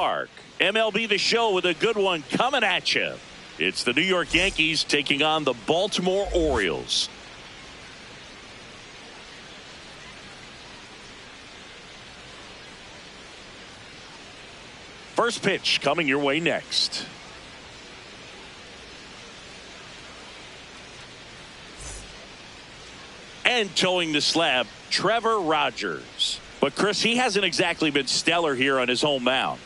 Park. MLB The Show with a good one coming at you. It's the New York Yankees taking on the Baltimore Orioles. First pitch coming your way next. And towing the slab, Trevor Rogers. But Chris, he hasn't exactly been stellar here on his home mound.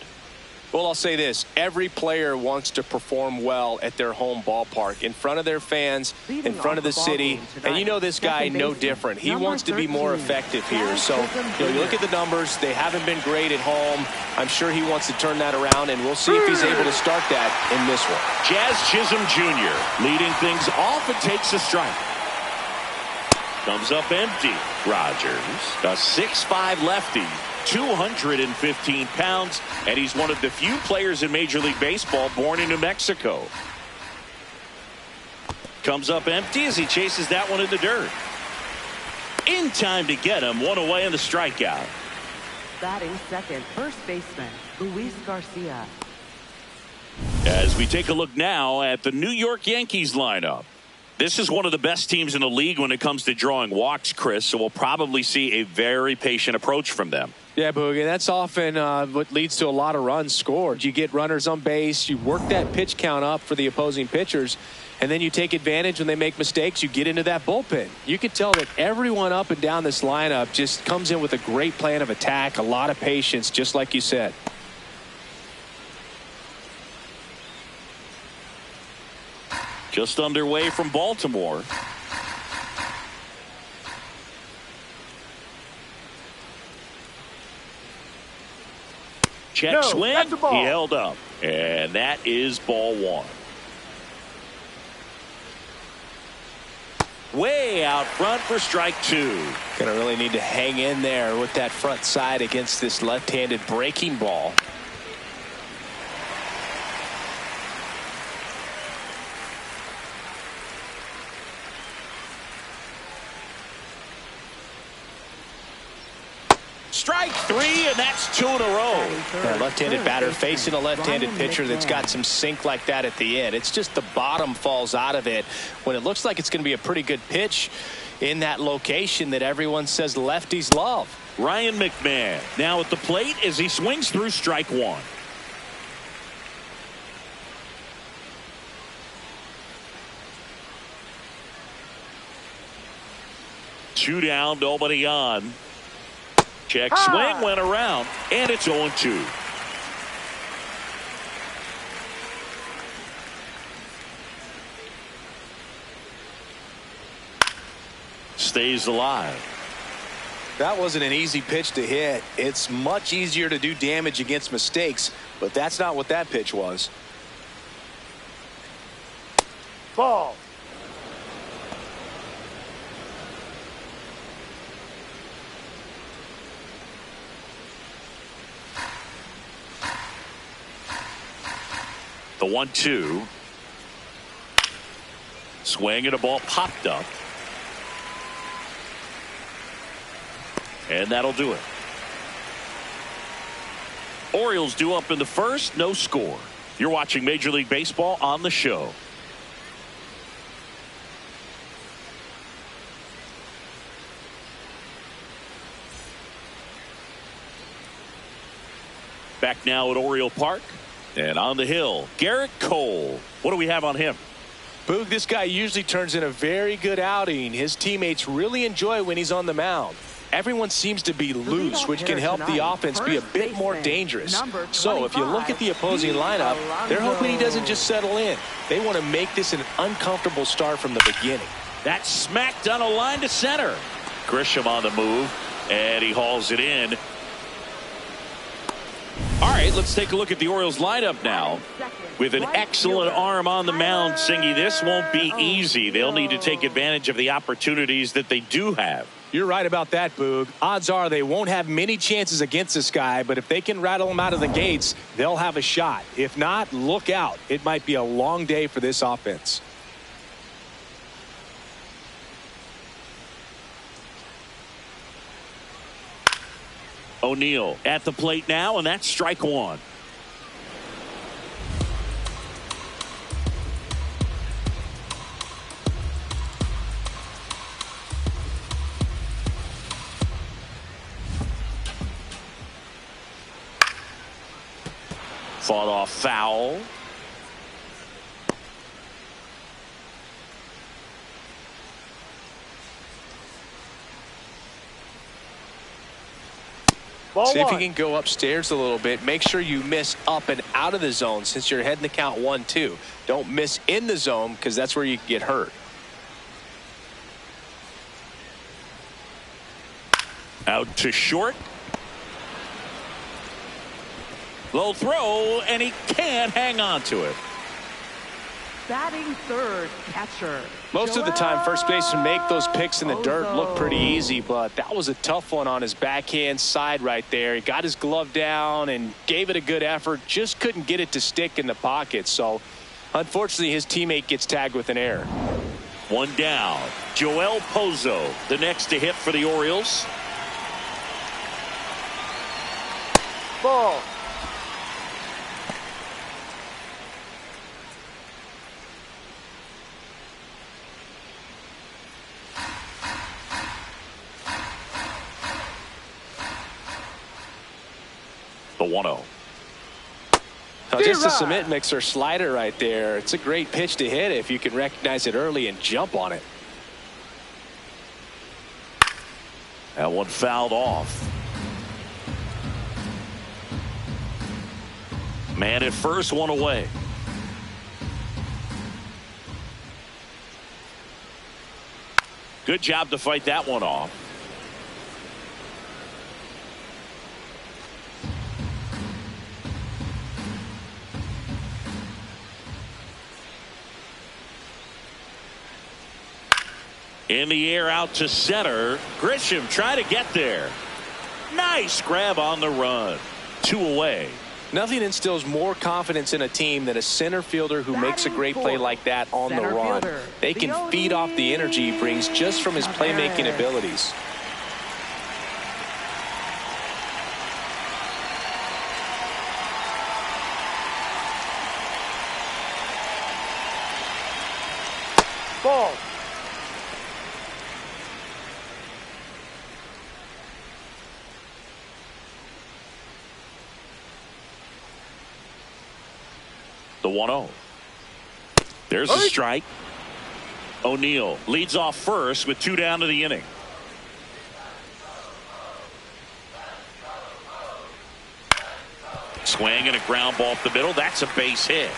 Well, I'll say this. Every player wants to perform well at their home ballpark, in front of their fans, in front of the city. And you know this guy no different. He wants to be more effective here. So, you look at the numbers. They haven't been great at home. I'm sure he wants to turn that around, and we'll see if he's able to start that in this one. Jazz Chisholm Jr. leading things off and takes a strike. Comes up empty. Rogers, a 6'5" lefty, 215 pounds, and he's one of the few players in Major League Baseball born in New Mexico. Comes up empty as he chases that one in the dirt. In time to get him, one away in the strikeout. Batting second, first baseman, Luis Garcia. As we take a look now at the New York Yankees lineup. This is one of the best teams in the league when it comes to drawing walks, Chris, so we'll probably see a very patient approach from them. Yeah, Boogie, that's often what leads to a lot of runs scored. You get runners on base, you work that pitch count up for the opposing pitchers, and then you take advantage when they make mistakes. You get into that bullpen. You can tell that everyone up and down this lineup just comes in with a great plan of attack, a lot of patience, just like you said. Just underway from Baltimore. Check swing. He held up. And that is ball one. Way out front for strike two. Gonna really need to hang in there with that front side against this left-handed breaking ball. Strike three, and that's two in a row. A left-handed batter facing a left-handed pitcher that's got some sink like that at the end. It's just the bottom falls out of it when it looks like it's going to be a pretty good pitch in that location that everyone says lefties love. Ryan McMahon now at the plate as he swings through strike one. Two down, nobody on. Check swing, went around, and it's 0-2. Stays alive. That wasn't an easy pitch to hit. It's much easier to do damage against mistakes, but that's not what that pitch was. Ball. The 1-2. Swing and a ball popped up. And that'll do it. Orioles due up in the first, no score. You're watching Major League Baseball on the show. Back now at Oriole Park. And on the hill, Garrett Cole. What do we have on him? Boog, this guy usually turns in a very good outing. His teammates really enjoy when he's on the mound. Everyone seems to be loose, which can help the offense be a bit more dangerous. So if you look at the opposing lineup, they're hoping he doesn't just settle in. They want to make this an uncomfortable start from the beginning. That's smacked on a line to center. Grisham on the move, and he hauls it in. All right, let's take a look at the Orioles lineup now. With an excellent arm on the mound, Singy, this won't be easy. They'll need to take advantage of the opportunities that they do have. You're right about that, Boog. Odds are they won't have many chances against this guy, but if they can rattle him out of the gates, they'll have a shot. If not, look out. It might be a long day for this offense. O'Neill at the plate now, and that's strike one. Fought off foul. See if you can go upstairs a little bit. Make sure you miss up and out of the zone since you're heading to count 1-2. Don't miss in the zone because that's where you can get hurt. Out to short. Low throw, and he can't hang on to it. Batting third, catcher. Most of the time, first basemen make those picks in the dirt look pretty easy, but that was a tough one on his backhand side right there. He got his glove down and gave it a good effort, just couldn't get it to stick in the pocket. So, unfortunately, his teammate gets tagged with an error. One down. Joel Pozo, the next to hit for the Orioles. Ball. The 1-0. Now, just a cement mixer slider right there. It's a great pitch to hit if you can recognize it early and jump on it. That one fouled off. Man at first, one away. Good job to fight that one off. In the air out to center. Grisham trying to get there. Nice grab on the run. 2 away. Nothing instills more confidence in a team than a center fielder who makes a great play like that on the run. They can feed off the energy he brings just from his playmaking abilities. Ball. The 1-0. There's a strike. O'Neill leads off first with 2 down to the inning. Swing and a ground ball up the middle. That's a base hit.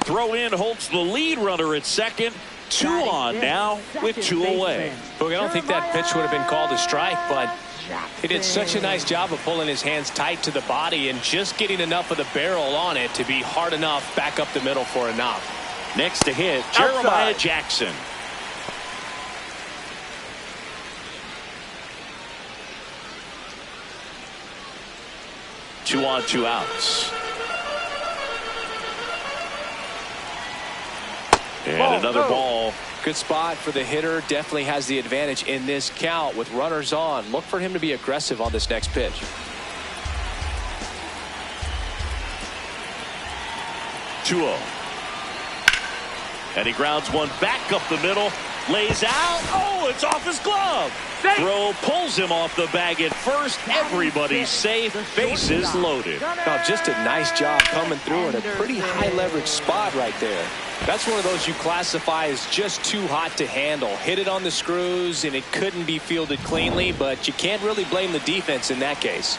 Throw in holds the lead runner at second. 2 on now with 2 away. Look, I don't think that pitch would have been called a strike, but he did such a nice job of pulling his hands tight to the body and just getting enough of the barrel on it to be hard enough back up the middle for a knock. Next to hit, Jeremiah Jackson. Two on, 2 outs. And another ball. Good spot for the hitter. Definitely has the advantage in this count with runners on. Look for him to be aggressive on this next pitch. And he grounds one back up the middle. Lays out. Oh, it's off his glove. Throw pulls him off the bag at first. Everybody's safe. Bases loaded. Now, just a nice job coming through in a pretty high leverage spot right there. That's one of those you classify as just too hot to handle. Hit it on the screws and it couldn't be fielded cleanly, but you can't really blame the defense in that case.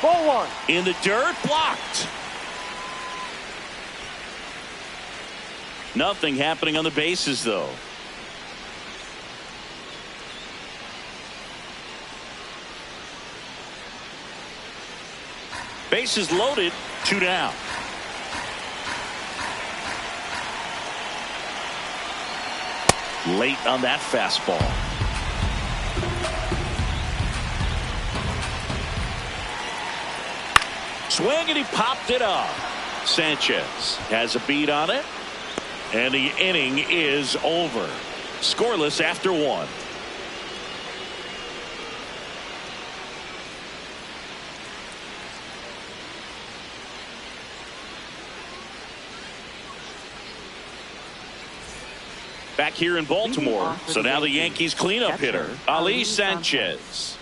Ball 1. In the dirt, blocked. Nothing happening on the bases, though. Bases loaded, 2 down. Late on that fastball. Swing and he popped it up. Sanchez has a beat on it. And the inning is over. Scoreless after 1. Back here in Baltimore. So now the Yankees cleanup hitter, Ali Sanchez.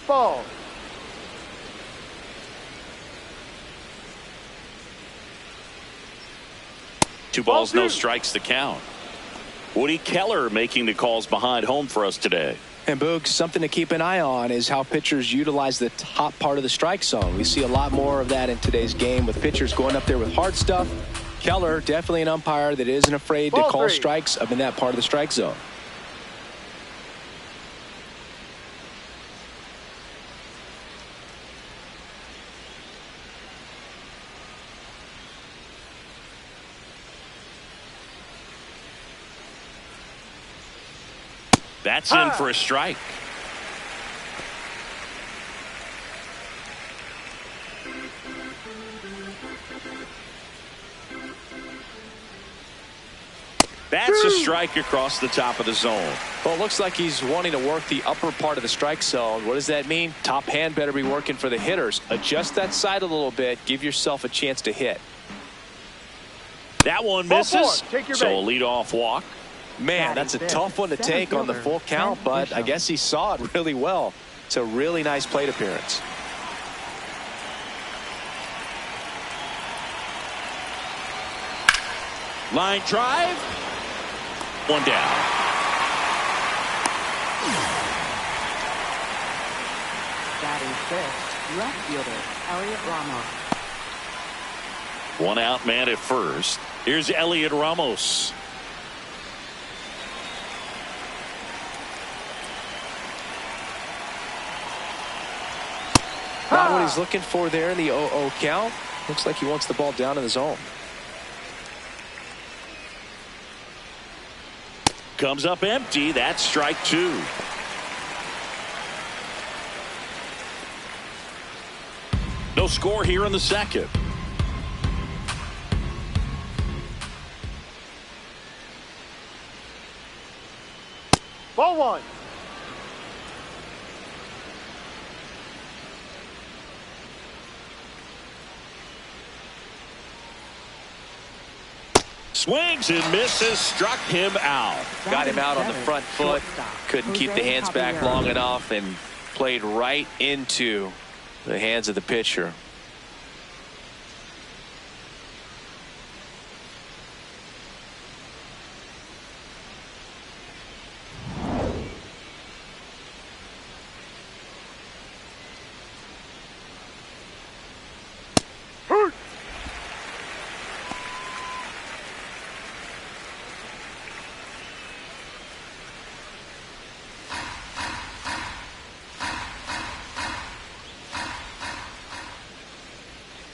Ball. Two balls, no strikes to count. Woody Keller making the calls behind home for us today. And Boog, something to keep an eye on is how pitchers utilize the top part of the strike zone. We see a lot more of that in today's game with pitchers going up there with hard stuff. Keller, definitely an umpire that isn't afraid to call strikes up in that part of the strike zone. That's in for a strike. That's a strike across the top of the zone. Well, it looks like he's wanting to work the upper part of the strike zone. What does that mean? Top hand better be working for the hitters. Adjust that side a little bit. Give yourself a chance to hit. That one misses. So a base. leadoff walk. Man, that's a tough one to take on the full count, but I guess he saw it really well. It's a really nice plate appearance. Line drive. One down. Batting fifth, left fielder Elliot Ramos. One out man at first. Here's Elliot Ramos. Not what he's looking for there in the 0-0 count. Looks like he wants the ball down in the zone. Comes up empty. That's strike two. No score here in the second. Ball one. Swings and misses, struck him out. Got him out on the front foot. Couldn't keep the hands back long enough and played right into the hands of the pitcher.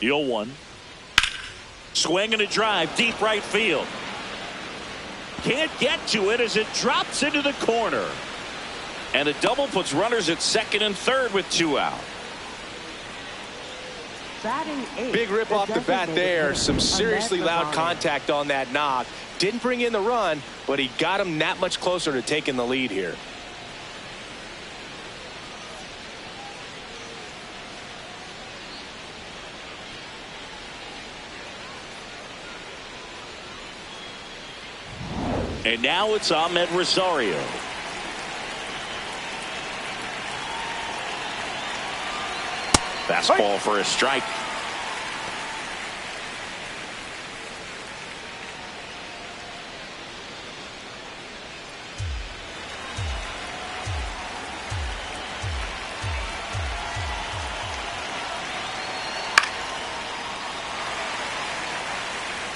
The 0-1. Swing and a drive, deep right field. Can't get to it as it drops into the corner. And a double puts runners at second and third with two out. Big rip off the bat there. Some seriously loud contact on that knock. Didn't bring in the run, but he got him that much closer to taking the lead here. And now it's Ahmed Rosario. Fastball for a strike.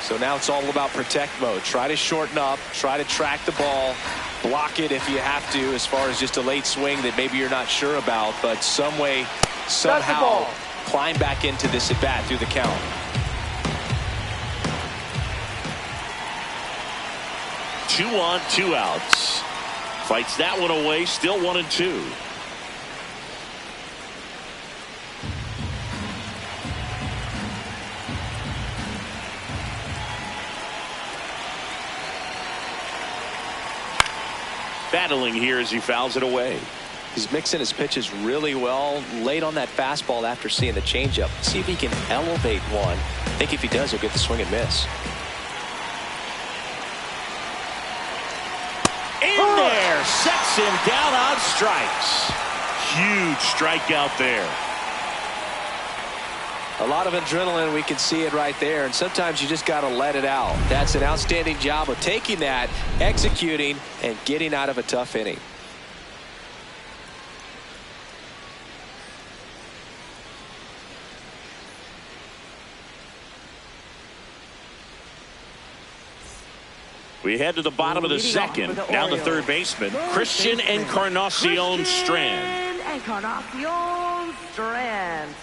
So now it's all about protect mode. Try to shorten up, try to track the ball, block it if you have to, as far as just a late swing that maybe you're not sure about, but some way, somehow climb back into this at bat through the count. Two on, two outs. Fights that one away, still 1-2. battling here as he fouls it away. He's mixing his pitches really well. Late on that fastball after seeing the changeup. See if he can elevate one. I think if he does, he'll get the swing and miss. In there, sets him down on strikes. Huge strikeout there. A lot of adrenaline, we can see it right there, and sometimes you just got to let it out. That's an outstanding job of taking that, executing, and getting out of a tough inning. We head to the bottom of the second. Down the third baseman, Christian Encarnacion Strand. Encarnacion Strand.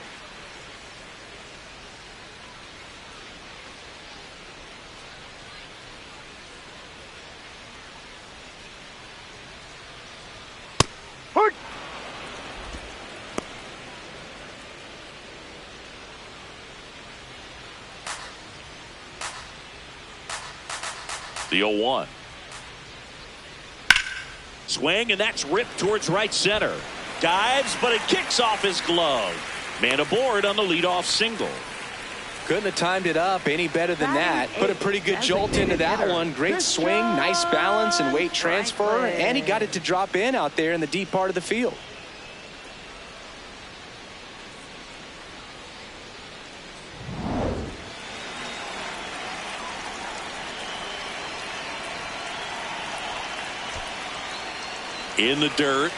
The 0-1. Swing, and that's ripped towards right center. Dives, but it kicks off his glove. Man aboard on the leadoff single. Couldn't have timed it up any better than that. Put a pretty good jolt into that one. Great swing, nice balance and weight transfer, and he got it to drop in out there in the deep part of the field. In the dirt.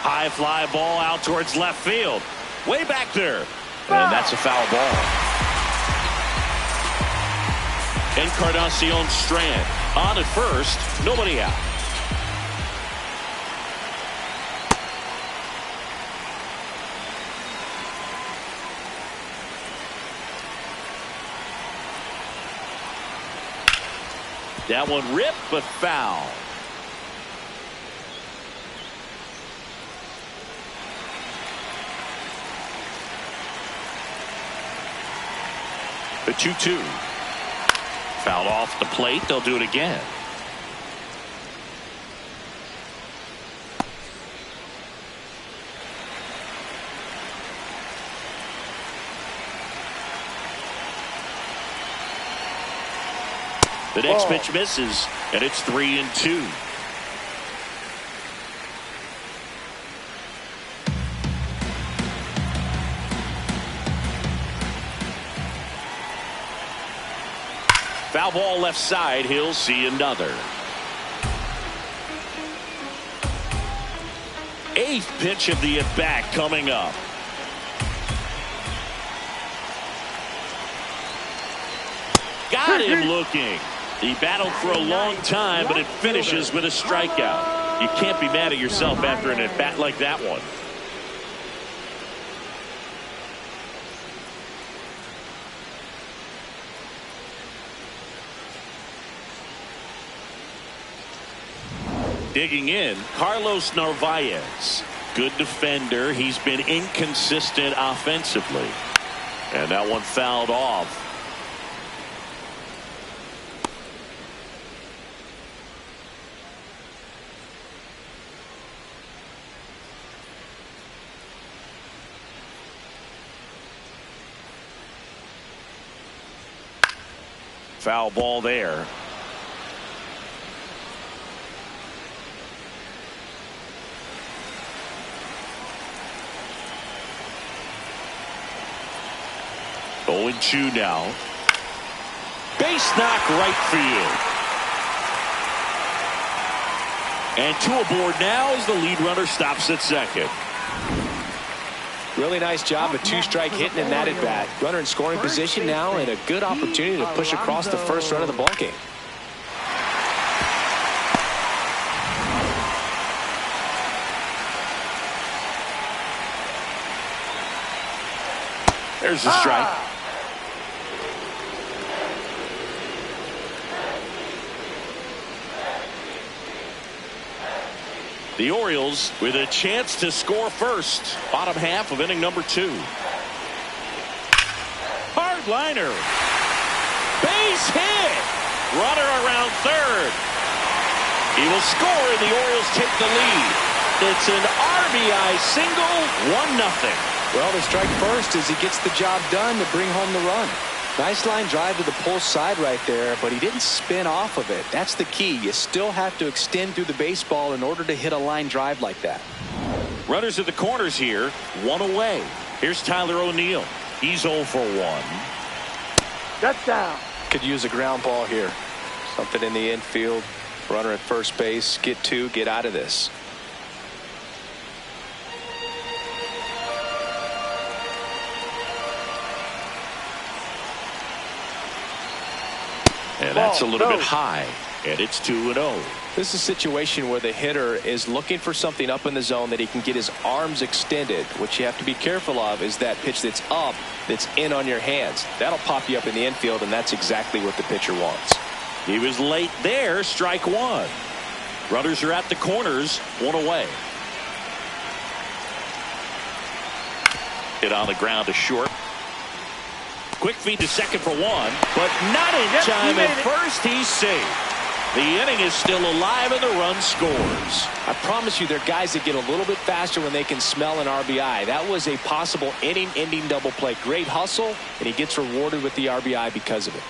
High fly ball out towards left field. Way back there. And that's a foul ball. Encarnacion Strand on at first, nobody out. That one ripped, but foul. The 2-2. Fouled off the plate. They'll do it again. The next pitch misses, and it's 3-2. Foul ball left side. He'll see another. Eighth pitch of the at-bat coming up. Got him looking. He battled for a long time, but it finishes with a strikeout. You can't be mad at yourself after an at-bat like that one. Digging in, Carlos Narvaez. Good defender. He's been inconsistent offensively. And that one fouled off. Foul ball there. Oh, and 2 now. Base knock right field. And 2 aboard now as the lead runner stops at second. Really nice job of 2-strike hitting in that at bat. Runner in scoring position now and a good opportunity to push across the first run of the ballgame. There's a strike. The Orioles with a chance to score first. Bottom half of inning number 2. Hard liner. Base hit. Runner around third. He will score and the Orioles take the lead. It's an RBI single, 1-0. Well, the strike first as he gets the job done to bring home the run. Nice line drive to the pull side right there, but he didn't spin off of it. That's the key. You still have to extend through the baseball in order to hit a line drive like that. Runners at the corners here, 1 away. Here's Tyler O'Neill. He's 0 for 1. That's down. Could use a ground ball here. Something in the infield. Runner at first base. Get 2. Get out of this. And that's a little bit high. And it's 2-0. This is a situation where the hitter is looking for something up in the zone that he can get his arms extended. What you have to be careful of is that pitch that's up, that's in on your hands. That'll pop you up in the infield, and that's exactly what the pitcher wants. He was late there. Strike 1. Runners are at the corners, 1 away. Hit on the ground to short. Quick feed to second for 1, but not in time at first. He's safe. The inning is still alive and the run scores. I promise you, there are guys that get a little bit faster when they can smell an RBI. That was a possible inning-ending double play. Great hustle, and he gets rewarded with the RBI because of it.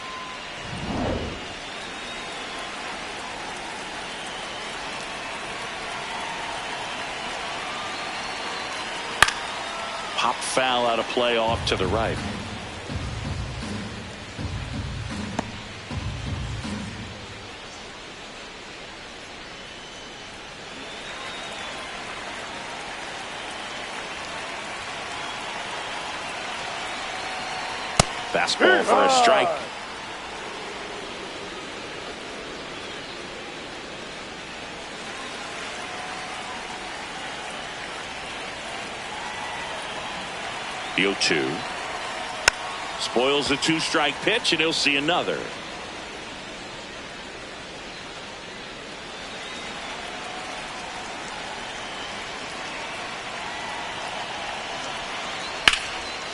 Pop foul out of play off to the right. Fastball for a strike. The 0-2. Spoils the 2-strike pitch, and he'll see another.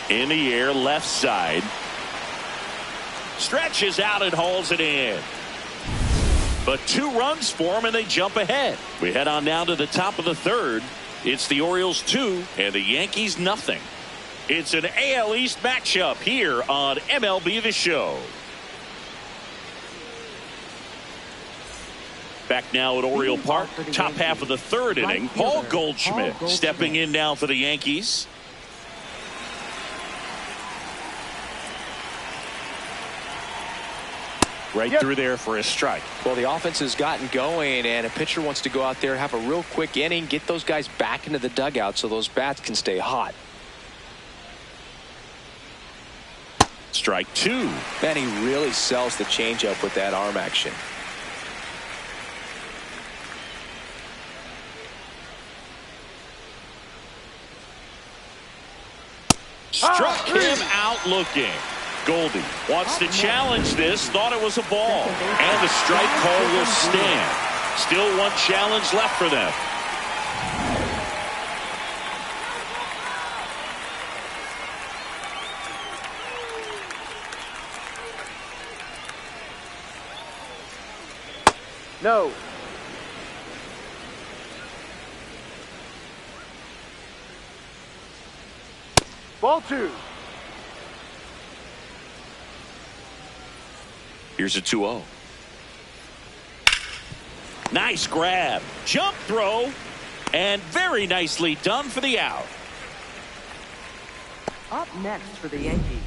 In the air, left side. Stretches out and hauls it in. But 2 runs for him, and they jump ahead. We head on down to the top of the 3rd. It's the Orioles 2 and the Yankees nothing. It's an AL East matchup here on MLB The Show. Back now at Oriole Park, top half of the 3rd inning. Paul Goldschmidt stepping in now for the Yankees. Right through there for a strike. Well, the offense has gotten going, and a pitcher wants to go out there, have a real quick inning, get those guys back into the dugout so those bats can stay hot. Strike 2. Man, he really sells the changeup with that arm action. Struck him out looking. Goldie wants to challenge this. Thought it was a ball. And the strike call will stand. Still 1 challenge left for them. No. Ball 2. Here's a 2-0. Nice grab. Jump throw. And very nicely done for the out. Up next for the Yankees,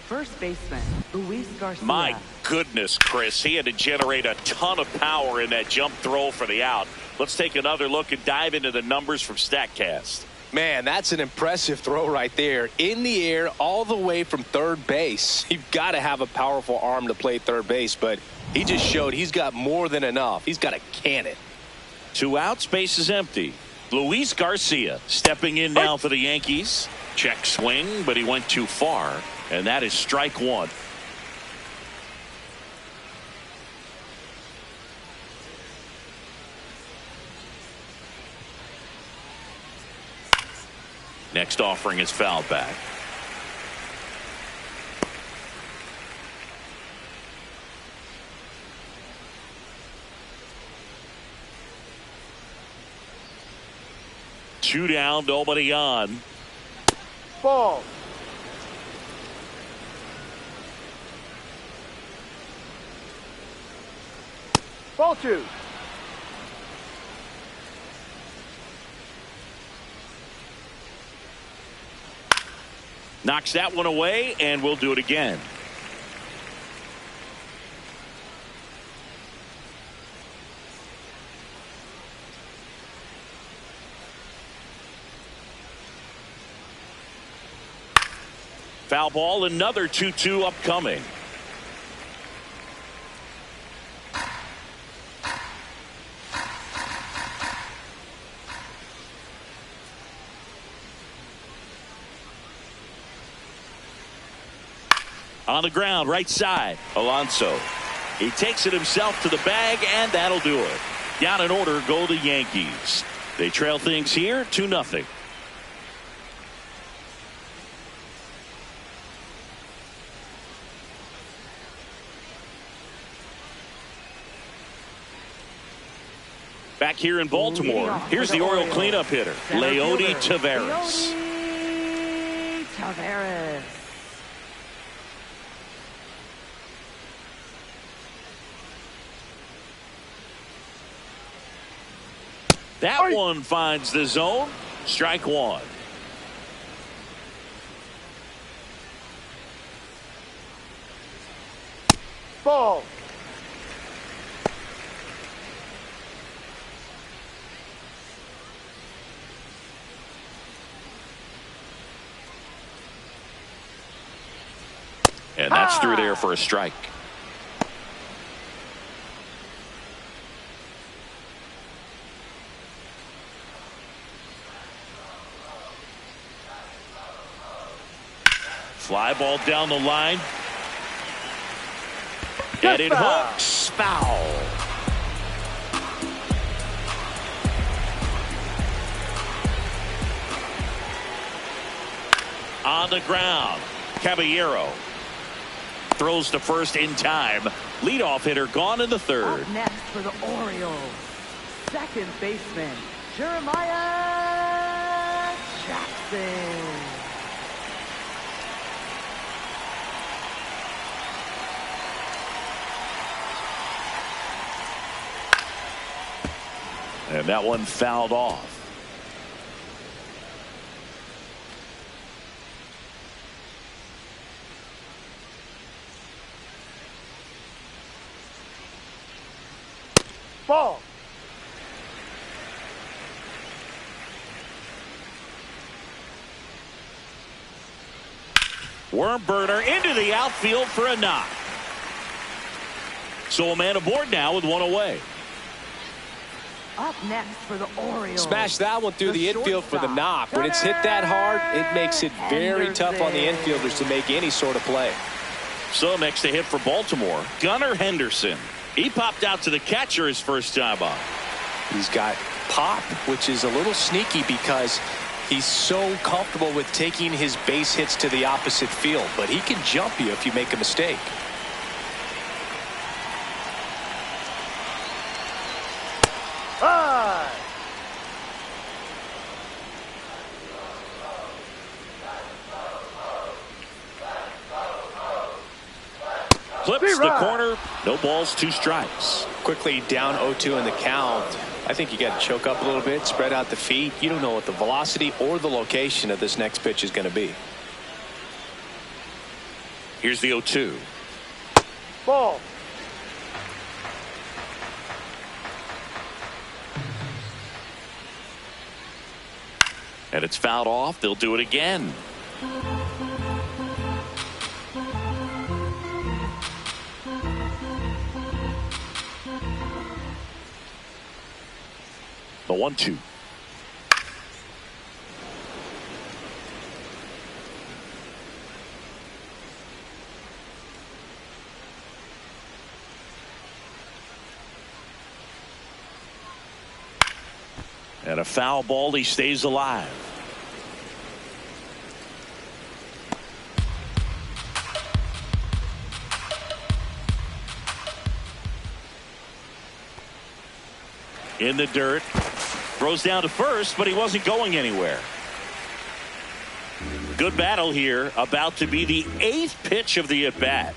first baseman Luis Garcia. My goodness, Chris. He had to generate a ton of power in that jump throw for the out. Let's take another look and dive into the numbers from StatCast. Man, that's an impressive throw right there. In the air all the way from third base. You've got to have a powerful arm to play third base, but he just showed he's got more than enough. He's got a cannon. 2 outs, base is empty. Luis Garcia stepping in now for the Yankees. Check swing, but he went too far, and that is strike 1. Next offering is fouled back. Two down, nobody on. Ball. Ball two. Knocks that one away, and we'll do it again. Foul ball, another 2-2 upcoming. On the ground, right side, Alonso. He takes it himself to the bag, and that'll do it. Down in order go the Yankees. They trail things here 2-0. Back here in Baltimore, here's the Oriole cleanup hitter, Leody Taveras. Leody Taveras. That one finds the zone. Strike one. Ball. And that's through there for a strike. Fly ball down the line. And it hooks. Foul. On the ground. Caballero throws to first in time. Leadoff hitter gone in the third. Up next for the Orioles, second baseman Jeremiah Jackson. And that one fouled off. Ball. Worm burner into the outfield for a knock. So a man aboard now with one away. Up next for the Orioles. Smash that one through the infield for the knock. When it's hit that hard, it makes it very tough on the infielders to make any sort of play. So next to hit for Baltimore, Gunnar Henderson. He popped out to the catcher his first time up. He's got pop, which is a little sneaky because he's so comfortable with taking his base hits to the opposite field. But he can jump you if you make a mistake. High. Clips the corner. No balls, 2 strikes. Quickly down 0-2 in the count. I think you got to choke up a little bit, spread out the feet. You don't know what the velocity or the location of this next pitch is going to be. Here's the 0-2. Ball. And it's fouled off. They'll do it again. The 1-2. And a foul ball. He stays alive. in the dirt. Throws down to first, but he wasn't going anywhere. Good battle here. About to be the 8th pitch of the at-bat.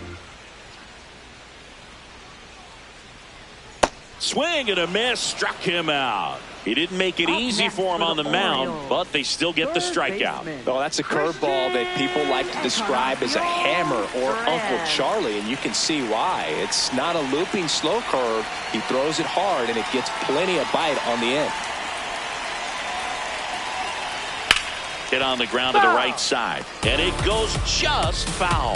Swing and a miss. Struck him out. He didn't make it easy for him on the mound, but they still get the strikeout. Oh, that's a curveball that people like to describe as a hammer or Uncle Charlie, and you can see why. It's not a looping slow curve. He throws it hard, and it gets plenty of bite on the end. Hit on the ground to the right side, and it goes just foul.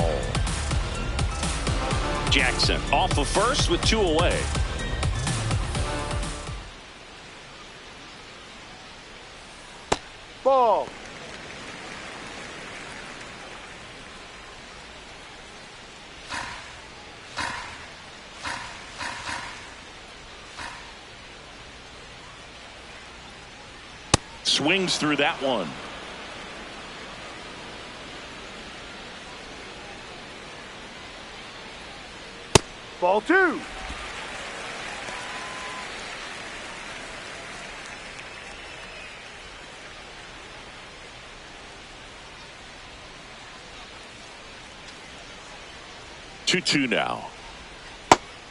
Jackson off of first with 2 away. Ball. Swings through that one. Ball 2. Two now.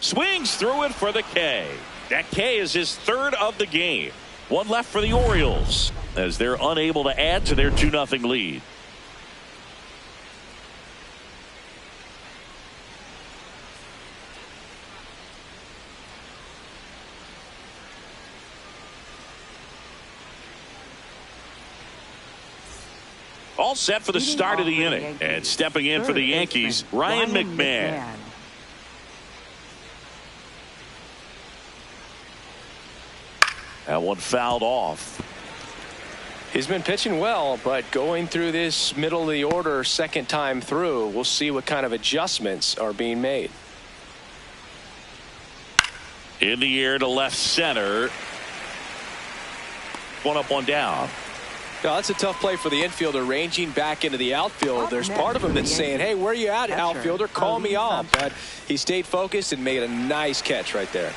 Swings through it for the K. That K is his 3rd of the game. 1 left for the Orioles as they're unable to add to their 2-0 lead. All set for the start of the inning. And stepping in for the Yankees, Ryan McMahon. That one fouled off. He's been pitching well, but going through this middle of the order 2nd time through, we'll see what kind of adjustments are being made. In the air to left center. 1 up, 1 down. No, that's a tough play for the infielder, ranging back into the outfield. There's part of him that's saying, hey, where are you at, outfielder? Call me off. But he stayed focused and made a nice catch right there.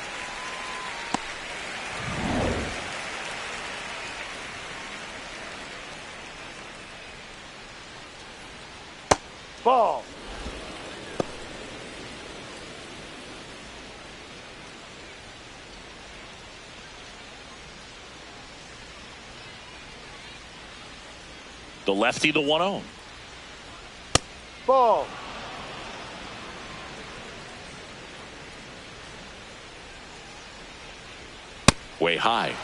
Ball. The lefty, the 1-0. Ball. Way high.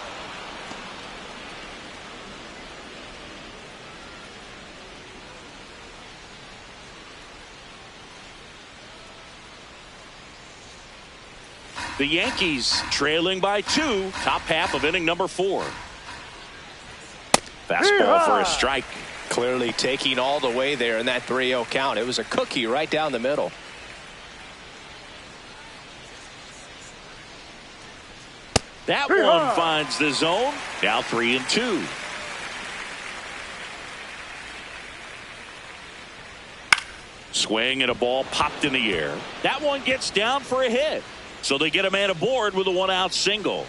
The Yankees trailing by 2, top half of inning number 4. Fastball for a strike. Clearly taking all the way there in that 3-0 count. It was a cookie right down the middle. That one finds the zone. Now 3-2. Swing and a ball popped in the air. That one gets down for a hit. So they get a man aboard with a 1-out single.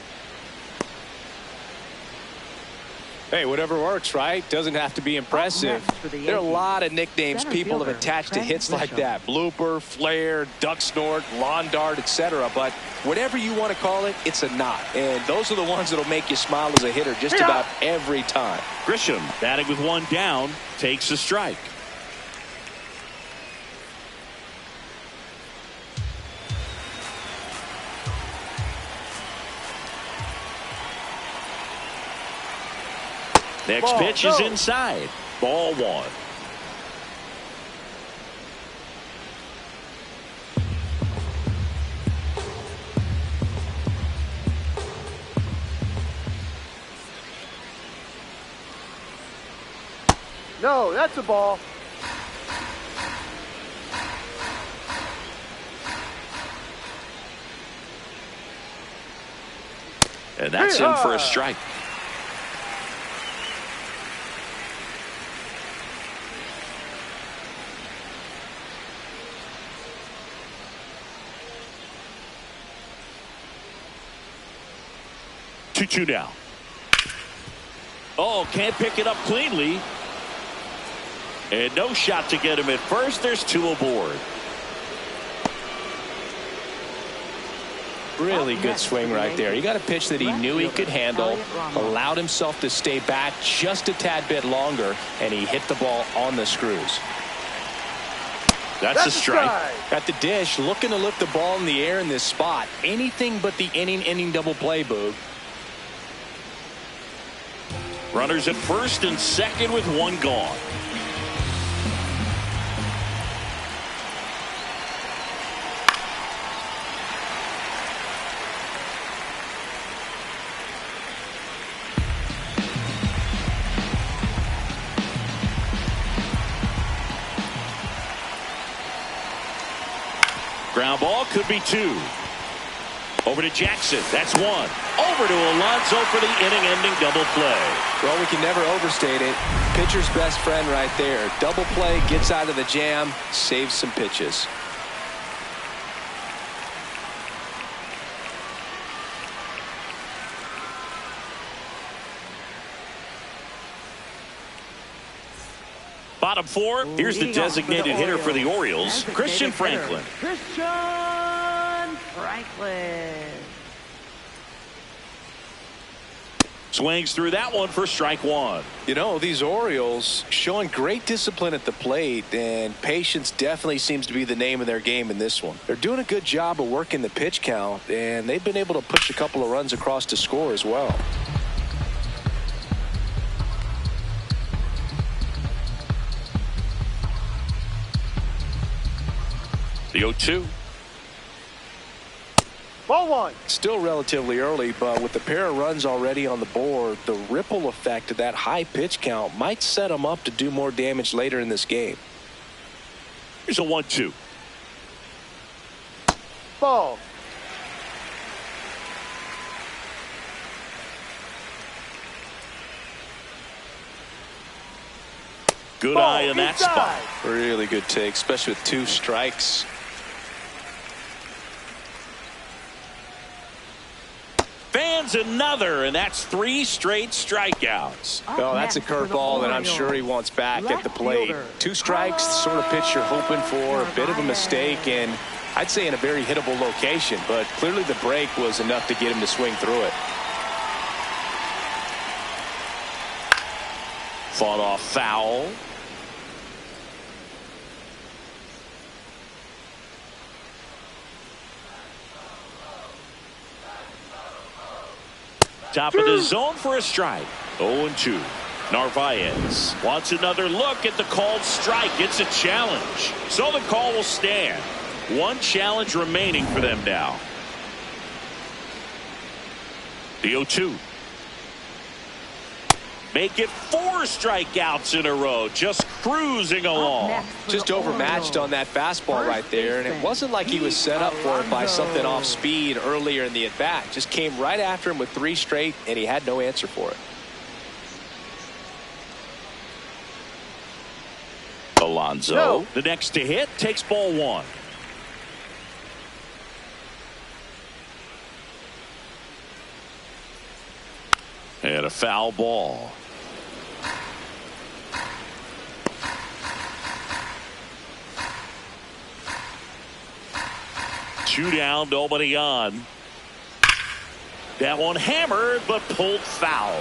Hey, whatever works, right? Doesn't have to be impressive. There are a lot of nicknames people have attached to hits like that. Blooper, flare, duck snort, lawn dart, etc. But whatever you want to call it, it's a knot. And those are the ones that'll make you smile as a hitter just about every time. Grisham batting with 1 down takes a strike. Next pitch is inside. Ball 1. No, that's a ball. And that's in for a strike. 2-2 now. Oh, can't pick it up cleanly. And no shot to get him at first. There's 2 aboard. Really good swing right there. He got a pitch that he knew he could handle, allowed himself to stay back just a tad bit longer, and he hit the ball on the screws. That's a strike. At the dish, looking to lift the ball in the air in this spot. Anything but the inning double play, Boog. Runners at first and second with 1 gone. Ground ball, could be 2. Over to Jackson. That's 1. Over to Alonso for the inning-ending double play. Well, we can never overstate it. Pitcher's best friend right there. Double play, gets out of the jam, saves some pitches. Bottom 4. Here's the designated hitter for the Orioles, Christian Franklin. Christian Franklin. Swings through that one for strike 1. You know, these Orioles showing great discipline at the plate, and patience definitely seems to be the name of their game in this one. They're doing a good job of working the pitch count, and they've been able to push a couple of runs across to score as well. The 0-2. Ball 1. Still relatively early, but with the pair of runs already on the board, the ripple effect of that high pitch count might set them up to do more damage later in this game. Here's a 1-2. Ball. Good Ball eye in that inside. spot. Really good take, especially with 2 strikes. Fans another, and that's 3 straight strikeouts. Well, that's a curveball that I'm sure he wants back at the plate. 2 strikes, the sort of pitch you're hoping for, a bit of a mistake, and I'd say in a very hittable location, but clearly the break was enough to get him to swing through it. Fought off foul. Top of the zone for a strike. 0-2. Narvaez wants another look at the called strike. It's a challenge. So the call will stand. 1 challenge remaining for them now. The 0-2. Make it 4 strikeouts in a row. Just cruising along. Just overmatched on that fastball right there, and it wasn't like he was set up for it by something off speed earlier in the at-bat. Just came right after him with 3 straight, and he had no answer for it. Alonso, no. The next to hit, takes ball 1. And a foul ball. Two down, nobody on. That one hammered, but pulled foul.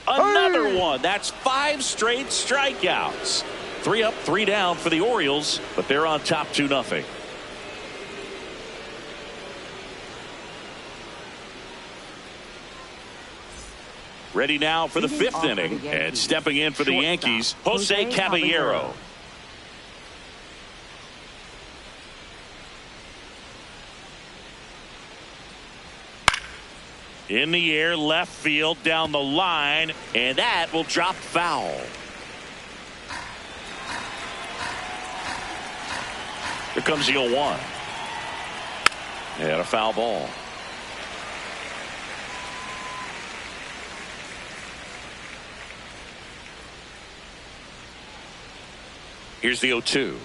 Another one. That's 5 straight strikeouts. 3 up, 3 down for the Orioles, but they're on top 2-0. Ready now for the 5th inning, and stepping in for the Yankees, Jose Caballero. In the air, left field, down the line, and that will drop foul. Here comes the 0-1. And a foul ball. Here's the 0-2.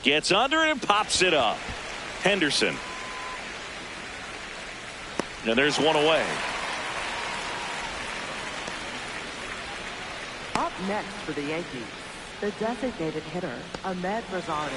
Gets under it and pops it up. Henderson. And there's one away. Up next for the Yankees, the designated hitter, Ahmed Rosario.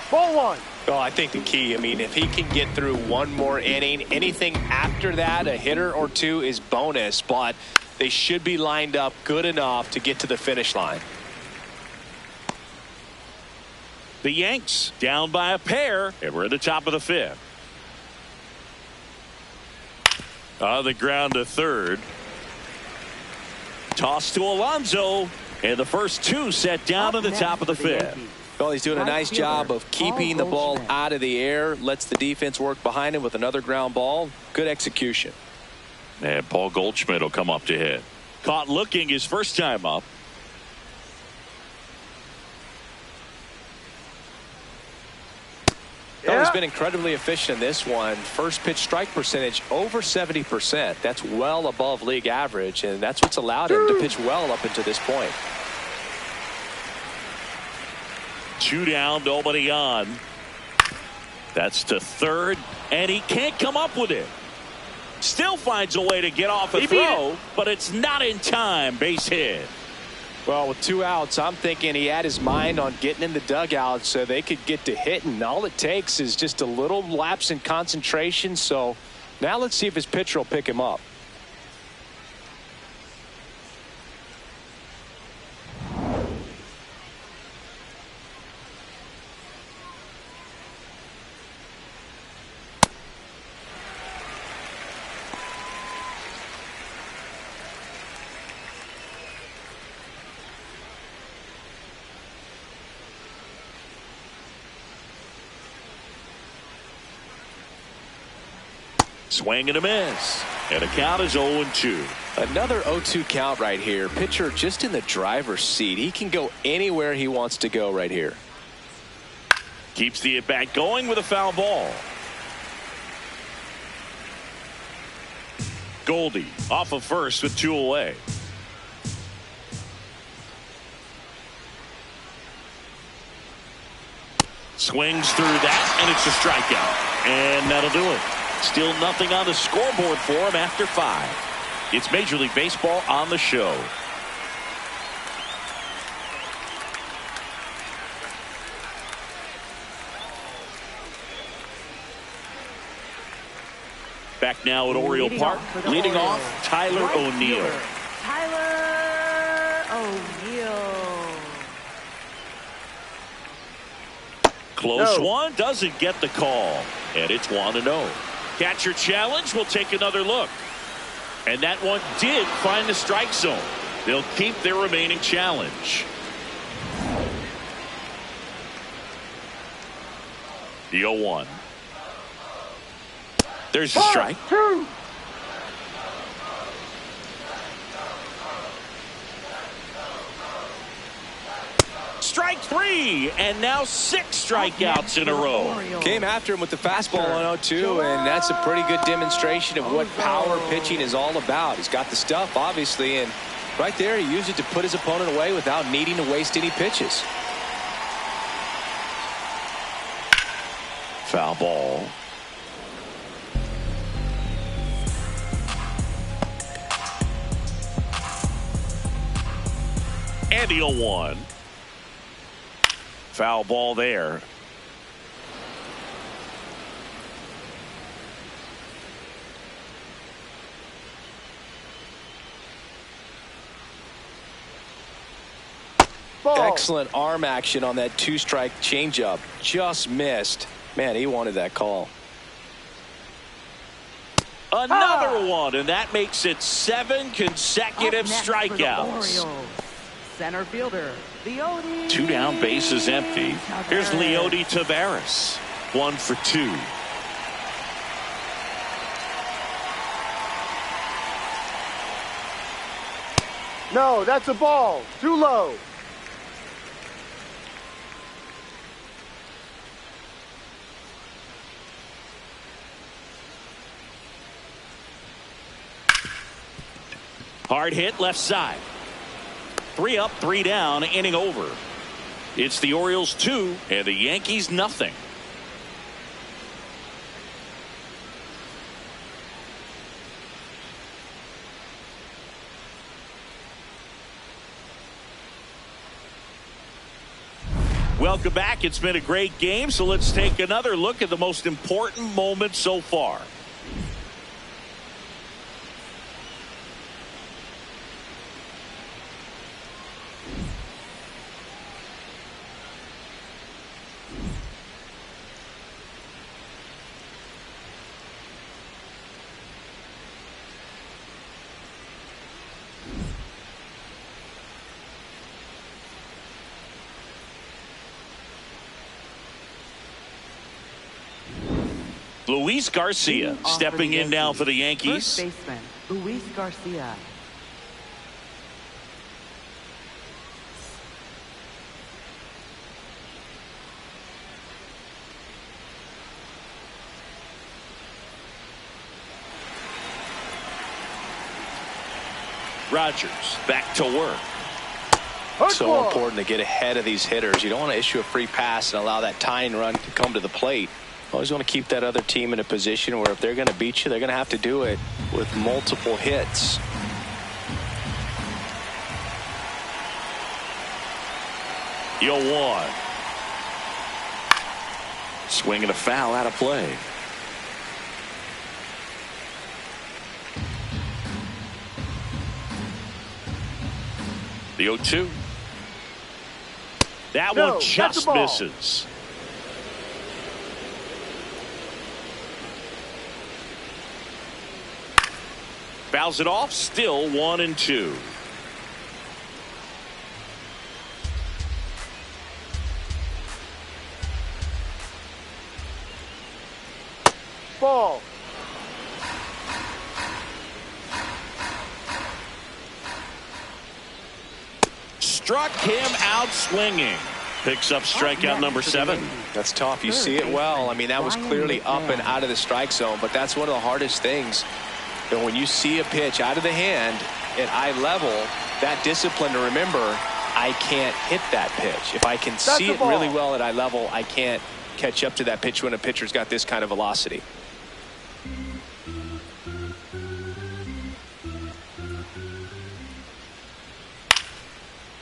Ball one. Well, I think the key, if he can get through one more inning, anything after that, a hitter or two is bonus, but they should be lined up good enough to get to the finish line. The Yanks down by a pair, and we're at the top of the 5th. On the ground to third. Toss to Alonso, and the first 2 set down to the top of the 5th. Well, he's doing a nice job of keeping the ball out of the air, lets the defense work behind him with another ground ball. Good execution. And Paul Goldschmidt will come up to hit. Caught looking his first time up. Oh, he's been incredibly efficient in this one. First pitch strike percentage over 70%. That's well above league average, and that's what's allowed him to pitch well up until this point. 2 down, nobody on. That's to third, and he can't come up with it. Still finds a way to get off a throw, but it's not in time. Base hit. Well, with 2 outs, I'm thinking he had his mind on getting in the dugout so they could get to hitting. All it takes is just a little lapse in concentration. So now let's see if his pitcher will pick him up. Swing and a miss. And the count is 0-2. Another 0-2 count right here. Pitcher just in the driver's seat. He can go anywhere he wants to go right here. Keeps the at-bat going with a foul ball. Goldie off of first with 2 away. Swings through that, and it's a strikeout. And that'll do it. Still nothing on the scoreboard for him after 5. It's Major League Baseball on the show. Back now at Oriole Park, leading off Tyler O'Neill. Tyler O'Neill. Close one, doesn't get the call, and it's 1-0. Catcher challenge, will take another look. And that one did find the strike zone. They'll keep their remaining challenge. The 0-1. There's a strike. 2. Strike 3, and now 6 strikeouts in a row. Came after him with the fastball on 0-2, and that's a pretty good demonstration of what power pitching is all about. He's got the stuff, obviously, and right there he used it to put his opponent away without needing to waste any pitches. Foul ball. And the 0-1. Foul ball there. Ball. Excellent arm action on that 2-strike changeup. Just missed. Man, he wanted that call. Another one, and that makes it 7 consecutive strikeouts. Center fielder, Leody. 2 down, bases empty. Here's Leody Taveras. 1 for 2. No, that's a ball. Too low. Hard hit left side. 3 up, 3 down, inning over. It's the Orioles 2 and the Yankees nothing. Welcome back. It's been a great game, so let's take another look at the most important moment so far. Luis Garcia stepping in now for the Yankees. First baseman, Luis Garcia. Rogers back to work. So important to get ahead of these hitters. You don't want to issue a free pass and allow that tying run to come to the plate. Always want to keep that other team in a position where if they're going to beat you, they're going to have to do it with multiple hits. Yo, 1. Swinging a foul out of play. The 0-2. That one just misses. Fouls it off, still 1-2. Ball. Struck him out swinging. Picks up strikeout number 7. That's tough. You see it well. I mean, that was clearly up and out of the strike zone, but that's one of the hardest things. And when you see a pitch out of the hand at eye level, that discipline to remember, I can't hit that pitch. If I can see it really well at eye level, I can't catch up to that pitch when a pitcher's got this kind of velocity.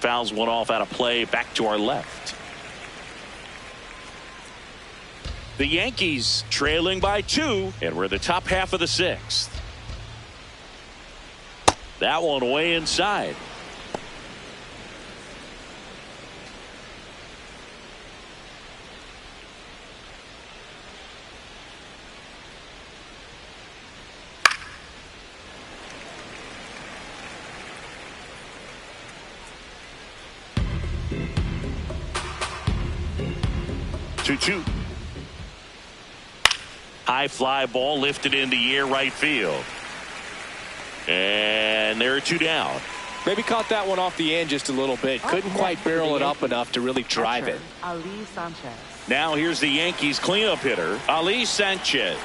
Fouls one off out of play, back to our left. The Yankees trailing by 2, and we're in the top half of the 6th. That one way inside. Two. High fly ball lifted in the air right field. And there are 2 down. Maybe caught that one off the end just a little bit. Couldn't quite barrel it up enough to really drive it. Ali Sanchez. Now here's the Yankees cleanup hitter, Ali Sanchez.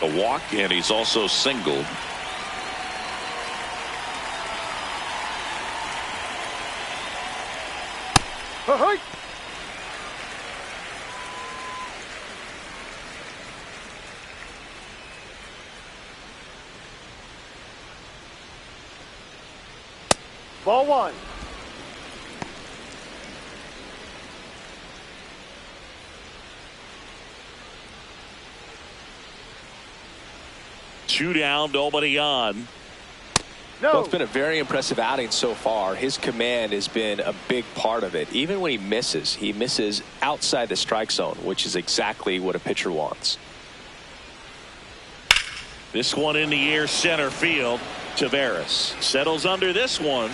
A walk, and he's also singled. Hey. Ball 1. Two down, nobody on. No. Well, it's been a very impressive outing so far. His command has been a big part of it. Even when he misses outside the strike zone, which is exactly what a pitcher wants. This one in the air, center field. Taveras settles under this one,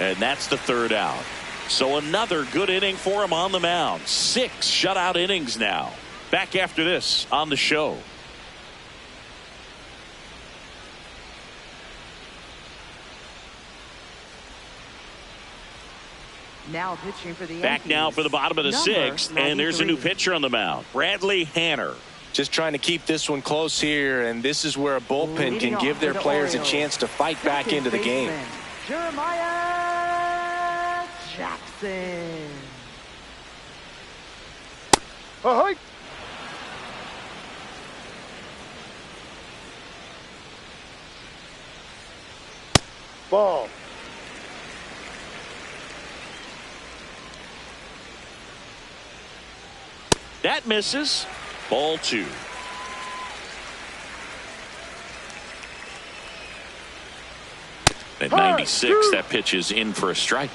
and that's the 3rd out. So another good inning for him on the mound. 6 shutout innings now. Back after this on the show. Now pitching for the Yankees. Back now for the bottom of the 6th, and there's a new pitcher on the mound, Bradley Hanner. Just trying to keep this one close here, and this is where a bullpen can give their players a chance to fight back into the game. Jeremiah Jackson. Ahoy! Ball. That misses. Ball 2. At 96, that pitch is in for a strike.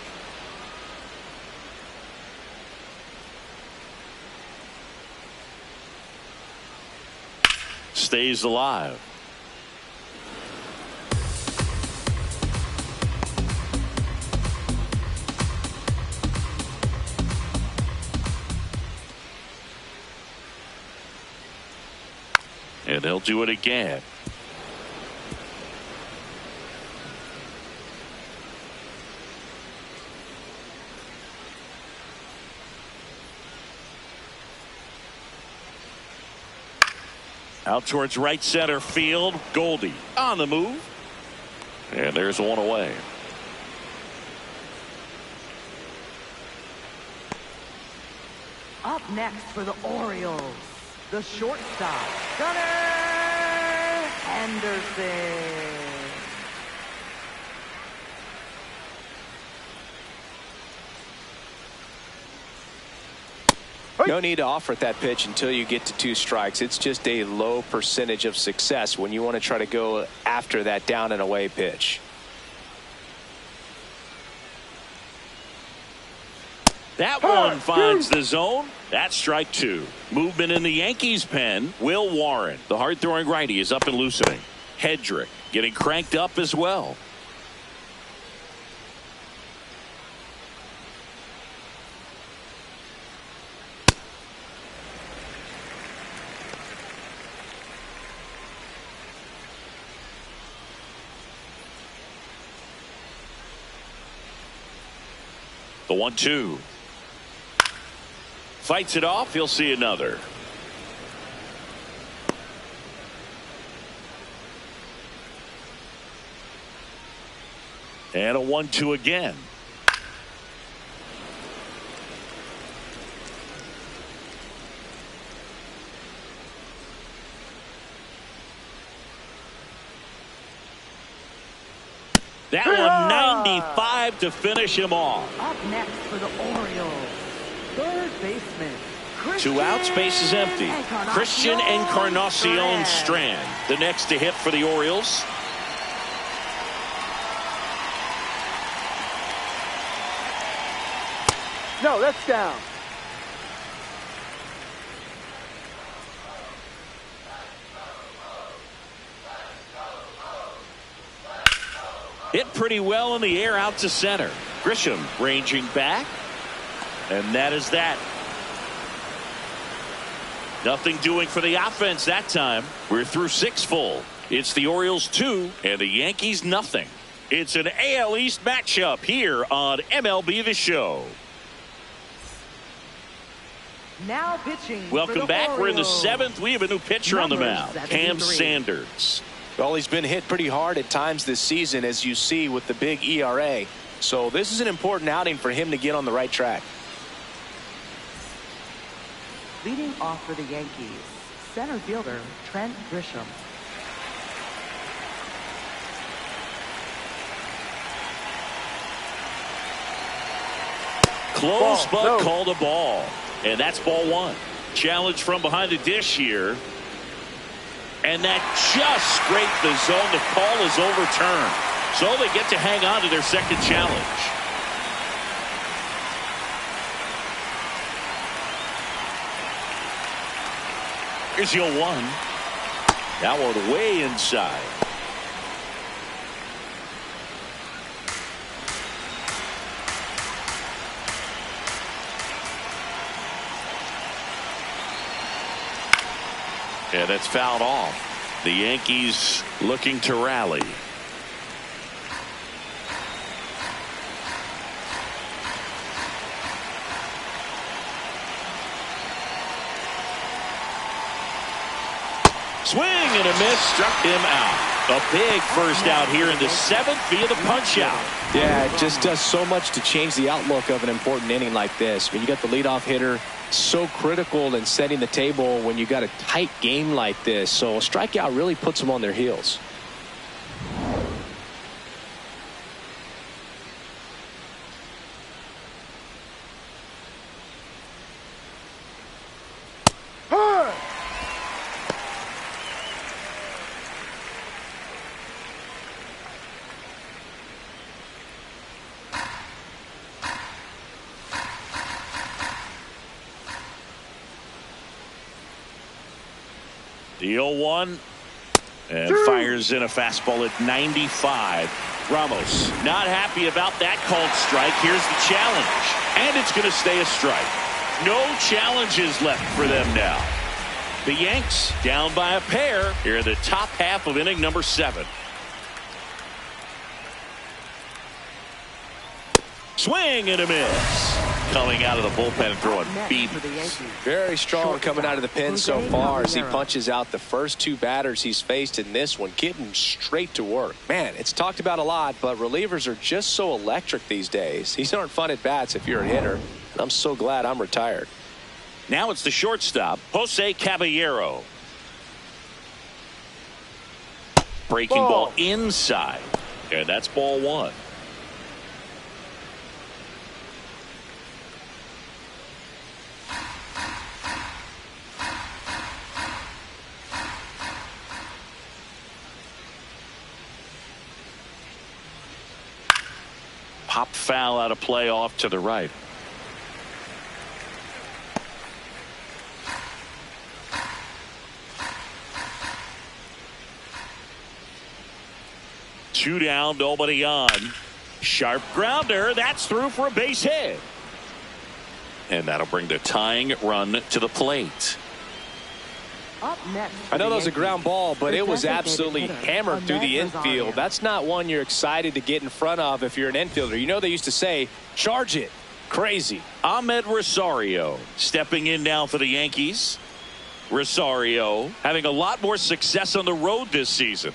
Stays alive. And they'll do it again. Out towards right center field. Goldie on the move. And there's one away. Up next for the Orioles, the shortstop, Gunnar Henderson. No need to offer at that pitch until you get to 2 strikes. It's just a low percentage of success when you want to try to go after that down and away pitch. That one finds the zone. That's strike 2. Movement in the Yankees pen. Will Warren, the hard-throwing righty, is up and loosening. Hedrick getting cranked up as well. The 1-2. Fights it off. He'll see another. And a 1-2 again. That one 95 to finish him off. Up next for the Orioles, third baseman. Two outs, base is empty. Christian Encarnacion Strand, the next to hit for the Orioles. No, that's down. Hit pretty well in the air out to center. Grisham ranging back. And that is that. Nothing doing for the offense that time. We're through 6 full. It's the Orioles 2 and the Yankees nothing. It's an AL East matchup here on MLB The Show. Now pitching. Welcome back. Orioles. We're in the 7th. We have a new pitcher on the mound. 73. Cam Sanders. Well, he's been hit pretty hard at times this season, as you see with the big ERA. So this is an important outing for him to get on the right track. Leading off for the Yankees, center fielder Trent Grisham. Close, but called a ball. And that's ball 1. Challenge from behind the dish here. And that just scraped the zone. The call is overturned. So they get to hang on to their second challenge. Here's your 1. That one way inside. And that's fouled off. The Yankees looking to rally. Swing and a miss, struck him out. A big first out here in the 7th via the punch out. Yeah, it just does so much to change the outlook of an important inning like this. When you got the leadoff hitter, so critical in setting the table when you got a tight game like this. So a strikeout really puts them on their heels. The 0-1 and fires in a fastball at 95. Ramos not happy about that called strike. Here's the challenge, and it's going to stay a strike. No challenges left for them now. The Yanks down by a pair here in the top half of inning number 7. Swing and a miss. Coming out of the bullpen throwing beat. Very strong coming out of the pen so far as he punches out the first 2 batters he's faced in this one, getting straight to work. Man, it's talked about a lot, but relievers are just so electric these days. These aren't fun at bats if you're a hitter, and I'm so glad I'm retired. Now it's the shortstop, Jose Caballero. Breaking ball inside, and that's ball 1. Pop foul out of play off to the right. Two down, nobody on. Sharp grounder. That's through for a base hit. And that'll bring the tying run to the plate. I know that was a ground ball, but it was absolutely hammered through the infield. That's not one you're excited to get in front of if you're an infielder. You know they used to say, charge it. Crazy. Ahmed Rosario stepping in now for the Yankees. Rosario having a lot more success on the road this season.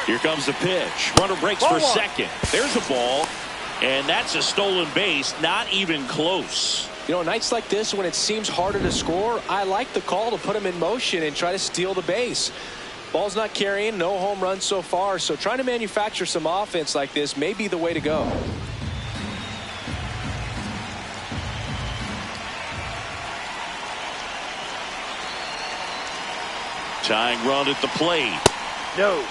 Here comes the pitch. Runner breaks for second. There's a ball, and that's a stolen base. Not even close. You know, nights like this when it seems harder to score, I like the call to put him in motion and try to steal the base. Ball's not carrying, no home runs so far, so trying to manufacture some offense like this may be the way to go. Tying run at the plate. No.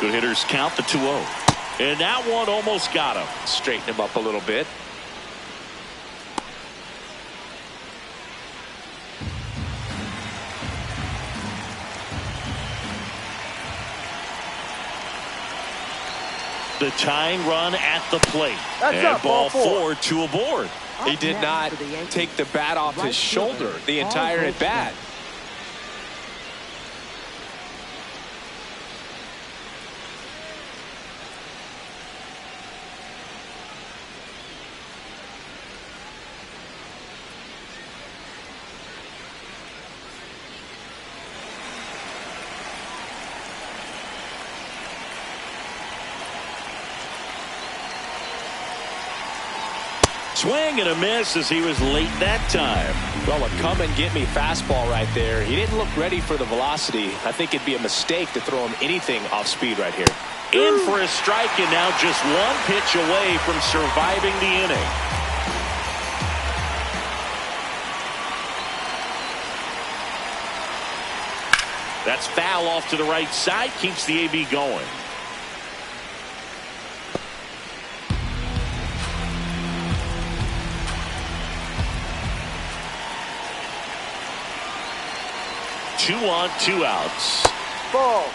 Good hitters count the 2-0. And that one almost got him. Straighten him up a little bit. The tying run at the plate. That's and up, ball ball 4, 2 aboard. He did not take the bat off his shoulder the entire at bat. Swing and a miss as he was late that time. Well, a come and get me fastball right there. He didn't look ready for the velocity. I think it'd be a mistake to throw him anything off speed right here. In for a strike, and now just one pitch away from surviving the inning. That's foul off to the right side, keeps the AB going. Two on, 2 outs. Ball.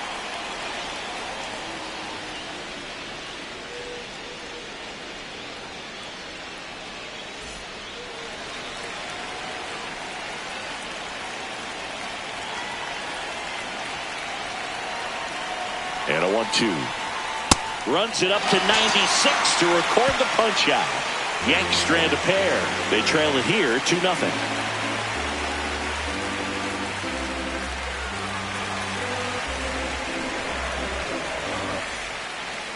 1-2. Runs it up to 96 to record the punch out. Yanks strand a pair. They trail it here 2-0.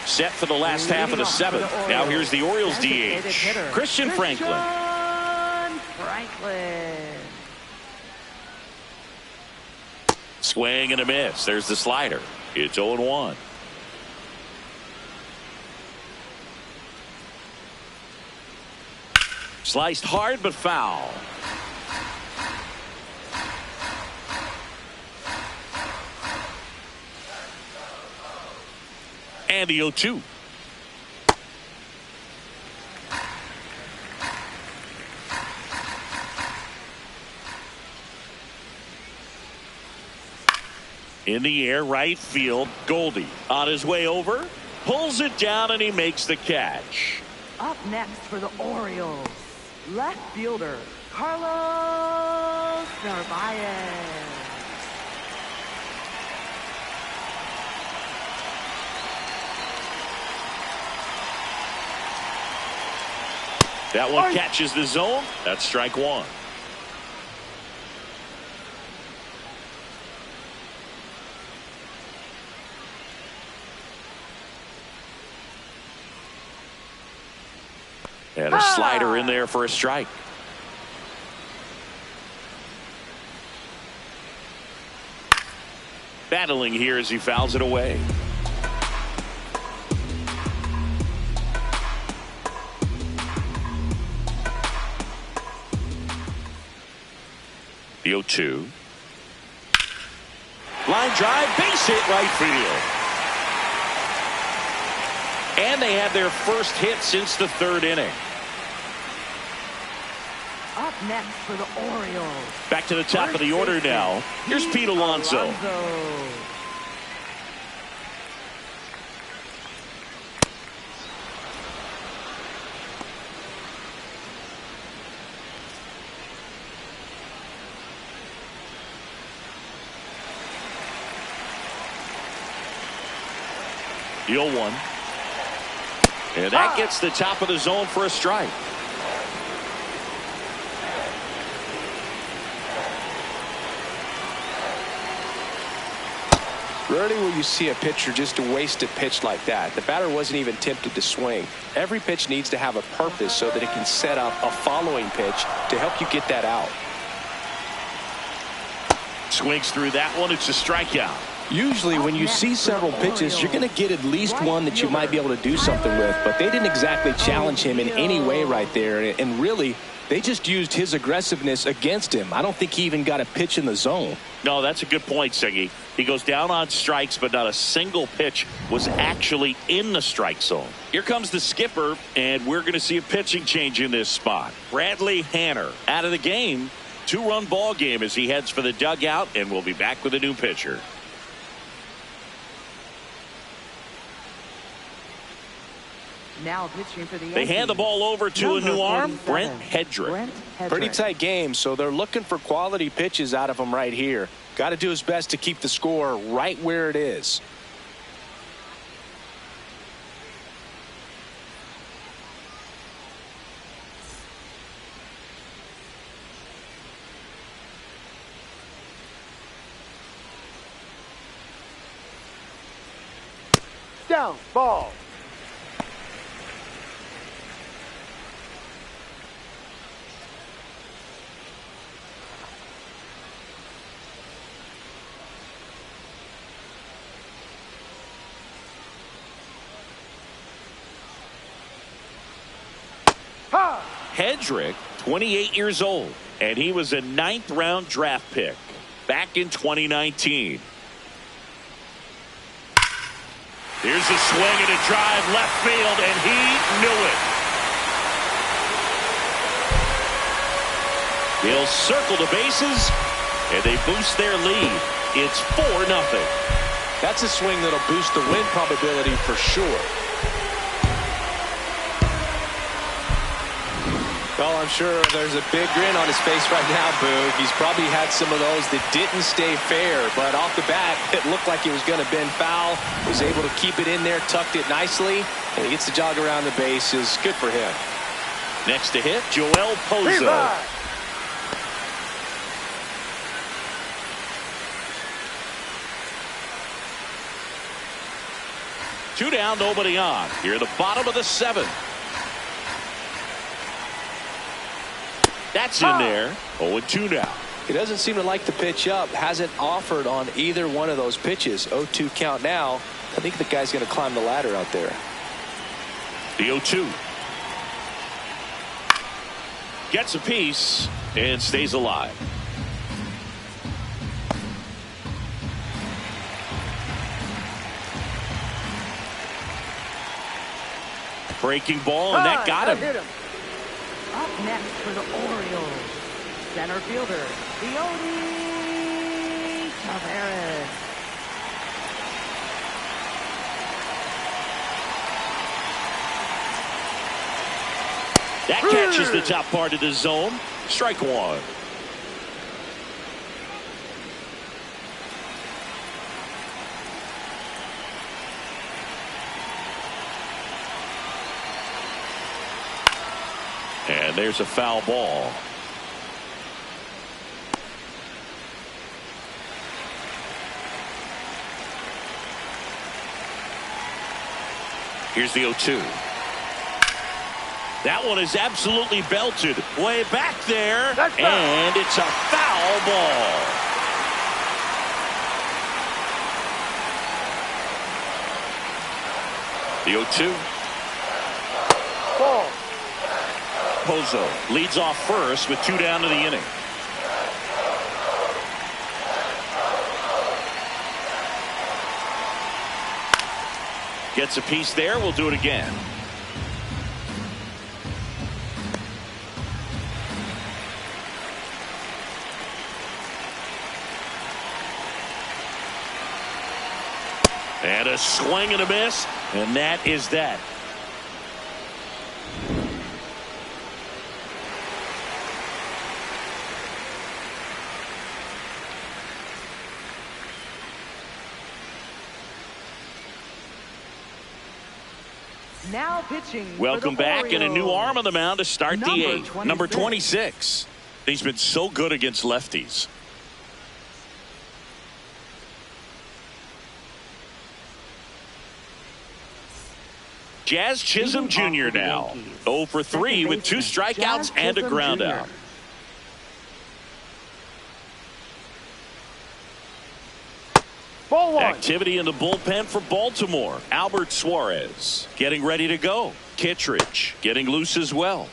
Set for the last half of the seventh. Now here's the Orioles DH, Christian Franklin. Swing and a miss. There's the slider. It's 0-1. Sliced hard but foul. And the 0-2. In the air, right field. Goldie on his way over, pulls it down, and he makes the catch. Up next for the Orioles, left fielder Carlos Narvaez. That one catches the zone. That's strike one. And a slider in there for a strike. Battling here as he fouls it away. The 0-2. Line drive, base hit right field. And they had their first hit since the third inning. Up next for the Orioles. Back to the top of the order now. Here's Pete Alonso. The 0-1. And that gets the top of the zone for a strike. Rarely will you see a pitcher just waste a pitch like that. The batter wasn't even tempted to swing. Every pitch needs to have a purpose so that it can set up a following pitch to help you get that out. Swings through that one. It's a strikeout. Usually when you see several pitches, you're going to get at least one that you might be able to do something with, but they didn't exactly challenge him in any way right there, and really they just used his aggressiveness against him. I don't think he even got a pitch in the zone. No, that's a good point, Siggy. He goes down on strikes, but not a single pitch was actually in the strike zone. Here comes the skipper, and we're going to see a pitching change in this spot. Bradley Hanner out of the game. 2-run ball game as he heads for the dugout, and we'll be back with a new pitcher. Now pitching for the Yankees. They hand the ball over to a new arm, Brent Hedrick. Pretty tight game, so they're looking for quality pitches out of him right here. Got to do his best to keep the score right where it is. Down, ball. Hedrick, 28 years old, and he was a 9th-round draft pick back in 2019. Here's a swing and a drive left field, and he knew it. He'll circle the bases, and they boost their lead. It's 4-0. That's a swing that'll boost the win probability for sure. Well, I'm sure there's a big grin on his face right now, Boog. He's probably had some of those that didn't stay fair, but off the bat, it looked like it was going to bend foul. Was able to keep it in there, tucked it nicely, and he gets the jog around the bases. Good for him. Next to hit, Joel Pozo. Two down, nobody on. Here at the bottom of the seventh. That's in there. 0-2 now. He doesn't seem to like the pitch up. Hasn't offered on either one of those pitches. 0-2 count now. I think the guy's going to climb the ladder out there. The 0-2. Gets a piece and stays alive. Breaking ball, and that got him. Up next for the Orioles, center fielder, Leody Taveras. That catches the top part of the zone. Strike one. And there's a foul ball. Here's the 0-2. That one is absolutely belted. Way back there. And it's a foul ball. The 0-2. Ball. Pozo leads off first with two down to the inning. Gets a piece there. We'll do it again. And a swing and a miss, and that is that. Now pitching. Welcome back, and a new arm on the mound to start the eighth. 26. Number 26. He's been so good against lefties. Jazz Chisholm Jr. now. 0 for 3 with 2 strikeouts and a ground out. Ball one. Activity in the bullpen for Baltimore. Albert Suarez getting ready to go. Kittredge getting loose as well.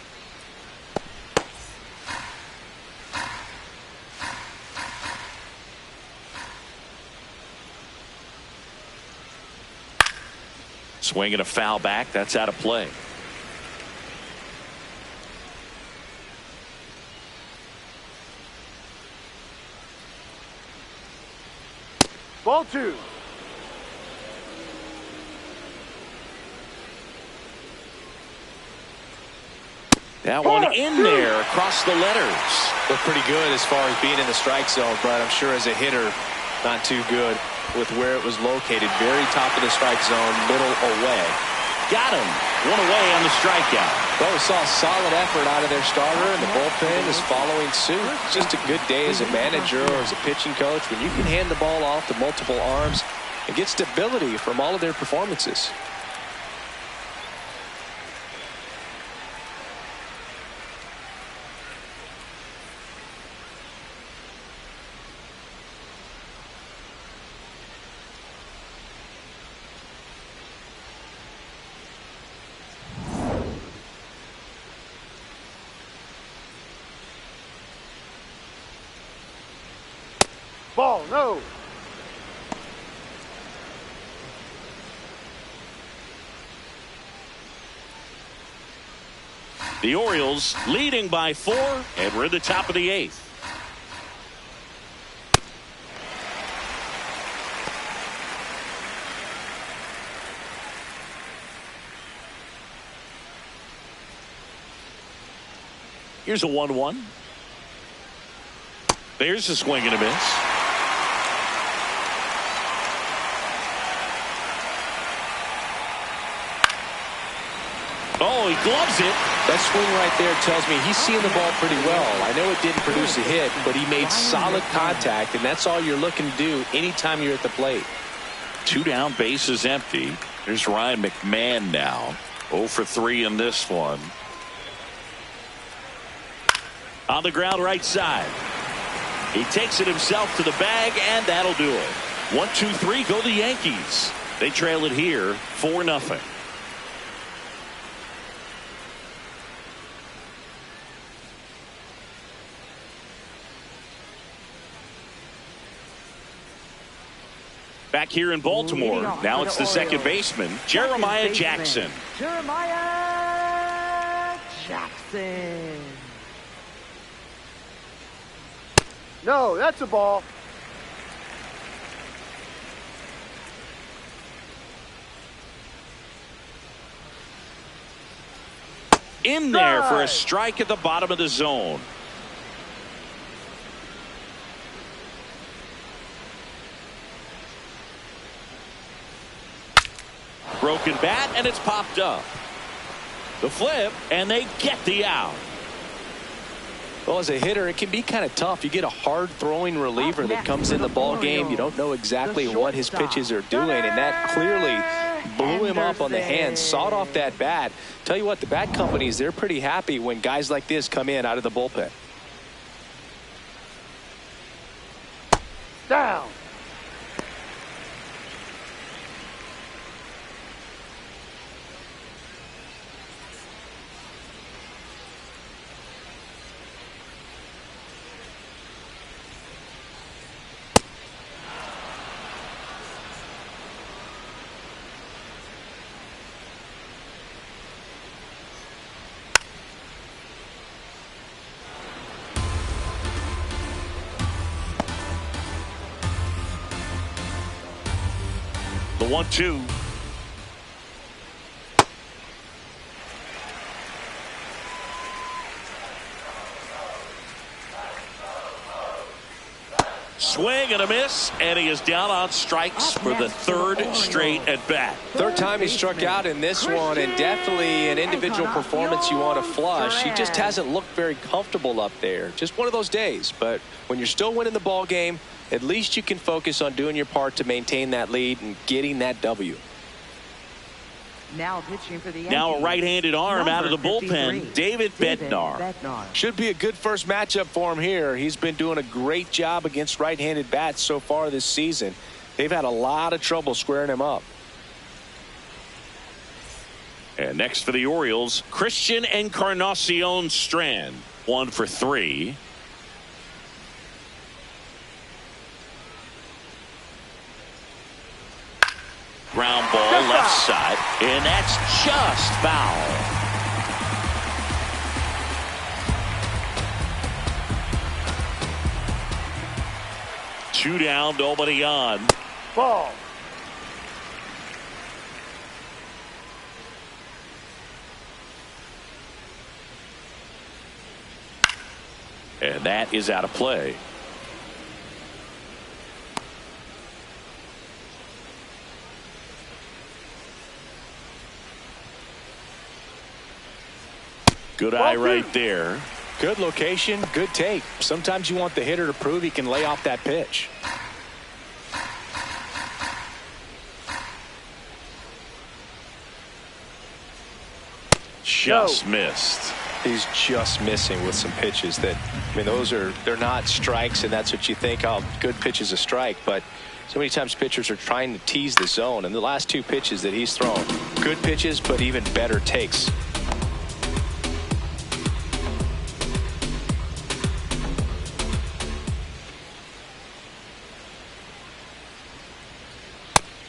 Swinging a foul back. That's out of play. Ball two. That one in there across the letters. Looked pretty good as far as being in the strike zone, but I'm sure as a hitter, not too good with where it was located. Very top of the strike zone, middle away. Got him. One away on the strikeout. Well, we saw a solid effort out of their starter, and the bullpen is following suit. It's just a good day as a manager or as a pitching coach when you can hand the ball off to multiple arms and get stability from all of their performances. Ball, no. The Orioles leading by 4, and we're in the top of the 8th. Here's a 1-1. There's a swing and a miss. Oh, he gloves it. That swing right there tells me he's seeing the ball pretty well. I know it didn't produce a hit, but he made solid contact, and that's all you're looking to do anytime you're at the plate. 2 down, bases empty. There's Ryan McMahon now. 0 for 3 in this one. On the ground right side. He takes it himself to the bag, and that'll do it. 1-2-3, go the Yankees. They trail it here 4-0. Back here in Baltimore, now it's the second baseman, Jeremiah Jackson. Jeremiah Jackson. No, that's a ball. In there for a strike at the bottom of the zone. Broken bat, and it's popped up. The flip, and they get the out. Well, as a hitter, it can be kind of tough. You get a hard-throwing reliever that comes in the ball game. You don't know exactly what his pitches are doing, and that clearly blew him up on the hands, sawed off that bat. Tell you what, the bat companies, they're pretty happy when guys like this come in out of the bullpen. Down. The 1-2. Swing and a miss, and he is down on strikes for the 3rd straight at bat. 3rd time he struck out in this one, and definitely an individual performance you want to flush. He just hasn't looked very comfortable up there. Just one of those days. But when you're still winning the ball game, at least you can focus on doing your part to maintain that lead and getting that W. Now pitching for the Yankees. Now a right-handed arm out of the bullpen, David Bednar. Should be a good first matchup for him here. He's been doing a great job against right-handed bats so far this season. They've had a lot of trouble squaring him up. And next for the Orioles, Christian Encarnacion Strand. 1 for 3. Ground ball left side, and that's just foul. Two down, nobody on. Ball. And that is out of play. Good eye right there. Good location, good take. Sometimes you want the hitter to prove he can lay off that pitch. Just missed. He's just missing with some pitches that, I mean, they're not strikes, and that's what you think, oh, good pitch is a strike. But so many times pitchers are trying to tease the zone, and the last 2 pitches that he's thrown, good pitches, but even better takes.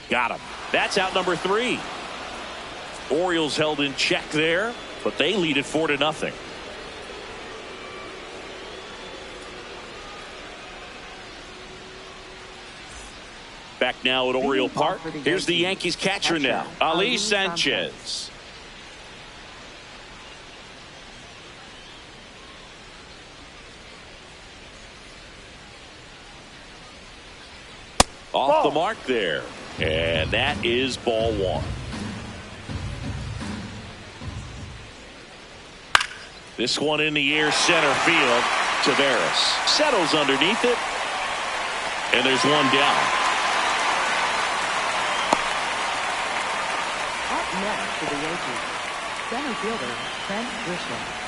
Got him. That's out number 3. Orioles held in check there, but they lead it 4-0. Back now at Oriole Park. Here's the Yankees catcher now, Ali Sanchez. Off Ball. the mark there. And that is ball one. This one in the air, center field. Taveras settles underneath it. And there's one down. Up next for the Yankees, center fielder Ben Grisham.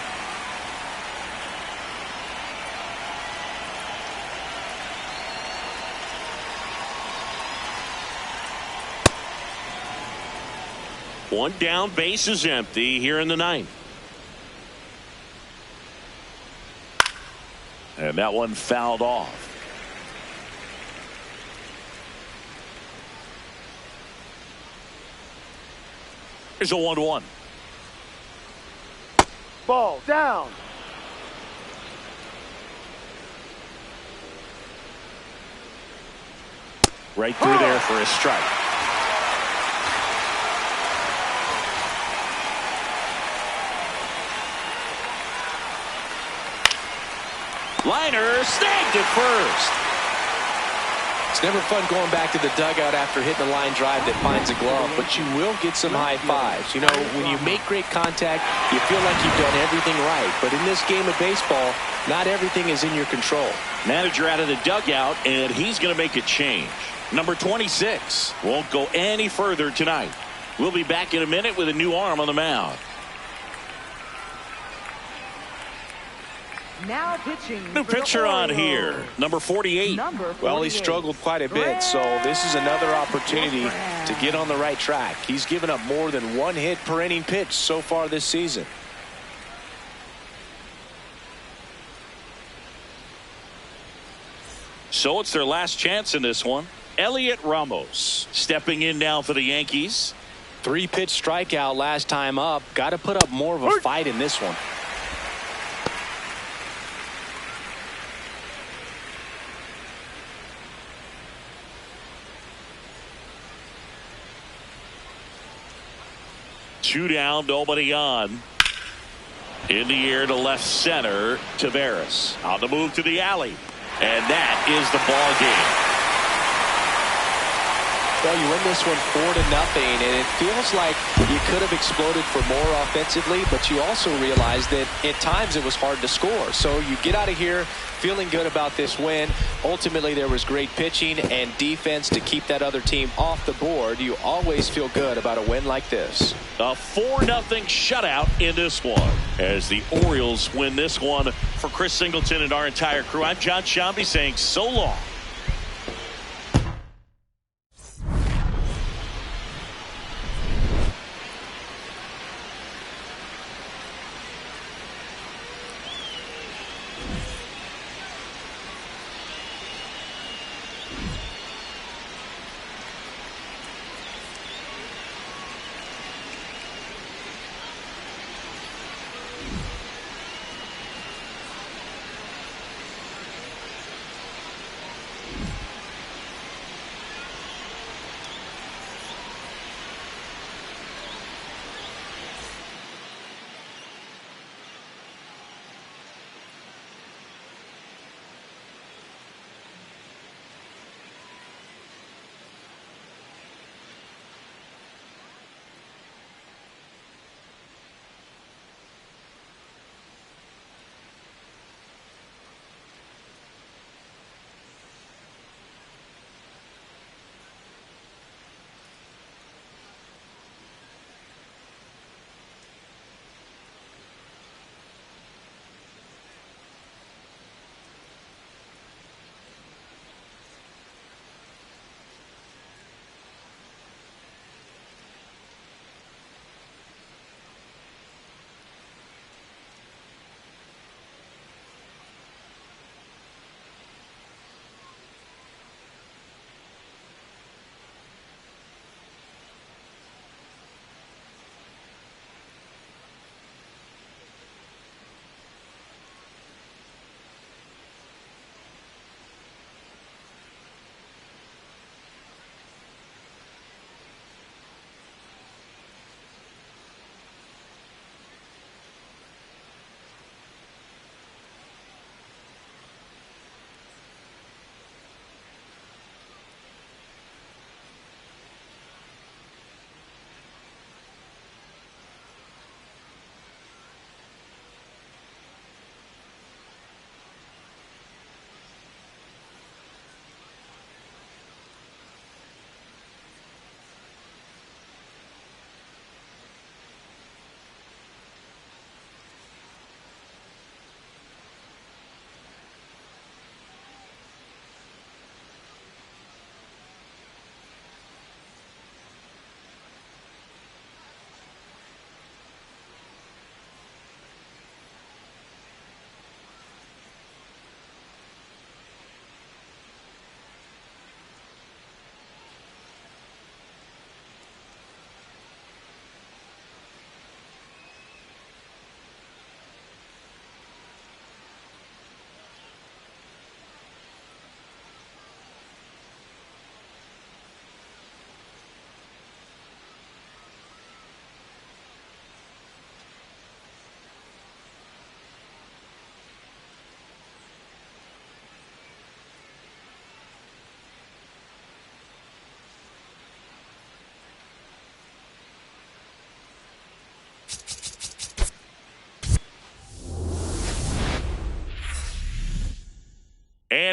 One down, base is empty here in the ninth. And that one fouled off. Here's a 1-1. Ball down. Right through there for a strike. Liner snagged at first. It's never fun going back to the dugout after hitting a line drive that finds a glove, but you will get some high fives. You know, when you make great contact, you feel like you've done everything right. But in this game of baseball, not everything is in your control. Manager out of the dugout, and he's going to make a change. Number 26 won't go any further tonight. We'll be back in a minute with a new arm on the mound. Now pitching. New for the pitcher on Orioles. here, number 48. Well, he struggled quite a bit, so this is another opportunity to get on the right track. He's given up more than one hit per inning pitch so far this season. So it's their last chance in this one. Elliot Ramos stepping in now for the Yankees. 3-pitch strikeout last time up. Got to put up more of a fight in this one. Two down, nobody on. In the air to left center, Taveras on the move to the alley. And that is the ball game. Well, you win this one 4-0, and it feels like you could have exploded for more offensively, but you also realize that at times it was hard to score. So you get out of here feeling good about this win. Ultimately, there was great pitching and defense to keep that other team off the board. You always feel good about a win like this. A 4-0 shutout in this one as the Orioles win this one. For Chris Singleton and our entire crew, I'm John Shambi saying so long.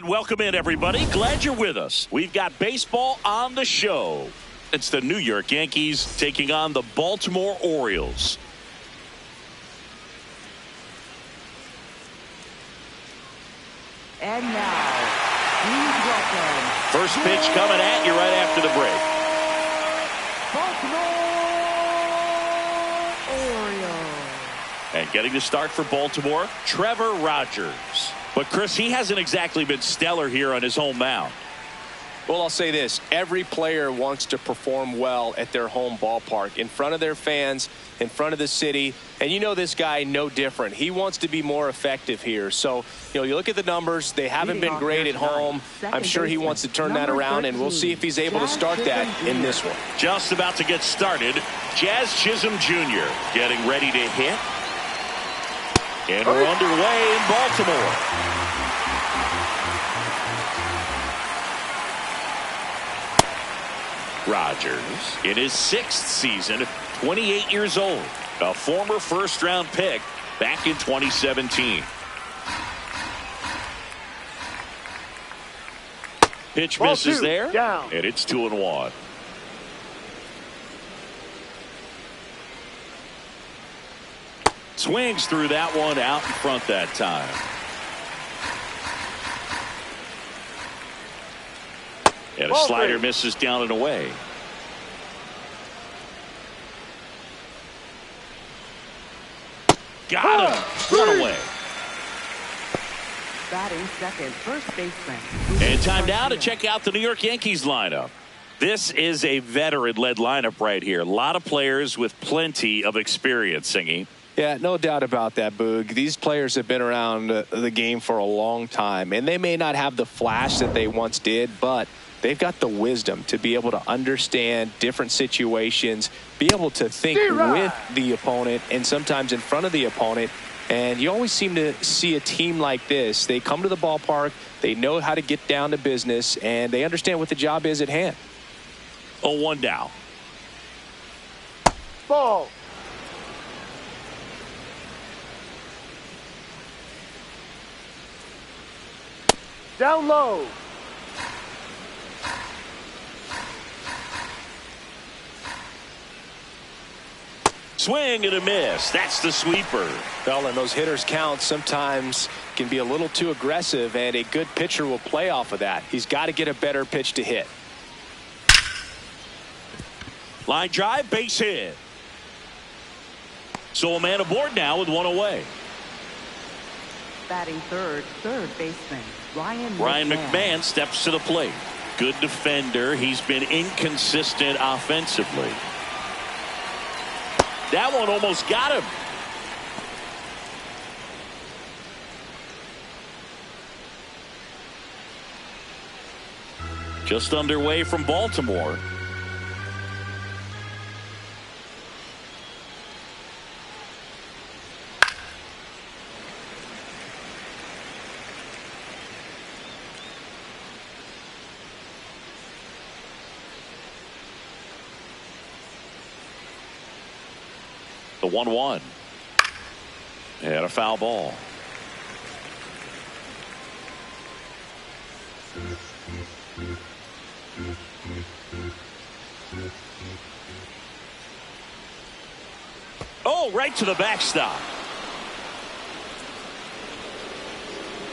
And welcome in, everybody. Glad you're with us. We've got baseball on the show. It's the New York Yankees taking on the Baltimore Orioles. And now, please welcome. First pitch coming at you right after the break. Baltimore Orioles. And getting the start for Baltimore, Trevor Rogers. But, Chris, he hasn't exactly been stellar here on his home mound. Well, I'll say this. Every player wants to perform well at their home ballpark, in front of their fans, in front of the city. And you know this guy no different. He wants to be more effective here. So, you look at the numbers. They haven't been great at home. I'm sure he wants to turn that around, and we'll see if he's able to start that in this one. Just about to get started. Jazz Chisholm Jr. getting ready to hit. And we're underway in Baltimore. Rogers in his 6th season, 28 years old, a former first-round pick back in 2017. Pitch misses there, down. And it's 2-1. Swings through that one out in front that time. And a slider misses down and away. Got him. One away. Batting second, first baseman. And time now to check out the New York Yankees lineup. This is a veteran-led lineup right here. A lot of players with plenty of experience, Singy. Yeah, no doubt about that, Boog. These players have been around the game for a long time, and they may not have the flash that they once did, but they've got the wisdom to be able to understand different situations, be able to think with the opponent and sometimes in front of the opponent. And you always seem to see a team like this. They come to the ballpark, they know how to get down to business, and they understand what the job is at hand. 0-1 down. Ball. Down low. Swing and a miss. That's the sweeper. Well, and those hitters' counts sometimes can be a little too aggressive, and a good pitcher will play off of that. He's got to get a better pitch to hit. Line drive, base hit. So a man aboard now with one away. Batting third, third baseman. Ryan McMahon steps to the plate. Good defender. He's been inconsistent offensively. That one almost got him. Just underway from Baltimore. The 1-1. And a foul ball. Oh, right to the backstop.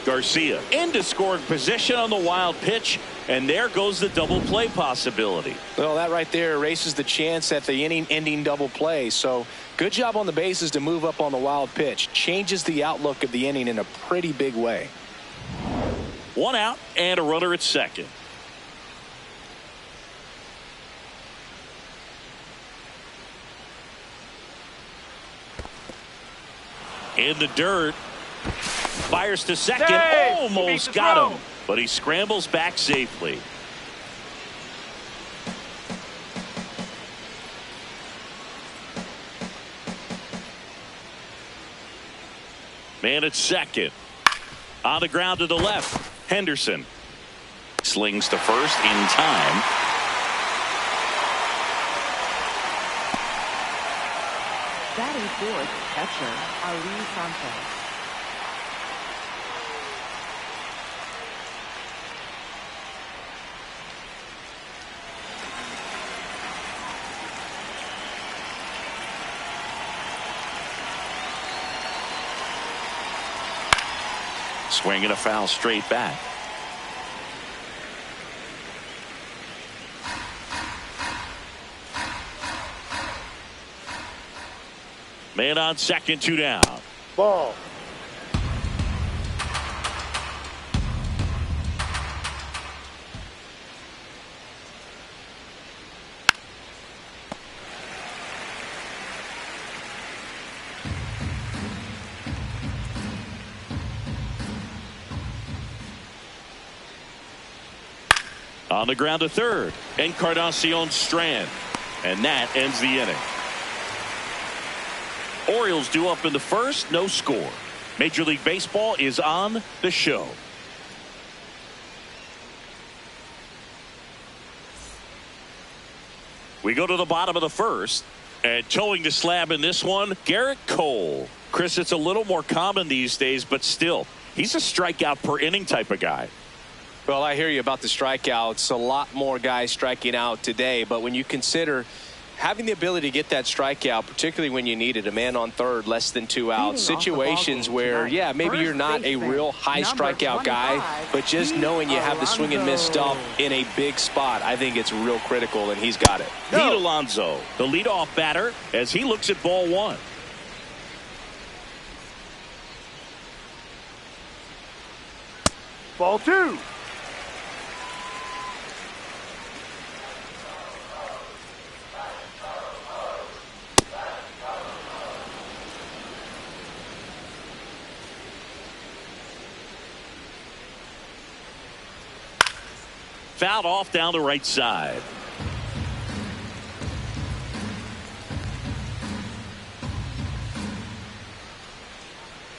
Garcia into scoring position on the wild pitch, and there goes the double play possibility. Well, that right there erases the chance at the inning-ending double play. So good job on the bases to move up on the wild pitch. Changes the outlook of the inning in a pretty big way. One out and a runner at second. In the dirt. Fires to second. Almost got him. But he scrambles back safely. Man at second. On the ground to the left. Henderson slings to first in time. Batting fourth, catcher, Ali Sanchez. Swing and a foul straight back. Man on second, 2 down. Ball. On the ground to third. Encarnacion Strand. And that ends the inning. Orioles due up in the first, no score. Major League Baseball is on the show. We go to the bottom of the first, and towing the slab in this one, Garrett Cole. Chris, it's a little more common these days, but still, he's a strikeout per inning type of guy. Well, I hear you about the strikeouts. A lot more guys striking out today, but when you consider having the ability to get that strikeout, particularly when you need it, a man on third, less than 2 outs, situations where, yeah, maybe you're not a real high strikeout guy, but just knowing you have the swing and miss stuff in a big spot, I think it's real critical, and he's got it. Pete Alonso, the leadoff batter, as he looks at ball one. Ball 2. Fouled off down the right side.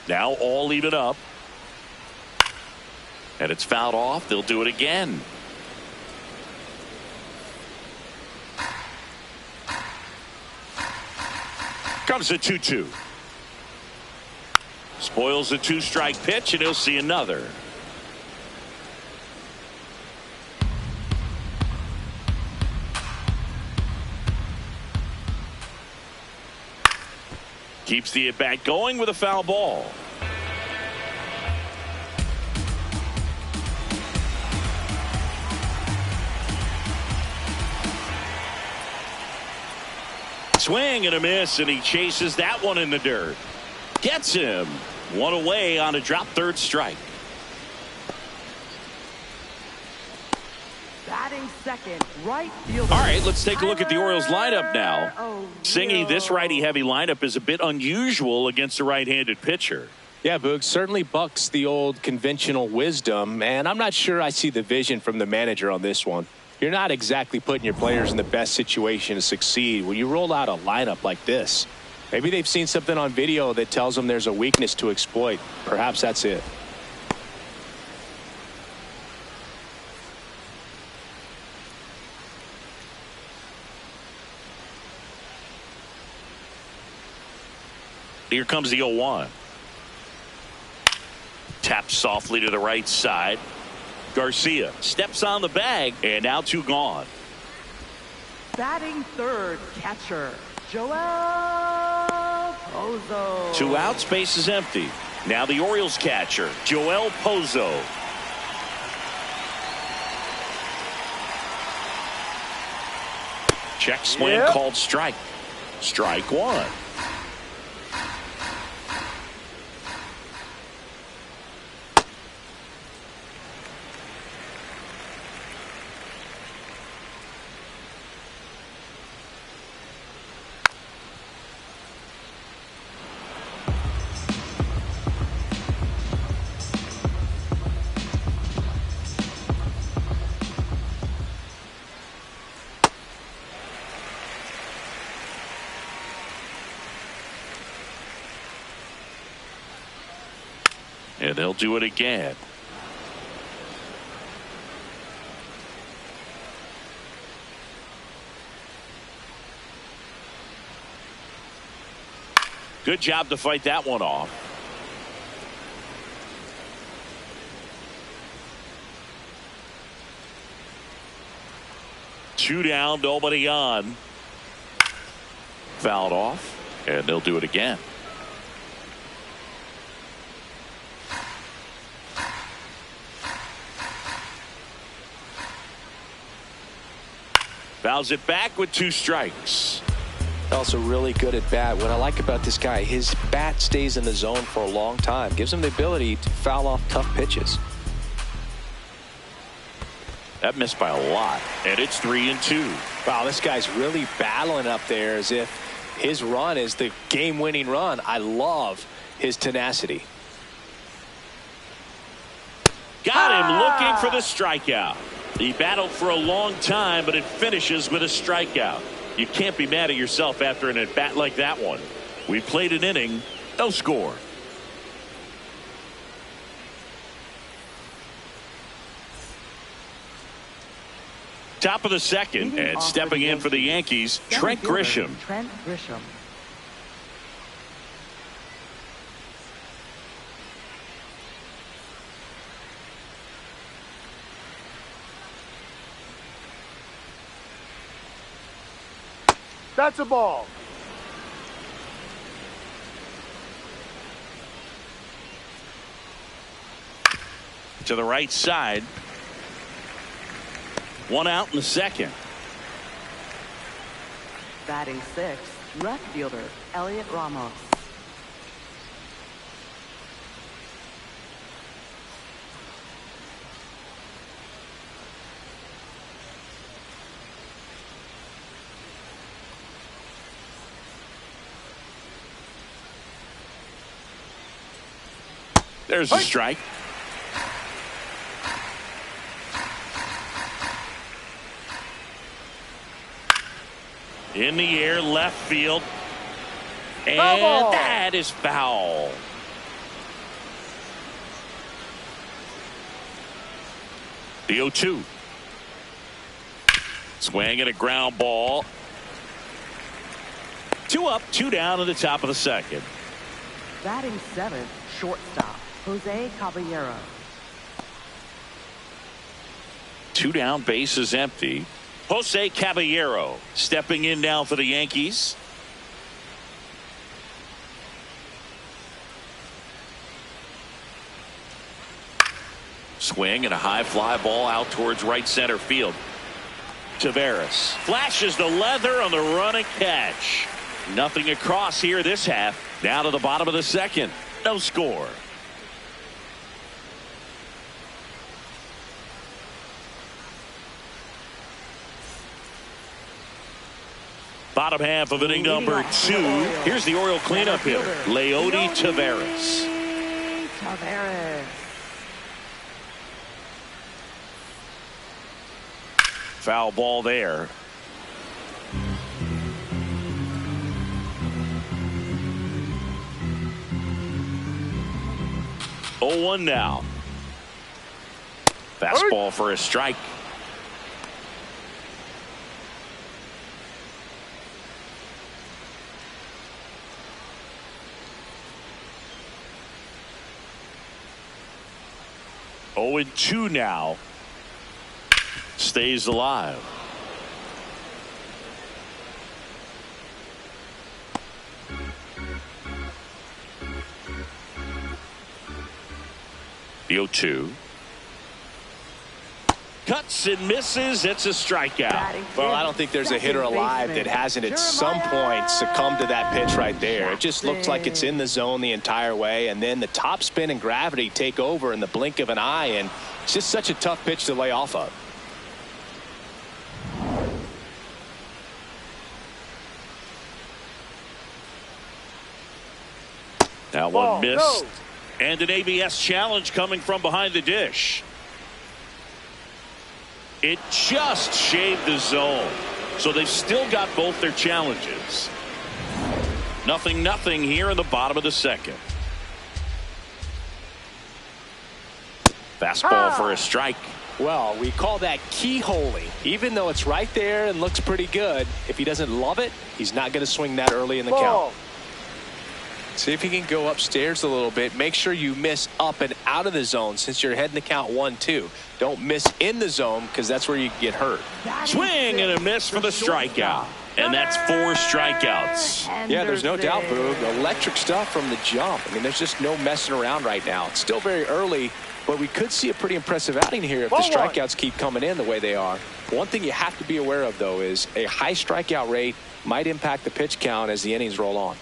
Now all even up. And it's fouled off. They'll do it again. Comes a 2-2. Spoils the 2-strike pitch, and he'll see another. Keeps the at-bat going with a foul ball. Swing and a miss, and he chases that one in the dirt. Gets him. One away on a drop third strike. Batting second, right fielder. All right, let's take a look at the Orioles lineup now. Singy, this righty-heavy lineup is a bit unusual against a right-handed pitcher. Yeah, Boog, certainly bucks the old conventional wisdom, and I'm not sure I see the vision from the manager on this one. You're not exactly putting your players in the best situation to succeed when you roll out a lineup like this. Maybe they've seen something on video that tells them there's a weakness to exploit. Perhaps that's it. Here comes the 0-1. Taps softly to the right side. Garcia steps on the bag, and now 2 gone. Batting third, catcher Joel Pozo. 2 outs, base is empty. Now the Orioles catcher, Joel Pozo. Check swing, called strike. Strike 1. And they'll do it again. Good job to fight that one off. Two down, nobody on. Fouled off, and they'll do it again. Fouls it back with 2 strikes. Also really good at bat. What I like about this guy, his bat stays in the zone for a long time. Gives him the ability to foul off tough pitches. That missed by a lot, and it's 3-2. Wow, this guy's really battling up there as if his run is the game-winning run. I love his tenacity. Got him looking for the strikeout. He battled for a long time, but it finishes with a strikeout. You can't be mad at yourself after an at-bat like that one. We played an inning, no score. Top of the second, and stepping in for the Yankees, Trent Grisham. Trent Grisham. That's a ball. To the right side. 1 out in the second. Batting 6th, left fielder Elliot Ramos. There's a strike. In the air, left field. And that is foul. The 0-2. Swing and a ground ball. 2 up, 2 down in the top of the second. Batting 7th, shortstop Jose Caballero. 2 down, base is empty. Jose Caballero stepping in now for the Yankees. Swing and a high fly ball out towards right center field. Taveras flashes the leather on the run and catch. Nothing across here this half. Down to the bottom of the second. No score. Bottom half of inning number 2. Here's the Oriole cleanup hitter, Leody Taveras. Taveras. Foul ball there. Oh, 1 now. Fastball for a strike. Oh, 2 now. Stays alive. The 0-2. Cuts and misses. It's a strikeout. Well, I don't think there's a hitter alive that hasn't at some point succumbed to that pitch right there. It just looks like it's in the zone the entire way, and then the top spin and gravity take over in the blink of an eye, and it's just such a tough pitch to lay off of. That one missed. And an ABS challenge coming from behind the dish. It just shaved the zone. So they've still got both their challenges. 0-0 here in the bottom of the second. Fastball for a strike. Well, we call that keyholing. Even though it's right there and looks pretty good, if he doesn't love it, he's not going to swing that early in the count. See if he can go upstairs a little bit. Make sure you miss up and out of the zone since you're heading the count 1-2. Don't miss in the zone because that's where you get hurt. Swing and a miss for the strikeout. And that's 4 strikeouts. Yeah, there's no doubt, Boog. Electric stuff from the jump. I mean, there's just no messing around right now. It's still very early, but we could see a pretty impressive outing here if the strikeouts keep coming in the way they are. One thing you have to be aware of, though, is a high strikeout rate might impact the pitch count as the innings roll on.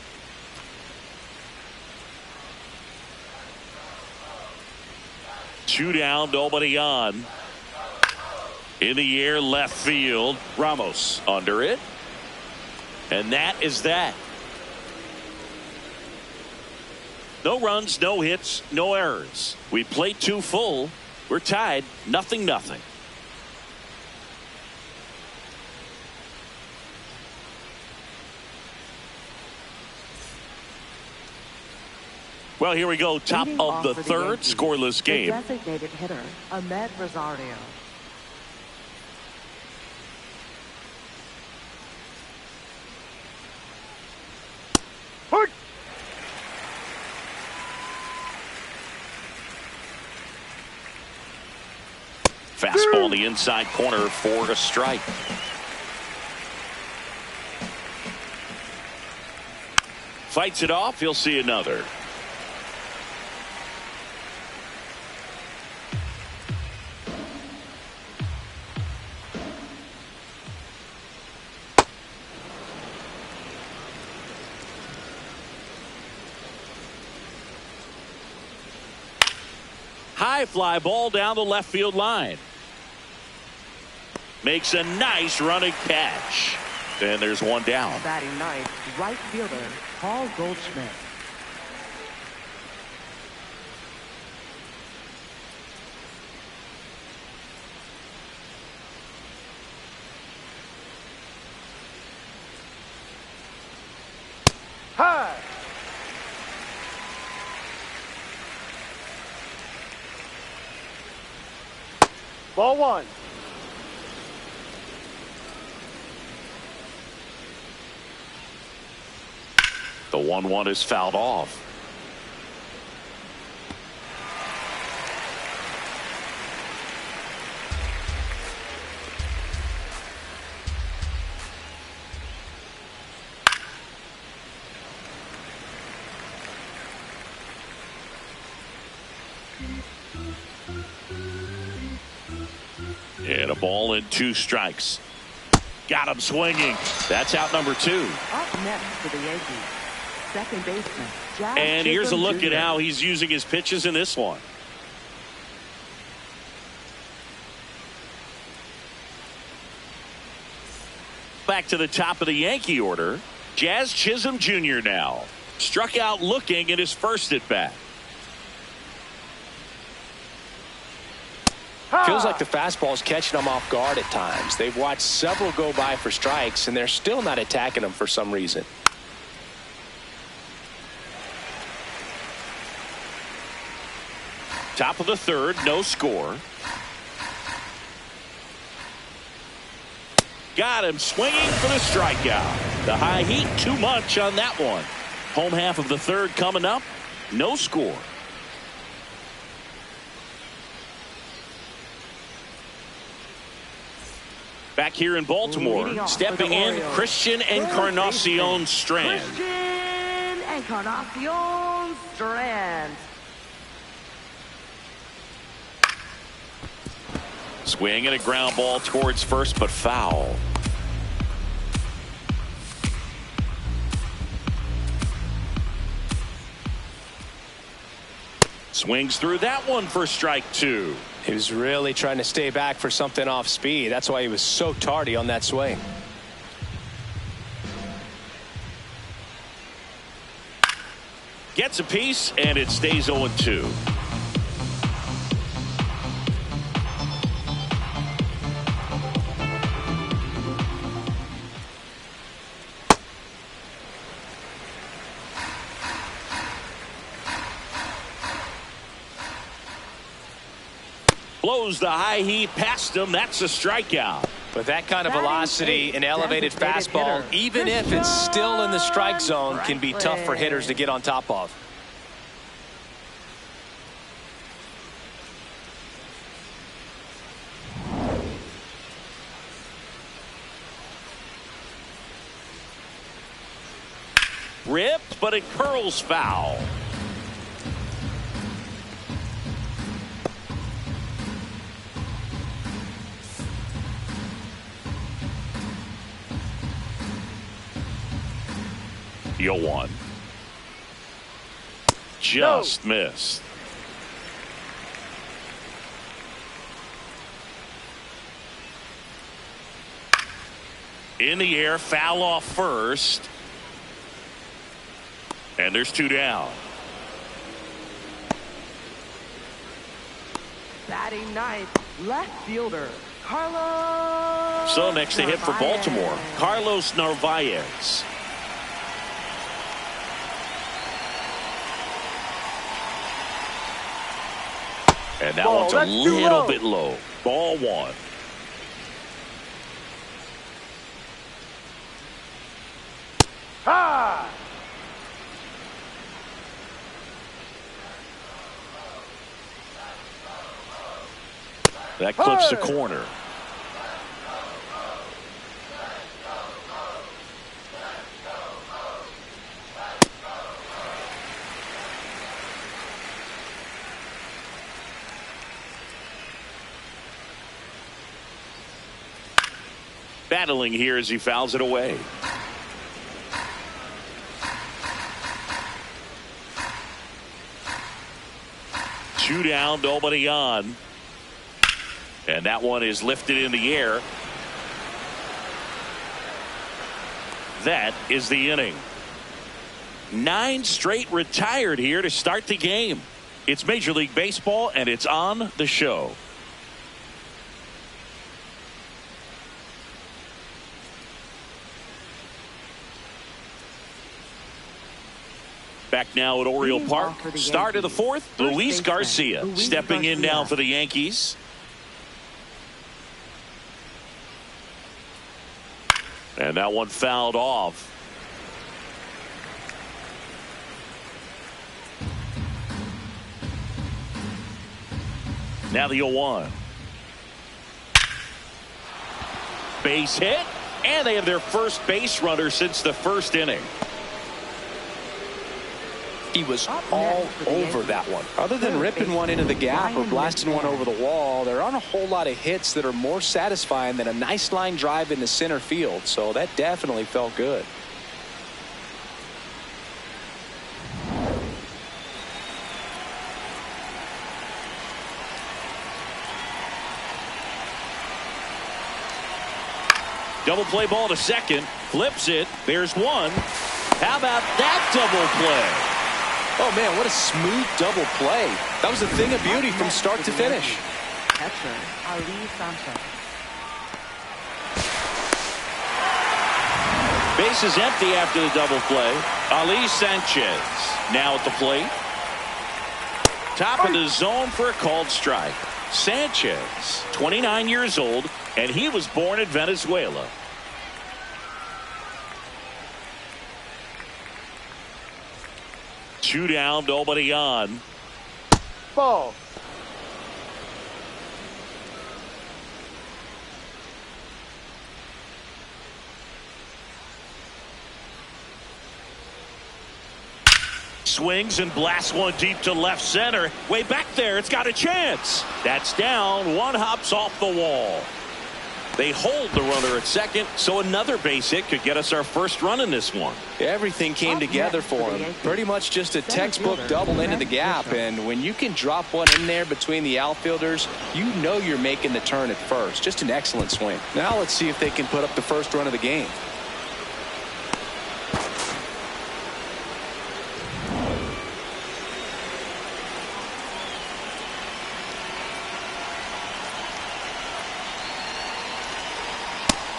Two down, nobody on. In the air, left field. Ramos under it. And that is that. No runs, no hits, no errors. We played 2 full. We're tied, 0-0. Well, here we go. Top of the third, scoreless game. The designated hitter, Ahmed Rosario. Fastball in the inside corner for a strike. Fights it off. He'll see another. High fly ball down the left field line. Makes a nice running catch. And there's one down. Batting ninth, right fielder, Paul Goldschmidt. High. Ball 1. The 1-1 is fouled off. And a ball and 2 strikes. Got him swinging. That's out number 2. Up next for the Yankees, second baseman, Jazz And here's a look Jr. at how he's using his pitches in this one. Back to the top of the Yankee order. Jazz Chisholm Jr. now. Struck out looking at his first at bat. Feels like the fastball is catching them off guard at times. They've watched several go by for strikes, and they're still not attacking them for some reason. Top of the third, no score. Got him swinging for the strikeout. The high heat, too much on that one. Home half of the third coming up, no score. Back here in Baltimore, stepping in, Christian Encarnacion Strand. Christian Encarnacion Strand. Swing and a ground ball towards first, but foul. Swings through that one for strike 2. He was really trying to stay back for something off speed. That's why he was so tardy on that swing. Gets a piece, and it stays 0-2. Blows the high heat past him. That's a strikeout. With that kind of velocity, an elevated fastball, even if it's still in the strike zone, can be tough for hitters to get on top of. ripped, but it curls foul. The 0-1. Just missed. In the air, foul off first. And there's 2 down. Batting ninth, left fielder, Carlos. So next to hit for Baltimore, Carlos Narvaez. And that one's a little bit low. Ball 1. Ha! That clips the corner. Battling here as he fouls it away. Two down, nobody on. And that one is lifted in the air. That is the inning. 9 straight retired here to start the game. It's Major League Baseball, and it's on the show. Back now at Oriole Park. Start of the 4th. Luis Garcia stepping in now for the Yankees. And that one fouled off. Now the 0-1. Base hit. And they have their first base runner since the first inning. He was all over that one. Other than ripping one into the gap or blasting one over the wall, there aren't a whole lot of hits that are more satisfying than a nice line drive into center field. So that definitely felt good. Double play ball to second. Flips it. There's one. How about that double play? Oh, man, what a smooth double play. That was a thing of beauty from start to finish. Catcher, Ali Sanchez. Base is empty after the double play. Ali Sanchez now at the plate. Top of the zone for a called strike. Sanchez, 29 years old, and he was born in Venezuela. Two down, nobody on. Ball. Swings and blasts one deep to left center. Way back there, it's got a chance. That's down. One hops off the wall. They hold the runner at second, so another base hit could get us our first run in this one. Everything came together for him. Pretty much just a textbook double into the gap, and when you can drop one in there between the outfielders, you know you're making the turn at first. Just an excellent swing. Now let's see if they can put up the first run of the game.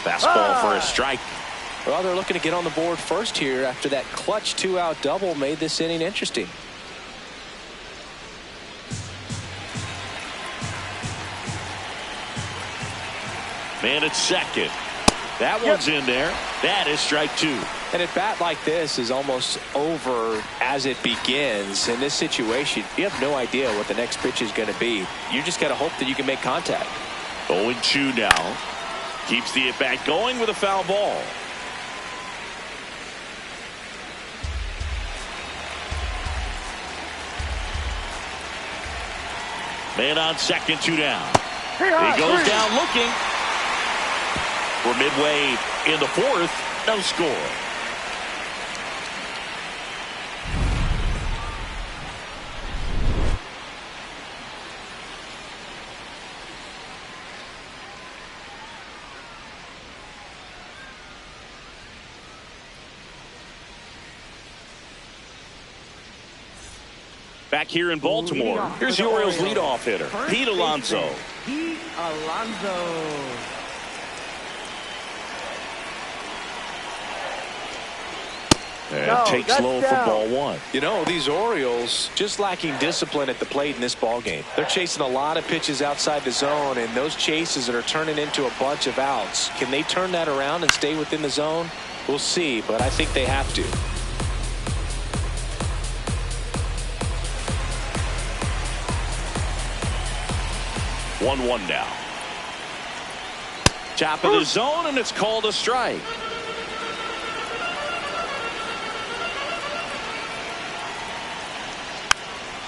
Fastball for a strike. Well, they're looking to get on the board first here after that clutch 2-out double made this inning interesting. Man at second. That one's in there. That is strike 2. And at bat like this is almost over as it begins. In this situation, you have no idea what the next pitch is going to be. You just got to hope that you can make contact. 0-2 now. Keeps the at-bat going with a foul ball. Man on second, 2 down. He goes down looking. We're midway in the fourth. No score. Back here in Baltimore, here's the Orioles leadoff hitter, Pete Alonso. Pete Alonso. And takes low for ball 1. You know, these Orioles just lacking discipline at the plate in this ball game. They're chasing a lot of pitches outside the zone, and those chases that are turning into a bunch of outs. Can they turn that around and stay within the zone? We'll see, but I think they have to. 1-1 now. Top of the zone, and it's called a strike.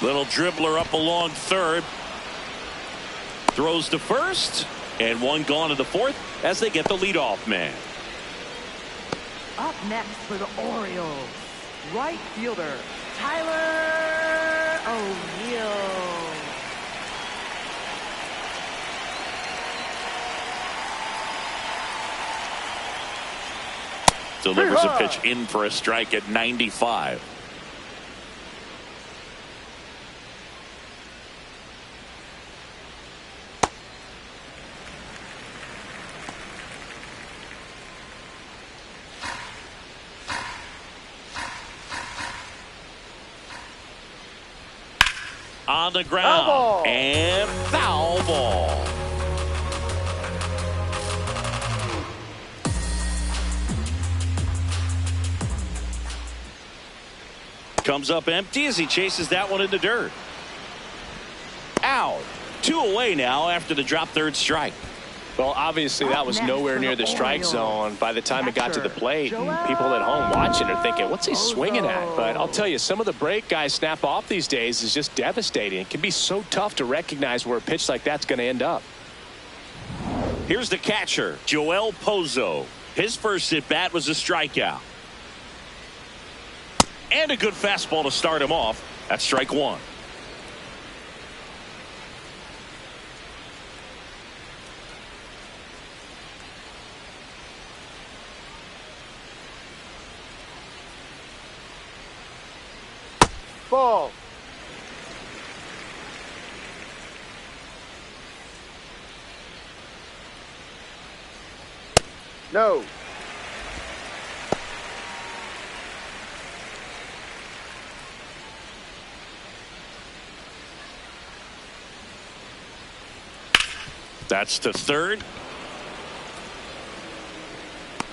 Little dribbler up along third. Throws to first, and one gone to the fourth as they get the leadoff man. Up next for the Orioles, right fielder Tyler O'Neill. Delivers a pitch in for a strike at 95. On the ground and foul ball. Comes up empty as he chases that one in the dirt. Out. 2 away now after the drop third strike. Well, obviously that was nowhere near the strike zone by the time it got to the plate, and people at home watching are thinking, what's he swinging at? But I'll tell you, some of the break guys snap off these days is just devastating. It can be so tough to recognize where a pitch like that's going to end up. Here's the catcher, Joel Pozo. His first at bat was a strikeout. And a good fastball to start him off. That's strike 1. Ball. No. That's to third.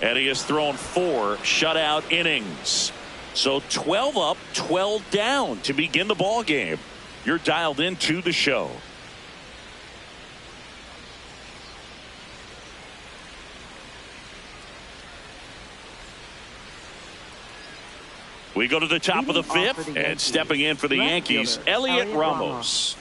And he has thrown 4 shutout innings. So 12 up, 12 down to begin the ball game. You're dialed into the show. We go to the top of the 5th, and stepping in for the Yankees, Elliot Ramos.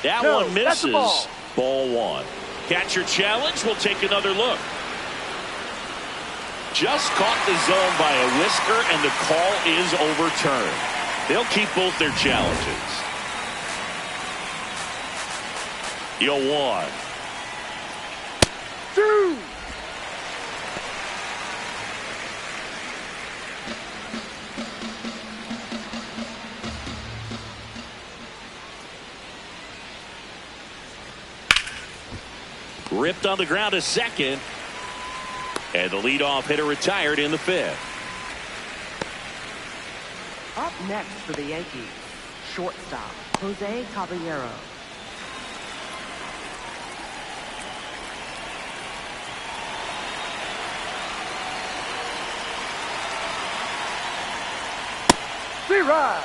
That one misses. Ball 1. Catcher challenge. We'll take another look. Just caught the zone by a whisker, and the call is overturned. They'll keep both their challenges. 1. 2. Ripped on the ground to second. And the leadoff hitter retired in the 5th. Up next for the Yankees, shortstop Jose Caballero. Right.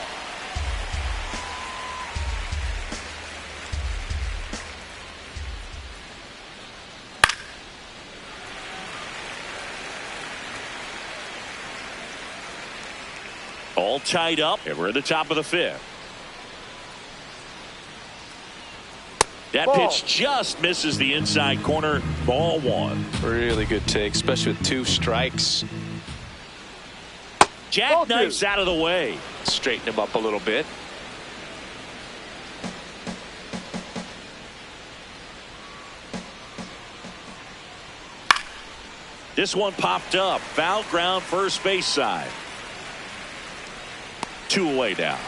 All tied up, and we're at the top of the fifth. That Ball. pitch just misses the inside corner. Ball one. Really good take, especially with 2 strikes. Jackknifes out of the way. Straighten him up a little bit. This one popped up. Foul ground, first base side. 2 away now.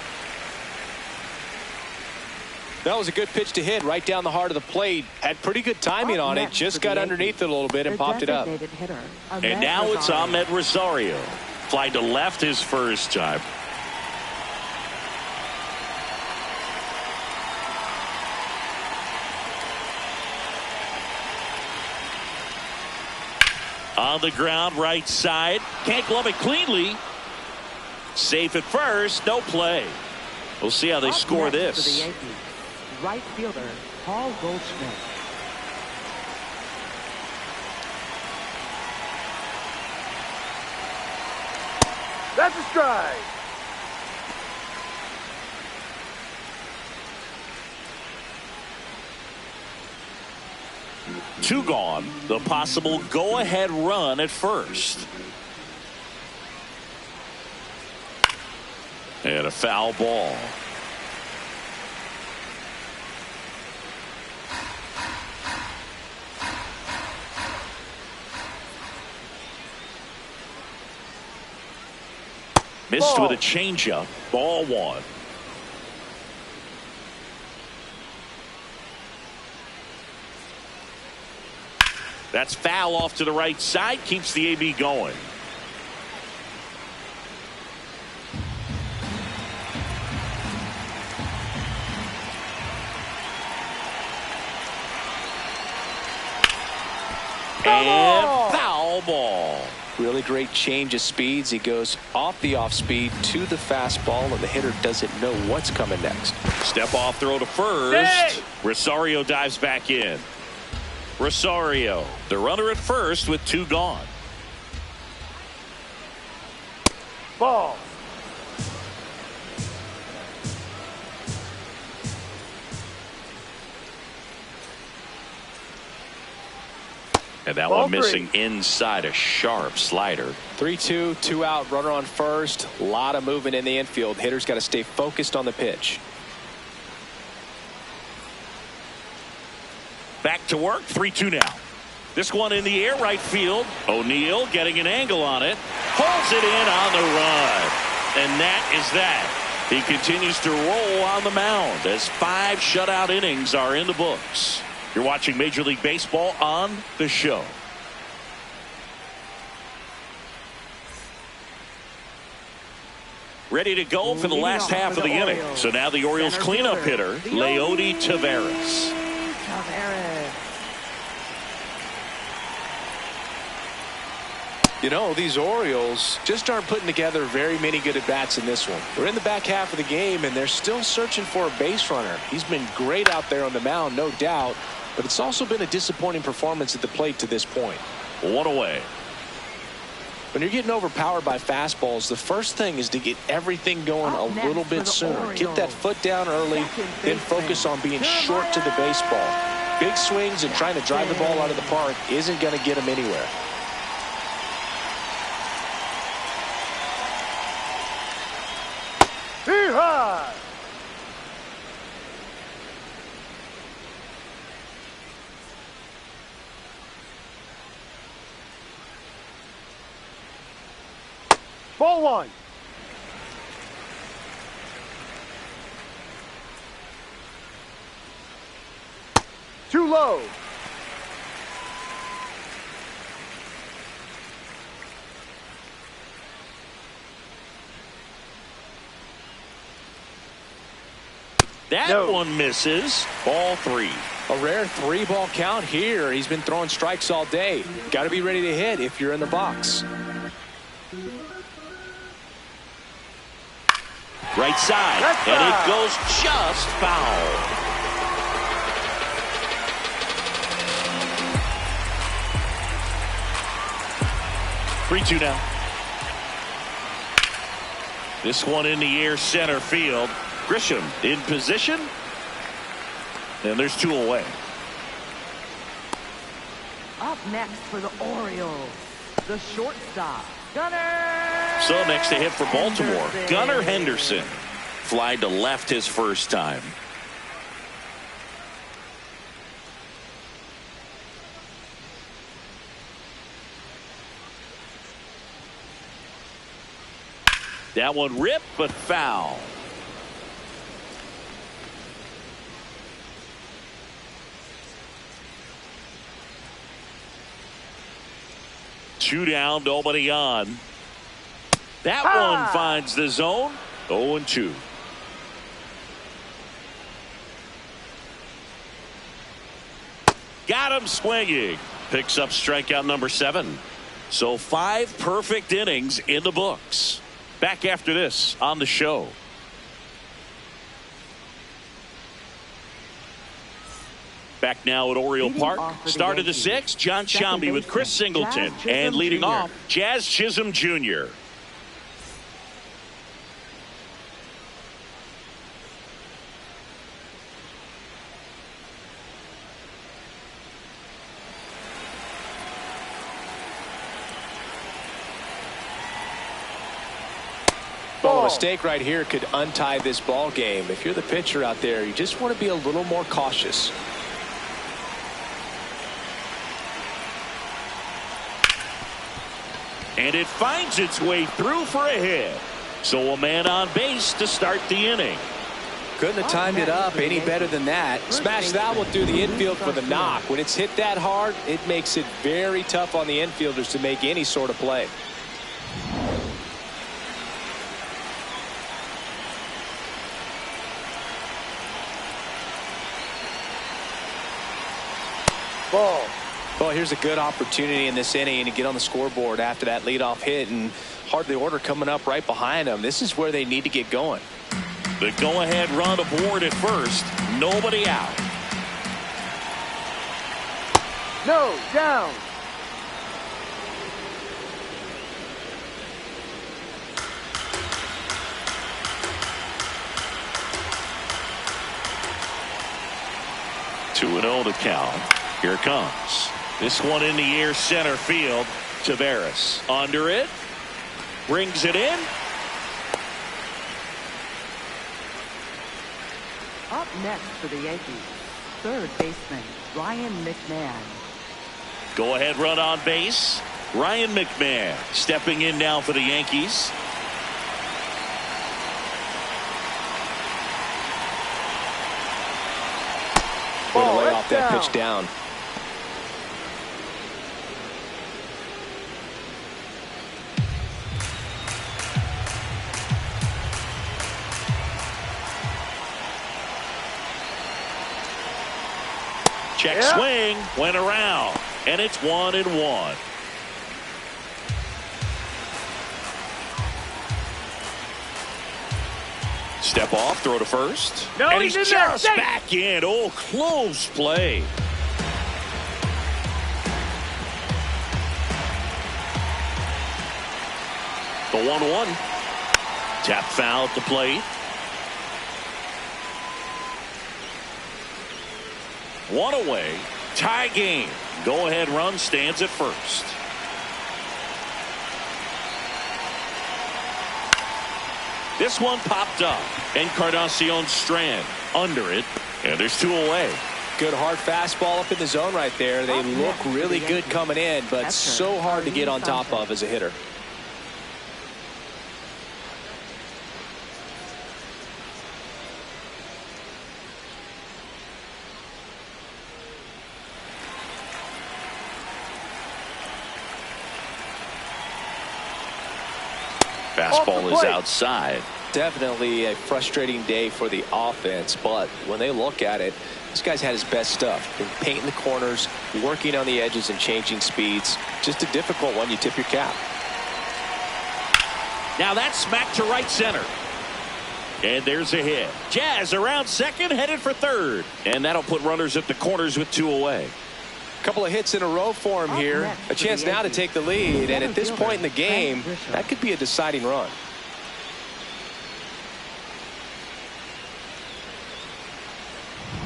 That was a good pitch to hit right down the heart of the plate. Had pretty good timing on it. Just got underneath it a little bit and popped it up. And now it's Ahmed Rosario. Fly to left his first time. On the ground, right side. Can't glove it cleanly. Safe at first. No play. We'll see how they score this. For the Yankees, right fielder Paul Goldschmidt. That's a strike. Two gone. The possible go-ahead run at first. And a foul ball. Missed with a changeup. Ball one. That's foul off to the right side. Keeps the AB going. And foul ball. Really great change of speeds. He goes off the off speed to the fastball, and the hitter doesn't know what's coming next. Step off throw to first. Hey! Rosario dives back in. Rosario, the runner at first with two gone. Ball. And that Ball one missing three. inside, a sharp slider. 3-2, 2 out, runner on first. A lot of movement in the infield. Hitter's got to stay focused on the pitch. Back to work, 3-2 now. This one in the air, right field. O'Neill getting an angle on it. Pulls it in on the run. And that is that. He continues to roll on the mound as 5 shutout innings are in the books. You're watching Major League Baseball on The Show. Ready to go for the last half of the inning. So now the Orioles cleanup hitter, Leody Taveras. You know, these Orioles just aren't putting together very many good at-bats in this one. We're in the back half of the game, and they're still searching for a base runner. He's been great out there on the mound, no doubt, but it's also been a disappointing performance at the plate to this point. 1 away. When you're getting overpowered by fastballs, the first thing is to get everything going a little bit sooner. Get that foot down early, then focus on being short to the baseball. Big swings and trying to drive the ball out of the park isn't going to get him anywhere. Hee-haw! Ball one. Too low. That one misses. Ball 3. A rare 3-ball count here. He's been throwing strikes all day. Got to be ready to hit if you're in the box. Right side. That's and it foul. goes just foul. This one in the air, center field. Grisham in position. And there's 2 away. Up next for the Orioles, the shortstop, Gunnar. So next to hit for Baltimore, Henderson. Gunnar Henderson. Fly to left his first time. That one ripped, but foul. Two down, nobody on. That one finds the zone. 0-2. Got him swinging. Picks up strikeout number 7. So 5 perfect innings in the books. Back after this on the show. Back now at Oriole Park. Start of the 6th, John Shambi with Chris Singleton. And leading off, Jazz Chisholm Jr. Well, a mistake right here could untie this ball game. If you're the pitcher out there, you just want to be a little more cautious. And it finds its way through for a hit. So a man on base to start the inning. Couldn't have timed it up any better than that. Smash that one through the infield for the knock. When it's hit that hard, it makes it very tough on the infielders to make any sort of play. Ball. Well, here's a good opportunity in this inning to get on the scoreboard after that leadoff hit, and hardly order coming up right behind them. This is where they need to get going. The go-ahead run aboard at first. Nobody out. No, down. Two 2-0 to count. Here it comes. This one in the air, center field. Taveras under it. Brings it in. Up next for the Yankees, third baseman, Ryan McMahon. Go ahead run on base. Ryan McMahon stepping in now for the Yankees. Way to lay off that pitch down. Check swing, went around, and it's 1-1. Step off, throw to first. No, and he's he's in there. just back in. Oh, close play. The 1-1. Tap foul at the plate. One away. Tie game. Go ahead run stands at first. This one popped up. Encarnacion Strand under it. And there's two away. Good hard fastball up in the zone right there. They look really good coming in, but so hard to get on top of as a hitter. Fastball is outside. Definitely a frustrating day for the offense, but when they look at it, this guy's had his best stuff. Been painting the corners, working on the edges, and changing speeds. Just a difficult one. You tip your cap. Now that's smacked to right center. And there's a hit. Jazz around second, headed for third. And that'll put runners at the corners with two away. Couple of hits in a row for him here. A chance now to take the lead, and at this point in the game, that could be a deciding run.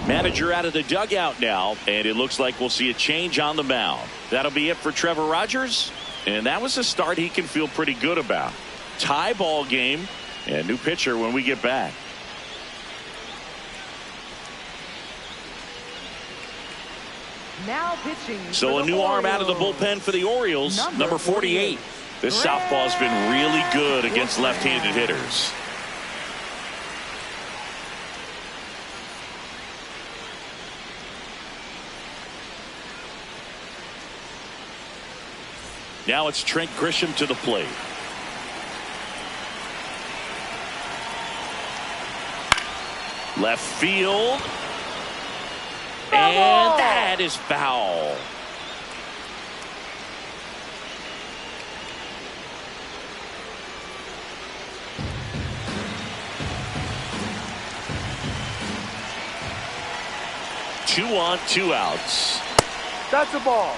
Manager out of the dugout now, and it looks like we'll see a change on the mound. That'll be it for Trevor Rogers, and that was a start he can feel pretty good about. Tie ball game, and new pitcher when we get back. Now pitching. So a new arm out of the bullpen for the Orioles, number 48. This southpaw's been really good against left-handed hitters. Now it's Trent Grisham to the plate. Left field. And that is foul. Two on, 2 outs. That's a ball.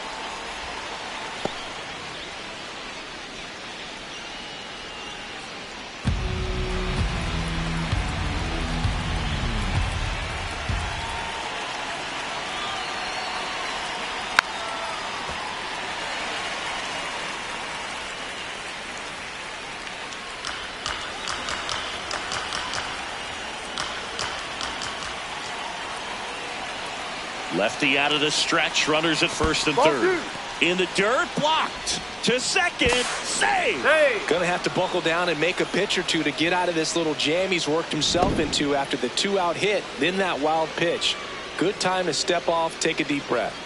Lefty out of the stretch, runners at first and third. In the dirt, blocked to second, save. Gonna have to buckle down and make a pitch or two to get out of this little jam he's worked himself into after the 2-out hit, then that wild pitch. Good time to step off, take a deep breath.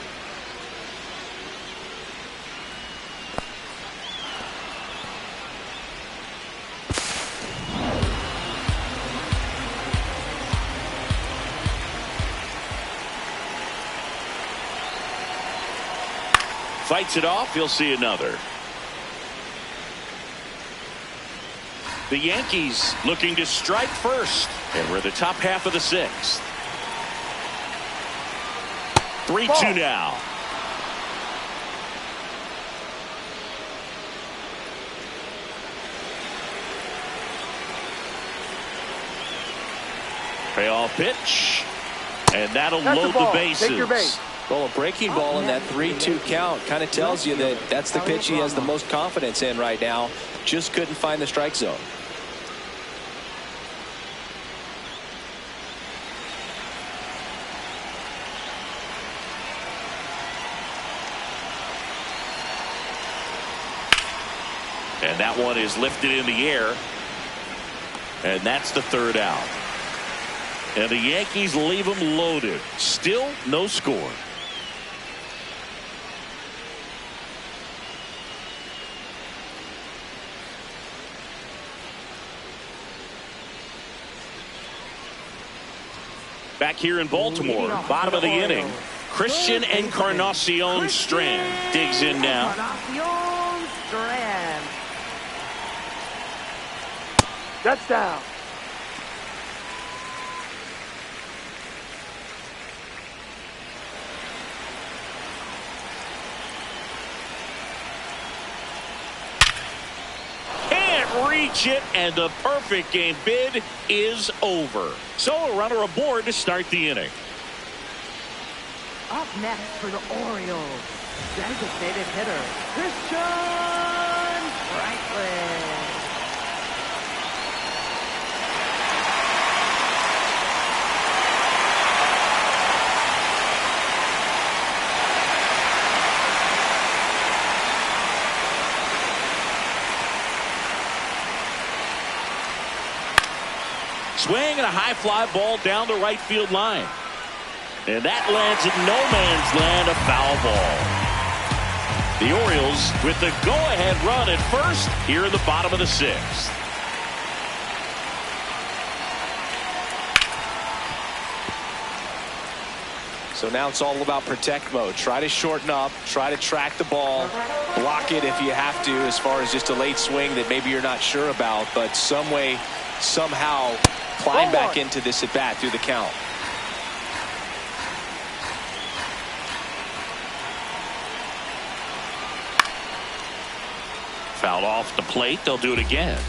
Fights it off. He'll see another. The Yankees looking to strike first, and we're the top half of the 6th. 3-2 now. Payoff pitch, and that'll load the bases. Take your base. Well, a breaking ball in that 3-2 count kind of tells you that that's the pitch he has the most confidence in right now. Just couldn't find the strike zone. And that one is lifted in the air. And that's the 3rd out. And the Yankees leave them loaded. Still no score. Back here in Baltimore, bottom of the inning, Christian Encarnacion Strand digs in now. Encarnacion Strand. That's down. Reach it, and the perfect game bid is over. So a runner aboard to start the inning. Up next for the Orioles, designated hitter Christian Franklin. Swing and a high fly ball down the right field line. And that lands in no man's land, a foul ball. The Orioles with the go-ahead run at first here in the bottom of the 6th. So now it's all about protect mode. Try to shorten up, try to track the ball, block it if you have to, as far as just a late swing that maybe you're not sure about, but some way, somehow climb back into this at bat through the count. Fouled off the plate. They'll do it again.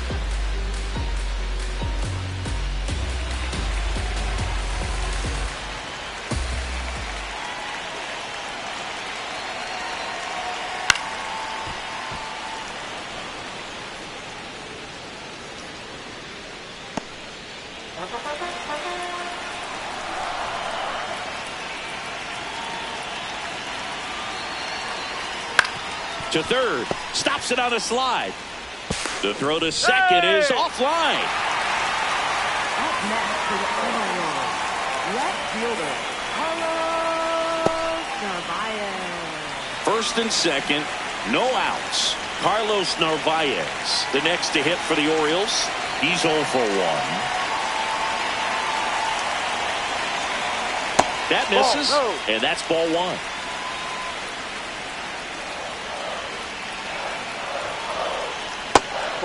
To third, stops it on a slide. The throw to second is offline. Up next for the Orioles, left fielder Carlos Narvaez. First and second, no outs. Carlos Narvaez, the next to hit for the Orioles. He's 0 for 1. That misses, and that's ball 1.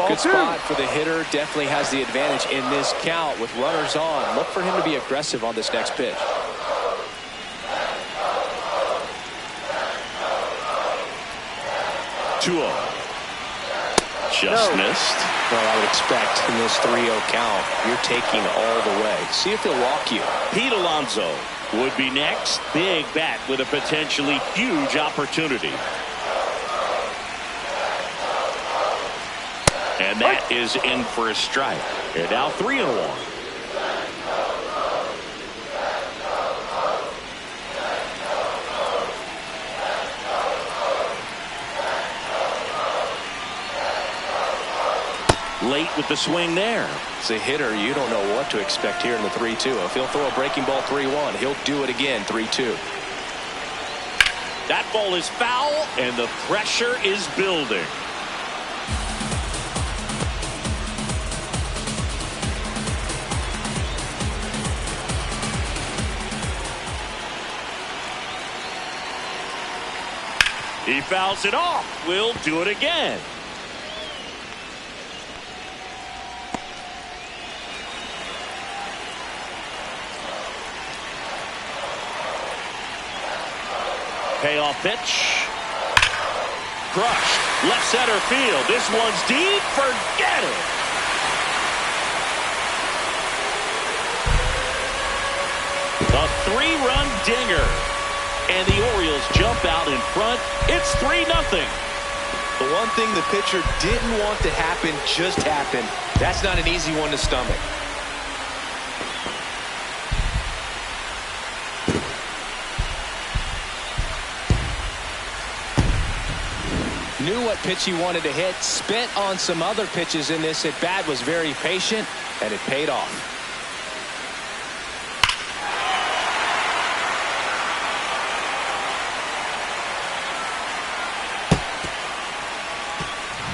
Good spot for the hitter. Definitely has the advantage in this count with runners on. Look for him to be aggressive on this next pitch. Just missed. Well, I would expect in this 3-0 count, you're taking all the way. See if he'll walk you. Pete Alonso would be next. Big bat with a potentially huge opportunity. And that is in for a strike. They're now 3-1. Late with the swing there. As a hitter, you don't know what to expect here in the 3-2. If he'll throw a breaking ball 3-1, he'll do it again 3-2. That ball is foul, and the pressure is building. He fouls it off. We'll do it again. Payoff pitch. Crushed. Left center field. This one's deep. Forget it. A 3-run dinger. And the Orioles jump out in front. It's 3-0. The one thing the pitcher didn't want to happen just happened. That's not an easy one to stomach. Knew what pitch he wanted to hit. Spent on some other pitches in this at bat. Was very patient, and it paid off.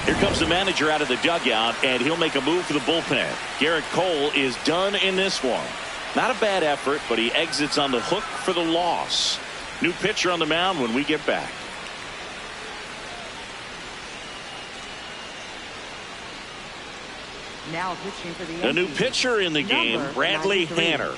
Here comes the manager out of the dugout, and he'll make a move for the bullpen. Garrett Cole is done in this one. Not a bad effort, but he exits on the hook for the loss. New pitcher on the mound when we get back. Now pitching for the Yankees. A new pitcher in the game, Bradley 93. Hanner.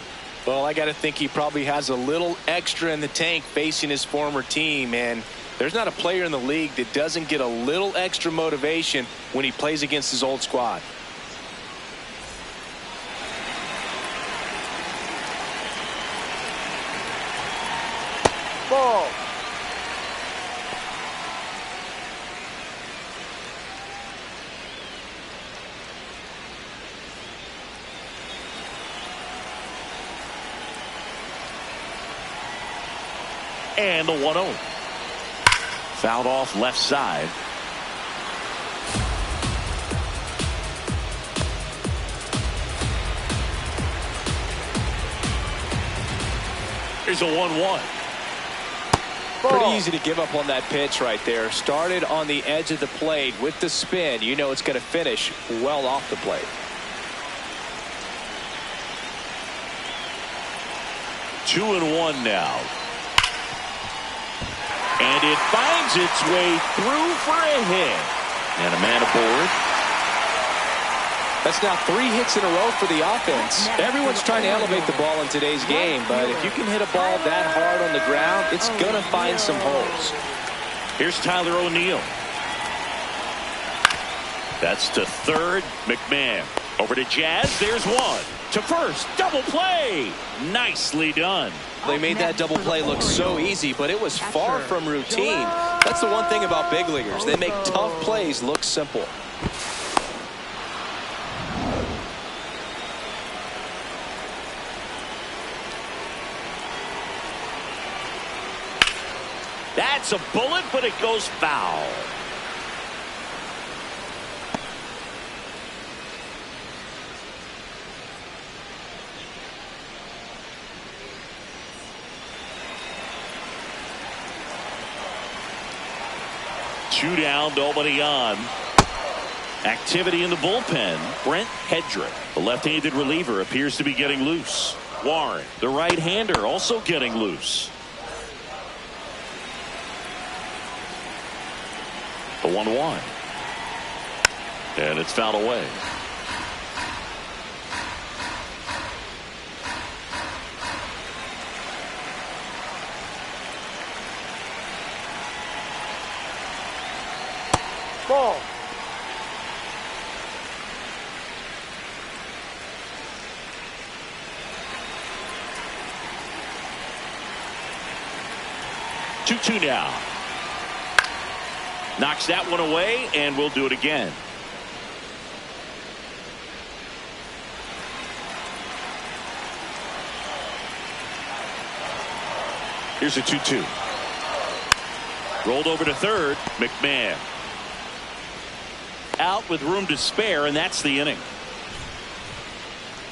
Well, I got to think he probably has a little extra in the tank facing his former team, and there's not a player in the league that doesn't get a little extra motivation when he plays against his old squad. Ball. And the 1-0. Fouled off left side. Here's a 1-1. Pretty easy to give up on that pitch right there. Started on the edge of the plate with the spin. You know it's going to finish well off the plate. 2-1 now. And it finds its way through for a hit. And a man aboard. That's now 3 hits in a row for the offense. Everyone's trying to elevate the ball in today's game, but if you can hit a ball that hard on the ground, it's going to find some holes. Here's Tyler O'Neill. That's to third. McMahon. Over to Jazz. There's one. To first. Double play. Nicely done. They made that double play look so easy, but it was far from routine. That's the one thing about big leaguers. They make tough plays look simple. That's a bullet, but it goes foul. Two down, nobody on. Activity in the bullpen. Brent Hedrick, the left-handed reliever, appears to be getting loose. Warren, the right-hander, also getting loose. The 1-1. And it's fouled away. Ball. Two now. Knocks that one away, and we'll do it again. Here's a 2-2. Rolled over to third. McMahon out with room to spare, and that's the inning.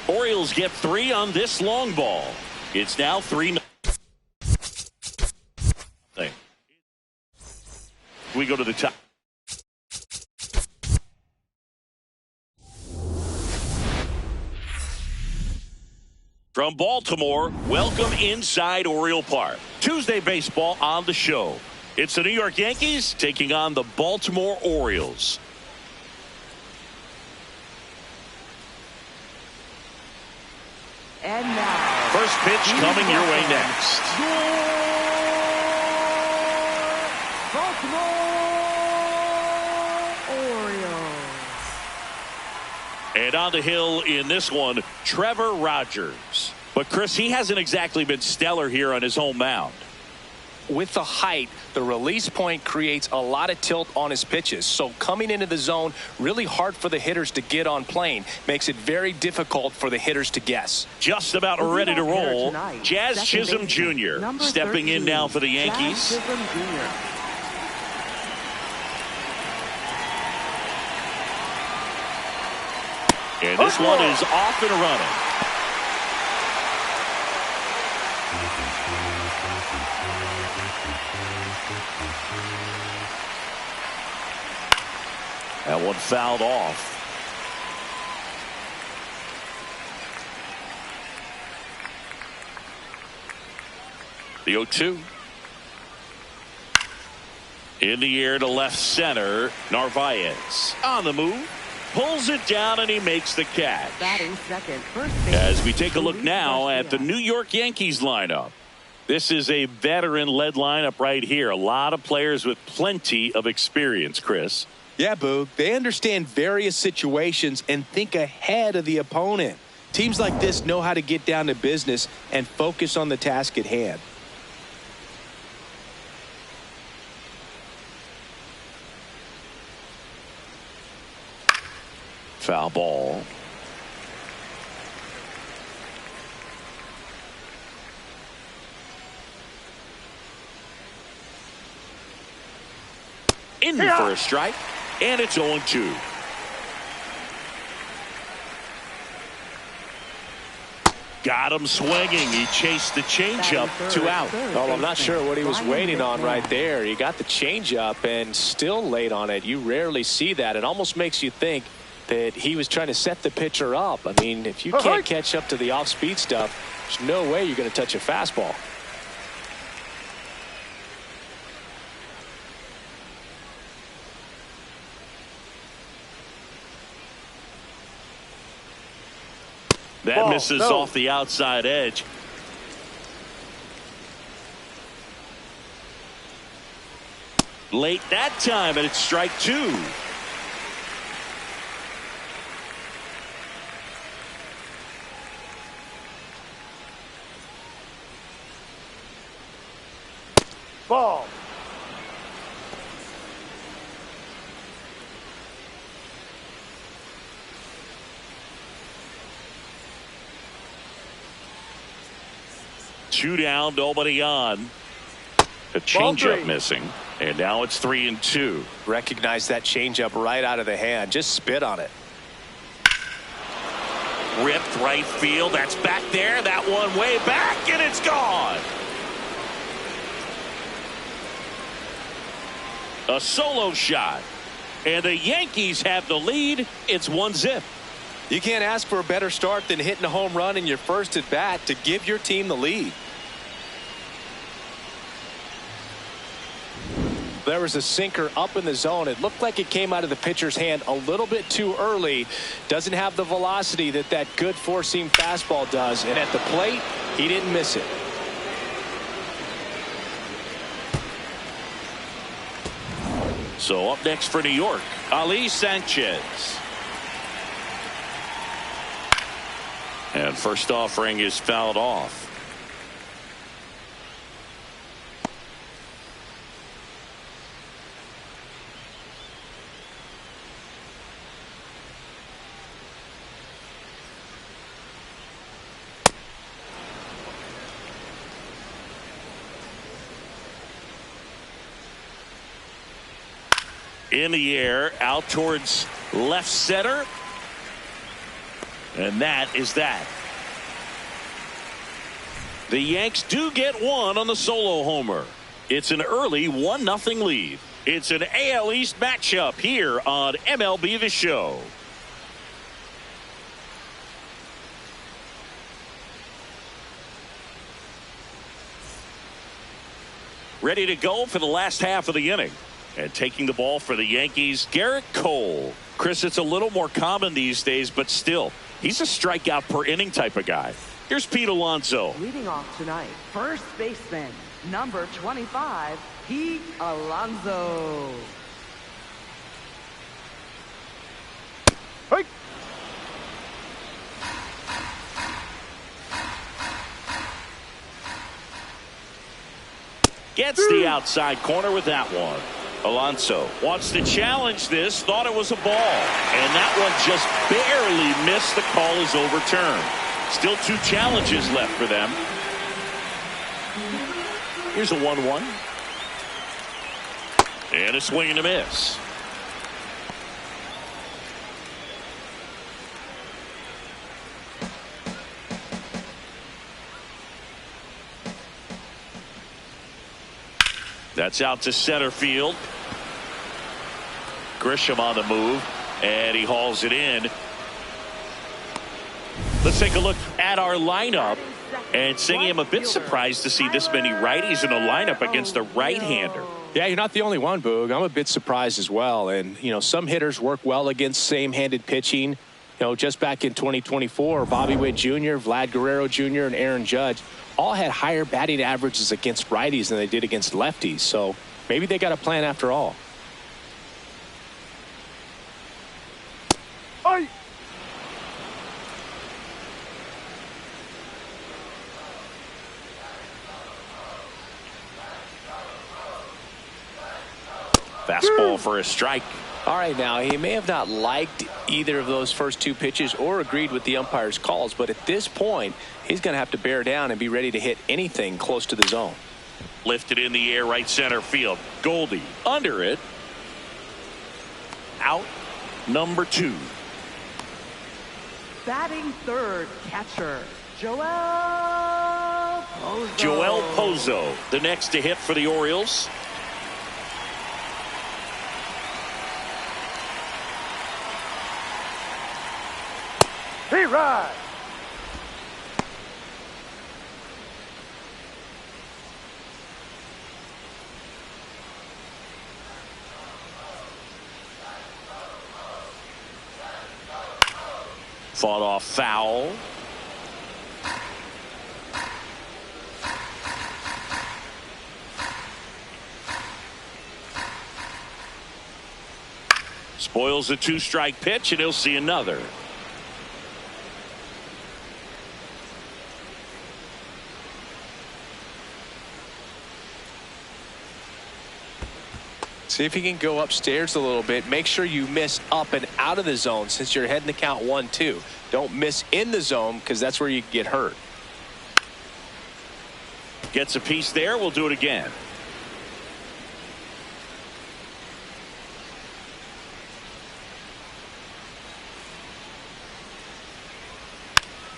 Orioles get 3 on this long ball. It's now 3-0. We go to the top. From Baltimore, welcome inside Oriole Park. Tuesday baseball on the show. It's the New York Yankees taking on the Baltimore Orioles. And now, first pitch coming your way next. Baltimore Orioles. And on the hill in this one, Trevor Rogers. But Chris, he hasn't exactly been stellar here on his home mound. With the height, the release point creates a lot of tilt on his pitches. So coming into the zone, really hard for the hitters to get on plane. Makes it very difficult for the hitters to guess. Just about ready to roll. Jazz Chisholm Jr. stepping in now for the Yankees. And this one is off and running. That one fouled off. The 0-2. In the air to left center. Narvaez on the move. Pulls it down and he makes the catch. Batting second, first base. As we take a look now at the New York Yankees lineup. This is a veteran-led lineup right here. A lot of players with plenty of experience, Chris. Yeah, Boog. They understand various situations and think ahead of the opponent. Teams like this know how to get down to business and focus on the task at hand. Foul ball. In for a strike, and it's 0-2. Got him swinging. He chased the changeup, 2 out. Well, I'm not sure what he was waiting on right there. He got the changeup and still laid on it. You rarely see that. It almost makes you think that he was trying to set the pitcher up. I mean, if you can't catch up to the off-speed stuff, there's no way you're going to touch a fastball. That misses off the outside edge. Late that time, and it's strike 2. Ball. Two down, nobody on. A changeup missing. And now it's 3-2. Recognize that changeup right out of the hand. Just spit on it. Ripped right field. That's back there. That one way back, and it's gone. A solo shot. And the Yankees have the lead. It's 1-0. You can't ask for a better start than hitting a home run in your first at bat to give your team the lead. There was a sinker up in the zone. It looked like it came out of the pitcher's hand a little bit too early. Doesn't have the velocity that good four-seam fastball does. And at the plate, he didn't miss it. So up next for New York, Ali Sanchez. And first offering is fouled off. In the air, out towards left center. And that is that. The Yanks do get one on the solo homer. It's an early 1-0 lead. It's an AL East matchup here on MLB The Show. Ready to go for the last half of the inning. And taking the ball for the Yankees, Garrett Cole. Chris, it's a little more common these days, but still, he's a strikeout per inning type of guy. Here's Pete Alonso. Leading off tonight, first baseman, number 25, Pete Alonso. Hey. Gets the outside corner with that one. Alonso wants to challenge this, thought it was a ball, and that one just barely missed. The call is overturned. Still 2 challenges left for them. Here's a 1-1. And a swing and a miss. That's out to center field. Grisham on the move, and he hauls it in. Let's take a look at our lineup. And Singy, I'm a bit surprised to see this many righties in a lineup against a right-hander. Yeah, you're not the only one, Boog. I'm a bit surprised as well. And, some hitters work well against same-handed pitching. Just back in 2024, Bobby Witt Jr., Vlad Guerrero Jr., and Aaron Judge all had higher batting averages against righties than they did against lefties. So maybe they got a plan after all. Hey. Fastball for a strike. All right, now, he may have not liked either of those first 2 pitches or agreed with the umpire's calls, but at this point, he's going to have to bear down and be ready to hit anything close to the zone. Lifted in the air, right center field. Goldie under it. Out number 2. Batting third, catcher, Joel Pozo. Joel Pozo, the next to hit for the Orioles. He rides. Fought off foul. Spoils a 2-strike pitch, and he'll see another. See if you can go upstairs a little bit. Make sure you miss up and out of the zone since you're heading to count 1-2. Don't miss in the zone because that's where you get hurt. Gets a piece there. We'll do it again.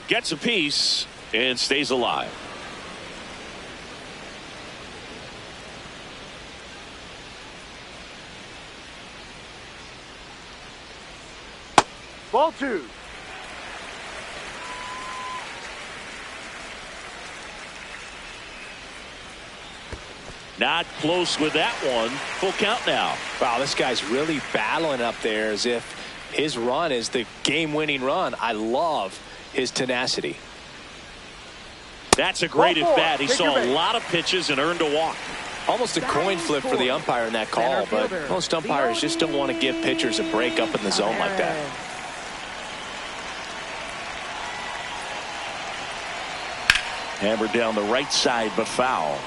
gets a piece and stays alive. Ball 2. Not close with that one. Full count now. Wow, this guy's really battling up there as if his run is the game-winning run. I love his tenacity. That's a great at bat. He saw a lot of pitches and earned a walk. Almost a coin flip for the umpire in that call, but most umpires just don't want to give pitchers a break up in the zone like that. Hammered down the right side, but foul.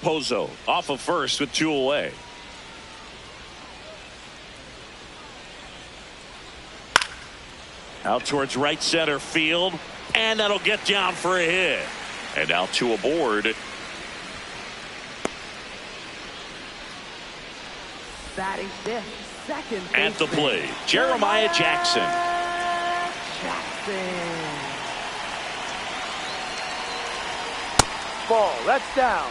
Pozo off of first with 2 away. Out towards right center field, and that'll get down for a hit. And now 2 aboard. Batting fifth, second At the baseman, plate, Jeremiah Jackson. Jackson. Ball. That's down.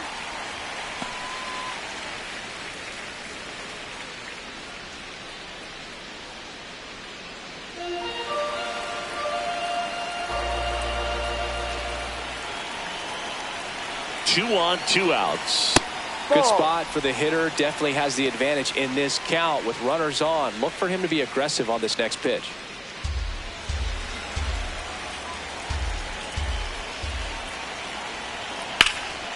Two on, 2 outs. Good spot for the hitter. Definitely has the advantage in this count with runners on. Look for him to be aggressive on this next pitch.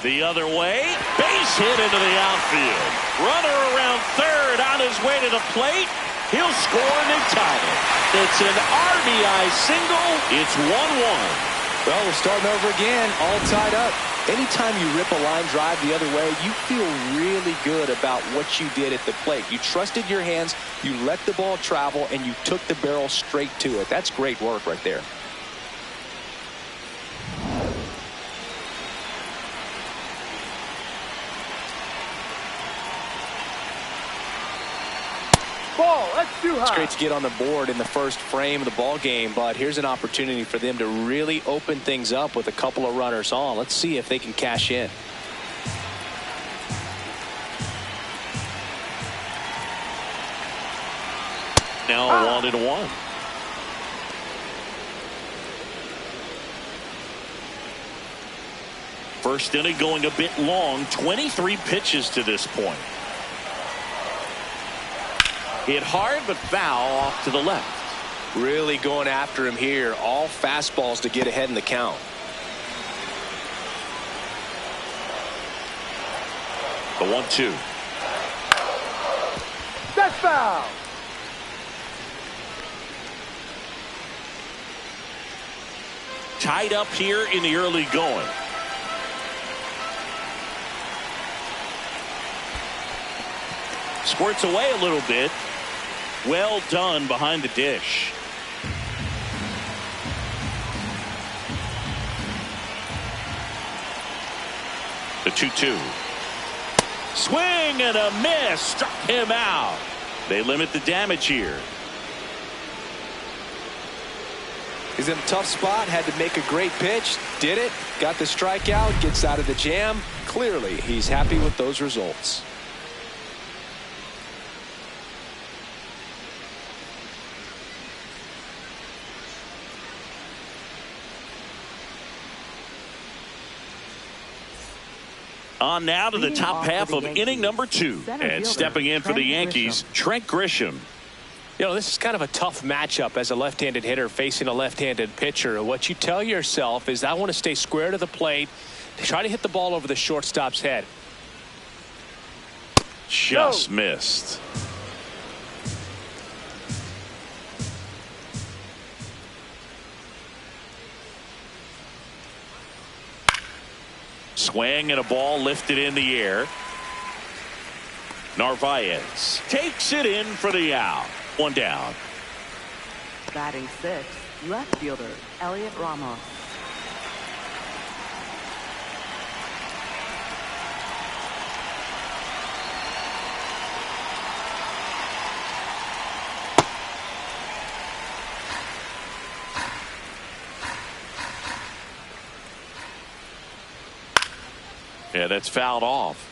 The other way, base hit into the outfield. Runner around third on his way to the plate. He'll score and they tie it. It's an RBI single. It's 1-1. Well, we're starting over again, all tied up. Anytime you rip a line drive the other way, you feel really good about what you did at the plate. You trusted your hands, you let the ball travel, and you took the barrel straight to it. That's great work right there. Ball. That's too high. It's great to get on the board in the first frame of the ball game, but here's an opportunity for them to really open things up with a couple of runners on. Let's see if they can cash in. Now 1-1. First inning going a bit long. 23 pitches to this point. Hit hard but foul off to the left. Really going after him here. All fastballs to get ahead in the count. The 1-2. That's foul. Tied up here in the early going. Squirts away a little bit. Well done behind the dish. The 2-2. Swing and a miss. Struck him out. They limit the damage here. He's in a tough spot. Had to make a great pitch. Did it. Got the strikeout. Gets out of the jam. Clearly, he's happy with those results. On now to the top half of inning number 2. And stepping in for the Yankees, Trent Grisham. You know, this is kind of a tough matchup as a left-handed hitter facing a left-handed pitcher. What you tell yourself is, I want to stay square to the plate, try to hit the ball over the shortstop's head. Just missed. Swing and a ball lifted in the air. Narvaez takes it in for the out. 1 down. Batting sixth, left fielder Elliot Ramos. Yeah, that's fouled off.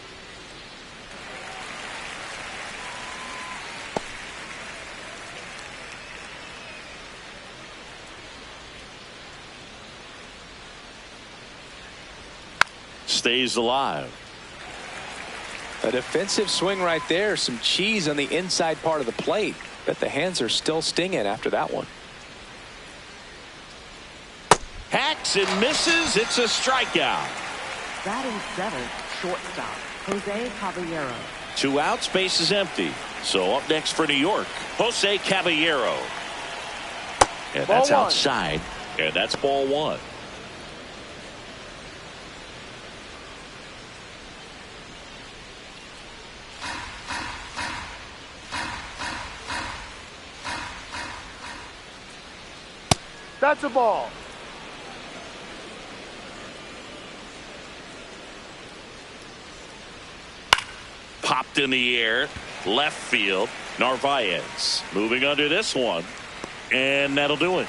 Stays alive. A defensive swing right there. Some cheese on the inside part of the plate. But the hands are still stinging after that one. Hacks and misses. It's a strikeout. Batting seventh, shortstop, Jose Caballero. 2 outs, base is empty. So up next for New York, Jose Caballero. And that's outside. And that's ball 1. That's a ball. Popped in the air, left field. Narvaez moving under this one, and that'll do it.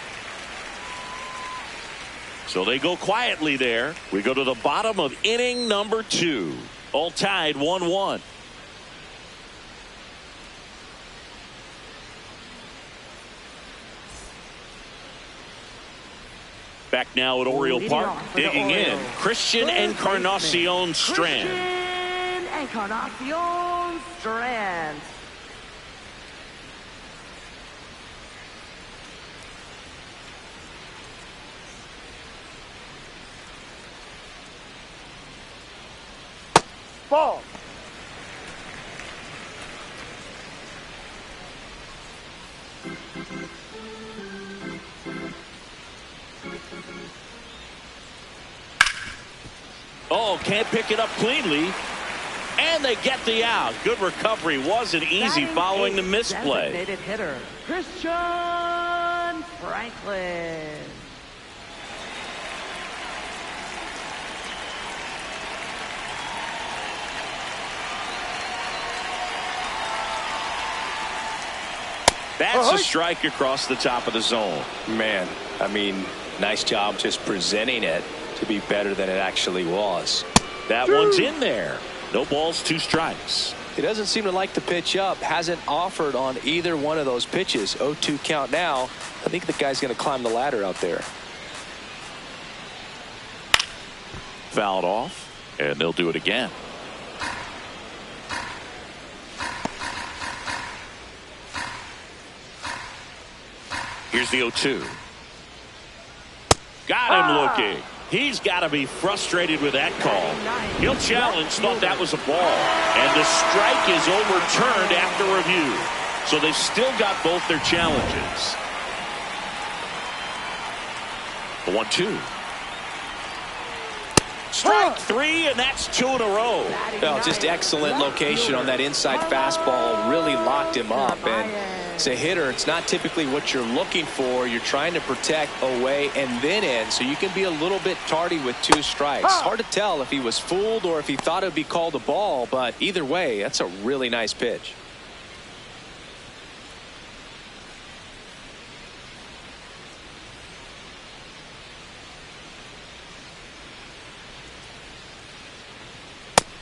So they go quietly there. We go to the bottom of inning number 2. All tied 1-1. Back now at Oriole Park, digging in, Christian Encarnacion Strand. Christian Encarnacion Strand. Ball. Oh, can't pick it up cleanly. And they get the out. Good recovery. Wasn't easy following the misplay. Designated hitter, Christian Franklin. That's a strike across the top of the zone. Man, I mean, nice job just presenting it to be better than it actually was. That one's in there. No balls, 2 strikes. He doesn't seem to like the pitch up. Hasn't offered on either one of those pitches. 0-2 count now. I think the guy's going to climb the ladder out there. Fouled off, and they'll do it again. Here's the 0-2. Got him looking. He's got to be frustrated with that call. He'll challenge, thought that was a ball. And the strike is overturned after review. So they've still got both their challenges. The 1-2. Strike 3, and that's 2 in a row. Well, just excellent location on that inside fastball. Really locked him up. And as a hitter, it's not typically what you're looking for. You're trying to protect away and then in, so you can be a little bit tardy with 2 strikes. Hard to tell if he was fooled or if he thought it would be called a ball, but either way, that's a really nice pitch.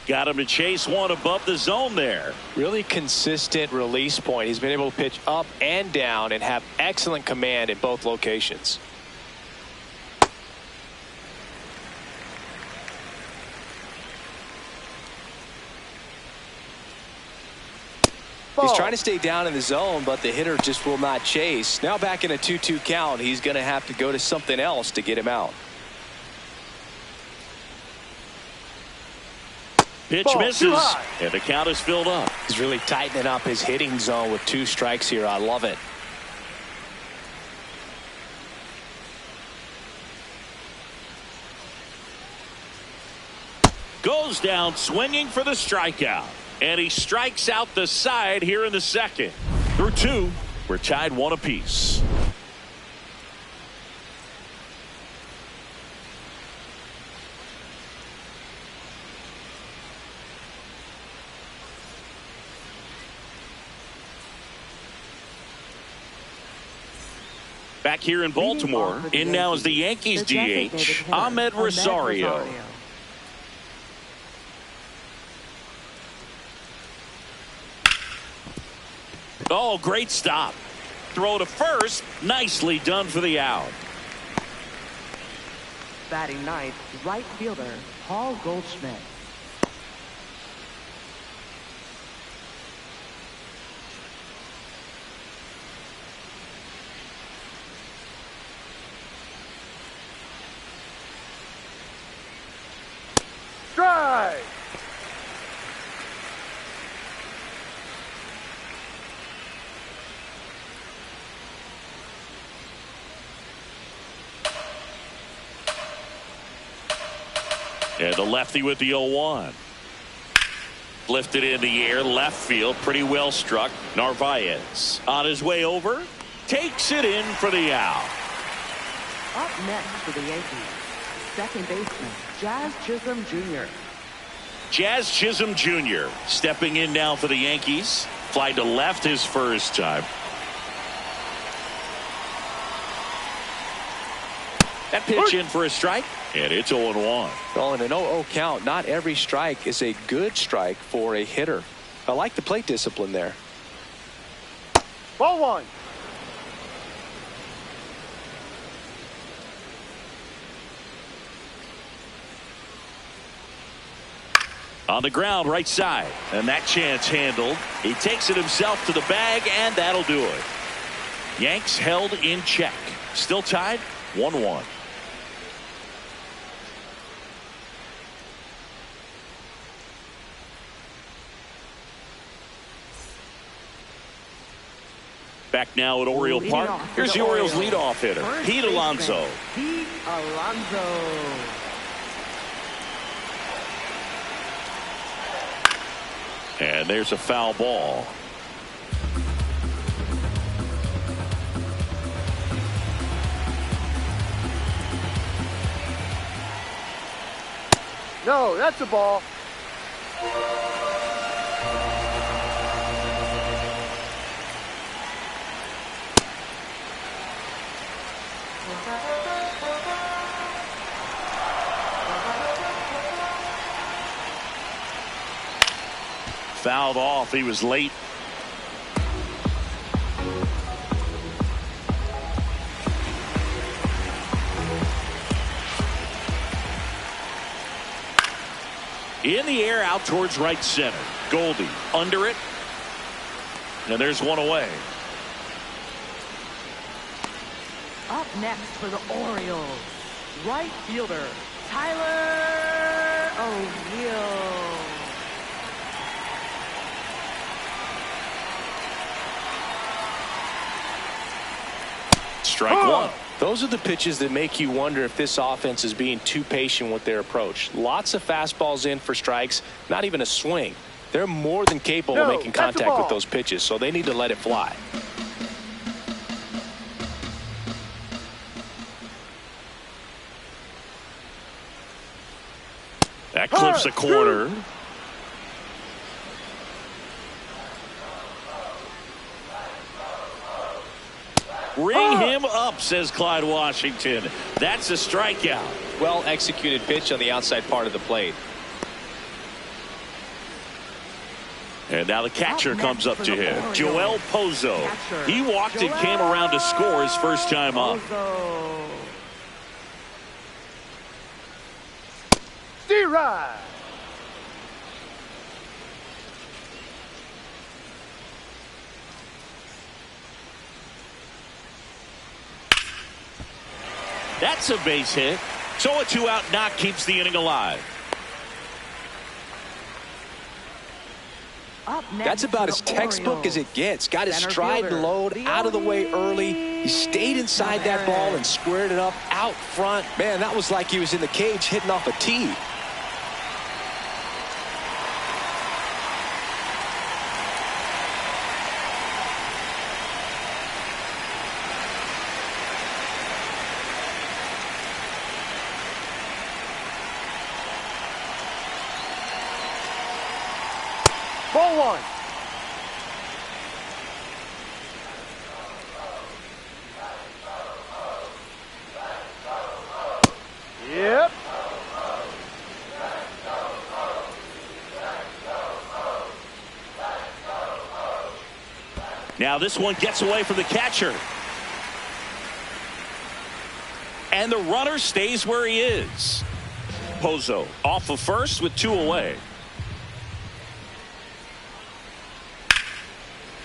Got him to chase one above the zone there. Really consistent release point. He's been able to pitch up and down and have excellent command in both locations. He's trying to stay down in the zone, but the hitter just will not chase. Now back in a 2-2 count, he's going to have to go to something else to get him out. Pitch misses, and the count is filled up. He's really tightening up his hitting zone with 2 strikes here. I love it. Goes down swinging for the strikeout. And he strikes out the side here in the second. Through 2, we're tied 1 apiece. Back here in Baltimore, in now is the Yankees DH, Ahmed Rosario. Oh, great stop. Throw to first. Nicely done for the out. Batting ninth, right fielder, Paul Goldschmidt. Strike. And the lefty with the 0-1. Lifted in the air, left field, pretty well struck. Narvaez on his way over, takes it in for the out. Up next for the Yankees, second baseman, Jazz Chisholm Jr. Jazz Chisholm Jr. stepping in now for the Yankees. Fly to left his first time. That pitch in for a strike, and it's 0-1. Well, in an 0-0 count, not every strike is a good strike for a hitter. I like the plate discipline there. Ball one. On the ground, right side, and that chance handled. He takes it himself to the bag, and that'll do it. Yanks held in check. Still tied, 1-1. Back now at Oriole Park. Here's the Orioles leadoff hitter, Pete Alonso. Pete Alonso. And there's a foul ball. No, that's a ball. Fouled off. He was late. In the air out towards right center. Goldie under it. And there's one away. Up next for the Orioles, right fielder, Tyler O'Neill. Strike one. Those are the pitches that make you wonder if this offense is being too patient with their approach. Lots of fastballs in for strikes, not even a swing. They're more than capable of making contact with those pitches, so they need to let it fly. That clips a corner. Ring him up, says Clyde Washington. That's a strikeout. Well executed pitch on the outside part of the plate. And now the catcher comes up to him, Joel Pozo. He walked and came around to score his first time up. D-Ride. That's a base hit. So a 2-out knock keeps the inning alive. That's about as textbook as it gets. Got his stride and load out of the way early. He stayed inside that ball and squared it up out front. Man, that was like he was in the cage hitting off a tee. Ball one. Yep. Now this one gets away from the catcher. And the runner stays where he is. Pozo off of first with 2 away.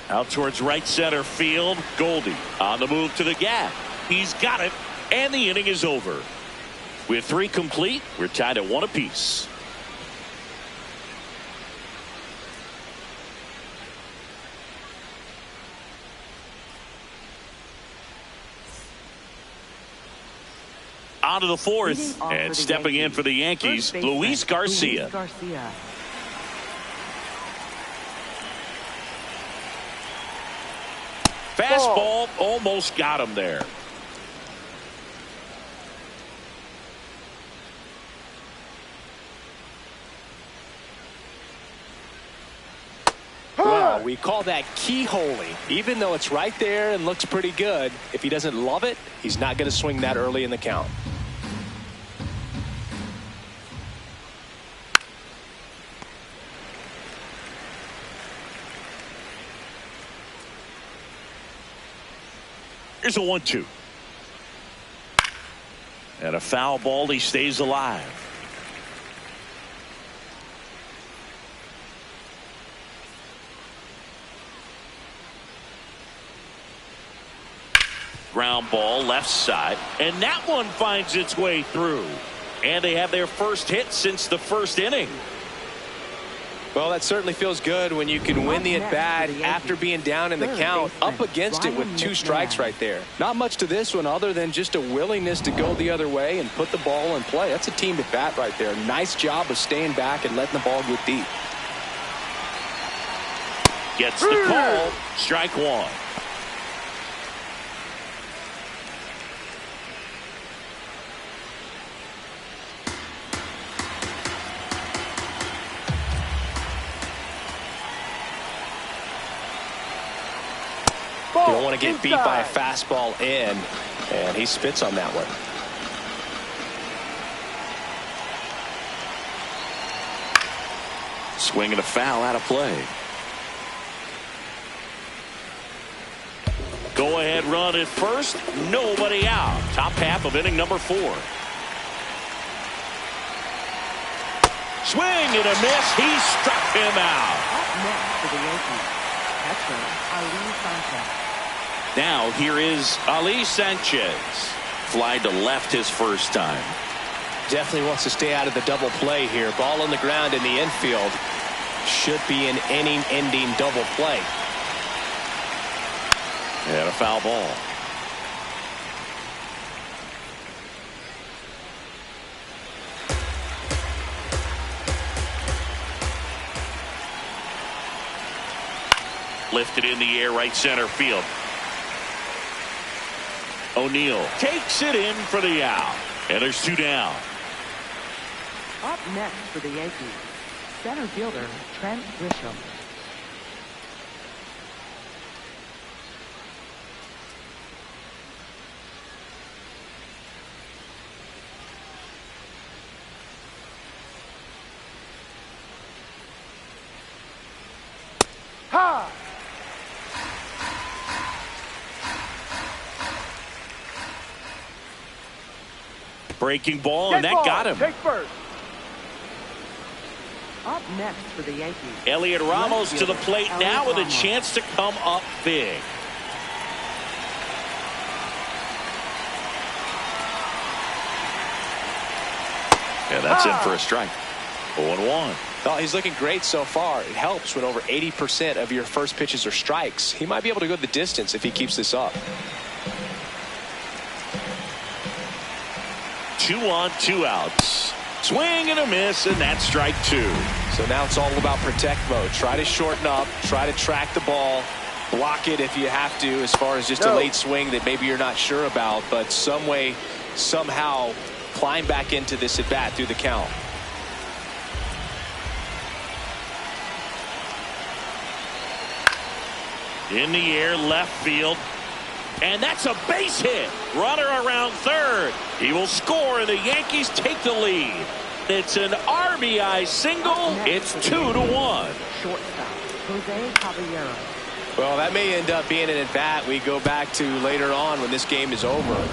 Out towards right center field. Goldie on the move to the gap. He's got it. And the inning is over. With 3 complete, we're tied at 1 apiece. On to the 4th, and stepping in for the Yankees, Luis Garcia. Fastball almost got him there. Well, we call that keyholing. Even though it's right there and looks pretty good, if he doesn't love it, he's not going to swing that early in the count. Here's a 1-2. And a foul ball. He stays alive. Ground ball left side. And that one finds its way through. And they have their first hit since the first inning. Well, that certainly feels good when you can win the at-bat after being down in the count, up against it with 2 strikes right there. Not much to this one other than just a willingness to go the other way and put the ball in play. That's a team at-bat right there. Nice job of staying back and letting the ball get deep. Gets the call. Strike 1. You don't want to get beat by a fastball in, and he spits on that one. Swing and a foul out of play. Go ahead run at first. Nobody out. Top half of inning number 4. Swing and a miss. He struck him out. Up next for the Yankees, catcher Ali Sanchez. Now here is Ali Sanchez. Fly to left his first time. Definitely wants to stay out of the double play here. Ball on the ground in the infield. Should be an inning-ending double play. And a foul ball. Lifted in the air, right center field. O'Neill takes it in for the out. And there's 2 down. Up next for the Yankees, center fielder Trent Grisham. Ha! Breaking ball, and that got him. Take first. Up next for the Yankees, Elliot Ramos to the plate now with a chance to come up big. And that's in for a strike. 0-1. Oh, he's looking great so far. It helps when over 80% of your first pitches are strikes. He might be able to go the distance if he keeps this up. 2 on, 2 outs. Swing and a miss, and that's strike 2. So now it's all about protect mode. Try to shorten up, try to track the ball, block it if you have to, as far as just a late swing that maybe you're not sure about, but some way, somehow climb back into this at bat through the count. In the air, left field. And that's a base hit. Runner around third. He will score, and the Yankees take the lead. It's an RBI single. It's 2-1. shortstop Jose Caballero. Well, that may end up being an at-bat we go back to later on when this game is over.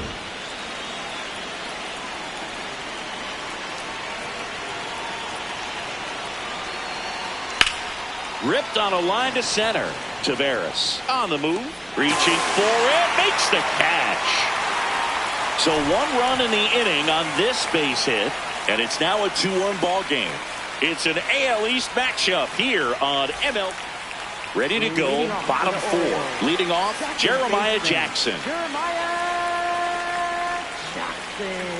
Ripped on a line to center. Taveras on the move. Reaching for it. Makes the catch. So 1 run in the inning on this base hit. And it's now a 2-1 ball game. It's an AL East matchup here on ML. Ready to go. Bottom 4. Leading off, Jeremiah Jackson. Jeremiah Jackson.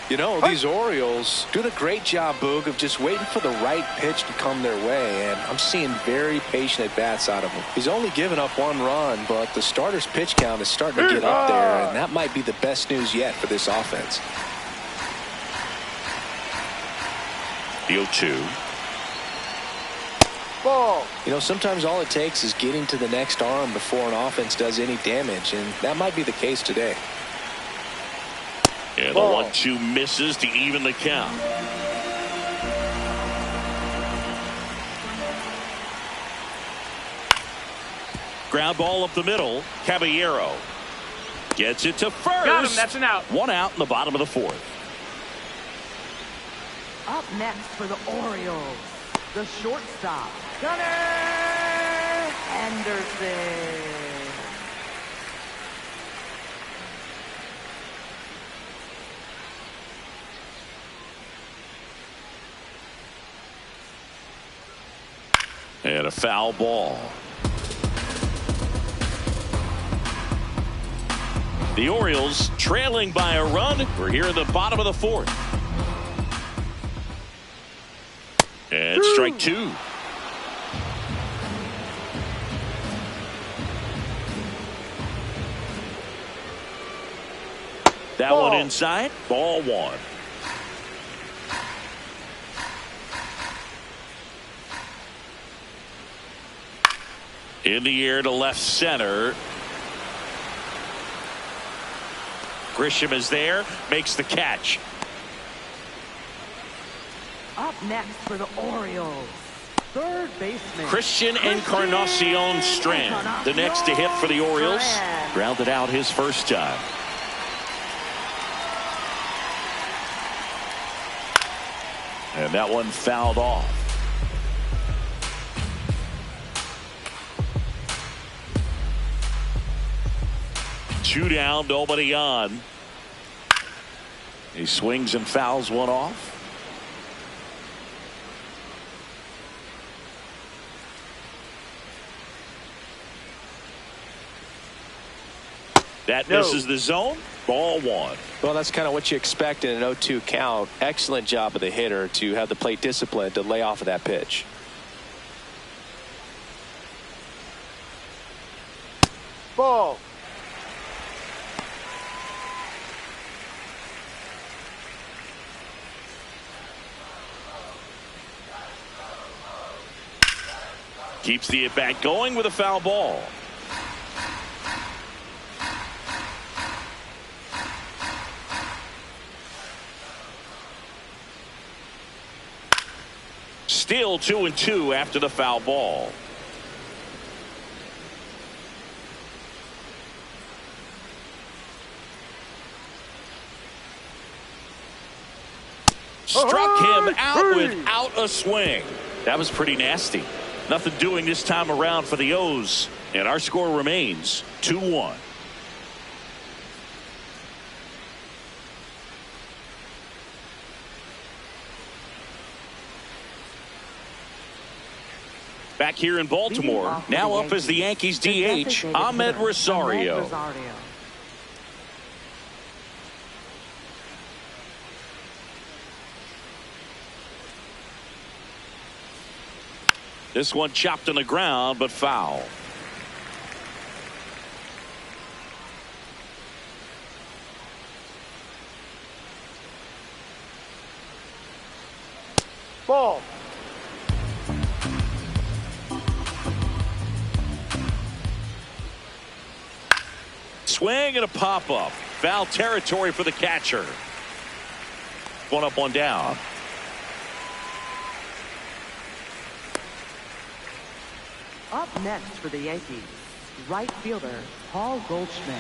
You know, these Orioles doing a great job, Boog, of just waiting for the right pitch to come their way, and I'm seeing very patient at-bats out of him. He's only given up 1 run, but the starter's pitch count is starting to get up there, and that might be the best news yet for this offense. The 0-2. Ball. You know, sometimes all it takes is getting to the next arm before an offense does any damage, and that might be the case today. And the 1-2 misses to even the count. Ground ball up the middle. Caballero gets it to first. Got him. That's an out. 1 out in the bottom of the 4th. Up next for the Orioles, the shortstop, Gunnar Henderson. And a foul ball. The Orioles trailing by a run. We're here in the bottom of the 4th. And strike 2. That one inside. Ball 1. In the air to left center. Grisham is there, makes the catch. Up next for the Orioles, third baseman Christian Encarnacion Strand, the next to hit for the Orioles. Grounded out his first time. And that one fouled off. Two down, nobody on. He swings and fouls one off. That misses the zone. Ball 1. Well, that's kind of what you expect in an 0-2 count. Excellent job of the hitter to have the plate discipline to lay off of that pitch. Ball. Keeps the at-bat going with a foul ball. Still 2-2 after the foul ball. Struck him out without a swing. That was pretty nasty. Nothing doing this time around for the O's. And our score remains 2-1. Back here in Baltimore, now up as the Yankees DH, Ahmed Rosario. This one chopped on the ground, but foul. Ball. Swing and a pop-up. Foul territory for the catcher. One up, one down. Up next for the Yankees, right fielder Paul Goldschmidt.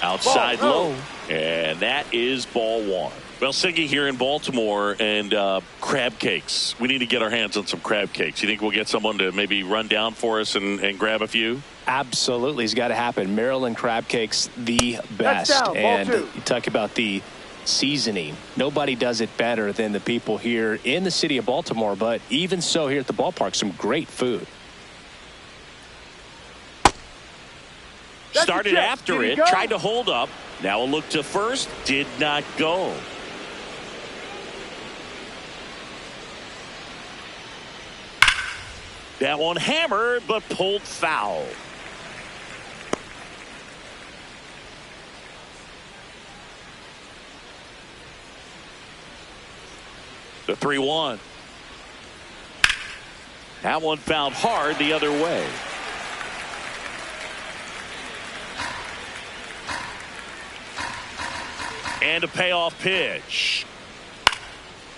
Outside low, and that is ball one. Well, Siggy, here in Baltimore, and crab cakes. We need to get our hands on some crab cakes. You think we'll get someone to maybe run down for us and grab a few? Absolutely. It's got to happen. Maryland crab cakes, the best. Down, and you talk about the seasoning. Nobody does it better than the people here in the city of Baltimore, but even so here at the ballpark, some great food. Started after it, tried to hold up. Now a look to first, did not go. That one hammered, but pulled foul. The 3-1. That one fouled hard the other way. And a payoff pitch.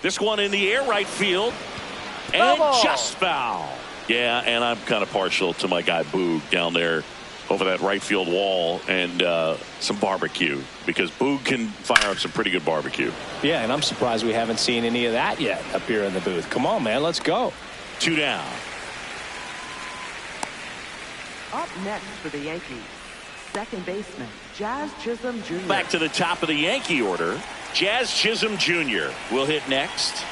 This one in the air, right field. And just foul. Yeah, and I'm kind of partial to my guy Boog down there over that right field wall, and some barbecue, because Boog can fire up some pretty good barbecue. Yeah, and I'm surprised we haven't seen any of that yet up here in the booth. Come on, man, let's go. 2 down. Up next for the Yankees, second baseman Jazz Chisholm Jr. Back to the top of the Yankee order. Jazz Chisholm Jr. will hit next.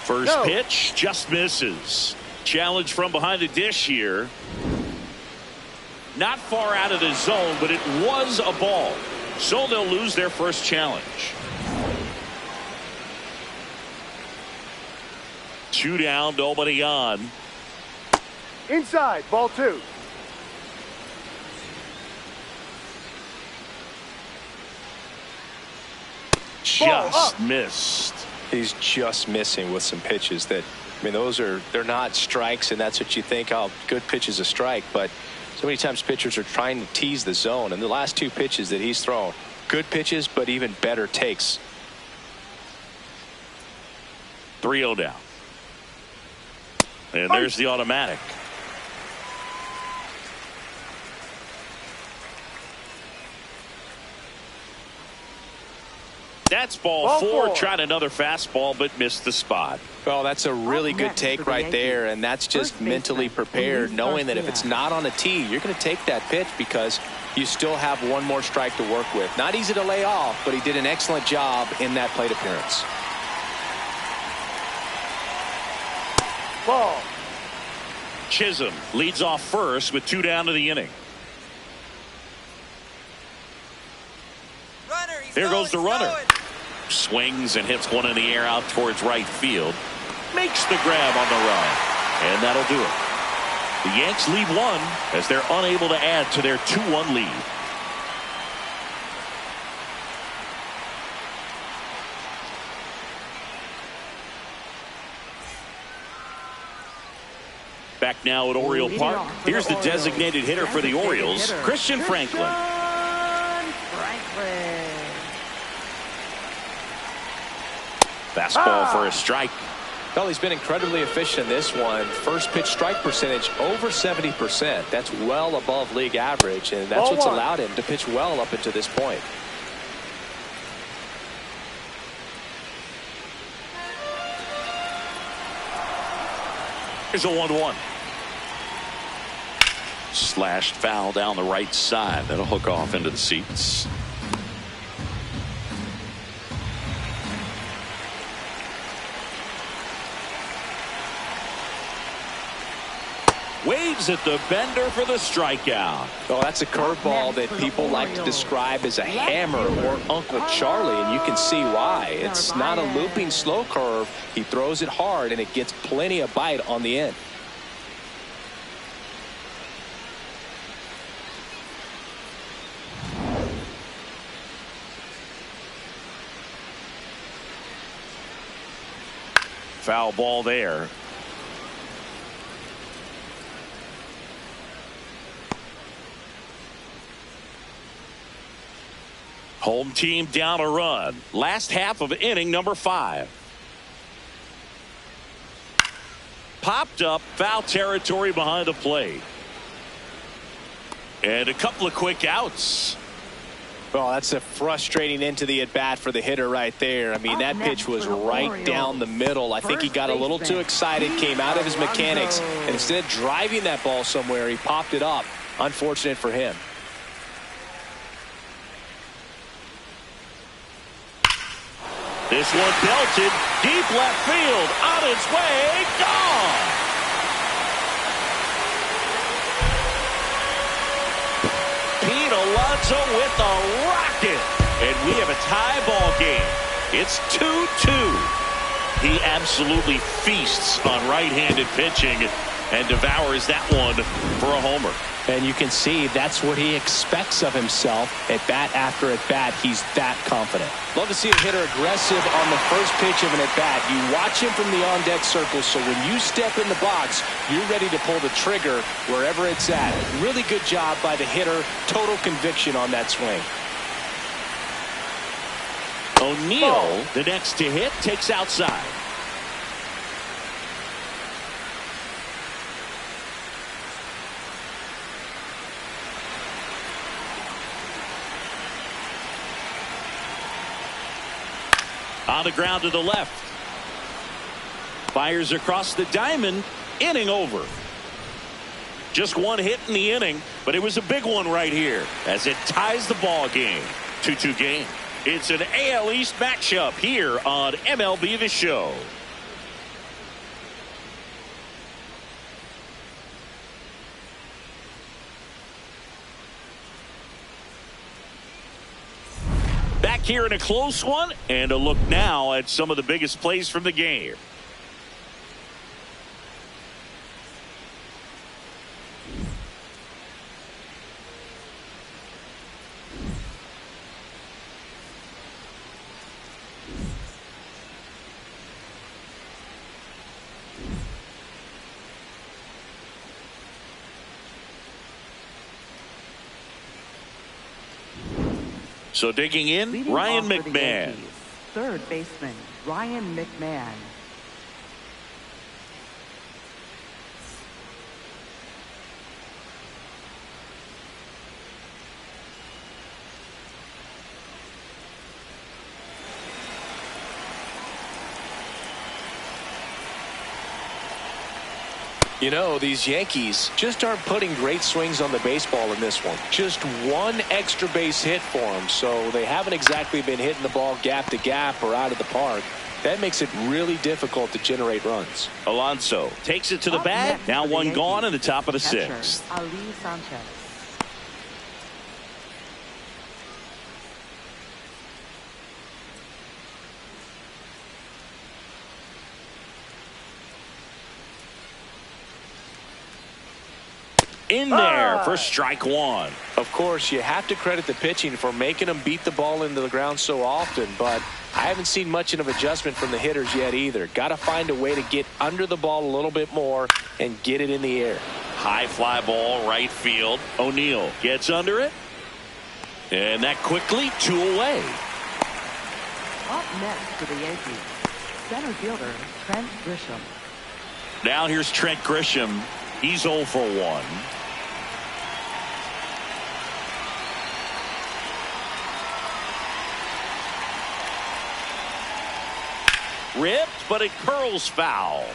First pitch just misses. Challenge from behind the dish here. Not far out of the zone, but it was a ball. So they'll lose their first challenge. 2 down, nobody on. Inside, ball 2. Just missed. He's just missing with some pitches that, I mean, they're not strikes, and that's what you think, oh, good pitch is a strike, but so many times pitchers are trying to tease the zone, and the last 2 pitches that he's thrown, good pitches, but even better takes. 3-0 down. And there's the automatic. That's ball 4. Tried another fastball, but missed the spot. Well, that's a really good take right there, and that's just mentally prepared, knowing that if it's not on a tee, you're going to take that pitch because you still have one more strike to work with. Not easy to lay off, but he did an excellent job in that plate appearance. Ball. Chisholm leads off first with 2 down to the inning. There goes the runner. Swings and hits one in the air out towards right field. Makes the grab on the run. And that'll do it. The Yanks lead 1 as they're unable to add to their 2-1 lead. Back now at Oriole Park. Here's the designated hitter for the Orioles, Christian Franklin. Fastball for a strike. Well, he's been incredibly efficient in this one. First pitch strike percentage over 70%. That's well above league average, and that's what's allowed him to pitch well up until this point. Here's a 1-1. Slashed foul down the right side. That'll hook off into the seats. Waves at the bender for the strikeout. Oh, that's a curveball that people like to describe as a hammer or Uncle Charlie, and you can see why. It's not a looping slow curve. He throws it hard, and it gets plenty of bite on the end. Foul ball there. Home team down a run. Last half of inning number 5. Popped up, foul territory behind the plate. And a couple of quick outs. Well, that's a frustrating end to the at-bat for the hitter right there. I mean, that pitch was right down the middle. I think he got a little too excited, came out of his mechanics, and instead of driving that ball somewhere, he popped it up. Unfortunate for him. This one belted deep left field, on its way, gone. Pete Alonso with the rocket, and we have a tie ball game. It's 2-2. He absolutely feasts on right-handed pitching and devours that one for a homer. And you can see that's what he expects of himself at bat after at bat. He's that confident. Love to see a hitter aggressive on the first pitch of an at bat. You watch him from the on deck circle, so when you step in the box, you're ready to pull the trigger wherever it's at. Really good job by the hitter. Total conviction on that swing. O'Neill, the next to hit, takes outside. On the ground to the left. Fires across the diamond. Inning over. Just one hit in the inning, but it was a big one right here as it ties the ball game. 2-2 game. It's an AL East matchup here on MLB The Show. Back here in a close one, and a look now at some of the biggest plays from the game. So digging in, Leading Ryan off for the McMahon. Yankees, third baseman, Ryan McMahon. You know, these Yankees just aren't putting great swings on the baseball in this one. Just one extra base hit for them, so they haven't exactly been hitting the ball gap to gap or out of the park. That makes it really difficult to generate runs. Alonso takes it to the bag. Now one gone in the top of the sixth. Ali Sanchez. In there for strike one. Of course, you have to credit the pitching for making them beat the ball into the ground so often, but I haven't seen much of an adjustment from the hitters yet either. Got to find a way to get under the ball a little bit more and get it in the air. High fly ball, right field. O'Neill gets under it. And that quickly, 2 away. Up next for the Yankees, center fielder Trent Grisham. Now here's Trent Grisham. He's 0 for 1. Ripped, but it curls foul.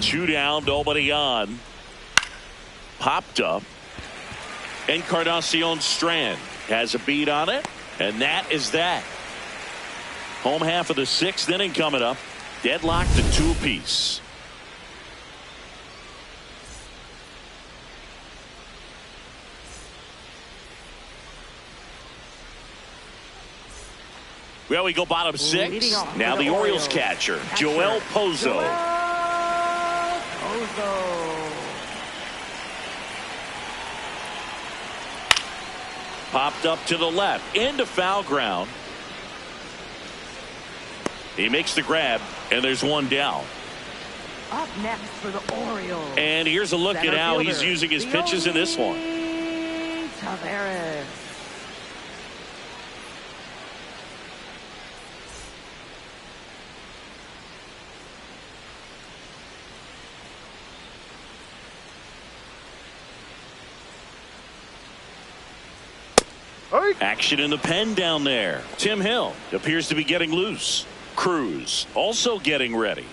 Two down, nobody on. Popped up. Encarnacion Strand has a beat on it, and that is that. Home half of the 6th inning coming up. Deadlocked to 2 apiece. Well, we go bottom 6. Now the Orioles catcher, Joel Pozo. Popped up to the left, into foul ground. He makes the grab, and there's one down. Up next for the Orioles. And here's a look at how he's using his pitches in this one. Taveras. Action in the pen down there. Tim Hill appears to be getting loose. Cruz also getting ready.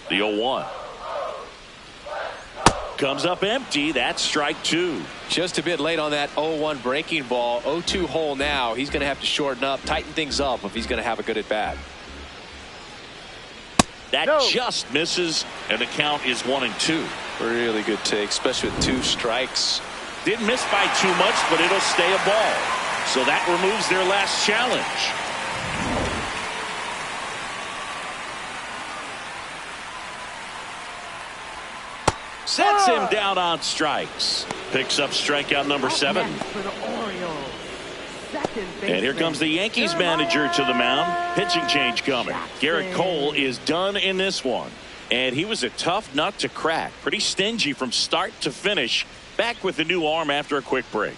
The 0-1. Comes up empty. That's strike two. Just a bit late on that 0-1 breaking ball. 0-2 hole now. He's going to have to shorten up, tighten things up if he's going to have a good at bat. That just misses, and the count is 1-2. Really good take, especially with 2 strikes. Didn't miss by too much, but it'll stay a ball. So that removes their last challenge. Sets him down on strikes. Picks up strikeout number 7. For the Orioles. And here comes the Yankees manager to the mound. Pitching change coming. Garrett Cole is done in this one. And he was a tough nut to crack. Pretty stingy from start to finish. Back with the new arm after a quick break.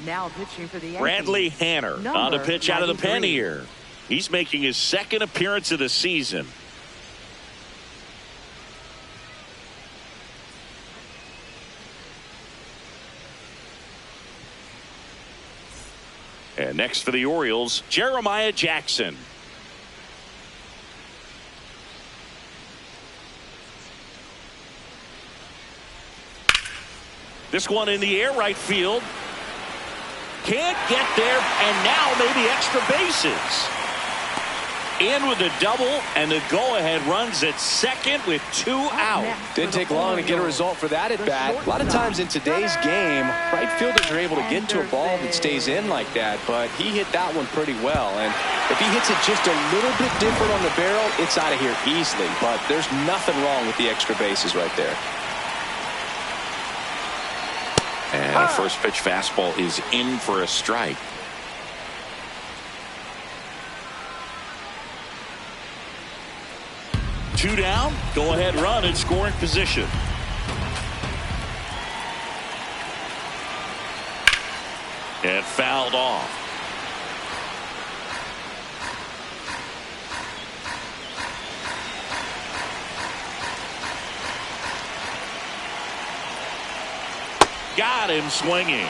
Now pitching for the Yankees. Bradley Hanner on the pitch out of the pen here. He's making his second appearance of the season. And next for the Orioles, Jeremiah Jackson. This one in the air, right field. Can't get there, and now maybe extra bases. In with a double, and the go-ahead runs at second with 2 out. Didn't take long to get a result for that at bat. A lot of times in today's game, right fielders are able to get to a ball that stays in like that, but he hit that one pretty well. And if he hits it just a little bit different on the barrel, it's out of here easily. But there's nothing wrong with the extra bases right there. And a first pitch fastball is in for a strike. Two down, go ahead run in scoring position. And fouled off. Got him swinging.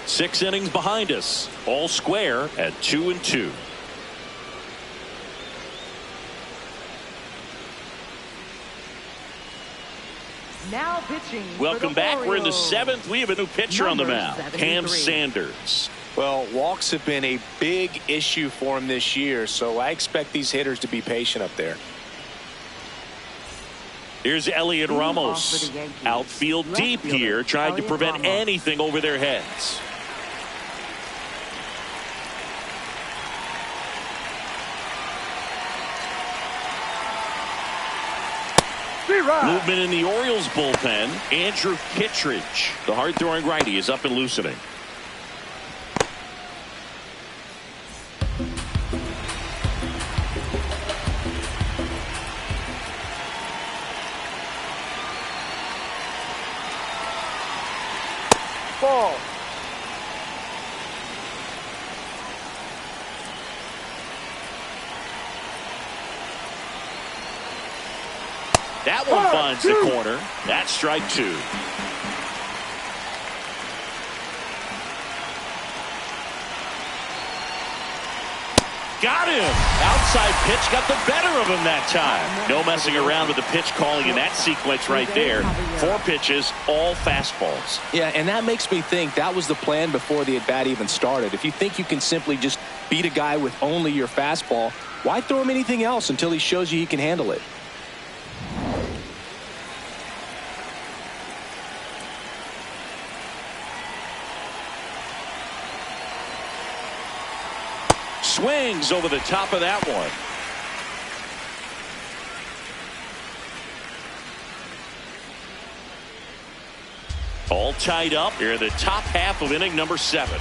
6 innings behind us, all square at 2-2. Now pitching. Welcome back. We're in the Orioles. 7th. We have a new pitcher on the mound, Cam Sanders. Well, walks have been a big issue for him this year, so I expect these hitters to be patient up there. Here's Elliot Ramos. Outfield deep here, trying to prevent anything over their heads. Movement in the Orioles bullpen. Andrew Kittredge, the hard-throwing righty, is up and loosening. Ball. That one finds the corner. That's strike 2. Got him. Outside pitch got the better of him that time. No messing around with the pitch calling in that sequence right there. 4 pitches, all fastballs. Yeah, and that makes me think that was the plan before the at-bat even started. If you think you can simply just beat a guy with only your fastball, why throw him anything else until he shows you he can handle it? Swings over the top of that one. All tied up here in the top half of inning number 7.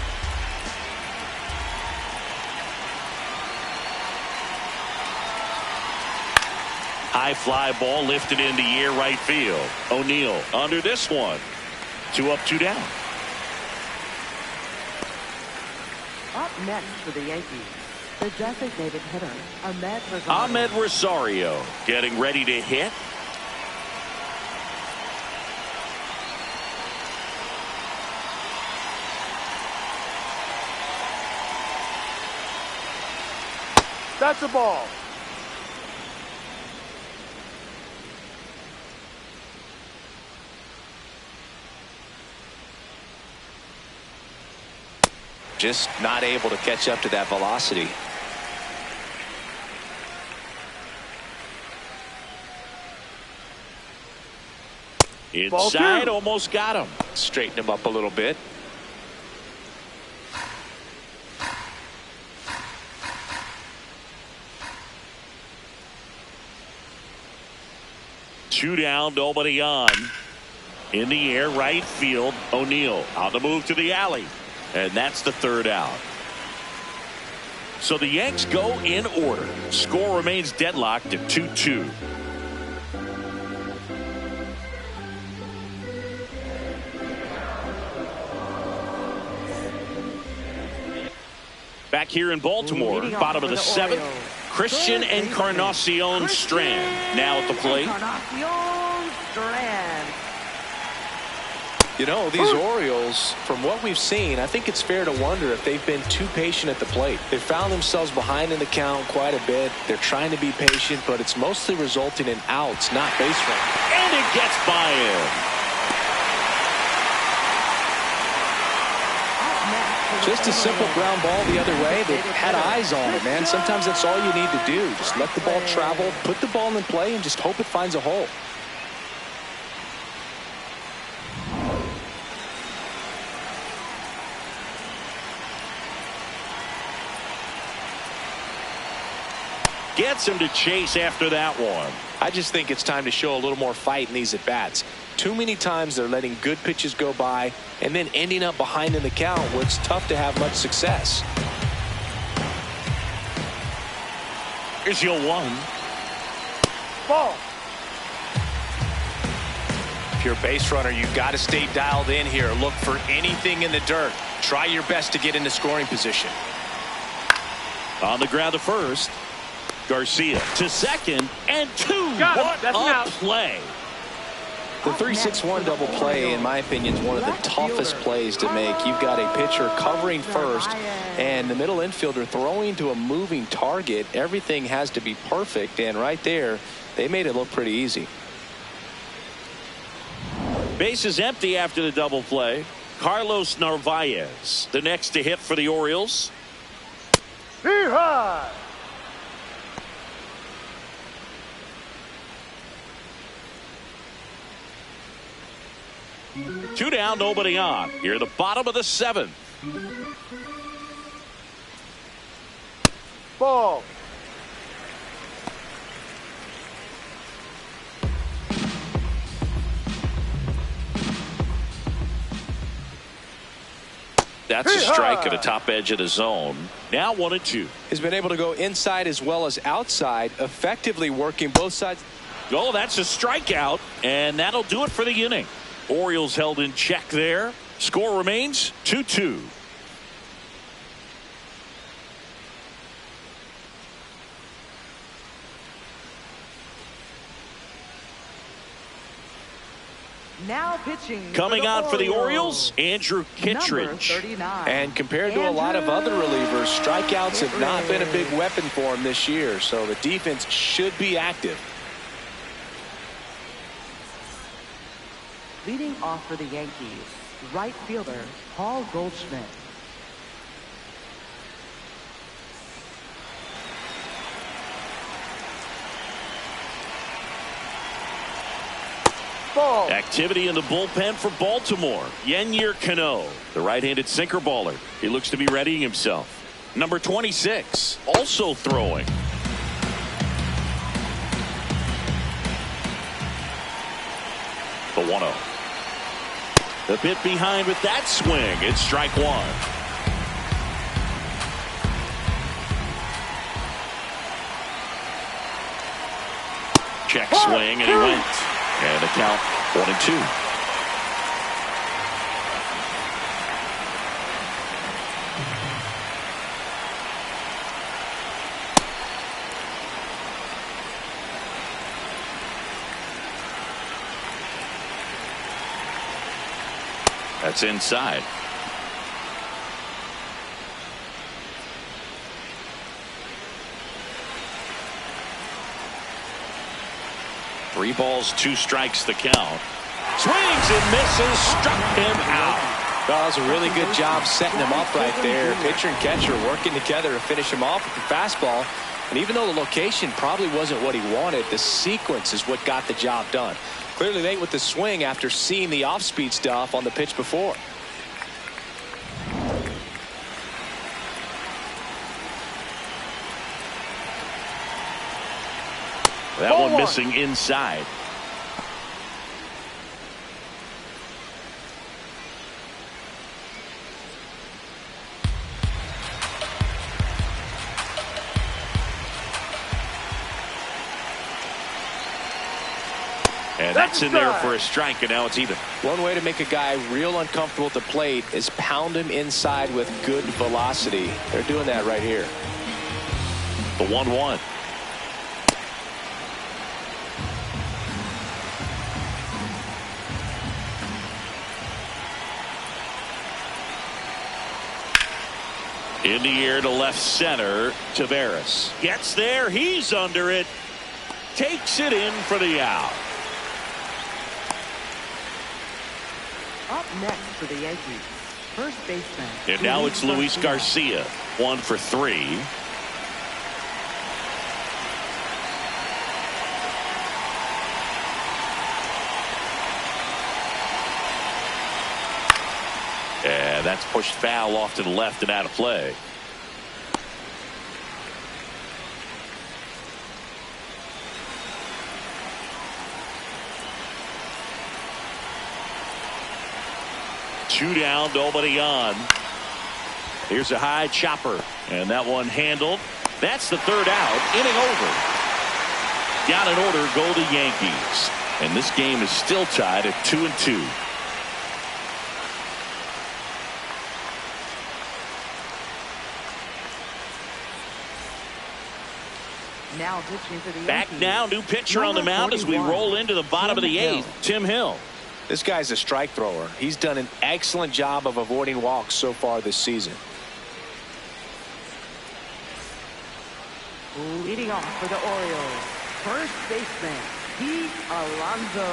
High fly ball lifted in the air right field. O'Neill under this one. 2 up, 2 down. Up next for the Yankees, the designated hitter, Ahmed Rosario getting ready to hit. That's a ball. Just not able to catch up to that velocity. Inside, almost got him. Straighten him up a little bit. Two down, nobody on. In the air, right field. O'Neill on the move to the alley. And that's the 3rd out. So the Yanks go in order. Score remains deadlocked at 2-2. Back here in Baltimore, bottom of the 7th, Christian Encarnacion Strand now at the plate. You know, these Orioles, from what we've seen, I think it's fair to wonder if they've been too patient at the plate. They found themselves behind in the count quite a bit. They're trying to be patient, but it's mostly resulting in outs, not base runs. And it gets by him. Just a simple ground ball the other way. They had eyes on it, man. Sometimes that's all you need to do. Just let the ball travel, put the ball in play, and just hope it finds a hole. Gets him to chase after that one. I just think it's time to show a little more fight in these at-bats. Too many times they're letting good pitches go by and then ending up behind in the count where it's tough to have much success. Here's your 1. Ball. If you're a base runner, you've got to stay dialed in here. Look for anything in the dirt. Try your best to get into scoring position. On the ground to first. Garcia to second, and 2. Got him. What a play. The 3-6-1 double play, in my opinion, is one of the toughest plays to make. You've got a pitcher covering first and the middle infielder throwing to a moving target. Everything has to be perfect, and right there, they made it look pretty easy. Base is empty after the double play. Carlos Narvaez, the next to hit for the Orioles. Hee-haw! 2 down, nobody on. Here, the bottom of the 7th. Ball. That's a strike at the top edge of the zone. Now 1-2. He's been able to go inside as well as outside, effectively working both sides. Oh, that's a strikeout, and that'll do it for the inning. Orioles held in check there. Score remains 2-2. Now pitching. Coming on for the Orioles, Andrew Kittredge. And compared to a lot of other relievers, strikeouts have not been a big weapon for him this year, so the defense should be active. Leading off for the Yankees, right fielder Paul Goldschmidt. Ball. Activity in the bullpen for Baltimore. Yennier Cano, the right-handed sinker baller. He looks to be readying himself. Number 26, also throwing. The 1-0. A bit behind with that swing. It's strike one. Check swing, and he went. And the count 1-2. That's inside. Three balls, two strikes the count. Swings and misses, struck him out. Well, that was a really good job setting him up right there. Pitcher and catcher working together to finish him off with the fastball. And even though the location probably wasn't what he wanted, the sequence is what got the job done. Clearly late with the swing after seeing the off-speed stuff on the pitch before. That one missing inside. And that's in there for a strike, and now it's even. One way to make a guy real uncomfortable at the plate is pound him inside with good velocity. They're doing that right here. The 1-1. In the air to left center. Taveras gets there. He's under it. Takes it in for the out. Up next for the Yankees, first baseman. And now it's Luis Garcia. 1 for 3. And that's pushed foul off to the left and out of play. Two down, nobody on. Here's a high chopper, and that one handled. That's the third out. Inning over. Got an order, go the Yankees. And this game is still tied at 2-2. Now pitching for the Yankees. Back now, new pitcher on the mound as we roll into the bottom of the 8th. Tim Hill. This guy's a strike thrower. He's done an excellent job of avoiding walks so far this season. Leading off for the Orioles, first baseman, Pete Alonso.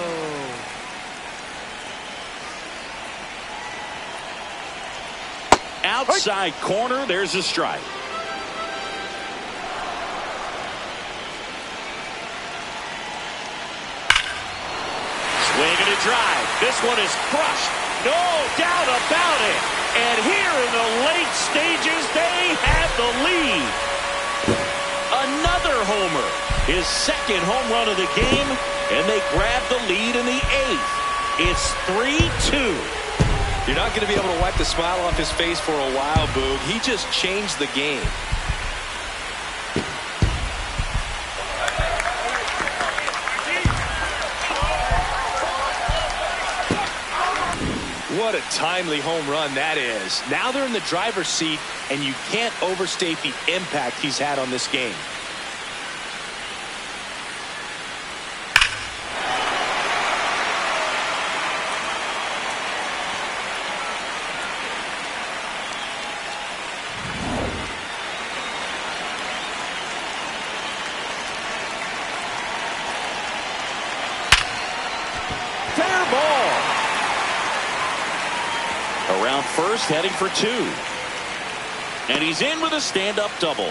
Outside corner, there's a strike. Swing and a drive. This one is crushed. No doubt about it. And here in the late stages, they have the lead. Another homer. His second home run of the game. And they grab the lead in the 8th. It's 3-2. You're not going to be able to wipe the smile off his face for a while, Boog. He just changed the game. What a timely home run that is. Now they're in the driver's seat, and you can't overstate the impact he's had on this game. Fair ball. Around first, heading for 2. And he's in with a stand-up double.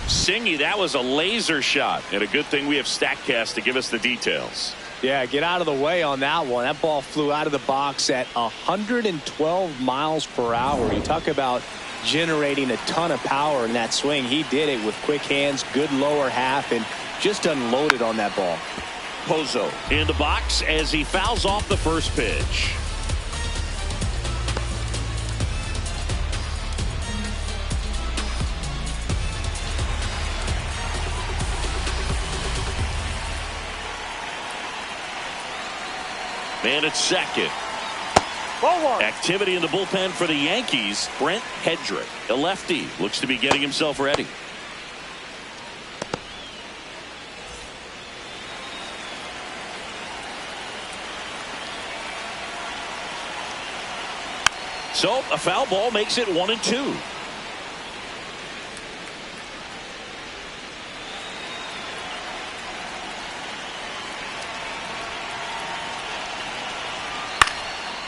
Singy, that was a laser shot. And a good thing we have StatCast to give us the details. Yeah, get out of the way on that one. That ball flew out of the box at 112 miles per hour. You talk about generating a ton of power in that swing. He did it with quick hands, good lower half, and Just unloaded on that ball. Pozo in the box as he fouls off the first pitch. Man at second. Ball one. Activity in the bullpen for the Yankees. Brent Hedrick, a lefty, looks to be getting himself ready. So a foul ball makes it 1-2.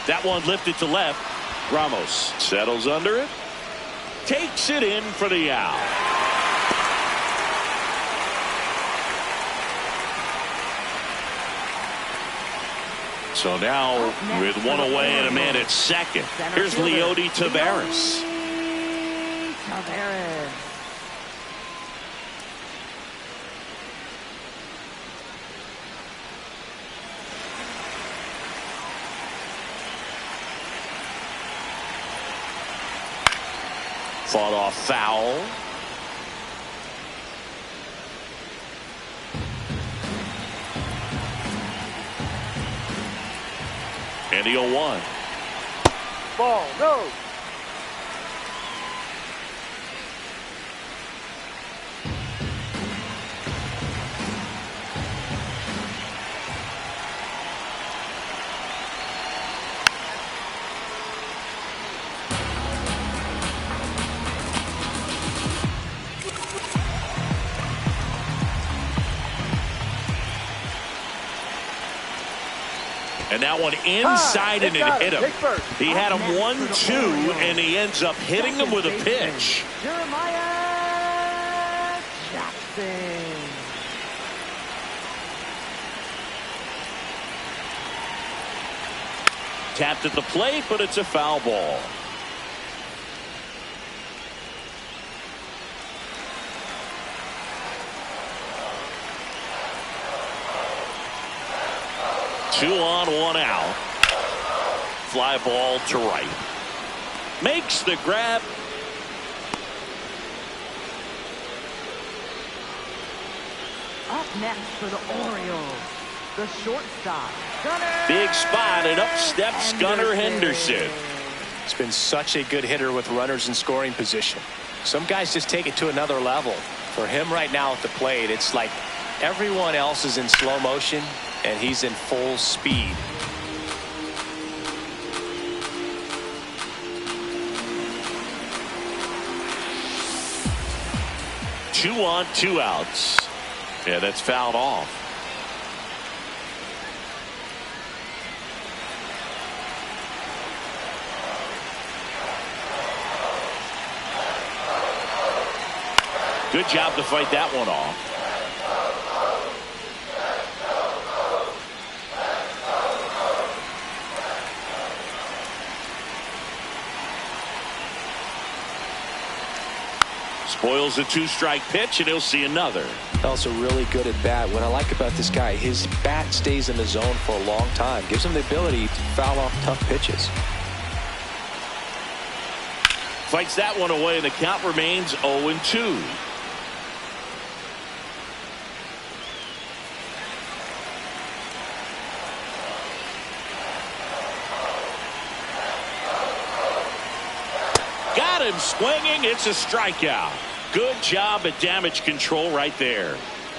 That one lifted to left. Ramos settles under it. Takes it in for the out. So now with one away and a man at second. Here's Leody Taveras. Fought off foul. And the 0-1. Ball, no. And that one inside and it hit him. He had him 1-2 and he ends up hitting him with a pitch. Jeremiah Jackson. Tapped at the plate, but it's a foul ball. Two on, one out. Fly ball to right. Makes the grab. Up next for the Orioles, the shortstop, Gunnar. Big spot, and up steps Gunnar Henderson. He's been such a good hitter with runners in scoring position. Some guys just take it to another level. For him right now at the plate, it's like everyone else is in slow motion and he's in full speed. Two on, two outs. Yeah, that's fouled off. Good job to fight that one off. Spoils a two-strike pitch, and he'll see another. Also really good at bat. What I like about this guy, his bat stays in the zone for a long time. Gives him the ability to foul off tough pitches. Fights that one away, and the count remains 0-2. Got him swinging. It's a strikeout. Good job at damage control right there.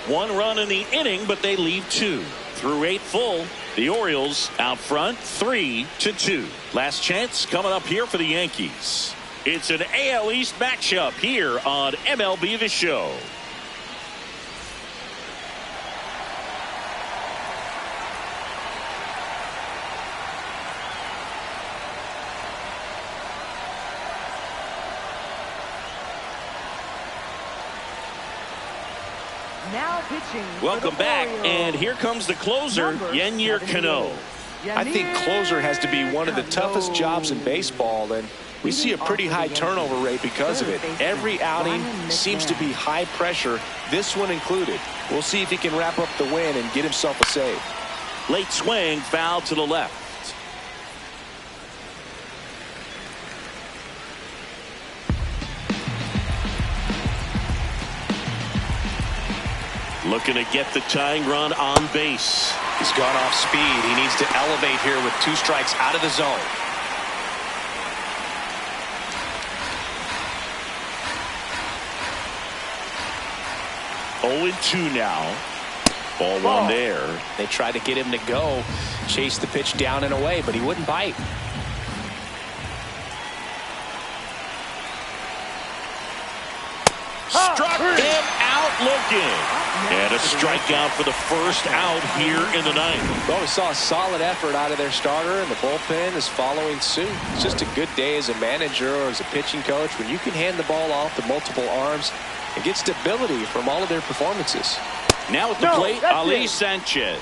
One run in the inning, but they leave two. Through 8 full, the Orioles out front 3-2. Last chance coming up here for the Yankees. It's an AL East matchup here on MLB The Show. Now pitching. Welcome back, and here comes the closer, Yennier Cano. I think closer has to be one of the toughest jobs in baseball, and we see a pretty high turnover rate because of it. Every outing seems to be high pressure, this one included. We'll see if he can wrap up the win and get himself a save. Late swing, foul to the left. Looking to get the tying run on base. He's gone off speed. He needs to elevate here with 2 strikes out of the zone. Oh, 2 now. Ball 1 there. They tried to get him to go, chase the pitch down and away, but he wouldn't bite. Struck him out looking. And a strikeout for the first out here in the 9th. Well, we saw a solid effort out of their starter, and the bullpen is following suit. It's just a good day as a manager or as a pitching coach when you can hand the ball off to multiple arms and get stability from all of their performances. Now at the plate, Ali Sanchez.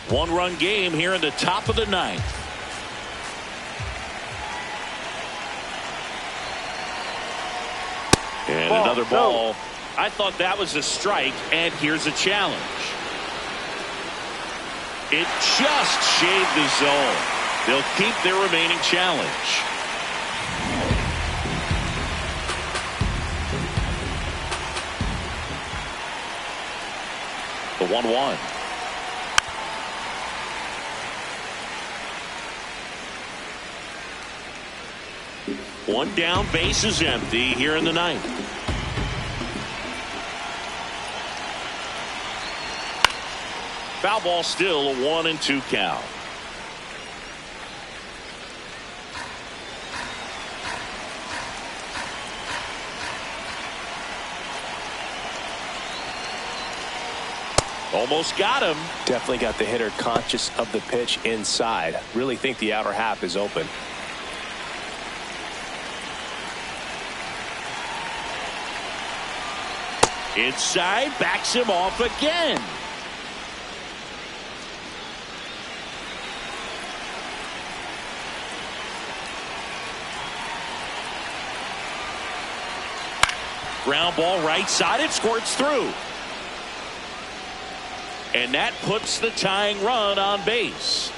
One-run game here in the top of the 9th. And another ball. I thought that was a strike, and here's a challenge. It just shaved the zone. They'll keep their remaining challenge. The 1-1. One down, base is empty here in the 9th. Foul ball, still a 1-2 count. Almost got him. Definitely got the hitter conscious of the pitch inside. Really think the outer half is open. Inside, backs him off again. Ground ball right side, it squirts through. And that puts the tying run on base.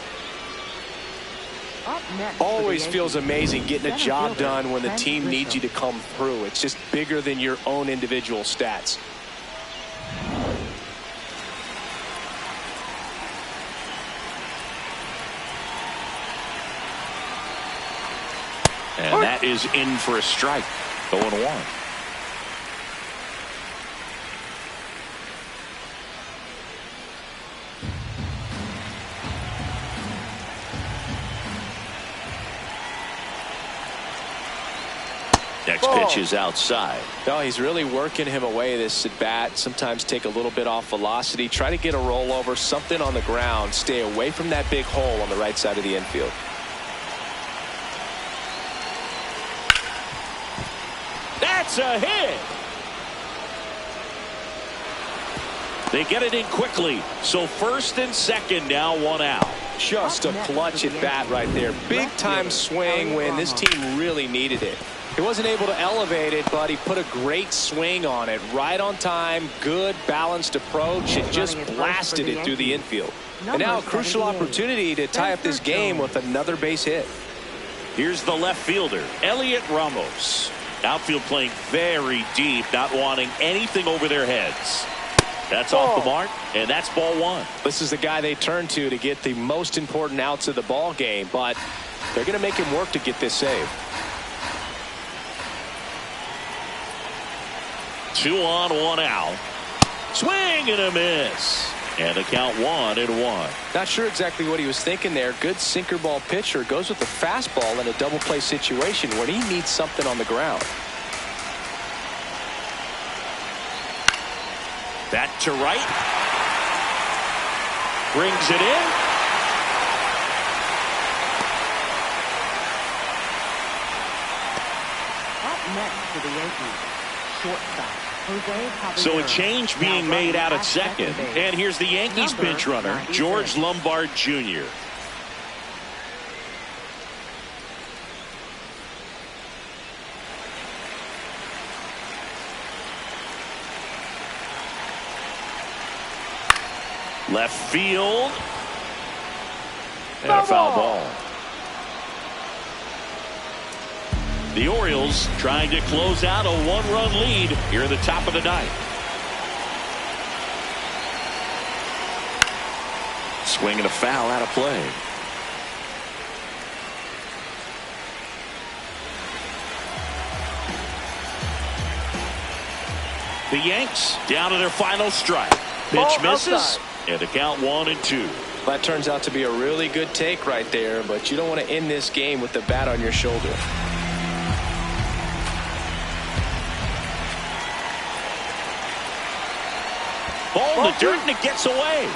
Always feels amazing getting a job done when the team needs you to come through. It's just bigger than your own individual stats. And that is in for a strike. 0-1. Next pitch is outside. No, he's really working him away this at bat. Sometimes take a little bit off velocity. Try to get a rollover, something on the ground. Stay away from that big hole on the right side of the infield. That's a hit. They get it in quickly. So first and second, now 1 out. Just a clutch at bat right there. Big time swing when this team really needed it. He wasn't able to elevate it, but he put a great swing on it. Right on time, good balanced approach, and just blasted it through the infield. And now a crucial opportunity to tie up this game with another base hit. Here's the left fielder, Elliot Ramos. Outfield playing very deep, not wanting anything over their heads. That's off the mark, and that's ball 1. This is the guy they turn to get the most important outs of the ball game, but they're going to make him work to get this save. 2 on, 1 out. Swing and a miss. And the count 1-1. Not sure exactly what he was thinking there. Good sinker ball pitcher goes with the fastball in a double play situation when he needs something on the ground. That to right. Brings it in. Up next for the Yankees, shortstop So a change being made out at second. And here's the Yankees pinch runner, George Lombard Jr. Left field. And a foul ball. The Orioles trying to close out a one-run lead here at the top of the ninth. Swing and a foul out of play. The Yanks down to their final strike. Pitch misses, and the count 1-2. That turns out to be a really good take right there, but you don't want to end this game with the bat on your shoulder. Ball in the dirt, and it gets away.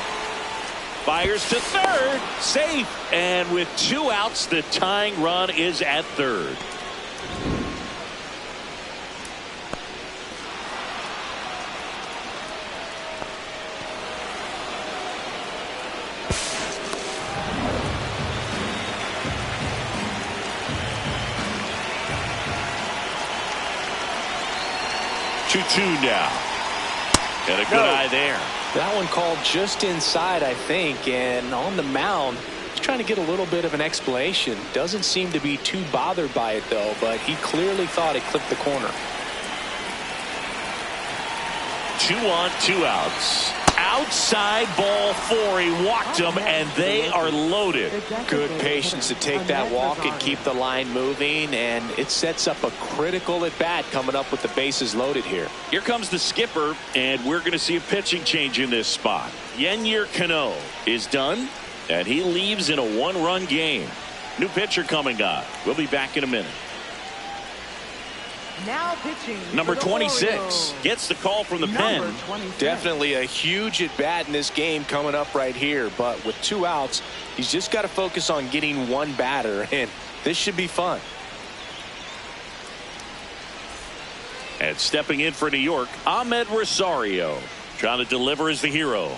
Fires to third, safe, and with 2 outs, the tying run is at third. Two now. And a good eye there. That one called just inside, I think, and on the mound, he's trying to get a little bit of an explanation. Doesn't seem to be too bothered by it, though, but he clearly thought it clipped the corner. 2 on, 2 outs. Outside ball 4. He walked them, and they are loaded. Good patience to take that walk and keep the line moving, and it sets up a critical at bat coming up with the bases loaded here. Here comes the skipper, and we're going to see a pitching change in this spot. Yennier Cano is done, and he leaves in a 1-run game. New pitcher coming up. We'll be back in a minute. Now pitching. Number 26 Orioles. gets the call from the pen. Definitely a huge at bat in this game coming up right here, but with 2 outs, he's just got to focus on getting 1 batter, and this should be fun. And stepping in for New York, Ahmed Rosario, trying to deliver as the hero.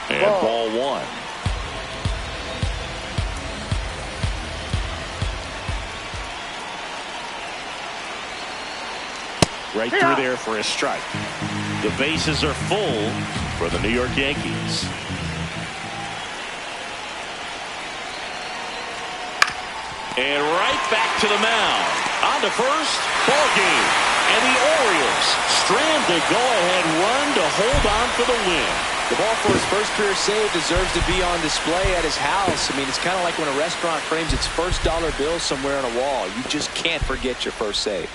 And ball 1. Right through there for a strike. The bases are full for the New York Yankees. And right back to the mound. On to first, ball game. And the Orioles strand the go-ahead run to hold on for the win. The ball for his first career save deserves to be on display at his house. I mean, it's kind of like when a restaurant frames its first dollar bill somewhere on a wall. You just can't forget your first save.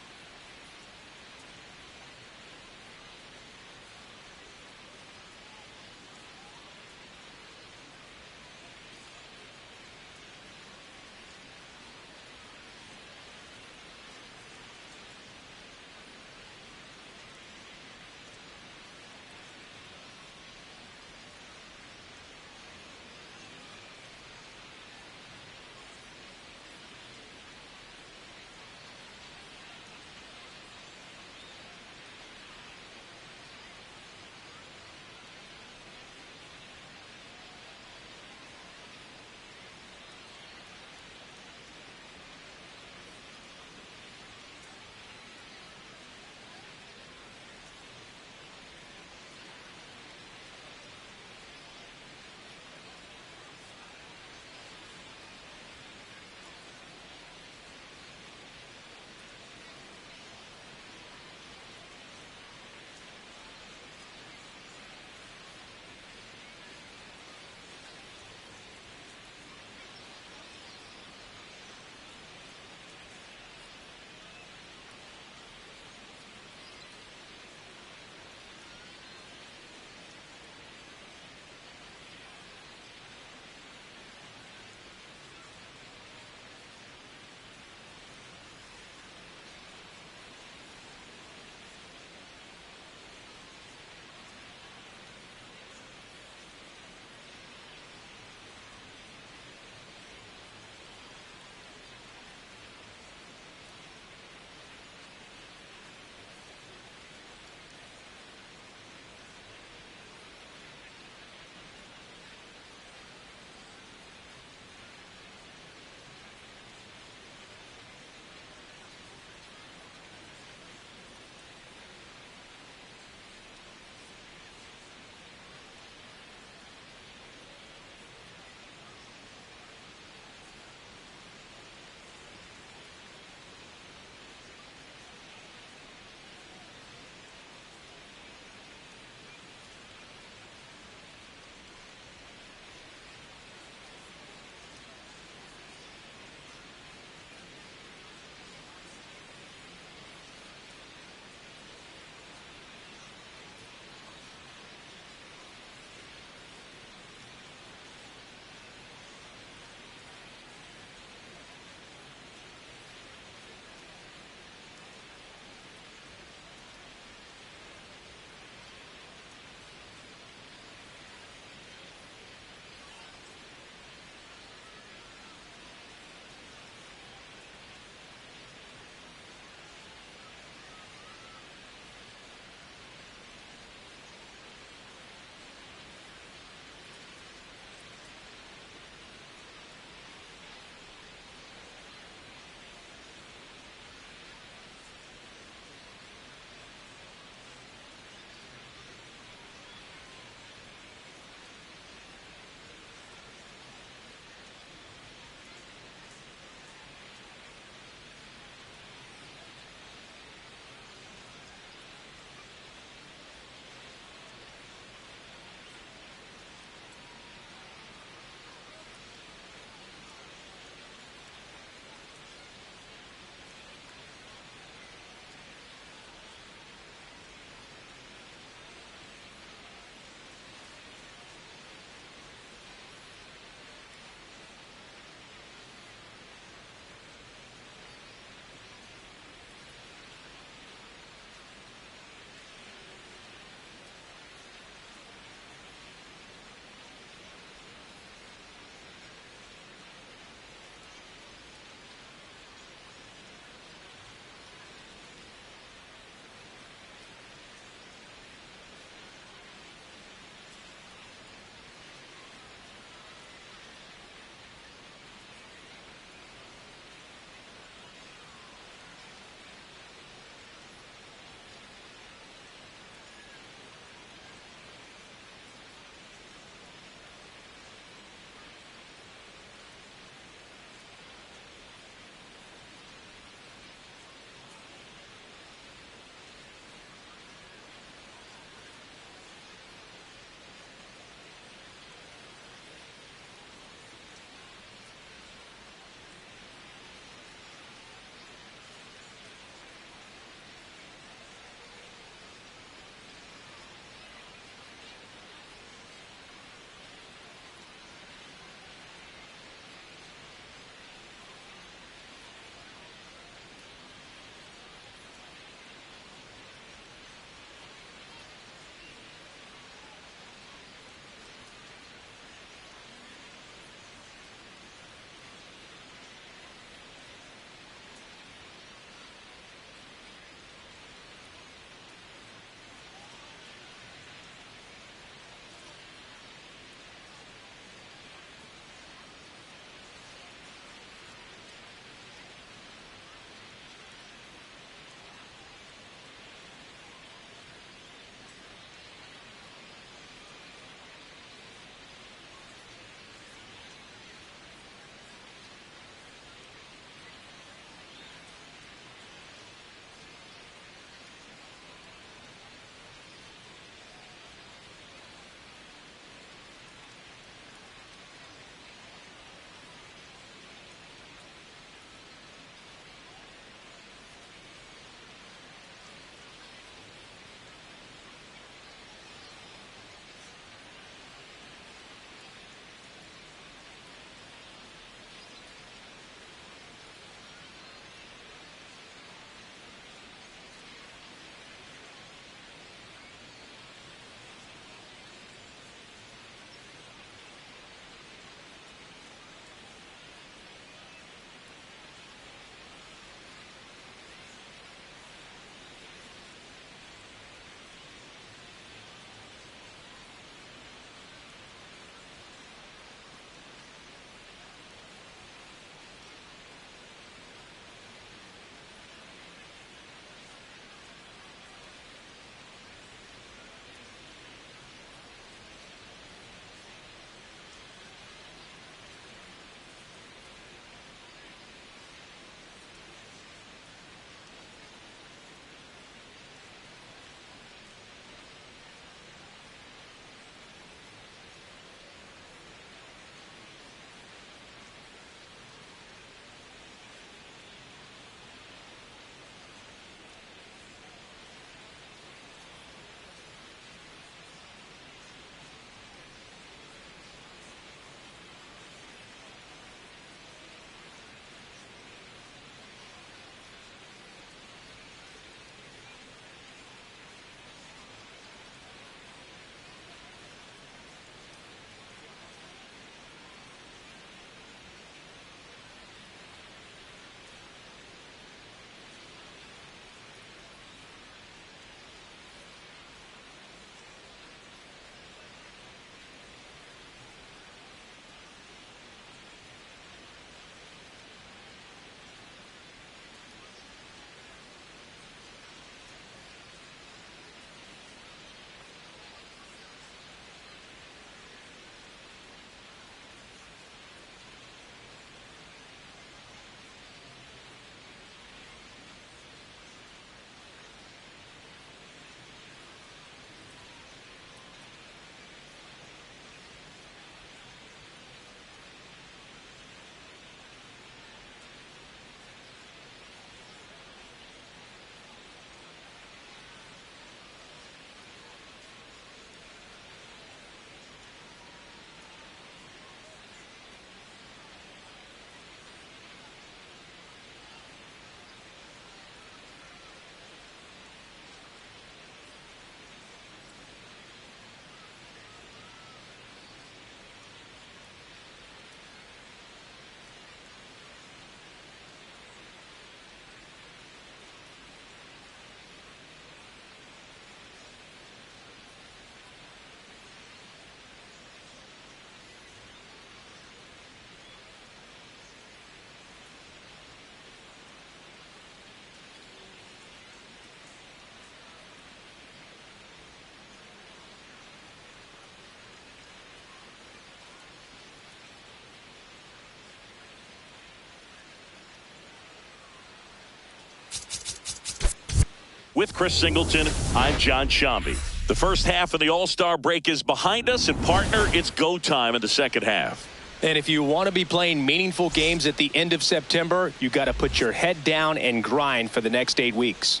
With Chris Singleton, I'm John Shambi. The first half of the All-Star break is behind us, and partner, it's go time in the second half. And if you want to be playing meaningful games at the end of September, you got to put your head down and grind for the next 8 weeks.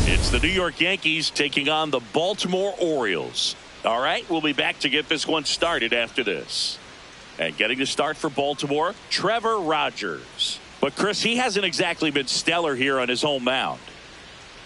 It's the New York Yankees taking on the Baltimore Orioles. All right, we'll be back to get this one started after this. And getting the start for Baltimore, Trevor Rogers. But Chris, he hasn't exactly been stellar here on his home mound.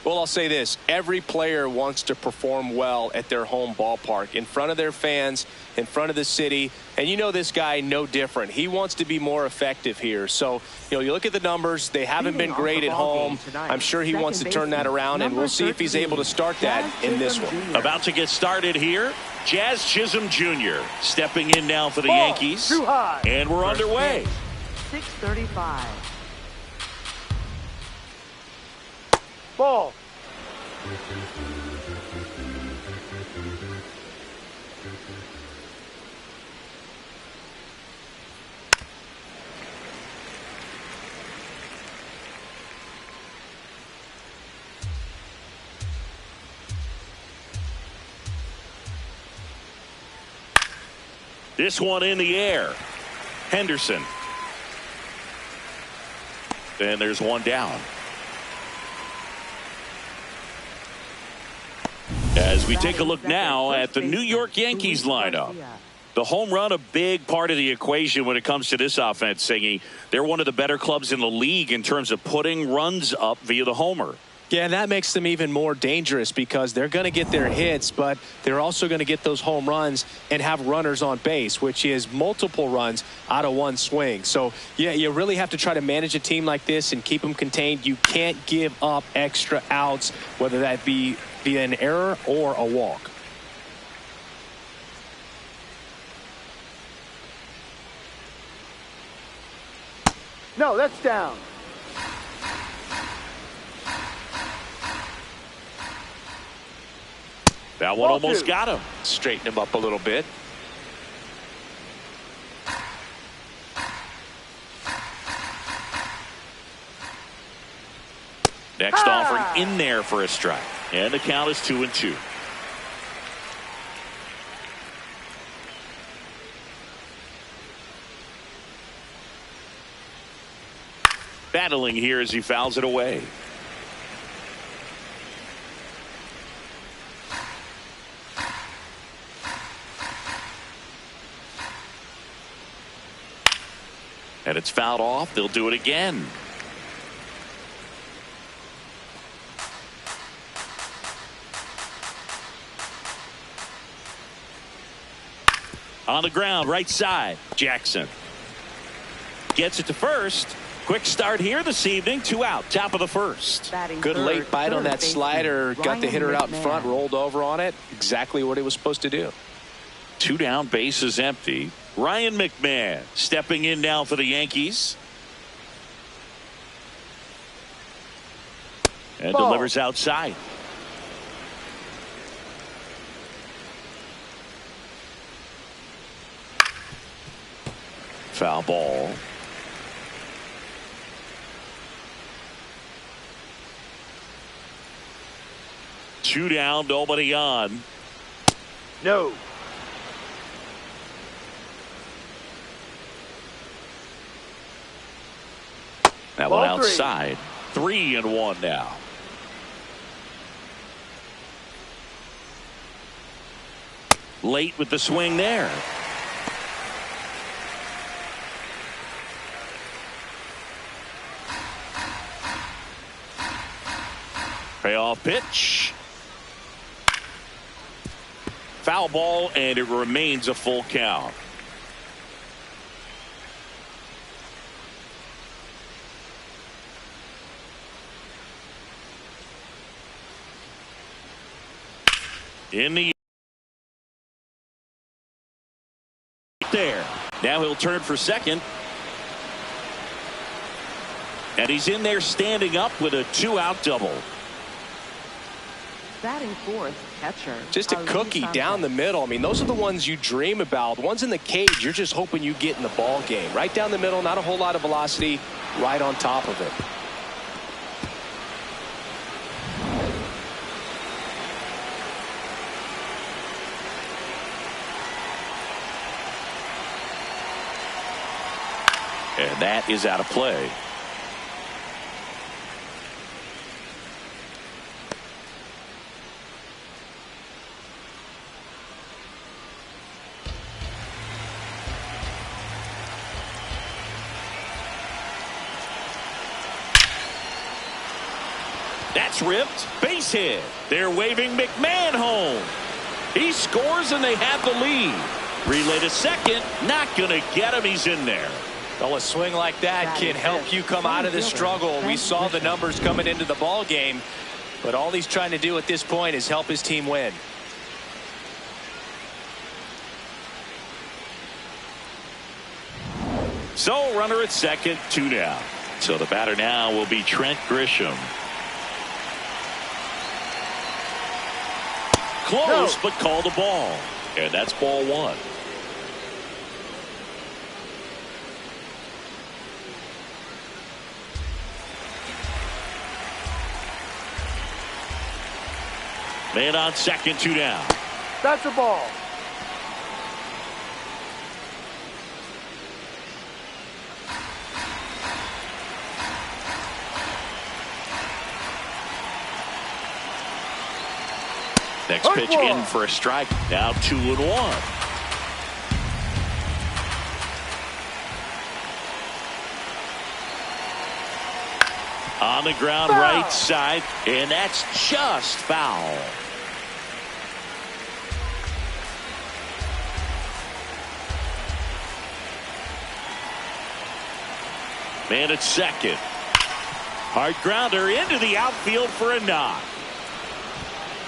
Well, I'll say this. Every player wants to perform well at their home ballpark, in front of their fans, in front of the city. And you know this guy no different. He wants to be more effective here. So, you look at the numbers. They haven't been great at home. I'm sure he wants to turn that around, and we'll see if he's able to start that in this one. About to get started here, Jazz Chisholm Jr. stepping in now for the Yankees. Too high. And we're underway. 6:35. Ball. This one in the air. Henderson. And there's one down. As we take a look now at the New York Yankees lineup. The home run, a big part of the equation when it comes to this offense, Singy. They're one of the better clubs in the league in terms of putting runs up via the homer. Yeah, and that makes them even more dangerous because they're going to get their hits, but they're also going to get those home runs and have runners on base, which is multiple runs out of one swing. So, yeah, you really have to try to manage a team like this and keep them contained. You can't give up extra outs, whether that be via an error or a walk. No, that's down. That one almost got him. Straighten him up a little bit. Next offering in there for a strike. And the count is 2-2. Battling here as he fouls it away. And it's fouled off. They'll do it again. On the ground, right side. Jackson gets it to first. Quick start here this evening. 2 out, top of the first. Good late bite on that slider. Got the hitter out in front, rolled over on it. Exactly what he was supposed to do. 2 down, bases empty. Ryan McMahon stepping in now for the Yankees. And delivers outside. Foul ball. Two down, nobody on. No. That one outside. 3-1 now. Late with the swing there. Payoff pitch. Foul ball, and it remains a full count. In the there. Now he'll turn for second. And he's in there standing up with a 2-out double. Batting fourth, catcher. Just a cookie down the middle. I mean, those are the ones you dream about. Ones in the cage, you're just hoping you get in the ball game. Right down the middle, not a whole lot of velocity, right on top of it. And that is out of play. That's ripped. Base hit. They're waving McMahon home. He scores and they have the lead. Relay to second. Not going to get him. He's in there. Well, a swing like that can help you come out of this struggle. We saw the numbers coming into the ball game, but all he's trying to do at this point is help his team win. So runner at second, 2 down. So the batter now will be Trent Grisham. Close, but called a ball. And that's ball 1. Man on second, 2 down. That's a ball. Next pitch in for a strike. Now 2-1. On the ground, foul. Right side, and that's just foul. Man at second. Hard grounder into the outfield for a knock.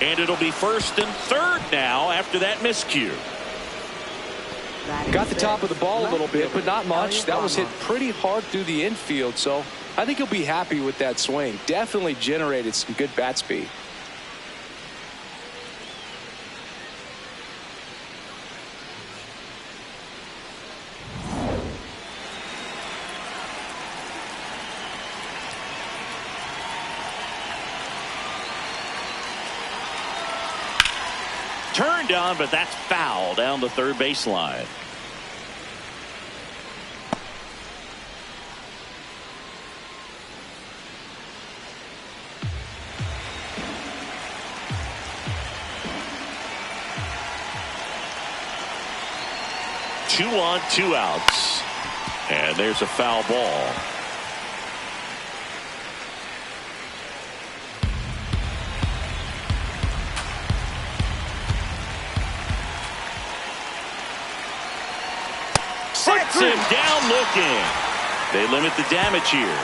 And it'll be first and third now after that miscue. Got the top of the ball a little bit, but not much. That was hit pretty hard through the infield, so I think he'll be happy with that swing. Definitely generated some good bat speed. Turned on, but that's foul down the third baseline. Two on, 2 outs. And there's a foul ball. Sets him down looking. They limit the damage here.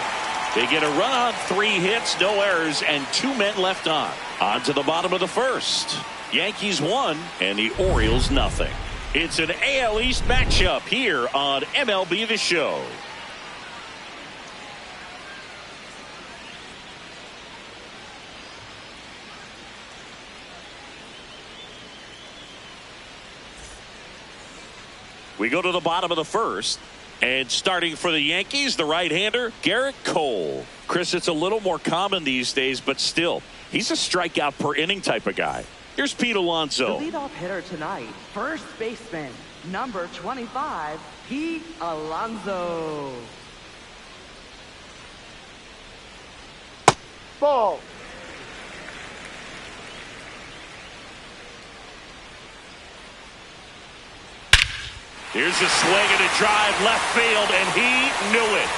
They get a run on 3 hits, no errors, and 2 men left on. On to the bottom of the first. Yankees 1 and the Orioles nothing. It's an AL East matchup here on MLB The Show. We go to the bottom of the first, and starting for the Yankees, the right-hander, Garrett Cole. Chris, it's a little more common these days, but still, he's a strikeout per inning type of guy. Here's Pete Alonso. The leadoff hitter tonight, first baseman, number 25, Pete Alonso. Ball. Here's a swing and a drive left field, and he knew it.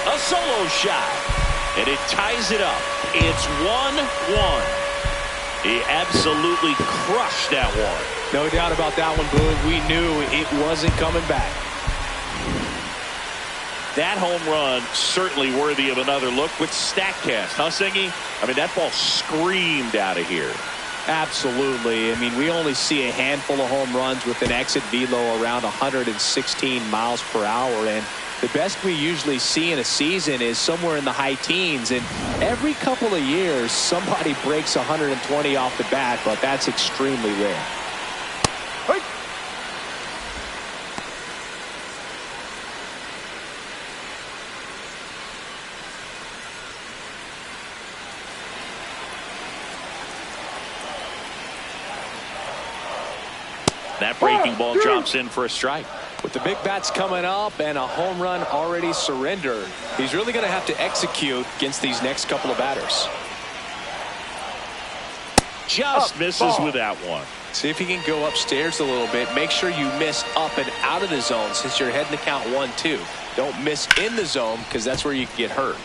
A solo shot, and it ties it up. It's 1-1. He absolutely crushed that one. No doubt about that one, Boone. We knew it wasn't coming back. That home run certainly worthy of another look with StatCast, huh, Singy? I mean, that ball screamed out of here. Absolutely. I mean, we only see a handful of home runs with an exit velo around 116 miles per hour, and The best we usually see in a season is somewhere in the high teens, and every couple of years somebody breaks 120 off the bat, but that's extremely rare. Hey. That breaking ball drops in for a strike. With the big bats coming up and a home run already surrendered, he's really going to have to execute against these next couple of batters. Just misses with that one. See if he can go upstairs a little bit. Make sure you miss up and out of the zone since you're heading to count 1-2. Don't miss in the zone because that's where you can get hurt.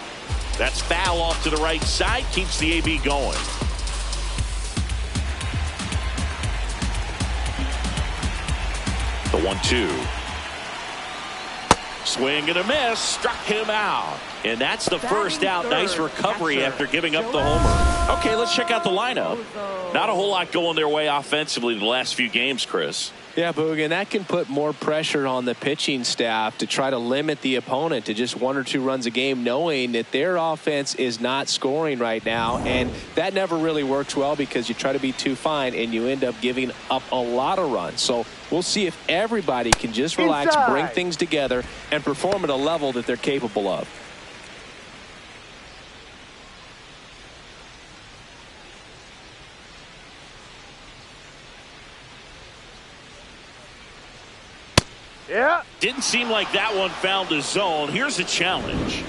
That's foul off to the right side. Keeps the AB going. The 1-2. Swing and a miss. Struck him out. And that's the first out. Nice recovery after giving up the homer. Okay, let's check out the lineup. Not a whole lot going their way offensively the last few games, Chris. Yeah, Boog, and that can put more pressure on the pitching staff to try to limit the opponent to just 1 or 2 runs a game, knowing that their offense is not scoring right now. And that never really works well because you try to be too fine and you end up giving up a lot of runs. So we'll see if everybody can just relax, bring things together, and perform at a level that they're capable of. Yeah. Didn't seem like that one found the zone. Here's a challenge.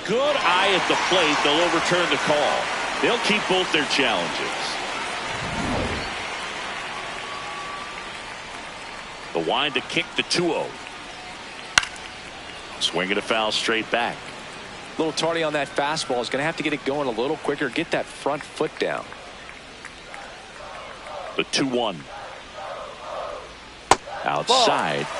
Good eye at the plate. They'll overturn the call. They'll keep both their challenges. The wind to kick the 2-0. Swinging a foul straight back. A little tardy on that fastball. Is going to have to get it going a little quicker. Get that front foot down. The 2-1. Outside. Ball.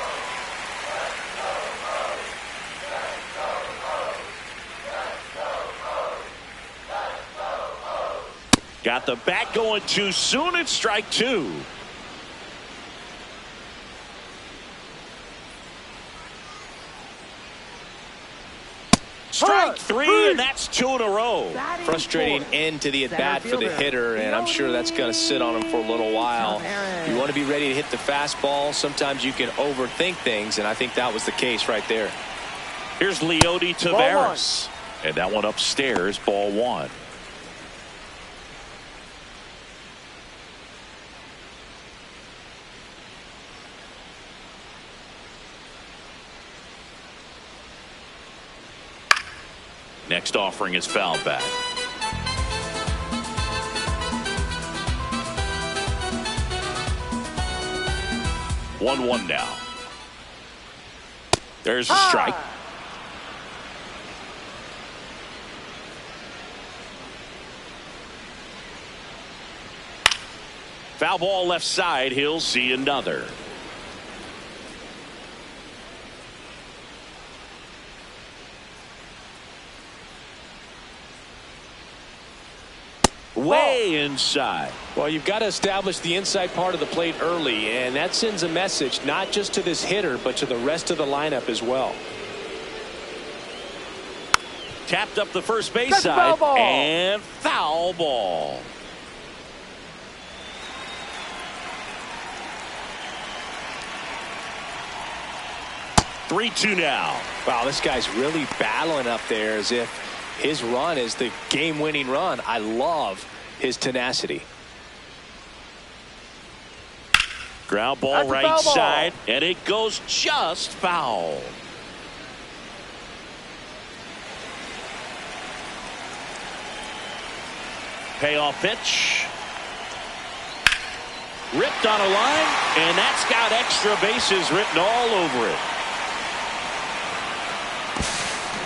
Got the bat going too soon. It's strike 2. Strike 3, and that's 2 in a row. Frustrating end to the at-bat for the hitter, and I'm sure that's going to sit on him for a little while. You want to be ready to hit the fastball. Sometimes you can overthink things, and I think that was the case right there. Here's Leody Taveras. And that one upstairs, ball 1. Next offering is foul back. One now. There's a strike. Foul ball left side. He'll see another. Way inside. Well, you've got to establish the inside part of the plate early, and that sends a message not just to this hitter but to the rest of the lineup as well. Tapped up the first base side and foul ball. Three-two now. Wow, this guy's really battling up there as if his run is the game-winning run. I love his tenacity. Ground ball right side, and it goes just foul. Payoff pitch. Ripped on a line, and that's got extra bases written all over it.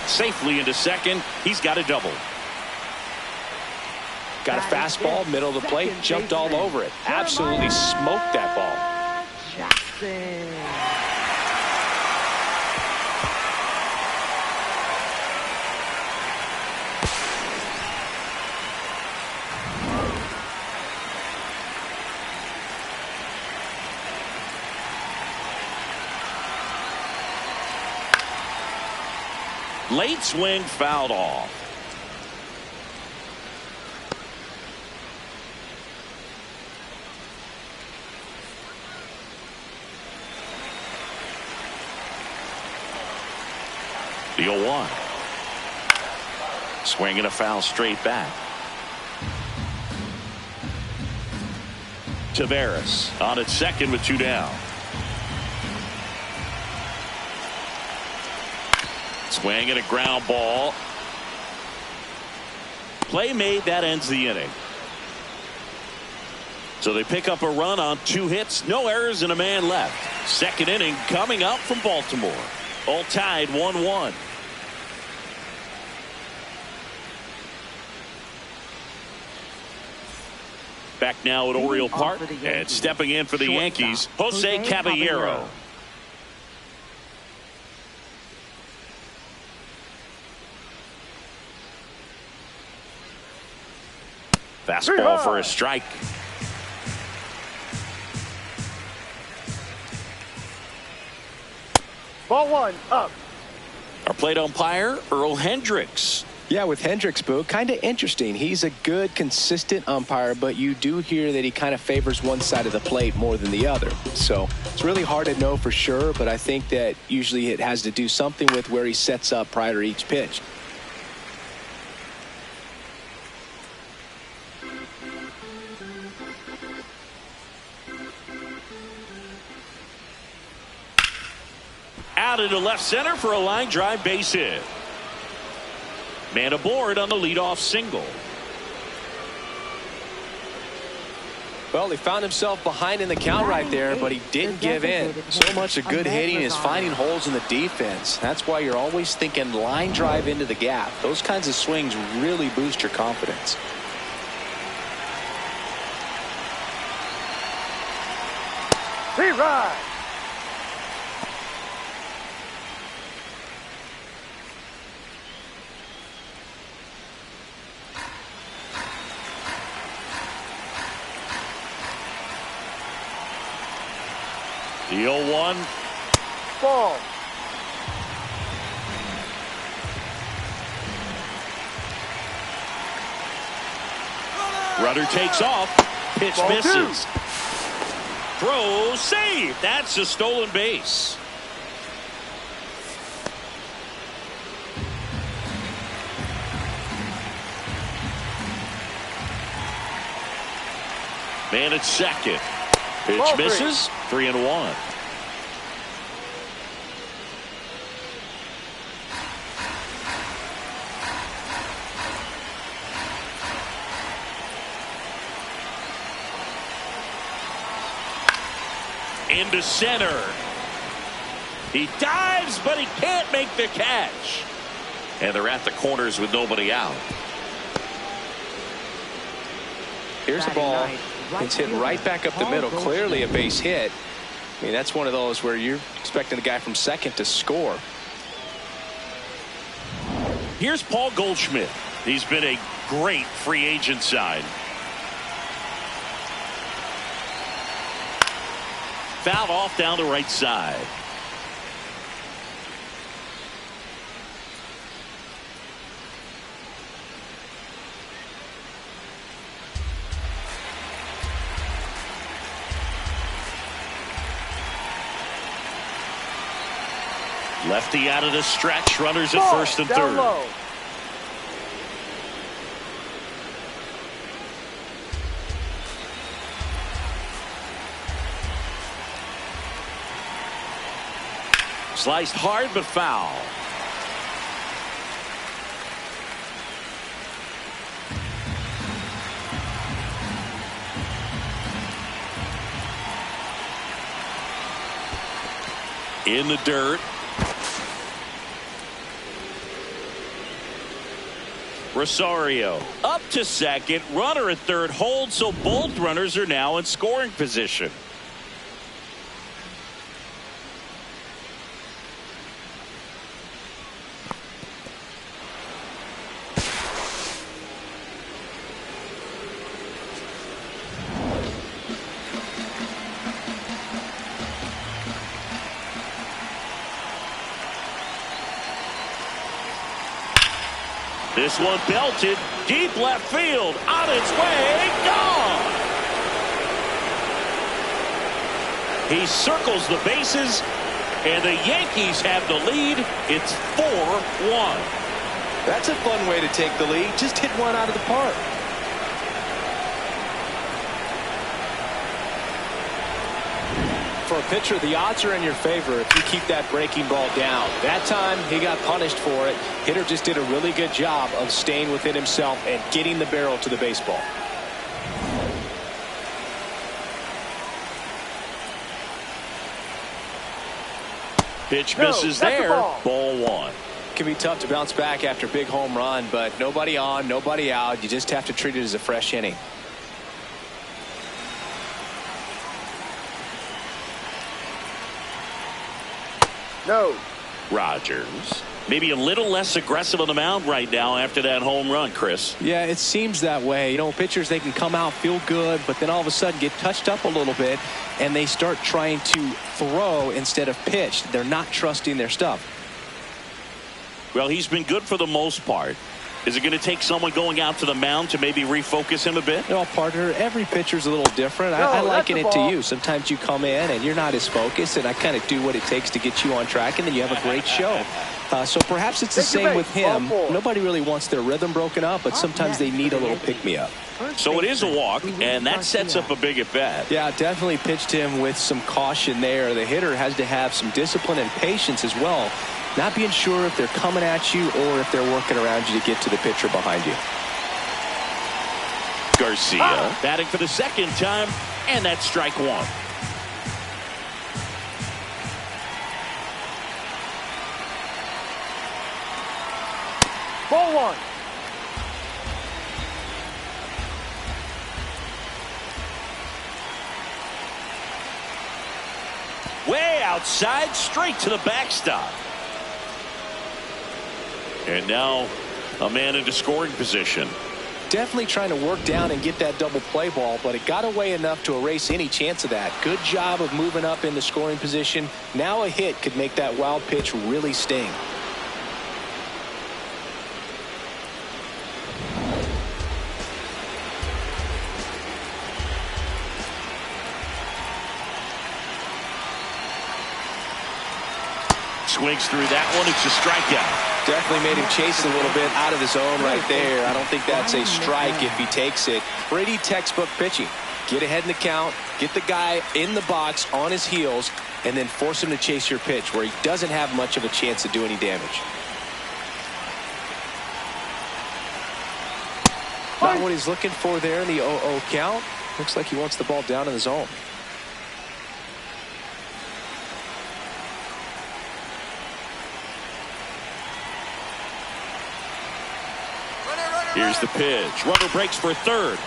Safely into second. He's got a double. Got a fastball, middle of the plate, jumped all over it. Absolutely smoked that ball. Jackson. Late swing fouled off. The 0-1. Swinging a foul straight back. Taveras on at second with 2 down. Swing and a ground ball. Play made. That ends the inning. So they pick up a run on 2 hits, no errors, and a man left. Second inning coming up from Baltimore. All tied 1-1. Back now at Oriole Park, and stepping in for the Yankees, Jose Caballero. Fastball for a strike. Ball 1 up. Our plate umpire, Earl Hendricks. Yeah, with Hendricks, Boo, kind of interesting. He's a good, consistent umpire, but you do hear that he kind of favors one side of the plate more than the other. So it's really hard to know for sure, but I think that usually it has to do something with where he sets up prior to each pitch. Out into left center for a line drive base hit. Man aboard on the leadoff single. Well, he found himself behind in the count right there, but he didn't give in. So much of good hitting is finding holes in the defense. That's why you're always thinking line drive into the gap. Those kinds of swings really boost your confidence. Ride. The 0-1. Ball. Runner takes off. Pitch Ball misses. Throw save. That's a stolen base. Man at second. Pitch Ball misses. 3-1. Into center. He dives, but he can't make the catch. And they're at the corners with nobody out. Here's the ball. It's hit right back up the middle. Clearly a base hit. I mean, that's one of those where you're expecting a guy from second to score. Here's Paul Goldschmidt. He's been a great free agent sign. Fouled off down the right side. Lefty out of the stretch. Runners at first and third. Low. Sliced hard but foul. In the dirt. Rosario up to second. Runner at third holds, so both runners are now in scoring position. This one belted deep left field, on its way, gone. He circles the bases, and the Yankees have the lead. It's 4-1. That's a fun way to take the lead. Just hit one out of the park. For a pitcher, the odds are in your favor if you keep that breaking ball down. That time, he got punished for it. Hitter just did a really good job of staying within himself and getting the barrel to the baseball. Pitch misses there. Ball one. It can be tough to bounce back after a big home run, but nobody on, nobody out. You just have to treat it as a fresh inning. No. Rogers. Maybe a little less aggressive on the mound right now after that home run, Chris. Yeah, it seems that way. You know, pitchers, they can come out, feel good, but then all of a sudden get touched up a little bit, and they start trying to throw instead of pitch. They're not trusting their stuff. Well, he's been good for the most part. Is it going to take someone going out to the mound to maybe refocus him a bit? You know, partner, every pitcher's a little different. I liken it to you. Sometimes you come in and you're not as focused, and I kind of do what it takes to get you on track, and then you have a great show. So perhaps it's the same with him. Nobody really wants their rhythm broken up, but sometimes they need a little pick-me-up. So it is a walk, and that sets up a big at-bat. Yeah, definitely pitched him with some caution there. The hitter has to have some discipline and patience as well. Not being sure if they're coming at you or if they're working around you to get to the pitcher behind you. Garcia batting for the second time, and that's strike one. Ball one. Way outside, straight to the backstop. And now a man into scoring position. Definitely trying to work down and get that double play ball, but it got away enough to erase any chance of that. Good job of moving up in the scoring position. Now a hit could make that wild pitch really sting. Swings through that one. It's a strikeout. Definitely made him chase a little bit out of his zone right there. I don't think that's a strike if he takes it. Pretty textbook pitching. Get ahead in the count, get the guy in the box on his heels, and then force him to chase your pitch where he doesn't have much of a chance to do any damage. Not what he's looking for there in the 0-0 count. Looks like he wants the ball down in the zone. Here's the pitch. Runner breaks for third.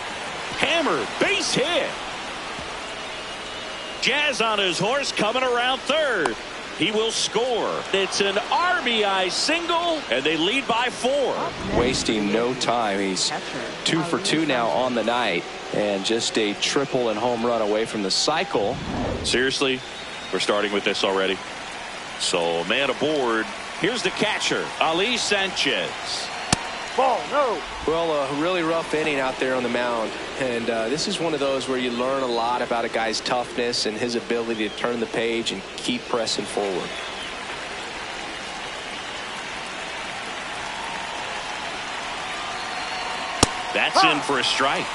Hammer, base hit. Jazz on his horse coming around third. He will score. It's an RBI single, and they lead by 4. Wasting no time. He's 2 for 2 now on the night, and just a triple and home run away from the cycle. Seriously, we're starting with this already. So man aboard. Here's the catcher, Ali Sanchez. Ball, no. Well, a really rough inning out there on the mound, and this is one of those where you learn a lot about a guy's toughness and his ability to turn the page and keep pressing forward. That's in for a strike.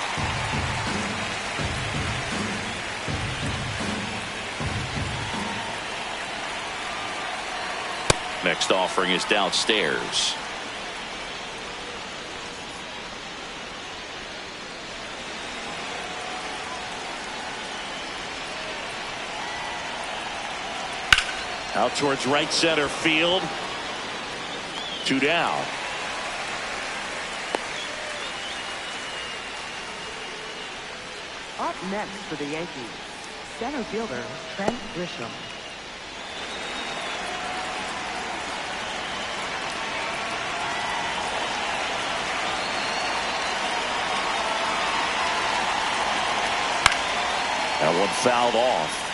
Next offering is downstairs. Out towards right center field. 2 down. Up next for the Yankees, center fielder Trent Grisham. That one fouled off.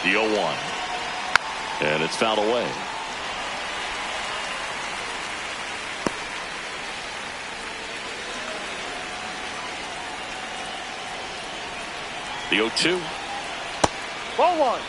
The 0-1. And it's fouled away. The 0-2. Ball one.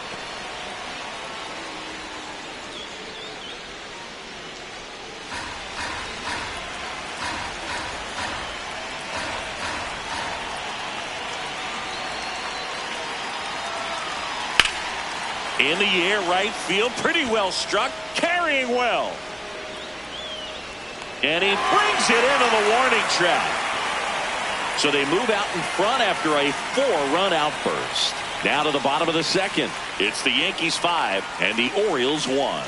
In the air, right field, pretty well struck, carrying well. And he brings it into the warning track. So they move out in front after a 4-run outburst. Now to the bottom of the second. It's the Yankees 5 and the Orioles 1.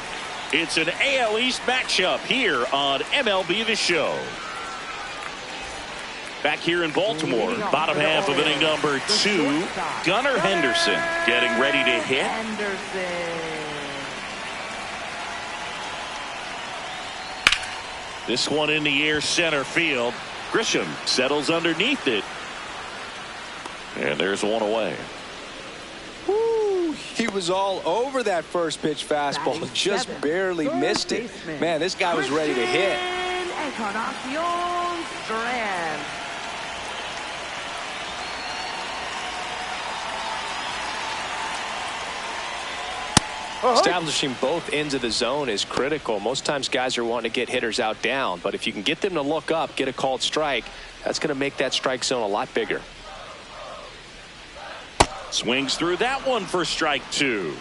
It's an AL East matchup here on MLB The Show. Back here in Baltimore, bottom half of inning number 2, Gunnar Henderson getting ready to hit. This one in the air, center field. Grisham settles underneath it. And there's one away. Woo, he was all over that first pitch fastball, just barely missed it. Man, this guy was ready to hit. Establishing both ends of the zone is critical. Most times guys are wanting to get hitters out down, but if you can get them to look up, get a called strike, that's going to make that strike zone a lot bigger. Swings through that one for strike 2.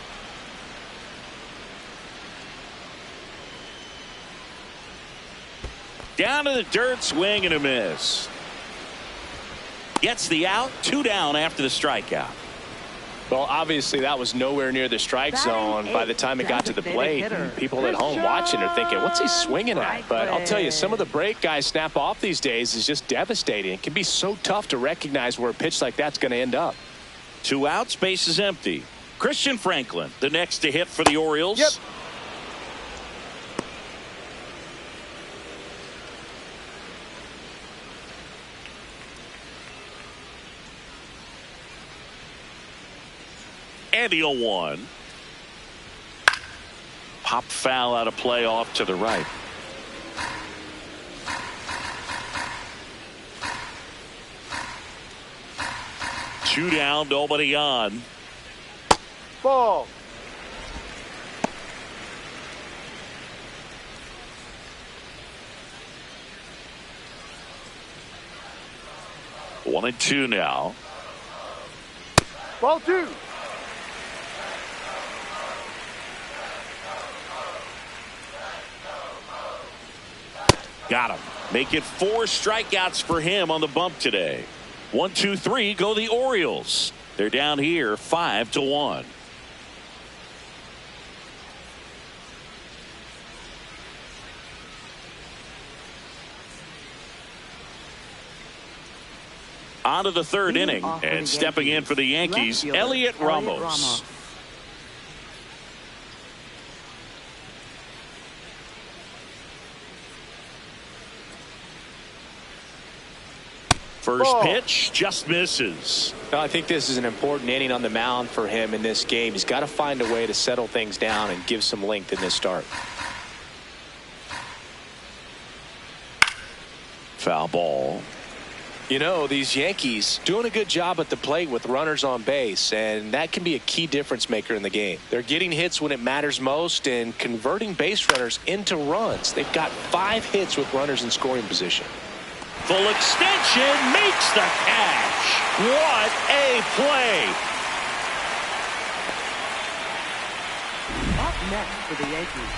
Down to the dirt, swing and a miss. Gets the out, 2 down after the strikeout. Well, obviously that was nowhere near the strike zone by the time it got to the plate. And people at home watching are thinking, what's he swinging at? But I'll tell you, some of the break guys snap off these days is just devastating. It can be so tough to recognize where a pitch like that's going to end up. 2 outs, base is empty. Christian Franklin, the next to hit for the Orioles. Yep. And the 0-1. Pop foul out of play off to the right. Two down, nobody on. Ball. One and two now. Ball 2. Got him. Make it 4 strikeouts for him on the bump today. 1, 2, 3 go the Orioles. They're down here 5-1. On to the third inning, and stepping in for the Yankees, Elliot Ramos. First pitch just misses. Well, I think this is an important inning on the mound for him in this game. He's got to find a way to settle things down and give some length in this start. Foul ball. You know, these Yankees doing a good job at the plate with runners on base, and that can be a key difference maker in the game. They're getting hits when it matters most and converting base runners into runs. They've got 5 hits with runners in scoring position. Full extension, makes the catch. What a play. Up next for the Yankees,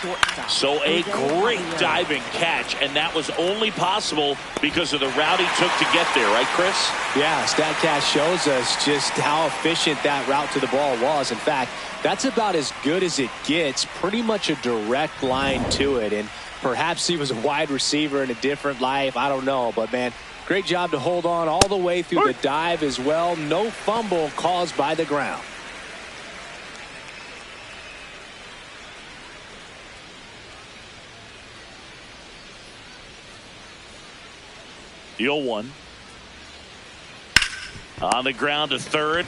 shortstop. So a great diving catch, and that was only possible because of the route he took to get there, right, Chris? Yeah, StatCast shows us just how efficient that route to the ball was. In fact, that's about as good as it gets, pretty much a direct line to it. And perhaps he was a wide receiver in a different life. I don't know. But, man, great job to hold on all the way through the dive as well. No fumble caused by the ground. The 0-1. On the ground to third.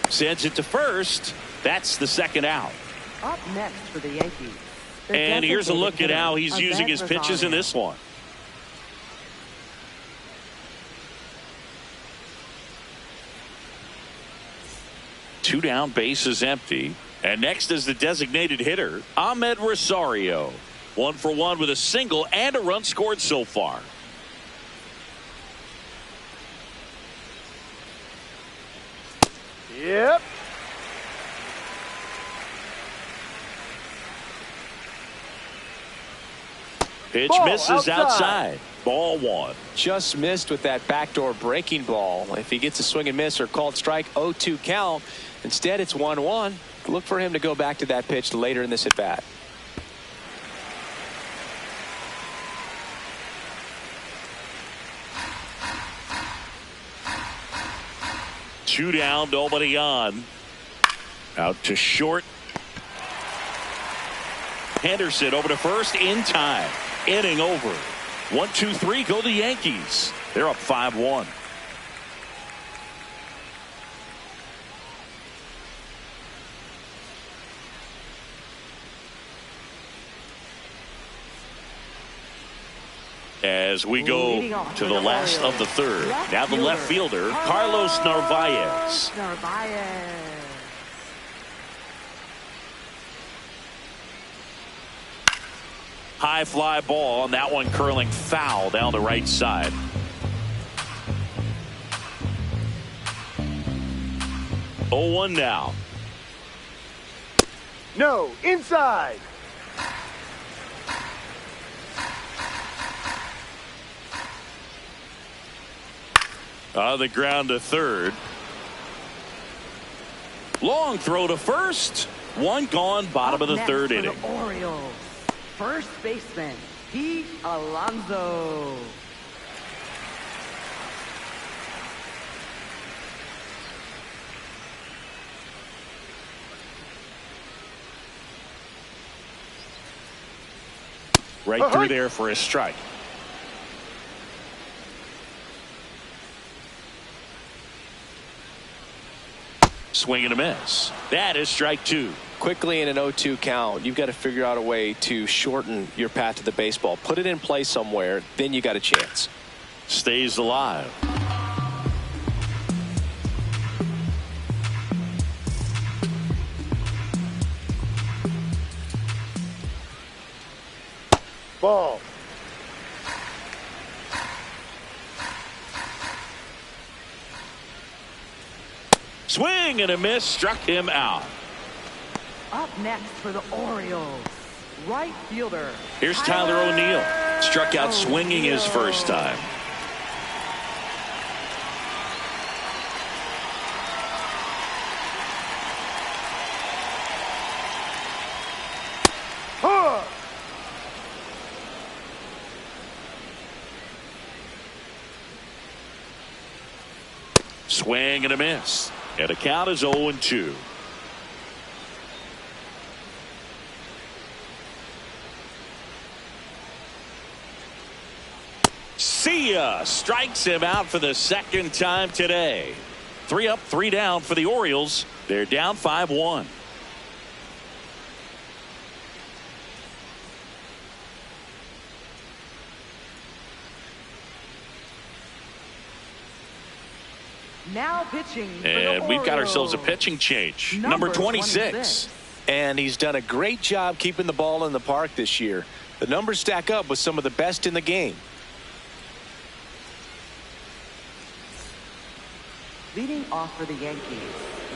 Sends it to first. That's the second out. Up next for the Yankees. And here's a look at how he's using his pitches in this one. Two down, bases empty. And next is the designated hitter, Ahmed Rosario. 1 for 1 with a single and a run scored so far. Yep. Pitch Ball misses outside. Ball 1. Just missed with that backdoor breaking ball. If he gets a swing and miss or called strike, 0-2 count. Instead, it's 1-1. Look for him to go back to that pitch later in this at bat. Two down, nobody on. Out to short. Henderson over to first in time. Inning over. 1-2-3 go the Yankees. They're up 5-1. As we go to the last of the third. Now the left fielder, Carlos Narvaez. High fly ball, and that one curling foul down the right side. Oh, 1 now. No, inside. On the ground to third. Long throw to first. One gone, bottom of the third inning. The Orioles. First baseman, Pete Alonso. Right through there for a strike. Swing and a miss. That is strike 2. Quickly in an 0-2 count, you've got to figure out a way to shorten your path to the baseball. Put it in play somewhere, then you got a chance. Stays alive. Ball. Swing and a miss, struck him out. Up next for the Orioles, right fielder. Here's Tyler O'Neill. Struck out swinging his first time. Huh. Swing and a miss. And the count is 0-2. See ya. Strikes him out for the second time today. 3 up, 3 down for the Orioles. They're down 5-1. Now pitching for And the we've got ourselves a Orioles. pitching change. Number 26. And he's done a great job keeping the ball in the park this year. The numbers stack up with some of the best in the game. Leading off for the Yankees,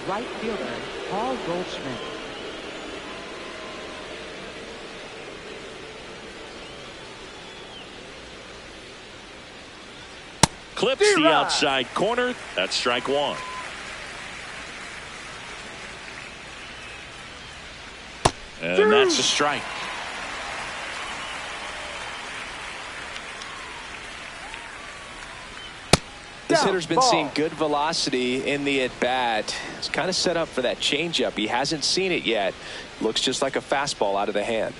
right fielder Paul Goldschmidt. Clips the outside corner. That's strike 1. And that's a strike. This hitter's been seeing good velocity in the at-bat. It's kind of set up for that changeup. He hasn't seen it yet. Looks just like a fastball out of the hand.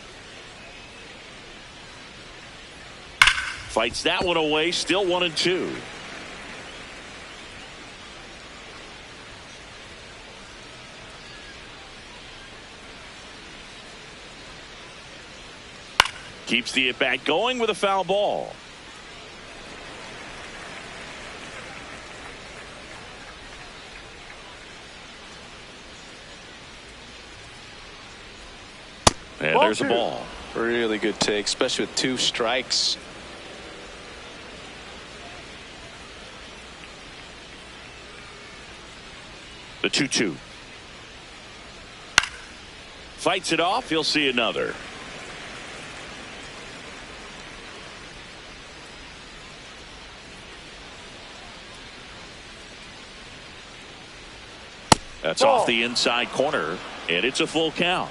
Fights that one away. Still 1-2. Keeps the at-bat going with a foul ball. And there's a ball. Really good take, especially with 2 strikes. The 2-2. Fights it off. He'll see another. That's off the inside corner, and it's a full count.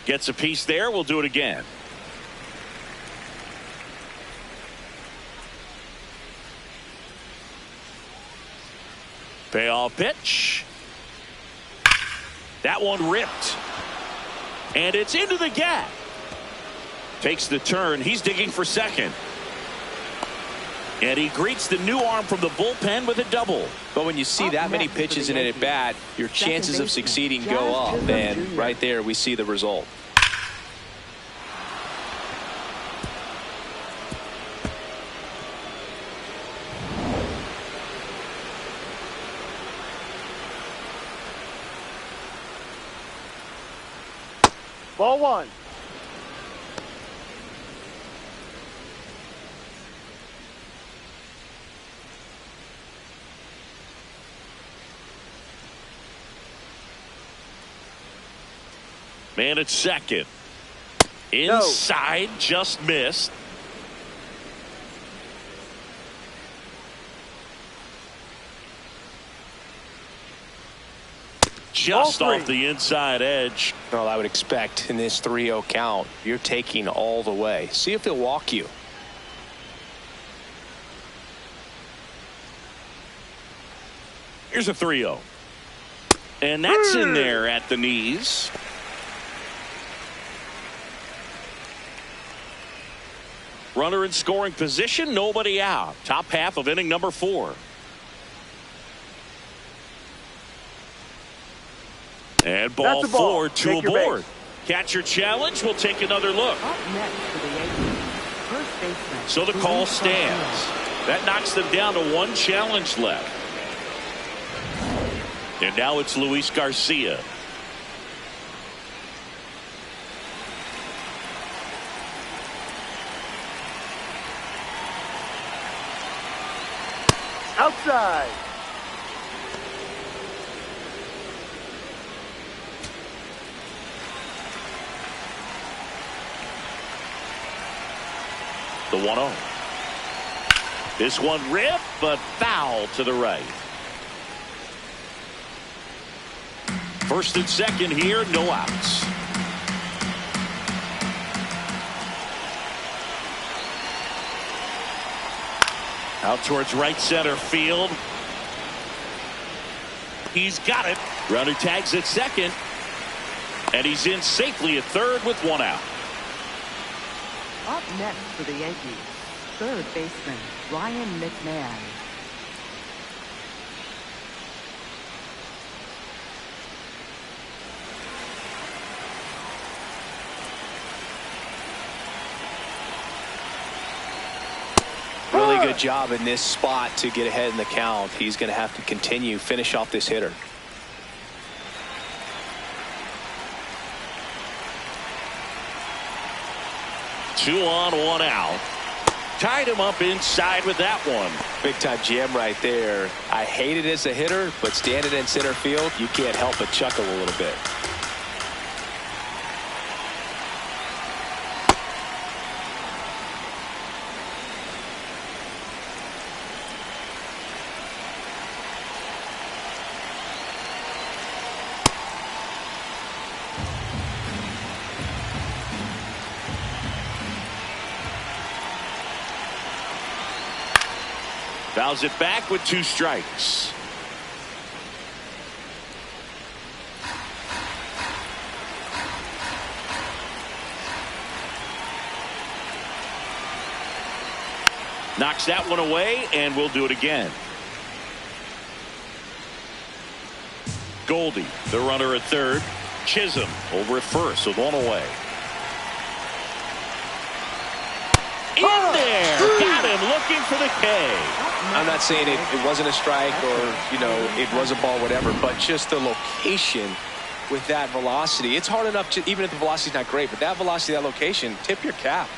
Gets a piece there. We'll do it again. Payoff pitch. That one ripped. And it's into the gap. Takes the turn. He's digging for second. And he greets the new arm from the bullpen with a double. But when you see that many pitches in an at-bat, your chances of succeeding go up. And right there, we see the result. Ball 1. Man at second. Inside, just missed. Just off the inside edge. Well, I would expect in this 3-0 count, you're taking all the way. See if he'll walk you. Here's a 3-0. And that's in there at the knees. Runner in scoring position, nobody out. Top half of inning number 4. And ball 4, 2 aboard. Catcher challenge. We'll take another look. So the call stands. That knocks them down to 1 challenge left. And now it's Luis Garcia. Outside. The 1-0. This one ripped, but foul to the right. First and second here, no outs. Out towards right center field. He's got it. Runner tags at second. And he's in safely at third with 1 out. Up next for the Yankees, third baseman Ryan McMahon. Really good job in this spot to get ahead in the count. He's going to have to continue, finish off this hitter. Two on, 1 out. Tied him up inside with that one. Big time jam right there. I hate it as a hitter, but standing in center field, you can't help but chuckle a little bit. Fouls it back with 2 strikes. Knocks that one away, and we'll do it again. Goldie, the runner at third. Chisholm over at first with one away. In there. Got him looking for the K. I'm not saying it wasn't a strike or, you know, it was a ball, whatever, but just the location with that velocity. It's hard enough to, even if the velocity's not great, but that velocity, that location, tip your cap.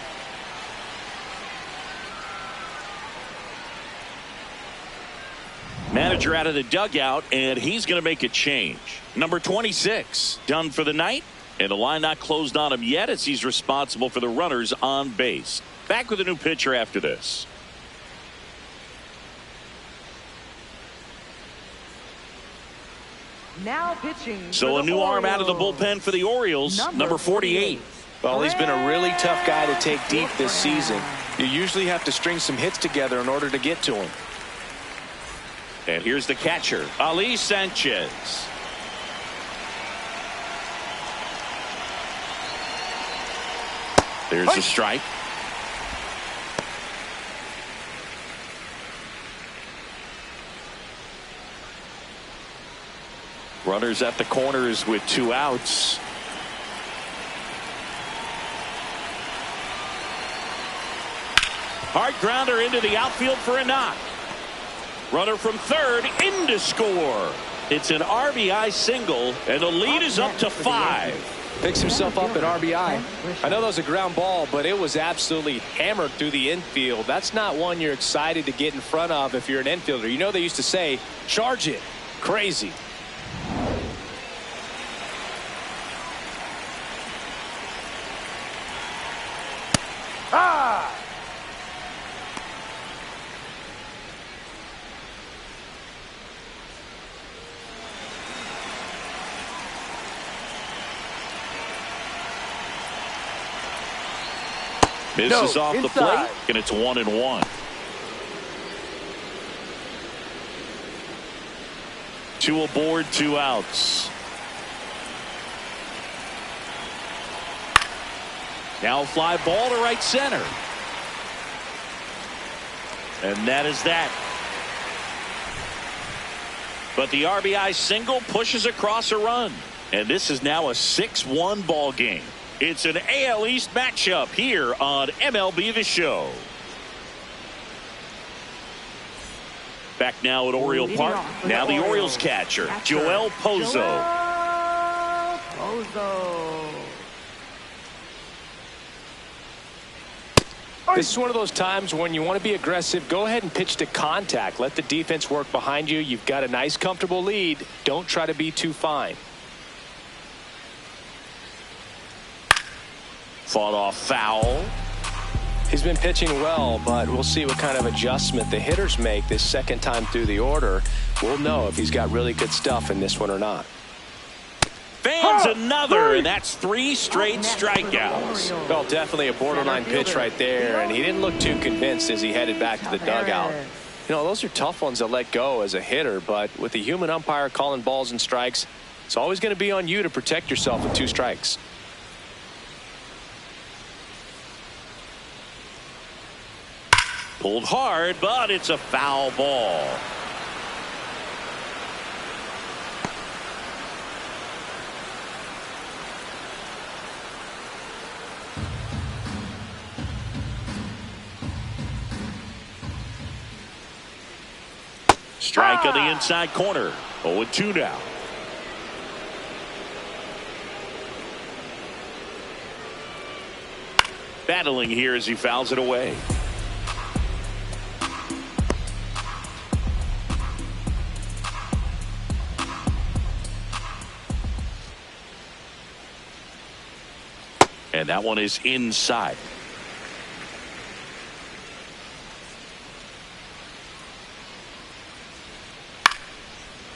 Manager out of the dugout, and he's going to make a change. Number 26 done for the night, and the line not closed on him yet as he's responsible for the runners on base. Back with a new pitcher after this. Now pitching. So a new arm out of the bullpen for the Orioles, number 48. Well, he's been a really tough guy to take deep this season. You usually have to string some hits together in order to get to him. And here's the catcher, Ali Sanchez. There's a strike. Runners at the corners with 2 outs. Hard grounder into the outfield for a knock. Runner from third in to score. It's an RBI single, and the lead is up to 5. Picks himself up at RBI. I know that was a ground ball, but it was absolutely hammered through the infield. That's not one you're excited to get in front of if you're an infielder. You know they used to say, charge it. Crazy. Ah! Misses off the inside. plate, and it's 1-1. 2 aboard, 2 outs. Now fly ball to right center. And that is that. But the RBI single pushes across a run. And this is now a 6-1 ball game. It's an AL East matchup here on MLB The Show. Back now at Oriole Park. Now the Orioles catcher, Joel Pozo. This is one of those times when you want to be aggressive. Go ahead and pitch to contact. Let the defense work behind you. You've got a nice, comfortable lead. Don't try to be too fine. Fought off foul. He's been pitching well, but we'll see what kind of adjustment the hitters make this second time through the order. We'll know if he's got really good stuff in this one or not. Fans another, and that's 3 straight strikeouts. Well, definitely a borderline pitch right there, and he didn't look too convinced as he headed back to the dugout. You know, those are tough ones to let go as a hitter, but with the human umpire calling balls and strikes, it's always going to be on you to protect yourself with 2 strikes. Pulled hard, but it's a foul ball. Strike on the inside corner. 0-2 now. Battling here as he fouls it away. And that one is inside.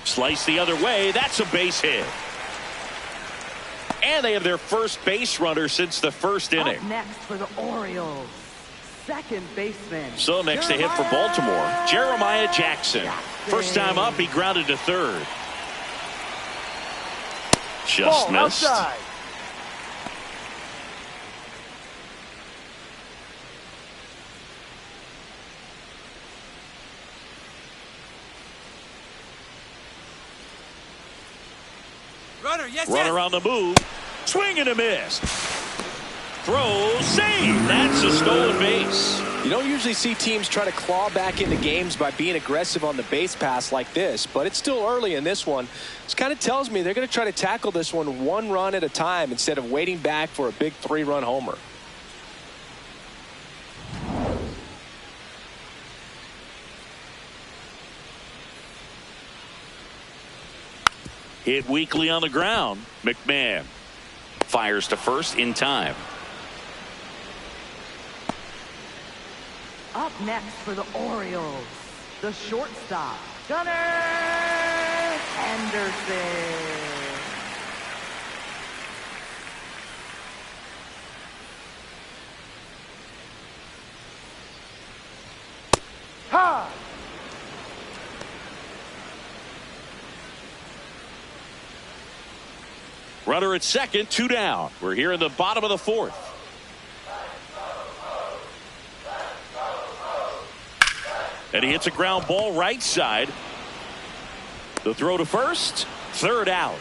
Slice the other way. That's a base hit. And they have their first base runner since the first inning. Up next for the Orioles, second baseman. So next to hit for Baltimore, Jeremiah Jackson. First time up, he grounded to third. Just Ball missed. outside. Runner on the move. Swing and a miss. Throw, save. That's a stolen base. You don't usually see teams try to claw back into games by being aggressive on the base pass like this, but it's still early in this one. This kind of tells me they're going to try to tackle this one run at a time instead of waiting back for a big 3-run homer. Hit weakly on the ground. McMahon fires to first in time. Up next for the Orioles, the shortstop, Gunnar Henderson. Ha! Runner at second, 2 down. We're here in the bottom of the 4th. And he hits a ground ball right side. The throw to first, 3rd out.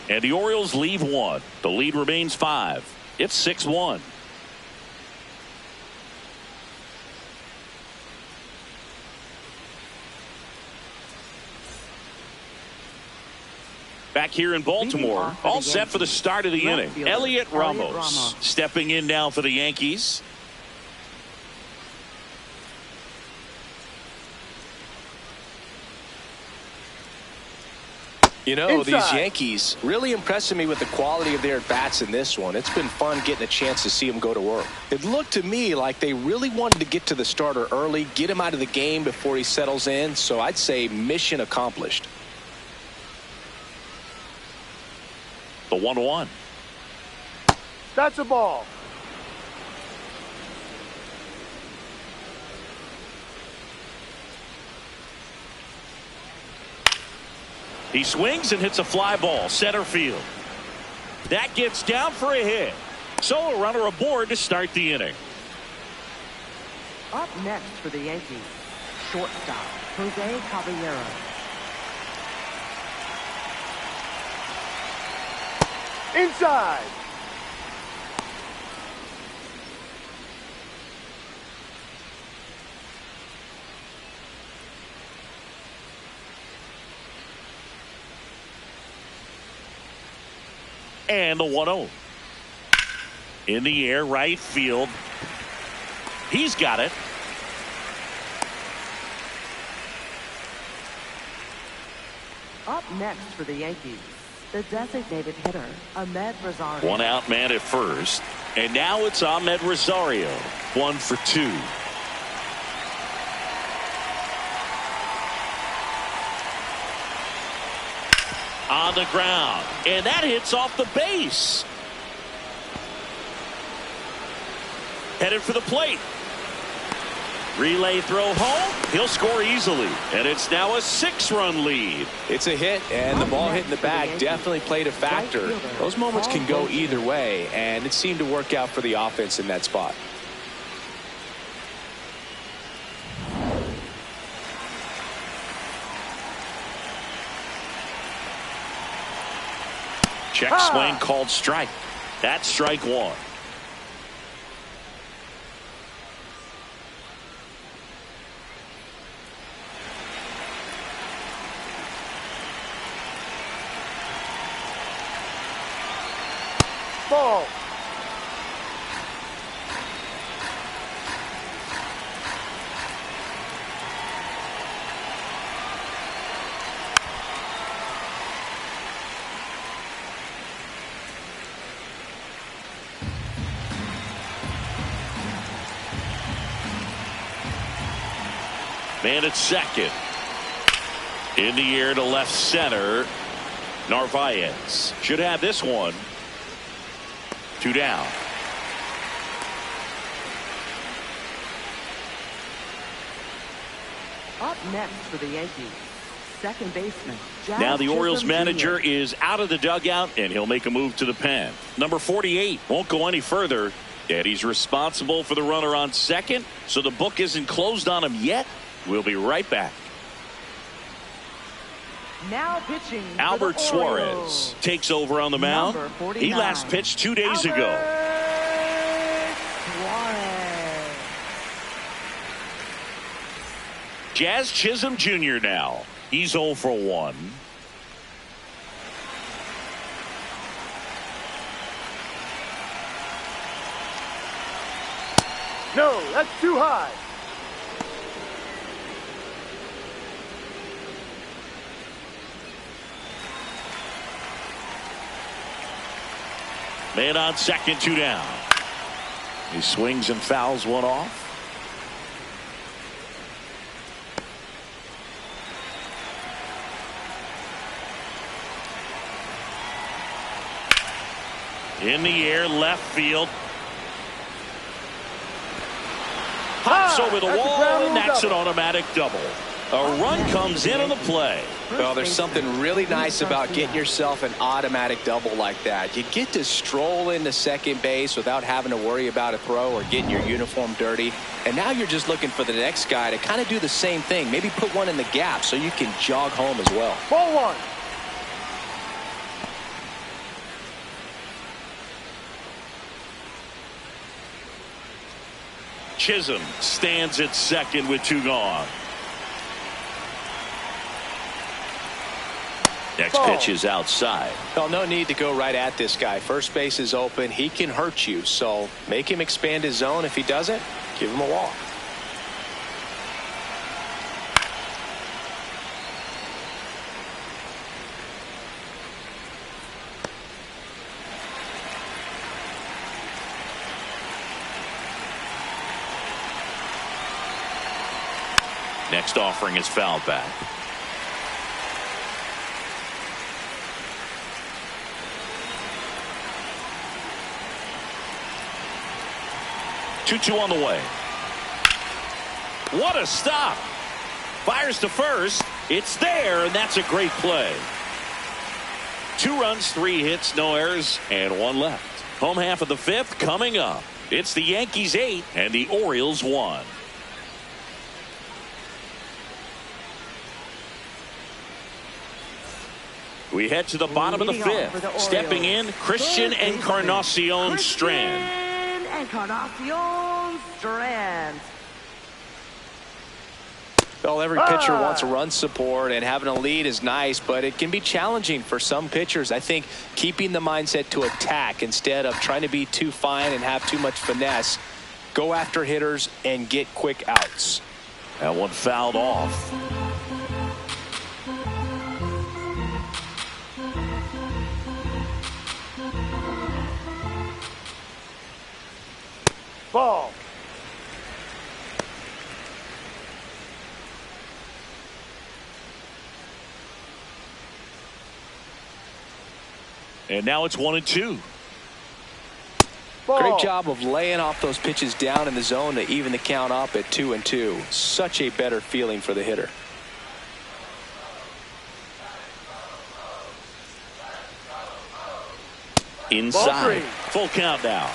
And the Orioles leave 1. The lead remains 5. It's 6-1. Back here in Baltimore, all set for the start of the inning. Elliot Ramos stepping in now for the Yankees. You know, these Yankees really impressing me with the quality of their at-bats in this one. It's been fun getting a chance to see them go to work. It looked to me like they really wanted to get to the starter early, get him out of the game before he settles in, so I'd say mission accomplished. The 1-1. That's a ball. He swings and hits a fly ball center field. That gets down for a hit. So a runner aboard to start the inning. Up next for the Yankees, shortstop, Jose Caballero. Inside. And the 1-0. In the air, right field. He's got it. Up next for the Yankees, the designated hitter, Ahmed Rosario. 1 out man at first. And now it's Ahmed Rosario. 1 for 2. On the ground. And that hits off the base. Headed for the plate. Relay throw home. He'll score easily. And it's now a 6-run lead. It's a hit, and the ball hitting the bag definitely played a factor. Those moments can go either way, and it seemed to work out for the offense in that spot. Check swing called strike. That's strike 1. Ball. Man at second. In the air to left center. Narvaez should have this one. 2 down. Up next for the Yankees, second baseman. Now the Orioles Chisholm manager Jr. is out of the dugout, and he'll make a move to the pen. Number 48 won't go any further, and he's responsible for the runner on second, so the book isn't closed on him yet. We'll be right back. Now pitching for Albert the Orioles. Suarez takes over on the mound. Number 49. He last pitched 2 days ago. Suarez. Jazz Chisholm Jr. now. He's 0 for 1. No, that's too high. Man on second, 2 down. He swings and fouls one off. In the air, left field. Hops over the wall, and that's an automatic double. A run comes in on the play. Well, there's something really nice about getting yourself an automatic double like that. You get to stroll into second base without having to worry about a throw or getting your uniform dirty. And now you're just looking for the next guy to kind of do the same thing. Maybe put one in the gap so you can jog home as well. Ball 1. Chisholm stands at second with 2 gone. Next pitch is outside. Well, no need to go right at this guy. First base is open. He can hurt you. So make him expand his zone. If he doesn't, give him a walk. Next offering is fouled back. Two on the way. What a stop. Fires to first. It's there, and that's a great play. 2 runs, 3 hits, no errors, and 1 left. Home half of the 5th coming up. It's the Yankees 8 and the Orioles 1. We head to the bottom of the 5th. Stepping in, Christian Encarnacion Strand. Encarnacion Strand. Well, every pitcher wants a run support, and having a lead is nice, but it can be challenging for some pitchers. I think keeping the mindset to attack instead of trying to be too fine and have too much finesse. Go after hitters and get quick outs. That one fouled off. Ball. And now it's 1-2. Ball. Great job of laying off those pitches down in the zone to even the count up at 2-2. Such a better feeling for the hitter. Inside. Full count now.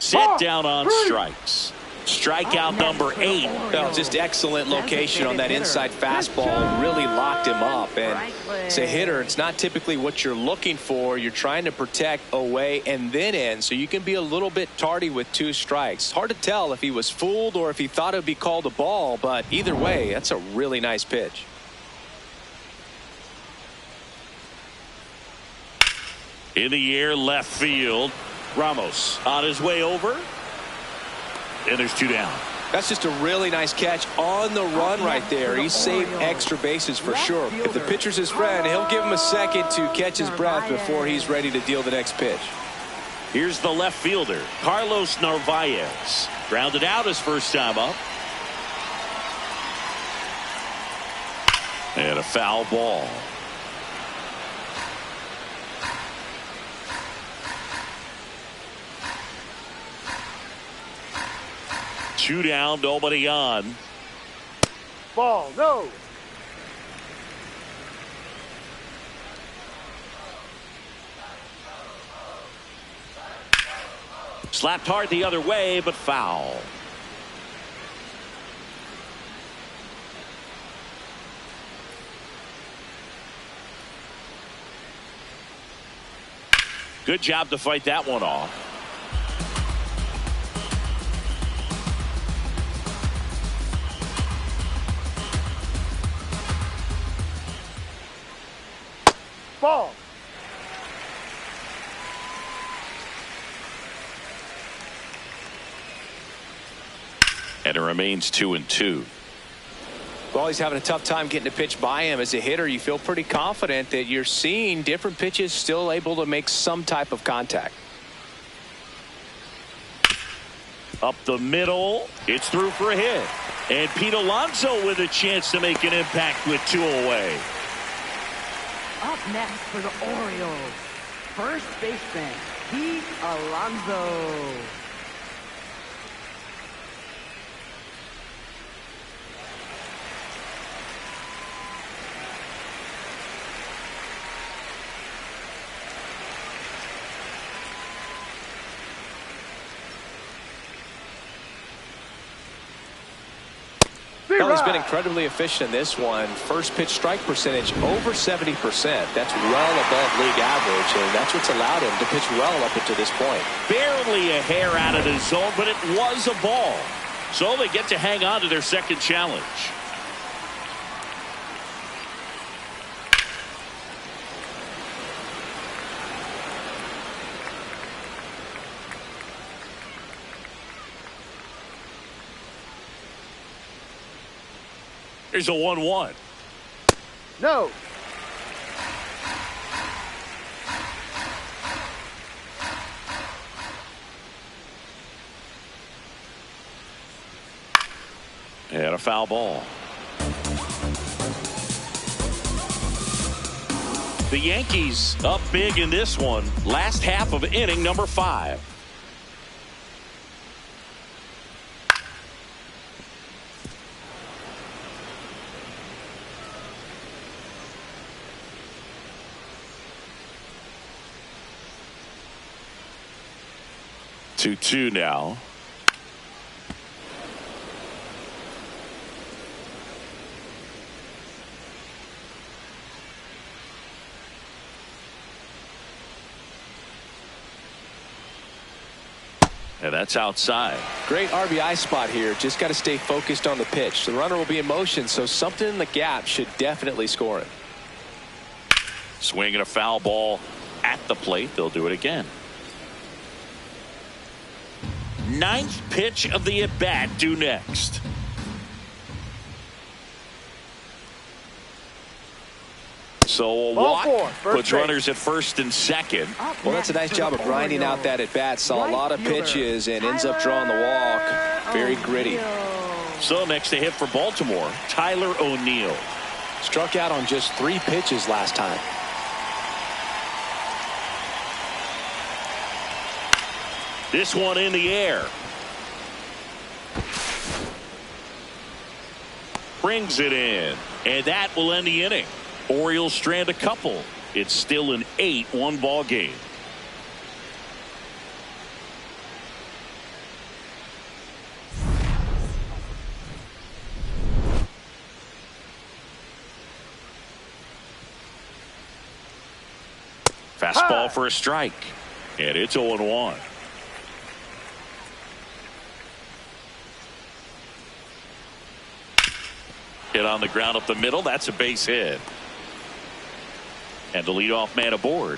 Set down on strikes. Strikeout number 8. Well, just excellent location on that inside fastball. Really locked him up. And as a hitter, it's not typically what you're looking for. You're trying to protect away and then in, so you can be a little bit tardy with 2 strikes. It's hard to tell if he was fooled or if he thought it would be called a ball, but either way, that's a really nice pitch. In the air, left field. Ramos on his way over. And there's 2 down. That's just a really nice catch on the run right there. He saved extra bases for sure. If the pitcher's his friend, he'll give him a second to catch his breath before he's ready to deal the next pitch. Here's the left fielder, Carlos Narvaez. Grounded out his first time up. And a foul ball. Two down, nobody on. Ball, no. Slapped hard the other way, but foul. Good job to fight that one off. Ball. And it remains 2-2. Well, he's having a tough time getting a pitch by him. As a hitter, you feel pretty confident that you're seeing different pitches still able to make some type of contact. Up the middle. It's through for a hit. And Pete Alonso with a chance to make an impact with 2 away. Up next for the Orioles, first baseman, Pete Alonso. Well, he's been incredibly efficient in this one. First pitch strike percentage over 70%. That's well above league average, and that's what's allowed him to pitch well up until this point. Barely a hair out of the zone, but it was a ball. So they get to hang on to their second challenge. Here's a 1-1. No. And a foul ball. The Yankees up big in this one. Last half of inning number 5. Two now. And that's outside. Great RBI spot here. Just got to stay focused on the pitch. The runner will be in motion, so something in the gap should definitely score it. Swinging a foul ball at the plate. They'll do it again. 9th pitch of the at-bat due next. So a walk puts runners at first and second. Well, that's a nice job of grinding out that at-bat. Saw a lot of pitches and ends up drawing the walk. Very gritty. So next to hit for Baltimore, Tyler O'Neill. Struck out on just 3 pitches last time. This one in the air. Brings it in. And that will end the inning. Orioles strand a couple. It's still an 8-1 ball game. Fastball for a strike. And it's 0-1. Hit on the ground up the middle. That's a base hit. And the leadoff man aboard.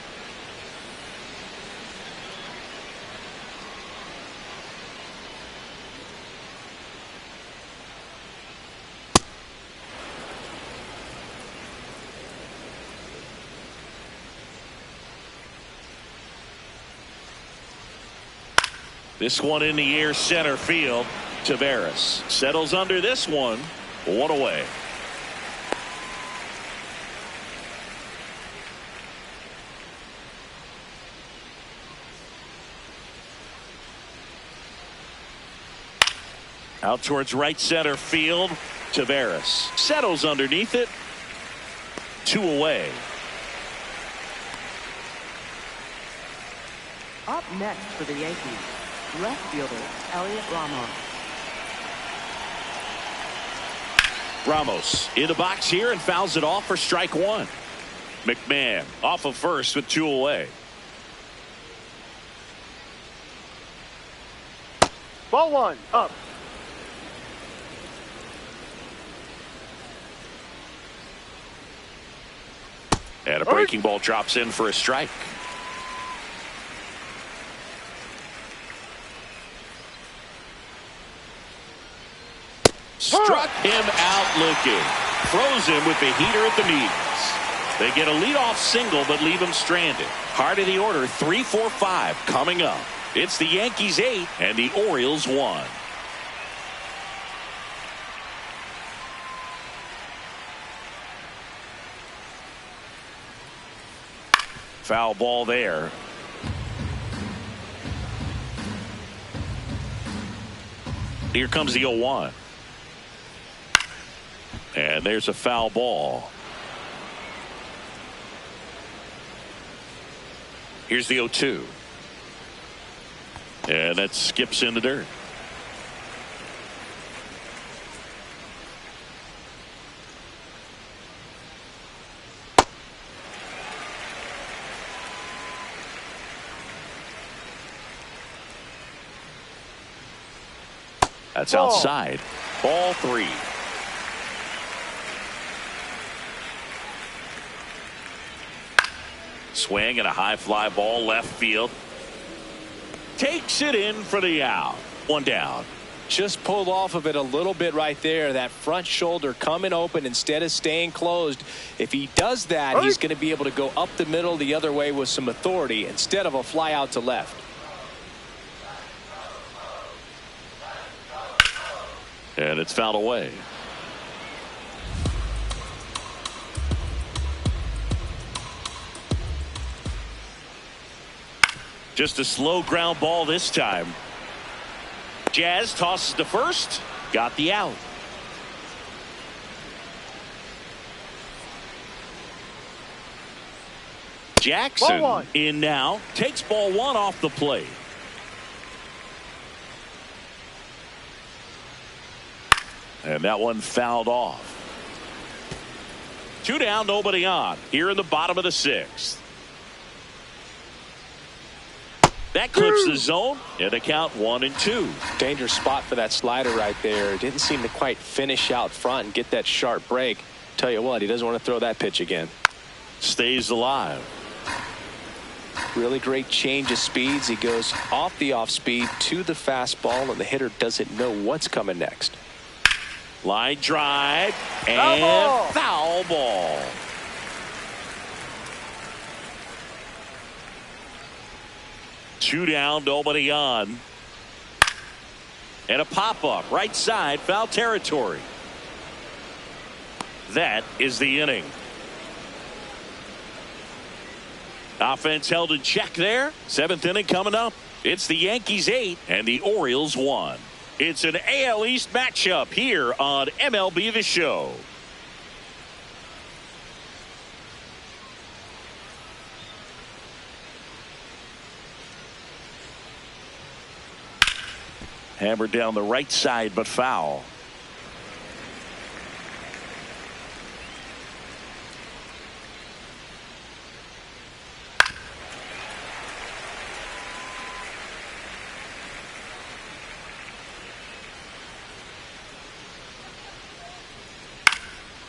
This one in the air, center field. Tavares settles under this one. 1 away. Out towards right center field. Tavares settles underneath it. 2 away. Up next for the Yankees, Left fielder, Elliot Ramos. Ramos in the box here and fouls it off for strike one. McMahon off of first with 2 away. Ball 1, up. And a breaking ball drops in for a strike. Struck him out looking. Throws him with the heater at the knees. They get a leadoff single but leave him stranded. Heart of the order, 3, 4, 5 coming up. It's the Yankees 8 and the Orioles 1. Foul ball there. Here comes the 0-1. And there's a foul ball. Here's the 0-2. And that skips in the dirt. That's outside. Ball 3. Swing and a high fly ball left field. Takes it in for the out. 1 down. Just pulled off of it a little bit right there. That front shoulder coming open instead of staying closed. If he does that, he's going to be able to go up the middle the other way with some authority instead of a fly out to left. And it's fouled away. Just a slow ground ball this time. Jazz tosses to first. Got the out. Jackson in now. Takes ball 1 off the plate. And that one fouled off. 2 down, nobody on. Here in the bottom of the 6th. That clips the zone, and the count 1-2. Dangerous spot for that slider right there. Didn't seem to quite finish out front and get that sharp break. Tell you what, he doesn't want to throw that pitch again. Stays alive. Really great change of speeds. He goes off the off speed to the fastball, and the hitter doesn't know what's coming next. Line drive and foul ball. Two down, nobody on. And a pop-up right side, foul territory. That is the inning. Offense held in check there. 7th inning coming up. It's the Yankees 8 and the Orioles 1. It's an AL East matchup here on MLB The Show. Hammered down the right side, but foul.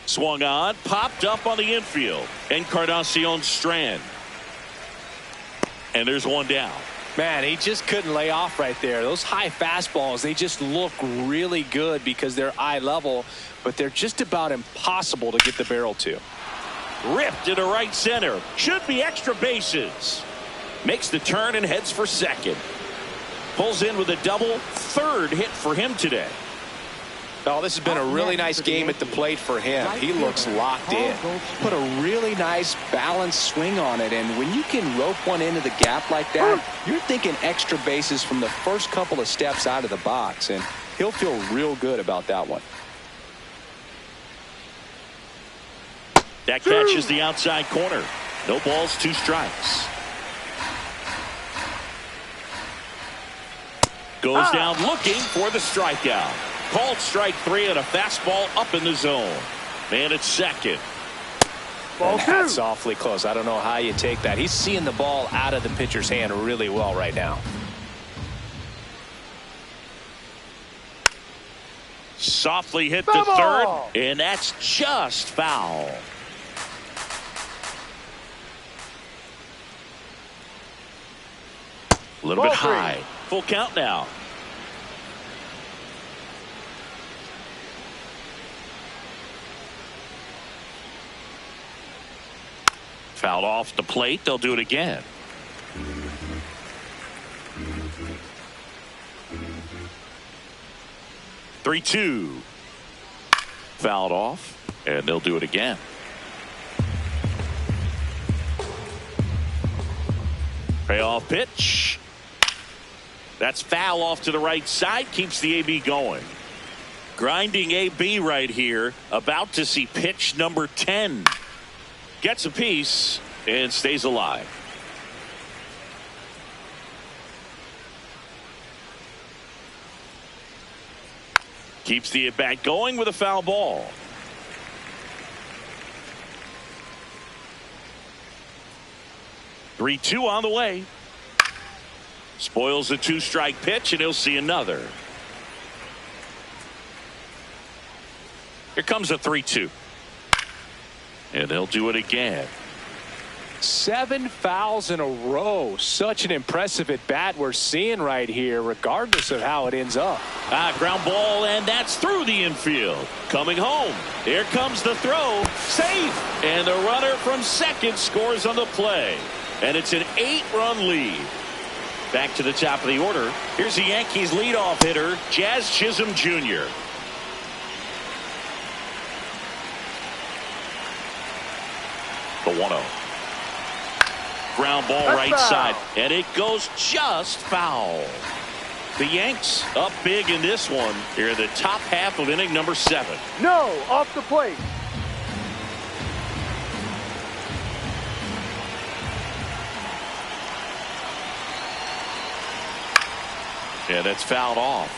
Swung on, popped up on the infield. Encarnacion Strand. And there's one down. Man, he just couldn't lay off right there. Those high fastballs, they just look really good because they're eye level, but they're just about impossible to get the barrel to. Ripped into right center. Should be extra bases. Makes the turn and heads for second. Pulls in with a double. Third hit for him today. Oh, this has been a really nice game at the plate for him. He looks locked in. Put a really nice balanced swing on it, and when you can rope one into the gap like that, you're thinking extra bases from the first couple of steps out of the box, and he'll feel real good about that one. That catches the outside corner. No balls, 2 strikes. Goes down looking for the strikeout. Called strike 3 and a fastball up in the zone. Man at second. Ball And 2. that's awfully close. I don't know how you take that. He's seeing the ball out of the pitcher's hand really well right now. Softly hit the Foul third, ball. and that's just foul. A little bit Ball 3. high. Full count now. Fouled off the plate. They'll do it again. Three-two. Fouled off, and they'll do it again. Payoff pitch. That's foul off to the right side. Keeps the AB going. Grinding AB right here. About to see pitch number 10. Gets a piece and stays alive. Keeps the at-bat going with a foul ball. Three-two on the way. Spoils the 2-strike pitch, and he'll see another. Here comes a 3-2. And they'll do it again. 7 fouls in a row. Such an impressive at bat we're seeing right here, regardless of how it ends up. Ground ball, and that's through the infield. Coming home. Here comes the throw. Safe. And the runner from second scores on the play. And it's an 8-run lead. Back to the top of the order. Here's the Yankees leadoff hitter, Jazz Chisholm Jr. The 1-0. Ground ball That's right foul. side, and it goes just foul. The Yanks up big in this one here in the top half of inning number 7. No, off the plate. And it's fouled off.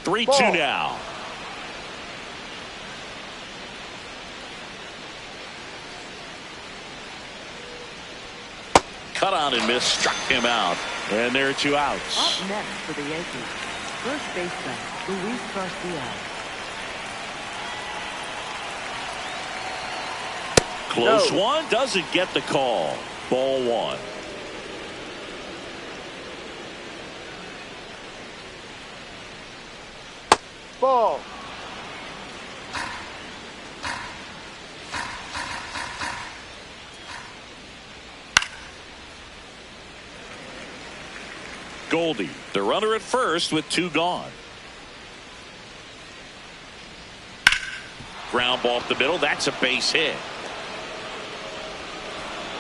Three-two Ball. now. Cut on and miss, struck him out, and there are 2 outs. Up next for the Yankees, first baseman Luis Garcia. Close No. one, doesn't get the call. Ball 1. Ball. Goldie, the runner at first with 2 gone. Ground ball up the middle. That's a base hit.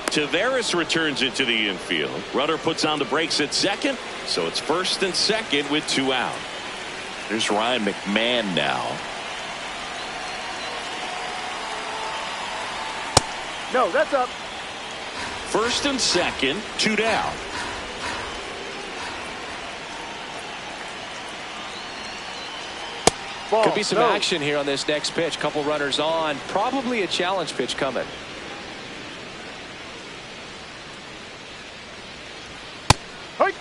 Tavares returns it to the infield. Runner puts on the brakes at second, so it's first and second with 2 out. There's Ryan McMahon now. No, that's up. First and second, 2 down. Ball. Could be some No. action here on this next pitch. Couple runners on. Probably a challenge pitch coming. Hey.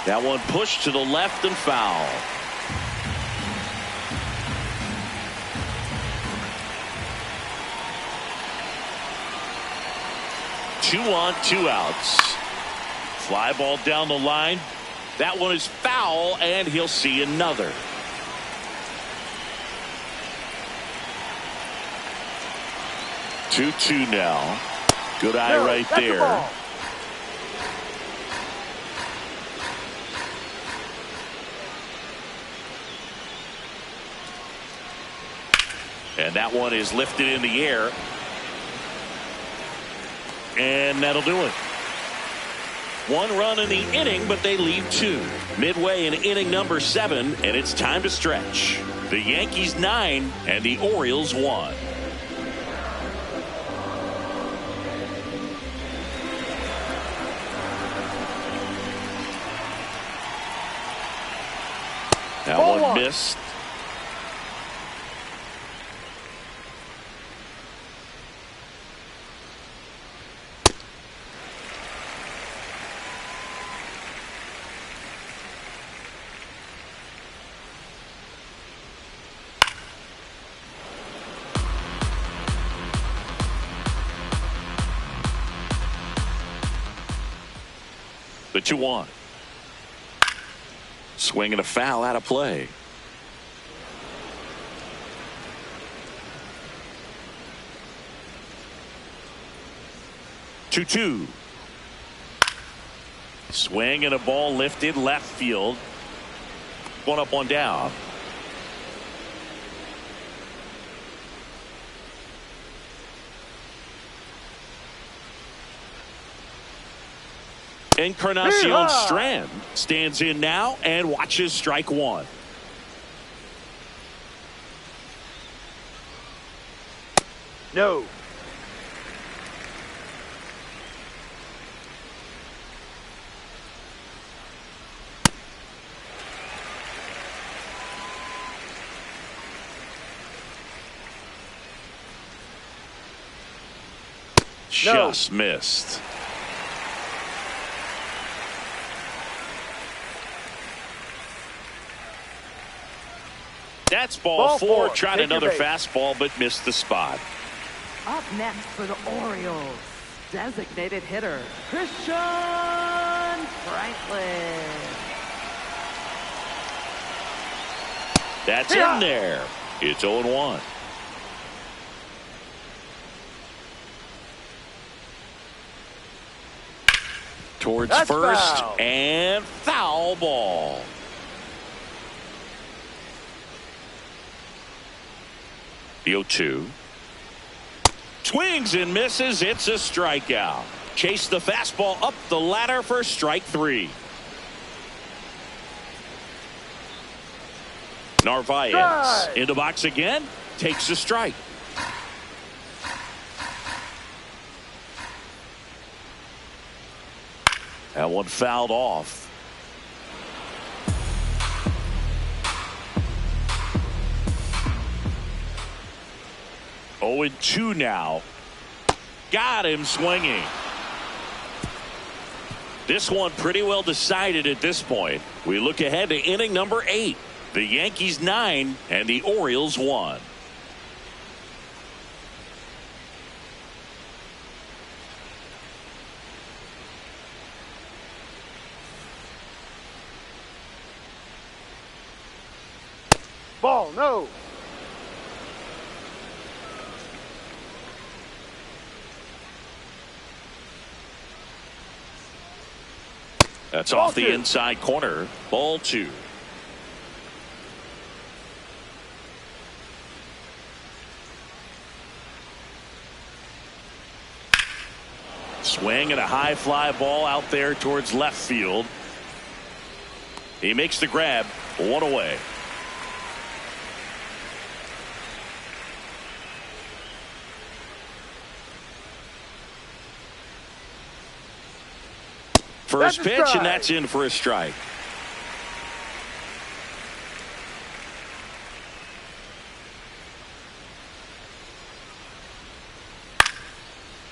That one pushed to the left and foul. Two on, 2 outs. Fly ball down the line. That one is foul, and he'll see another. Two now. Good eye No, right that's the there. ball. And that one is lifted in the air. And that'll do it. 1 run in the inning, but they leave 2. Midway in inning number 7, and it's time to stretch. The Yankees 9 and the Orioles 1. That one missed. The 2-1. Swing and a foul out of play. Two. Swing and a ball lifted left field. 1 up, 1 down. Encarnacion Strand stands in now and watches strike 1. No. Just missed. That's ball 4. Tried another fastball, but missed the spot. Up next for the Orioles, designated hitter, Christian Franklin. That's in there. It's 0-1. Towards That's first foul. And foul ball. The 0-2. Swings and misses. It's a strikeout. Chase the fastball up the ladder for strike 3. Narvaez in the box again. Takes a strike. That one fouled off. Oh, and 2 now. Got him swinging. This one pretty well decided at this point. We look ahead to inning number 8. The Yankees 9 and the Orioles 1. Ball, no. That's off the inside corner. Ball 2. Swing and a high fly ball out there towards left field. He makes the grab. 1 away. First pitch, and that's in for a strike.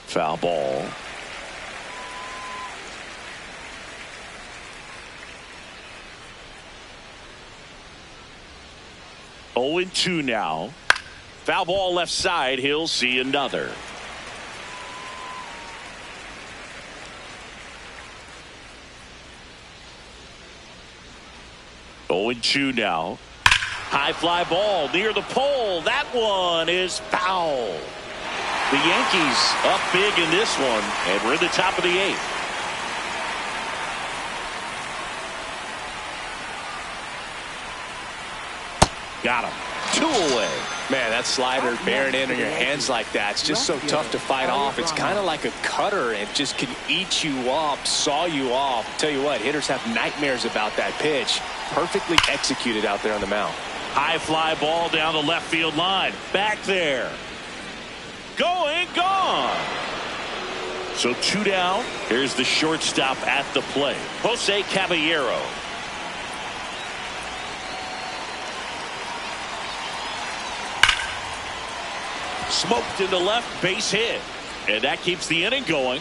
Foul ball. Oh, and 2 now. Foul ball left side. He'll see another. Oh, and 2 now. High fly ball near the pole. That one is foul. The Yankees up big in this one, and we're at the top of the 8th. Got him. 2 away. Man, that slider bearing in on your hands like that. It's just so tough to fight off. It's kind of like a cutter. It just can eat you up, saw you off. Tell you what, hitters have nightmares about that pitch. Perfectly executed out there on the mound. High fly ball down the left field line. Back there. Going, gone. So 2 down. Here's the shortstop at the plate, Jose Caballero. Smoked into left, base hit. And that keeps the inning going.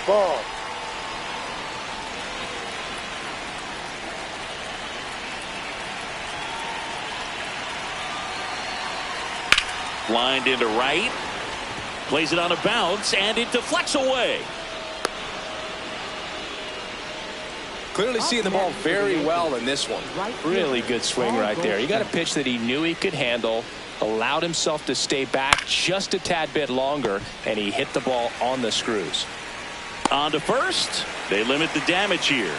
Ball. Lined into right. Plays it on a bounce, and it deflects away. Clearly seeing the ball very well in this one. Really good swing right there. He got a pitch that he knew he could handle, allowed himself to stay back just a tad bit longer, and he hit the ball on the screws. On to first. They limit the damage here.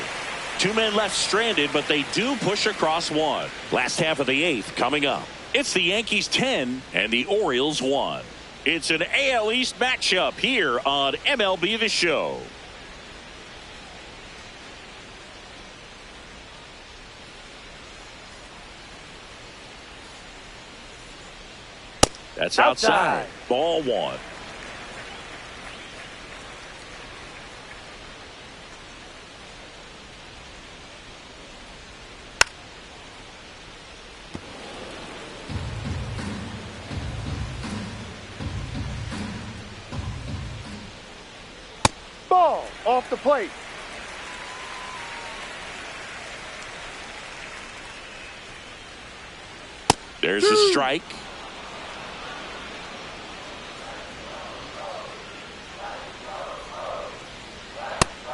2 men left stranded, but they do push across one. Last half of the 8th coming up. It's the Yankees 10 and the Orioles 1. It's an AL East matchup here on MLB The Show. That's outside. Ball 1. Ball off the plate. There's a strike.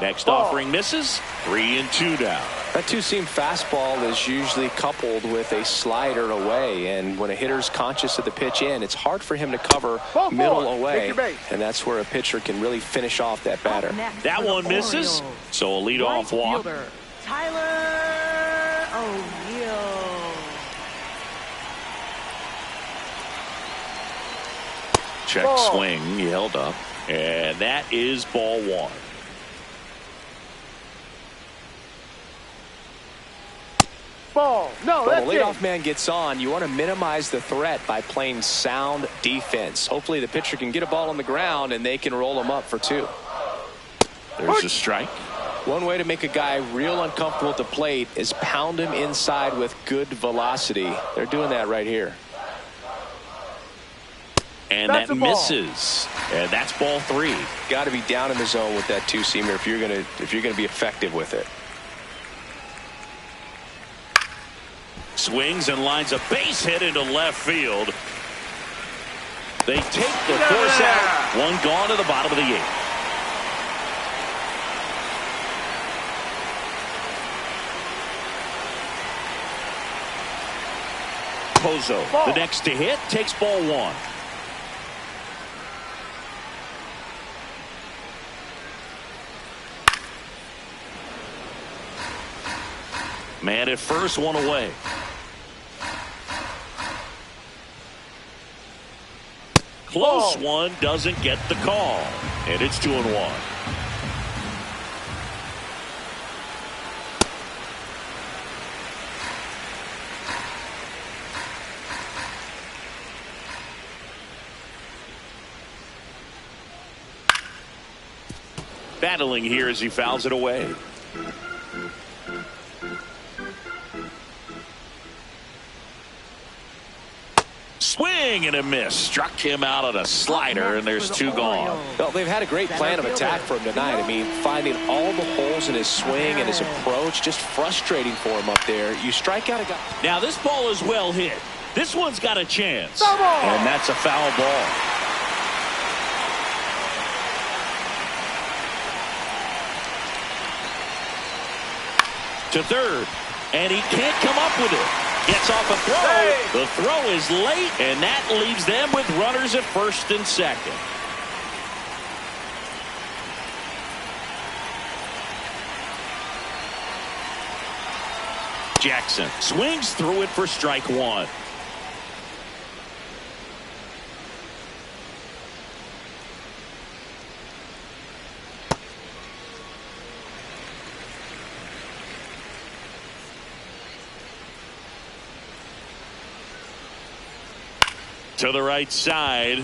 Next offering misses. 3-2 now. That two-seam fastball is usually coupled with a slider away, and when a hitter's conscious of the pitch in, it's hard for him to cover middle away, and that's where a pitcher can really finish off that batter. That one misses, so a leadoff walk. Tyler O'Neill. Check swing. He held up, and that is ball 1. Ball. No, when that's the leadoff it. man gets on, you want to minimize the threat by playing sound defense. Hopefully the pitcher can get a ball on the ground and they can roll him up for 2. There's a strike. One way to make a guy real uncomfortable at the plate is pound him inside with good velocity. They're doing that right here. And that misses. And that's ball 3. Got to be down in the zone with that two-seamer if you're gonna be effective with it. Swings and lines a base hit into left field. They take the force out. One gone to the bottom of the 8th. Pozo, the next to hit, takes ball 1. Man at first, one away. Close one, doesn't get the call. And it's 2-1. Battling here as he fouls it away. Swing and a miss. Struck him out on a slider, and there's 2 gone. Well, they've had a great plan of attack for him tonight. I mean, finding all the holes in his swing and his approach, just frustrating for him up there. You strike out a guy. Now this ball is well hit. This one's got a chance. And that's a foul ball. To third, and he can't come up with it. Gets off a throw. The throw is late, and that leaves them with runners at first and second. Jackson swings through it for strike one. To the right side.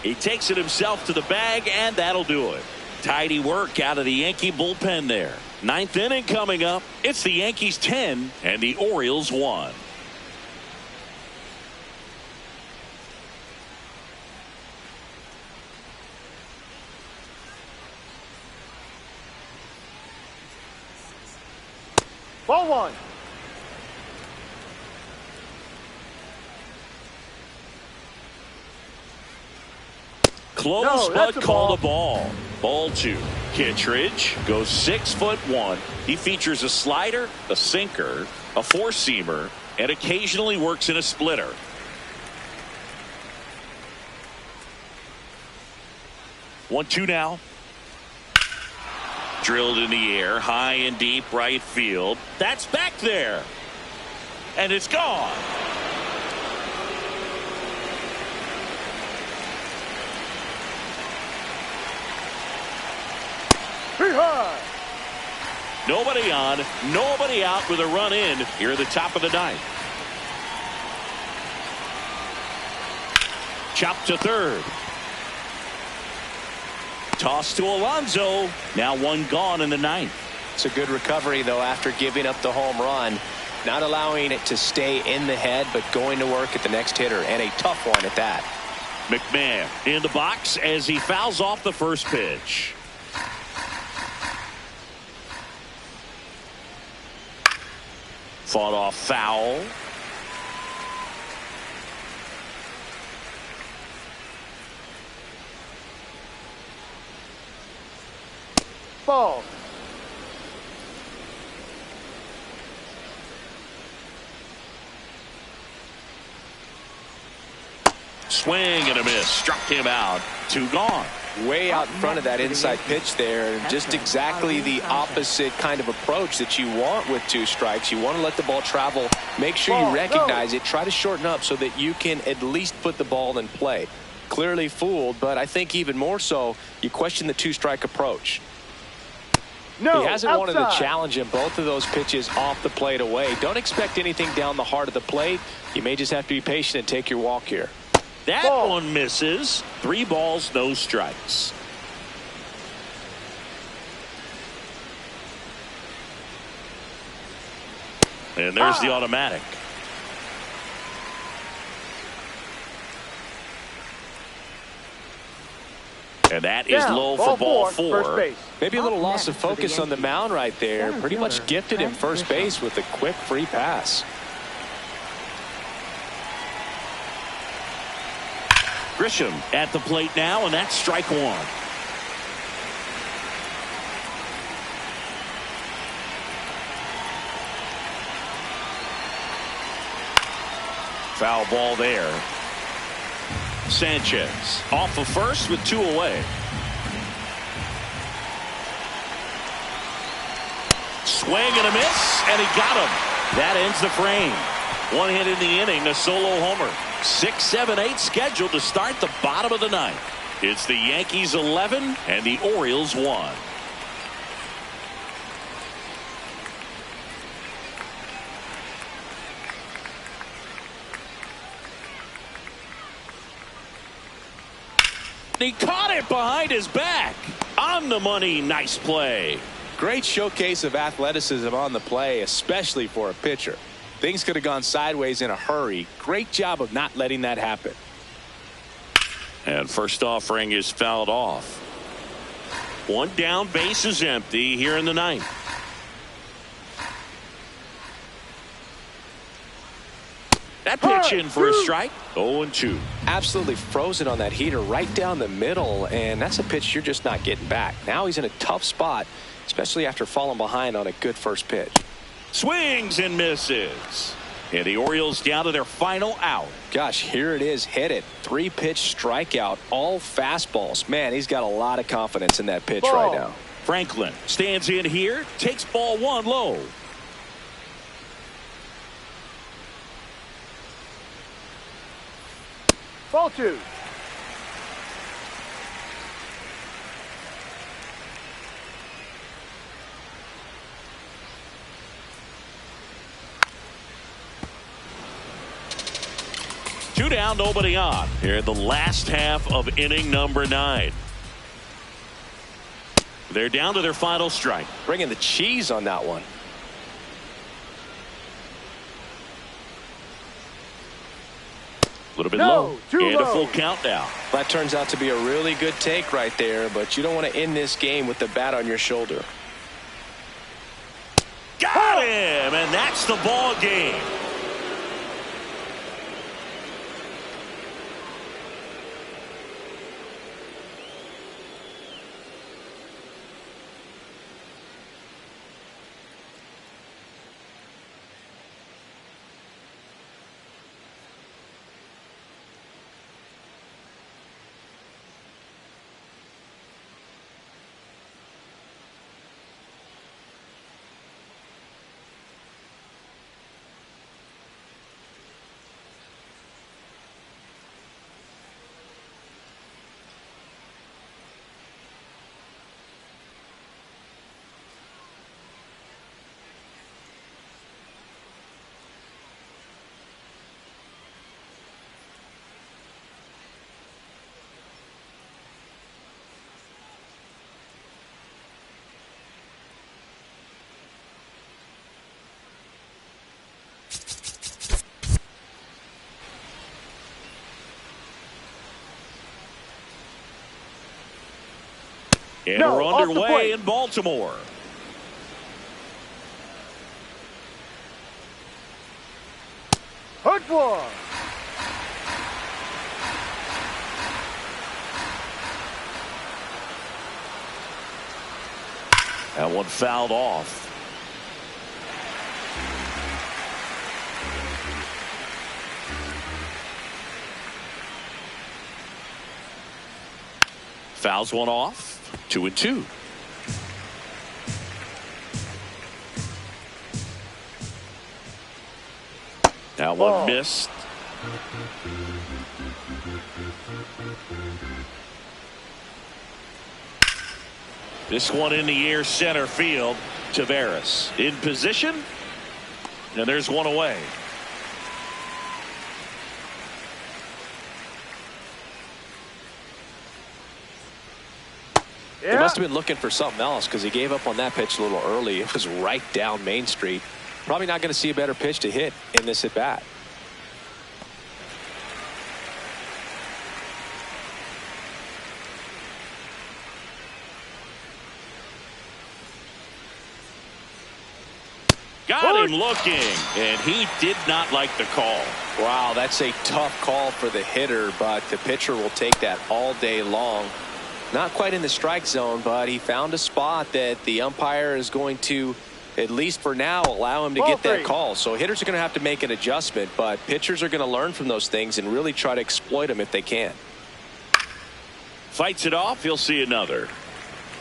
He takes it himself to the bag, and that'll do it. Tidy work out of the Yankee bullpen there. Ninth inning coming up. It's the Yankees 10 and the Orioles 1. Ball one. Close, but called a ball. Ball two. Kittredge goes 6'1". He features a slider, a sinker, a four-seamer, and occasionally works in a splitter. 1-2 now. Drilled in the air, high and deep right field. That's back there. And it's gone. Nobody on, nobody out with a run in here at the top of the ninth. Chopped to third. Toss to Alonso. Now one gone in the ninth. It's a good recovery, though, after giving up the home run. Not allowing it to stay in the head, but going to work at the next hitter, and a tough one at that. McMahon in the box as he fouls off the first pitch. Fought off foul. Ball. Swing and a miss. Struck him out. Two gone. Way out in front of that inside pitch there, and just exactly the opposite kind of approach that you want with two strikes. You want to let the ball travel, make sure you recognize it, try to shorten up so that you can at least put the ball in play. Clearly fooled, but I think even more so, you question the two-strike approach. No, he hasn't wanted to outside. challenge him both of those pitches off the plate away. Don't expect anything down the heart of the plate. You may just have to be patient and take your walk here. That ball. One misses. 3 balls, no strikes. And there's the automatic. And that is low for ball 4. First base. Maybe a little loss of focus on the mound right there. Pretty much gifted him first base with a quick free pass. Grisham at the plate now, and that's strike one. Foul ball there. Sanchez off of first with 2 away. Swing and a miss, and he got him. That ends the frame. 1 hit in the inning, a solo homer. 6, 7, 8 scheduled to start the bottom of the ninth. It's the Yankees 11 and the Orioles 1. He caught it behind his back. On the money, nice play. Great showcase of athleticism on the play, especially for a pitcher. Things could have gone sideways in a hurry. Great job of not letting that happen. And first offering is fouled off. 1 down, base is empty here in the ninth. That pitch in for a strike. 0-2. Absolutely frozen on that heater right down the middle, and that's a pitch you're just not getting back. Now he's in a tough spot, especially after falling behind on a good first pitch. Swings and misses. And the Orioles down to their final out. Gosh, here it is. Hit it. 3-pitch strikeout. All fastballs. Man, he's got a lot of confidence in that pitch right now. Franklin stands in here. Takes ball 1 low. Ball 2. Two down, nobody on. Here in the last half of inning number 9. They're down to their final strike. Bringing the cheese on that one. A little bit No, low. too And a low. full count now. That turns out to be a really good take right there, but you don't want to end this game with the bat on your shoulder. Got him, and that's the ball game. And No, we're off the underway plate. in Baltimore. Hooked one. That one fouled off. Fouls one off. 2-2. That one missed. This one in the air, center field. Taveras in position, and there's one away. He must have been looking for something else because he gave up on that pitch a little early. It was right down Main Street. Probably not going to see a better pitch to hit in this at bat. Got him looking, and he did not like the call. Wow, that's a tough call for the hitter, but the pitcher will take that all day long. Not quite in the strike zone, but he found a spot that the umpire is going to, at least for now, allow him to get that call. So hitters are going to have to make an adjustment, but pitchers are going to learn from those things and really try to exploit them if they can. Fights it off. He'll see another.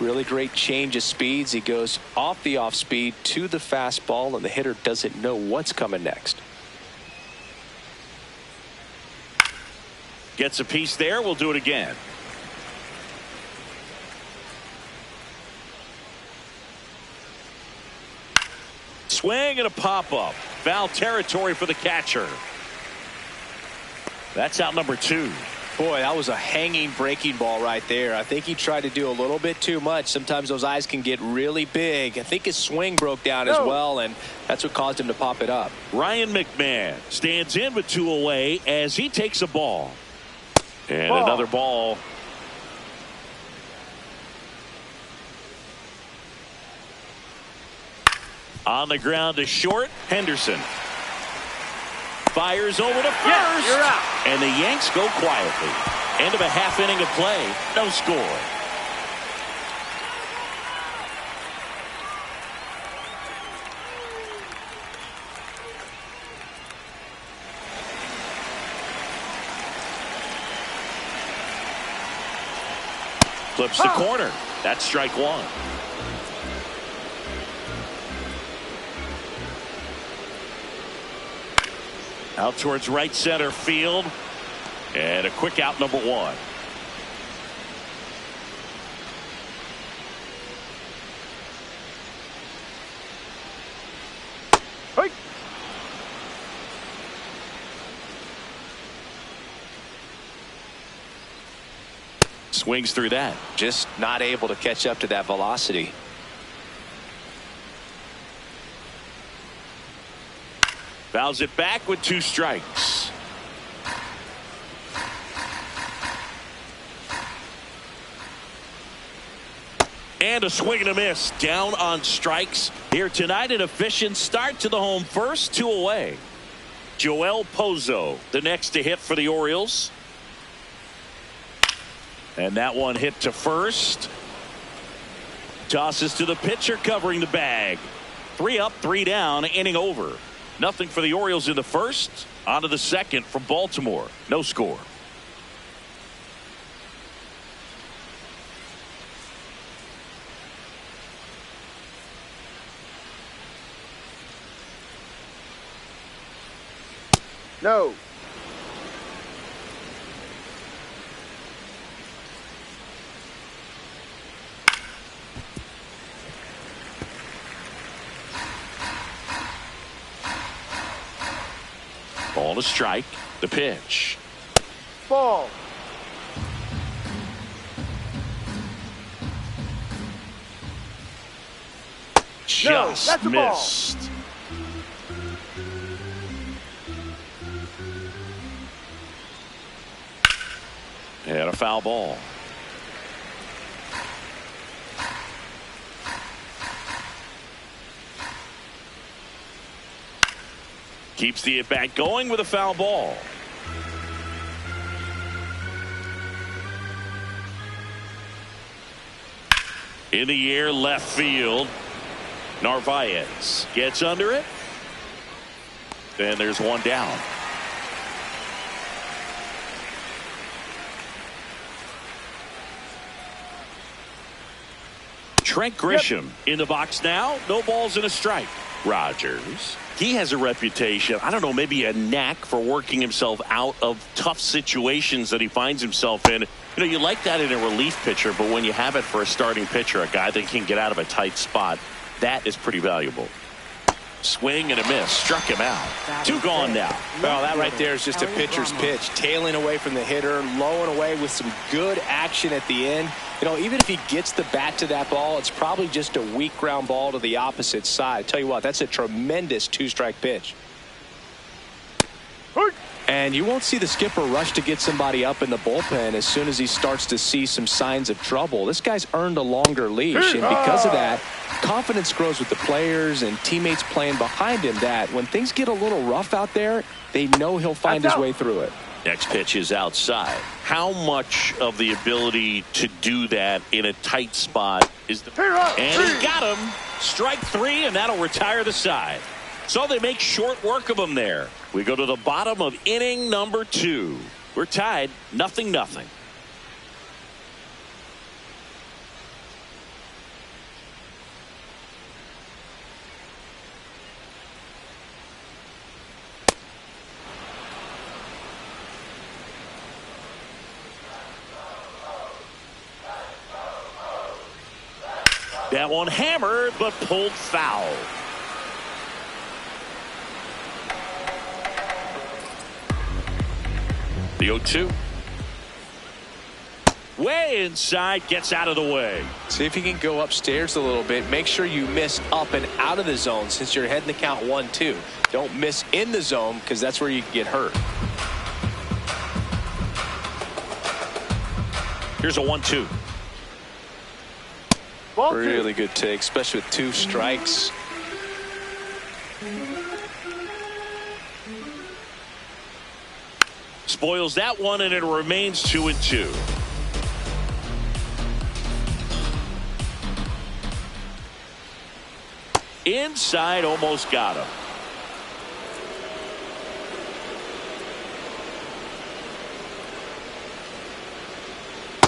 Really great change of speeds. He goes off the off speed to the fastball, and the hitter doesn't know what's coming next. Gets a piece there. We'll do it again. Swing and a pop-up. Foul territory for the catcher. That's out number 2. Boy, that was a hanging breaking ball right there. I think he tried to do a little bit too much. Sometimes those eyes can get really big. I think his swing broke down as well, and that's what caused him to pop it up. Ryan McMahon stands in with 2 away as he takes a ball. And another ball. On the ground to short. Henderson fires over to first. Yes, you're out. And the Yanks go quietly. End of a half inning of play. No score. Flips the corner. That's strike 1. Out towards right center field. And a quick out, number 1. Hey. Swings through that. Just not able to catch up to that velocity. Fouls it back with 2 strikes. And a swing and a miss. Down on strikes here tonight. An efficient start to the home first. 2 away. Joel Pozo, the next to hit for the Orioles. And that one hit to first. Tosses to the pitcher covering the bag. 3 up, 3 down, inning over. Nothing for the Orioles in the first. On to the second from Baltimore. No score. No. Ball to strike. The pitch. Ball. Just that's a ball. missed. And a foul ball. Keeps the at-bat going with a foul ball. In the air, left field. Narvaez gets under it. And there's one down. Trent Grisham in the box now. No balls and a strike. Rogers. He has a reputation, I don't know, maybe a knack for working himself out of tough situations that he finds himself in. You know, you like that in a relief pitcher, but when you have it for a starting pitcher, a guy that can get out of a tight spot, that is pretty valuable. Swing and a miss. Struck him out. 2 gone now. Well, that right there is just a pitcher's pitch. Tailing away from the hitter, low and away with some good action at the end. You know, even if he gets the bat to that ball, it's probably just a weak ground ball to the opposite side. I tell you what, that's a tremendous 2-strike pitch. And you won't see the skipper rush to get somebody up in the bullpen as soon as he starts to see some signs of trouble. This guy's earned a longer leash, and because of that, confidence grows with the players and teammates playing behind him that when things get a little rough out there, they know he'll find his way through it. Next pitch is outside. How much of the ability to do that in a tight spot is the... And he got him. Strike 3, and that'll retire the side. So they make short work of him there. We go to the bottom of inning number 2. We're tied 0-0. That one hammered, but pulled foul. The 0-2. Way inside, gets out of the way. See if you can go upstairs a little bit. Make sure you miss up and out of the zone since you're heading to count 1-2. Don't miss in the zone because that's where you can get hurt. Here's a 1-2. Really good take, especially with 2 strikes. Spoils that one, and it remains 2-2. Inside, almost got him.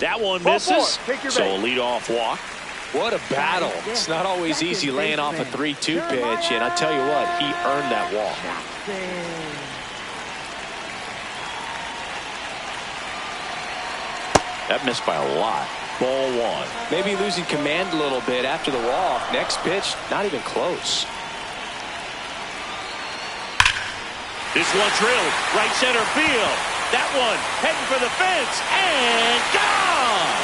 That one misses. So a leadoff walk. What a battle. It's not always easy laying off a 3-2 pitch, and I tell you what, he earned that walk. That missed by a lot. Ball one. Maybe losing command a little bit after the walk. Next pitch, not even close. This one drilled right center field. That one heading for the fence and gone.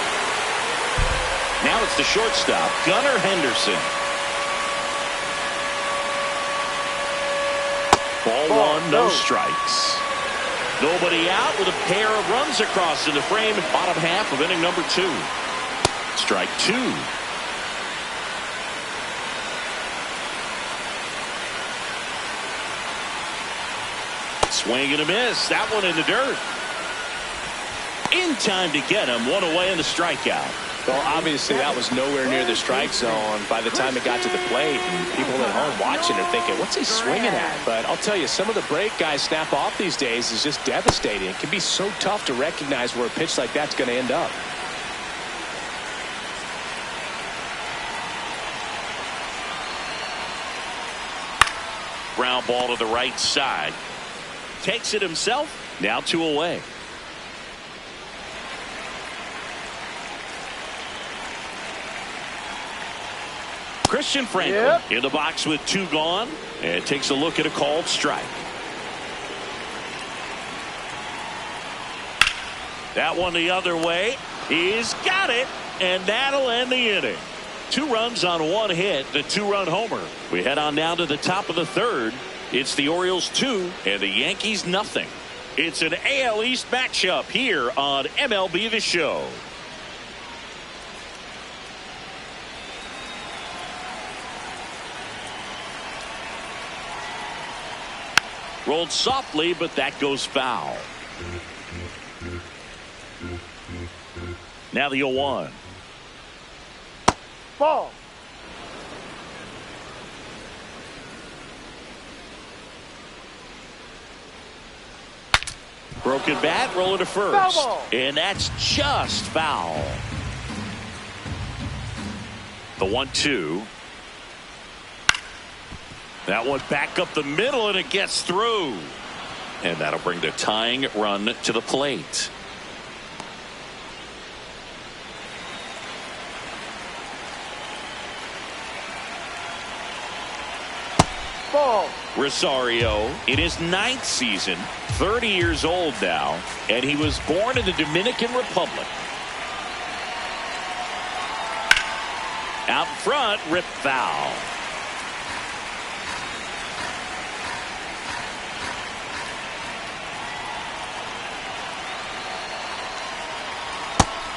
Now it's the shortstop, Gunnar Henderson. Ball one, no strikes. Nobody out with a pair of runs across in the frame. Bottom half of inning number 2. Strike 2. Swing and a miss. That one in the dirt. In time to get him. One away in the strikeout. Well, obviously that was nowhere near the strike zone by the time it got to the plate. And people at home watching are thinking, what's he swinging at? But I'll tell you, some of the break guys snap off these days is just devastating. It can be so tough to recognize where a pitch like that's going to end up. Ground ball to the right side. Takes it himself. Now 2 away. Christian Franklin in the box with 2 gone, and takes a look at a called strike. That one the other way. He's got it, and that'll end the inning. 2 runs on 1 hit, the 2-run homer. We head on down to the top of the 3rd. It's the Orioles 2 and the Yankees nothing. It's an AL East matchup here on MLB The Show. Rolled softly, but that goes foul. Now the 0-1. Ball. Broken bat, rolling to first. And that's just foul. The 1-2. That one back up the middle, and it gets through. And that'll bring the tying run to the plate. Ball. Rosario in his 9th season, 30 years old now, and he was born in the Dominican Republic. Out in front, rip foul.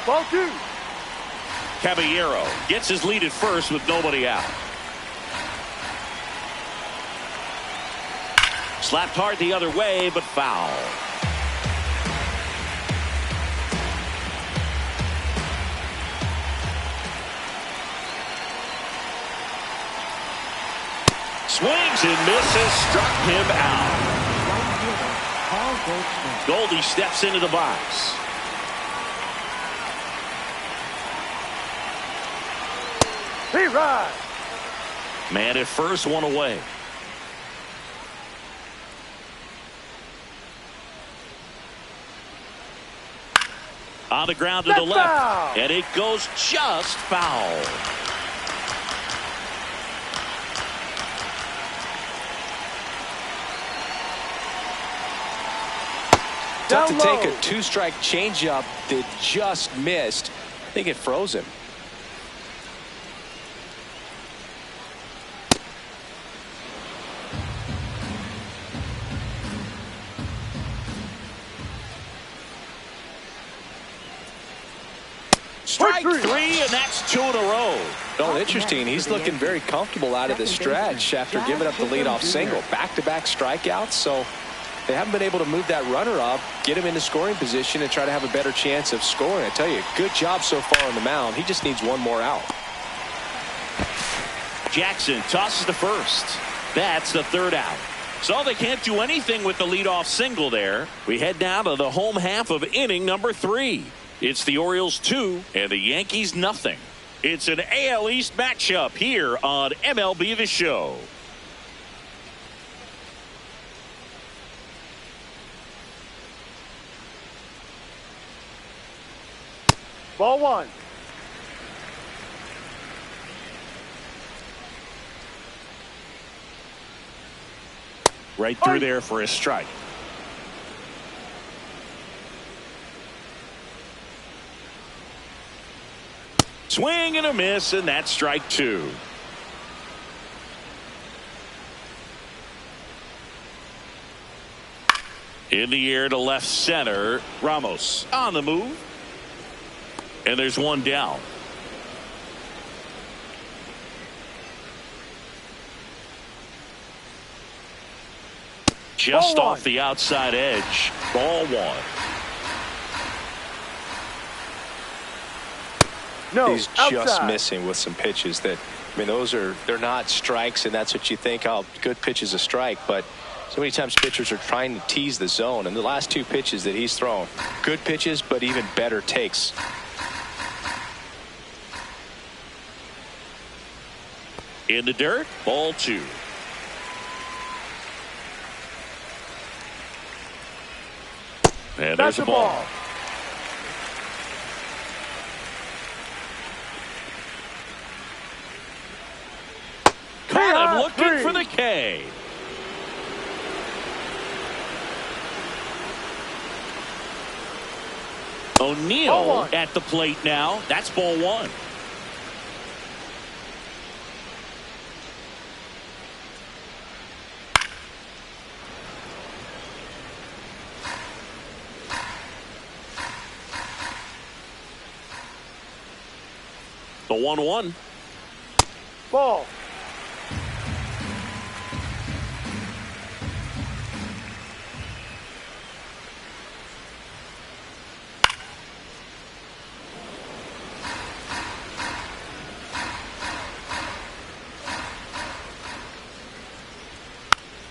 Ball 2. Caballero gets his lead at first with nobody out. Slapped hard the other way, but foul. Swings and misses, struck him out. Goldie steps into the box. He rides. Man at first, 1 away. On the ground to the left. Foul. And it goes just foul. Tough to take a 2-strike changeup that just missed. I think it froze him. Strike 3, and that's 2 in a row. Oh, interesting. He's looking very comfortable out of the stretch after giving up the leadoff single. Back-to-back strikeouts, so they haven't been able to move that runner up, get him into scoring position, and try to have a better chance of scoring. I tell you, good job so far on the mound. He just needs 1 more out. Jackson tosses to first. That's the 3rd out. So they can't do anything with the leadoff single there. We head down to the home half of inning number 3. It's the Orioles 2 and the Yankees nothing. It's an AL East matchup here on MLB The Show. Ball one. Right through there for a strike. Swing and a miss, and that's strike two. In the air to left center. Ramos on the move. And there's one down. Just off the outside edge. Ball one. No, he's just missing with some pitches that, I mean, they're not strikes, and that's what you think. Oh, good pitch is a strike, but so many times pitchers are trying to tease the zone, and the last two pitches that he's thrown, good pitches, but even better takes. In the dirt, ball two. And there's a ball. Caught him looking for the K. O'Neill at the plate now. That's ball one. The 1-1. Ball.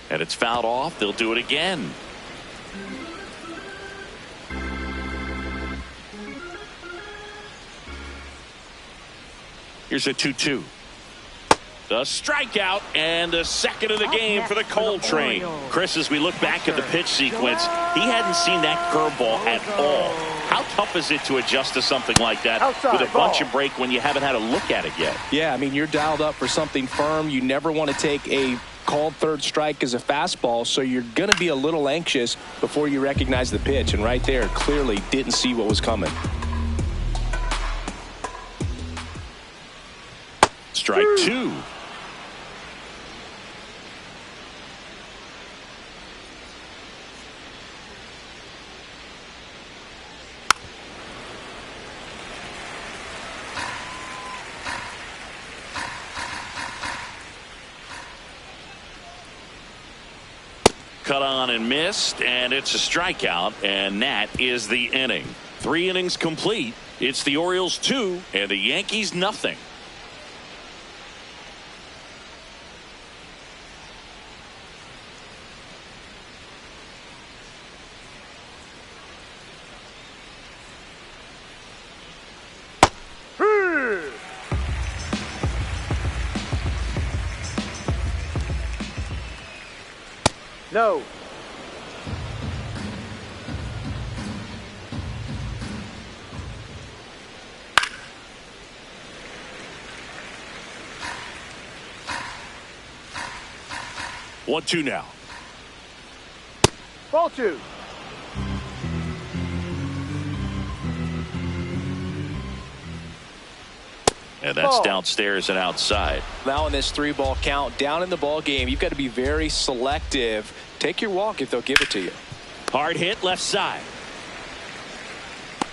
And it's fouled off. They'll do it again. Here's a 2-2. The strikeout and the second of the game for the Coltrane. Chris, as we look back at the pitch sequence, he hadn't seen that curveball at all. How tough is it to adjust to something like that with a bunch of break when you haven't had a look at it yet? Yeah, I mean, you're dialed up for something firm. You never want to take a called third strike as a fastball, so you're going to be a little anxious before you recognize the pitch. And right there, clearly didn't see what was coming. Strike two. Cut on and missed, and it's a strikeout, and that is the inning. 3 innings complete. It's the Orioles 2 and the Yankees nothing. No. One, two now. Ball two. And that's downstairs and outside. Now in this 3-ball count, down in the ball game, you've got to be very selective. Take your walk if they'll give it to you. Hard hit left side.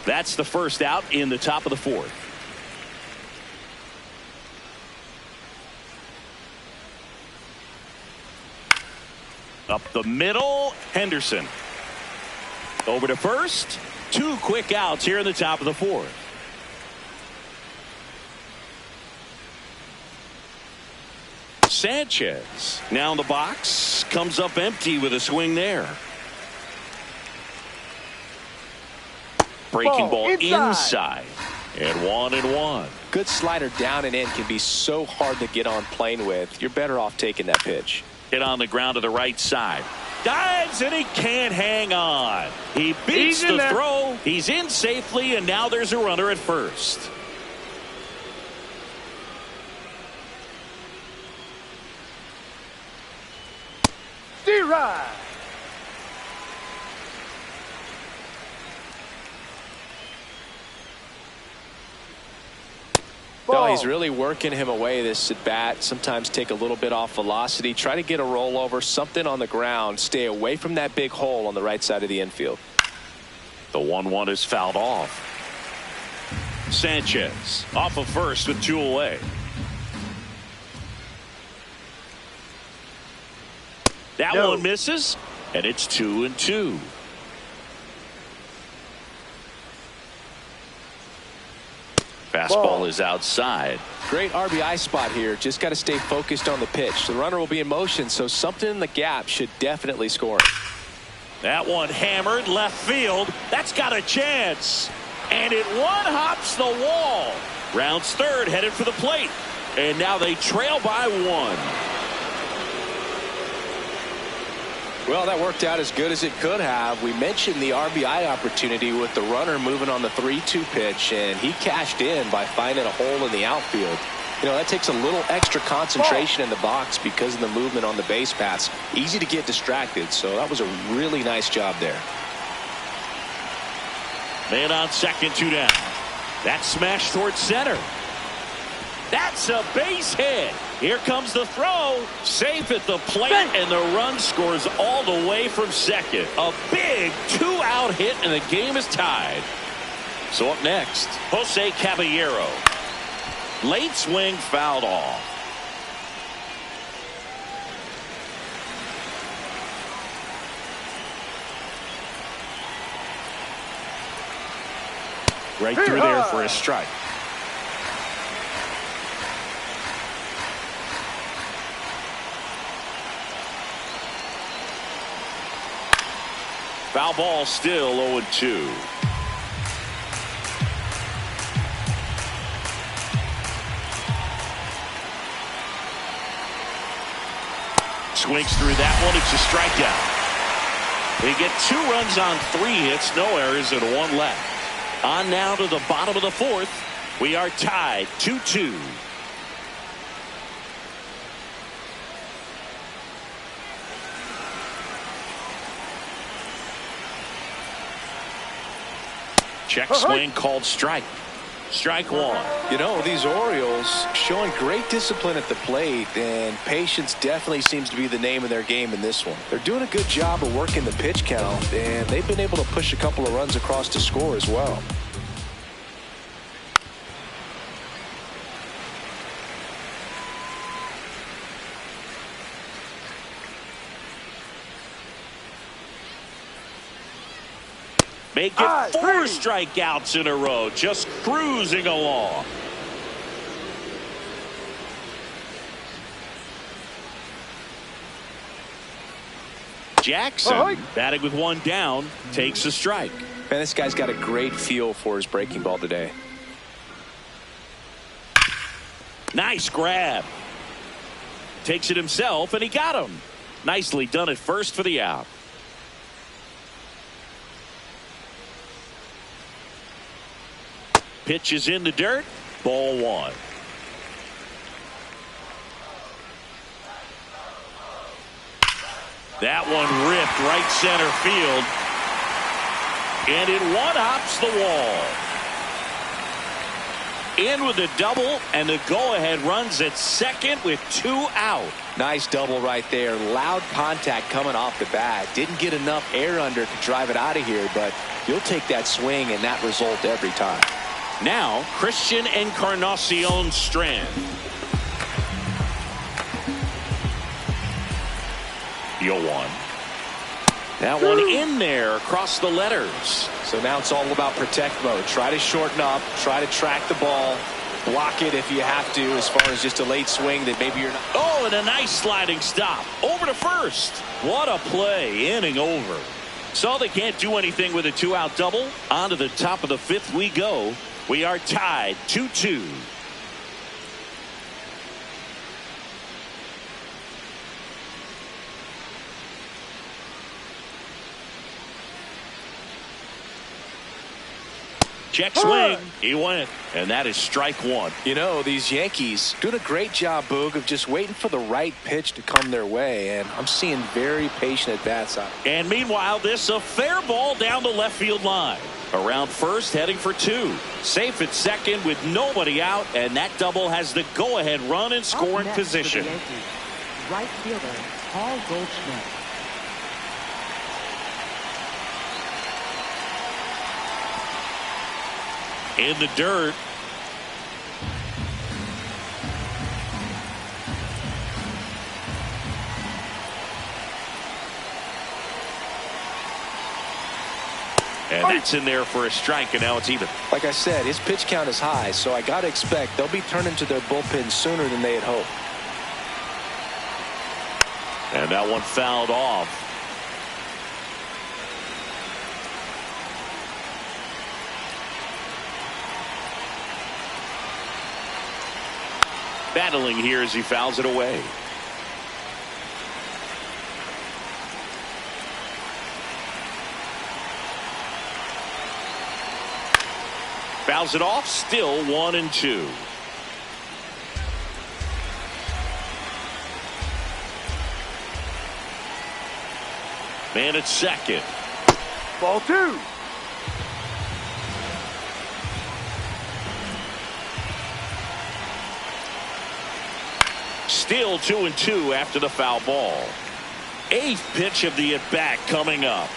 That's the first out in the top of the fourth. Up the middle, Henderson. Over to first. 2 quick outs here in the top of the fourth. Sanchez now in the box, comes up empty with a swing there. Breaking ball inside. And 1-1. Good slider down and in can be so hard to get on plane with. You're better off taking that pitch. Hit on the ground to the right side. Dives, and he can't hang on. He beats the throw. He's in safely, and now there's a runner at first. D-Ride. No, he's really working him away this at bat. Sometimes take a little bit off velocity. Try to get a rollover, something on the ground. Stay away from that big hole on the right side of the infield. The 1-1 is fouled off. Sanchez off of first with 2 away. That one misses, and it's 2-2. Fastball is outside. Great RBI spot here. Just got to stay focused on the pitch. The runner will be in motion, so something in the gap should definitely score. That one hammered left field. That's got a chance. And it one-hops the wall. Rounds third, headed for the plate. And now they trail by 1. Well, that worked out as good as it could have. We mentioned the RBI opportunity with the runner moving on the 3-2 pitch, and he cashed in by finding a hole in the outfield. You know, that takes a little extra concentration in the box because of the movement on the base paths. Easy to get distracted, so that was a really nice job there. Man on second, 2 down. That smash towards center. That's a base hit. Here comes the throw. Safe at the plate, and the run scores all the way from second. A big 2-out hit, and the game is tied. So up next, Jose Caballero. Late swing fouled off. Right through there for a strike. Foul ball, still 0-2. Swings through that one. It's a strikeout. They get 2 runs on 3 hits, no errors, and 1 left. On now to the bottom of the 4th. We are tied 2-2. Check swing called strike. Strike 1. You know, these Orioles showing great discipline at the plate, and patience definitely seems to be the name of their game in this one. They're doing a good job of working the pitch count, and they've been able to push a couple of runs across to score as well. Make it 4 strikeouts in a row, just cruising along. Jackson, batting with 1 down, takes a strike. Man, this guy's got a great feel for his breaking ball today. Nice grab. Takes it himself, and he got him. Nicely done at first for the out. Pitch is in the dirt. Ball 1. That one ripped right center field. And it one-hops the wall. In with a double, and the go-ahead runs at second with 2 out. Nice double right there. Loud contact coming off the bat. Didn't get enough air under to drive it out of here, but you'll take that swing and that result every time. Now, Christian Encarnacion Strand. The 0-1. That one in there across the letters. So now it's all about protect mode. Try to shorten up. Try to track the ball. Block it if you have to, as far as just a late swing that maybe you're not. Oh, and a nice sliding stop. Over to first. What a play. Inning over. So they can't do anything with a 2-out double. On to the top of the 5th we go. We are tied 2-2. Check swing. He went. And that is strike one. You know, these Yankees doing a great job, Boog, of just waiting for the right pitch to come their way. And I'm seeing very patient at-bats out. And meanwhile, this a fair ball down the left field line. Around first, heading for two. Safe at second with nobody out. And that double has the go-ahead run in scoring position. Right fielder, Paul Goldschmidt. In the dirt. And that's in there for a strike, and now it's even. Like I said, his pitch count is high, so I got to expect they'll be turning to their bullpen sooner than they had hoped. And that one fouled off. Battling here as he fouls it away. Fouls it off, still 1-2. Man at second. Ball two. Still 2-2 after the foul ball. Eighth pitch of the at-bat coming up.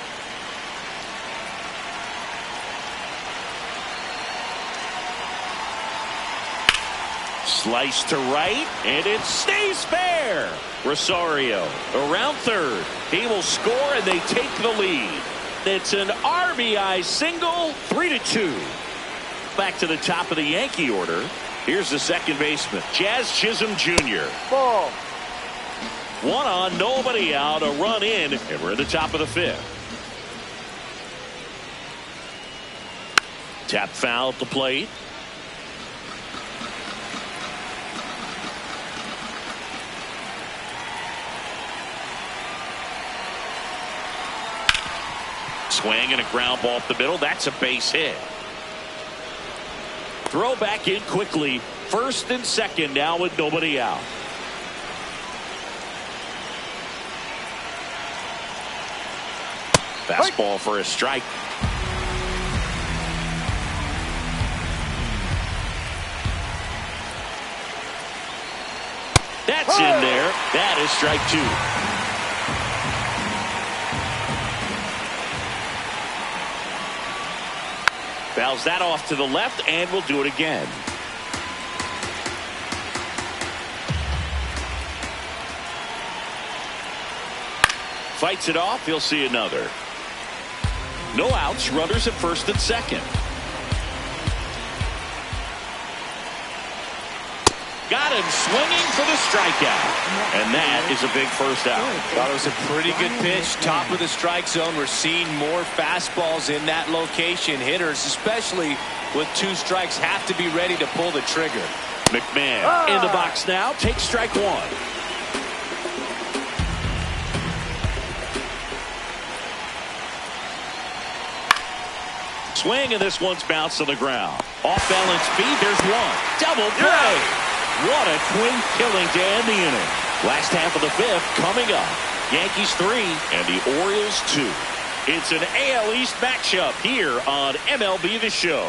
Slice to right, and it stays fair. Rosario around third. He will score, and they take the lead. It's an RBI single, 3-2. Back to the top of the Yankee order. Here's the second baseman, Jazz Chisholm Jr. Ball. One on, nobody out, a run in, and we're at the top of the fifth. Tap foul at the plate. Swing and a ground ball up the middle. That's a base hit. Throw back in quickly. First and second now with nobody out. Fastball for a strike. That's in there. That is strike two. Fouls that off to the left, and we'll do it again. Fights it off. He'll see another. No outs. Runners at first and second. Got him swinging for the strikeout. And that is a big first out. Thought it was a pretty good pitch. Top of the strike zone. We're seeing more fastballs in that location. Hitters, especially with two strikes, have to be ready to pull the trigger. McMahon in the box now. Takes strike one. Swing, and this one's bounced to the ground. Off balance feed. There's one. Double play. What a twin killing to end the inning. Last half of the fifth coming up. Yankees 3 and the Orioles 2. It's an AL East matchup here on MLB The Show.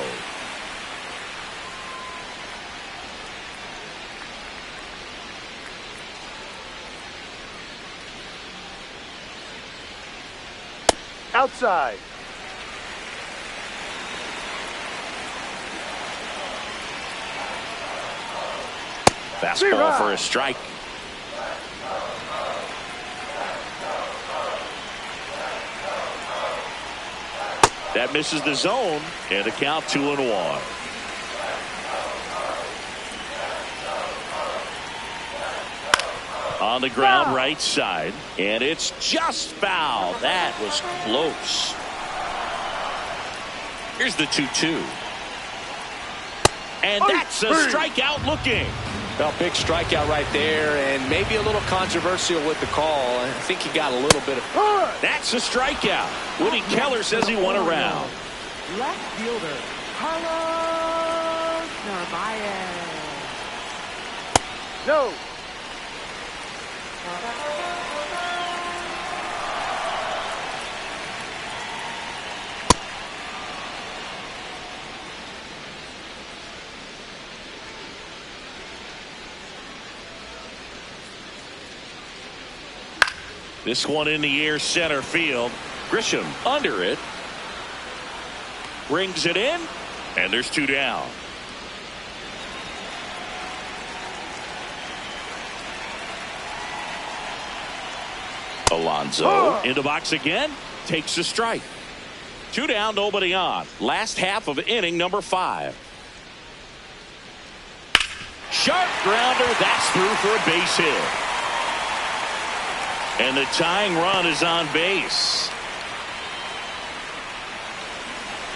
Outside. Fastball for a strike. That misses the zone, and the count 2-1. On the ground, right side, and it's just foul. That was close. Here's the 2-2. And that's a strikeout looking. Well, big strikeout right there, and maybe a little controversial with the call. I think he got a little bit of... That's a strikeout. Woody Keller says he won a round. Left fielder, Carlos Narvaez. No. This one in the air, center field. Grisham under it. Brings it in, and there's 2 down. Alonso in the box again. Takes a strike. 2 down, nobody on. Last half of inning number 5. Sharp grounder. That's through for a base hit. And the tying run is on base.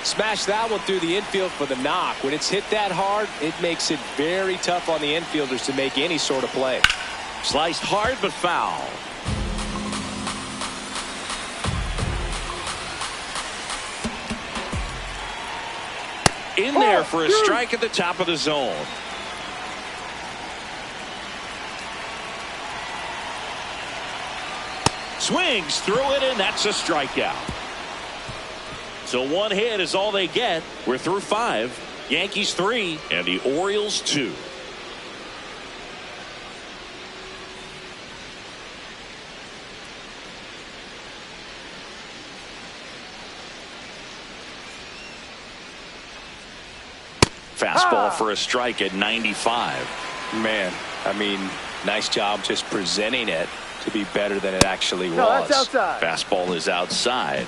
Smash that one through the infield for the knock. When it's hit that hard, it makes it very tough on the infielders to make any sort of play. Sliced hard but foul. In there for a strike at the top of the zone. Swings through it, and that's a strikeout. So 1 hit is all they get. We're through 5. Yankees 3 and the Orioles 2. Fastball for a strike at 95. Man, I mean, nice job just presenting it to be better than it actually was. No, that's outside. Fastball is outside.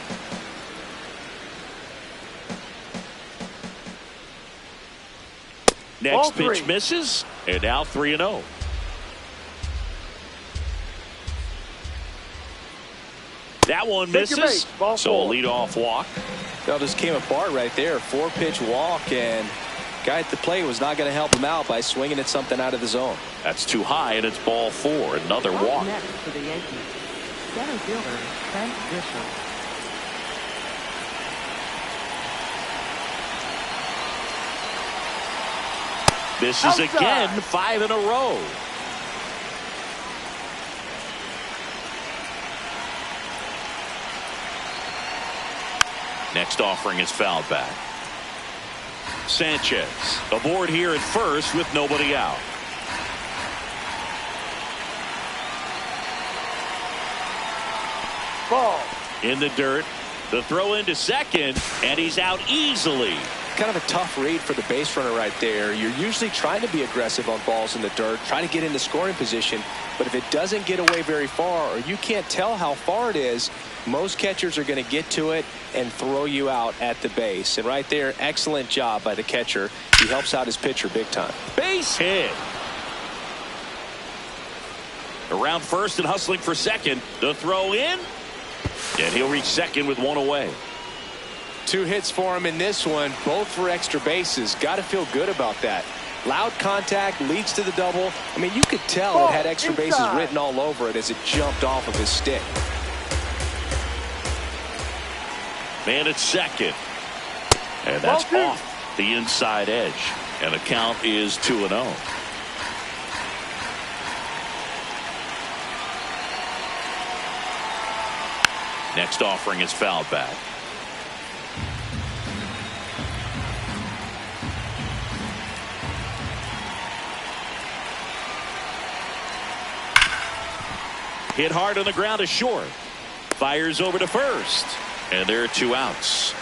Next pitch misses, and now 3-0. That one misses, so a leadoff walk. Well, just came apart right there. 4-pitch walk, and guy at the plate was not going to help him out by swinging at something out of the zone. That's too high, and it's ball 4. Another walk. Next for the Yankees, center fielder Trent Grisham. This is again 5 in a row. Next offering is fouled back. Sanchez aboard here at first with nobody out. Ball. In the dirt. The throw into second, and he's out easily. Kind of a tough read for the base runner right there. You're usually trying to be aggressive on balls in the dirt, trying to get into scoring position. But if it doesn't get away very far, or you can't tell how far it is, most catchers are going to get to it and throw you out at the base. And right there, excellent job by the catcher. He helps out his pitcher big time. Base hit. Around first and hustling for second. The throw in. And he'll reach second with 1 away. 2 hits for him in this one, both for extra bases. Got to feel good about that. Loud contact leads to the double. I mean, you could tell it had extra bases written all over it as it jumped off of his stick. Man at second. And that's off the inside edge. And the count is 2-0. Next offering is fouled back. Hit hard on the ground is short. Fires over to first. And there are 2 outs.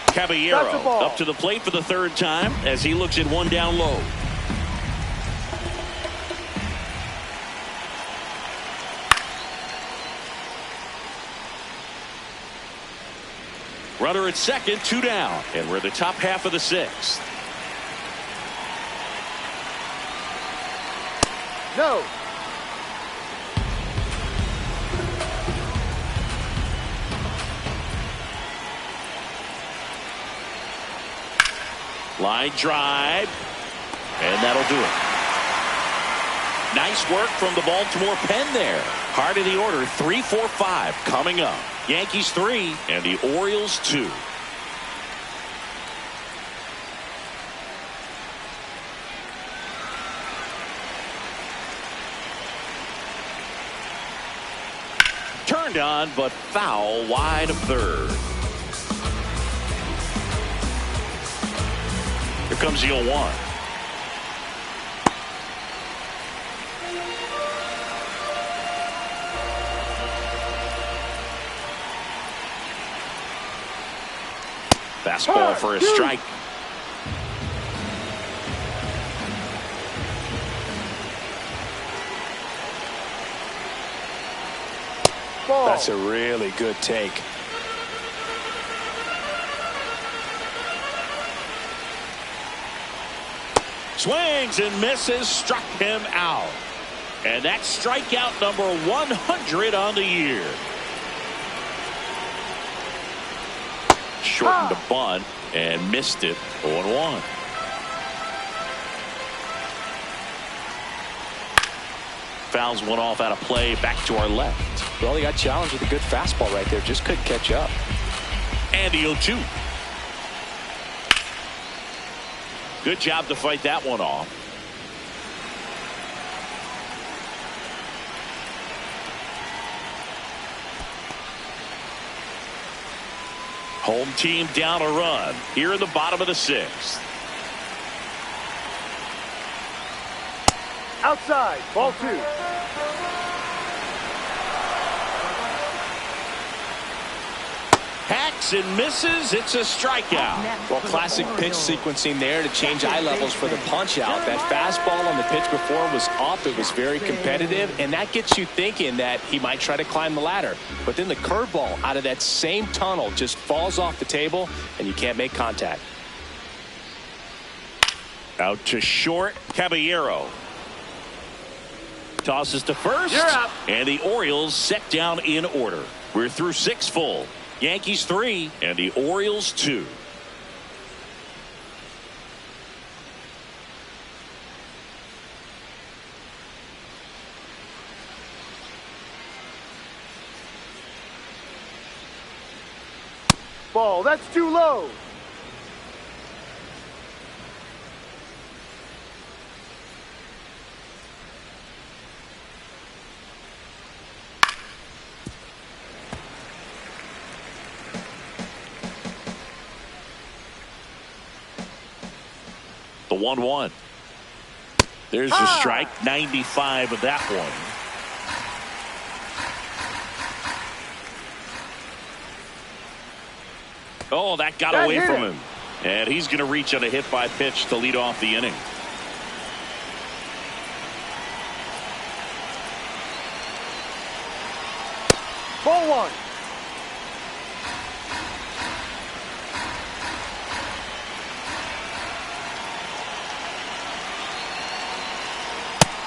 Caballero up to the plate for the 3rd time as he looks at 1 down low. Runner at second, 2 down, and we're the top half of the 6th. No. Line drive, and that'll do it. Nice work from the Baltimore pen there. Heart of the order, 3, 4, 5 coming up. Yankees 3 and the Orioles 2. Turned on, but foul wide of third. Here comes the 0-1. Fastball for a strike. Ball. That's a really good take. Swings and misses, struck him out. And that's strikeout number 100 on the year. Shortened a bunt and missed it. 0-1. Fouls one off out of play, back to our left. Well, he got challenged with a good fastball right there. Just couldn't catch up. And the 0-2. Good job to fight that one off. Home team down a run here in the bottom of the 6th. Outside, ball 2. Hacks and misses. It's a strikeout. Well, classic pitch sequencing there to change eye levels for the punch out. That fastball on the pitch before was up. It was very competitive, and that gets you thinking that he might try to climb the ladder. But then the curveball out of that same tunnel just falls off the table, and you can't make contact. Out to short, Caballero. Tosses to first. You're up. And the Orioles set down in order. We're through 6 full. Yankees 3 and the Orioles 2. Ball, that's too low. The 1-1. There's the strike. 95 of that one. Oh, that got away from him. And he's going to reach on a hit by pitch to lead off the inning. Ball 1.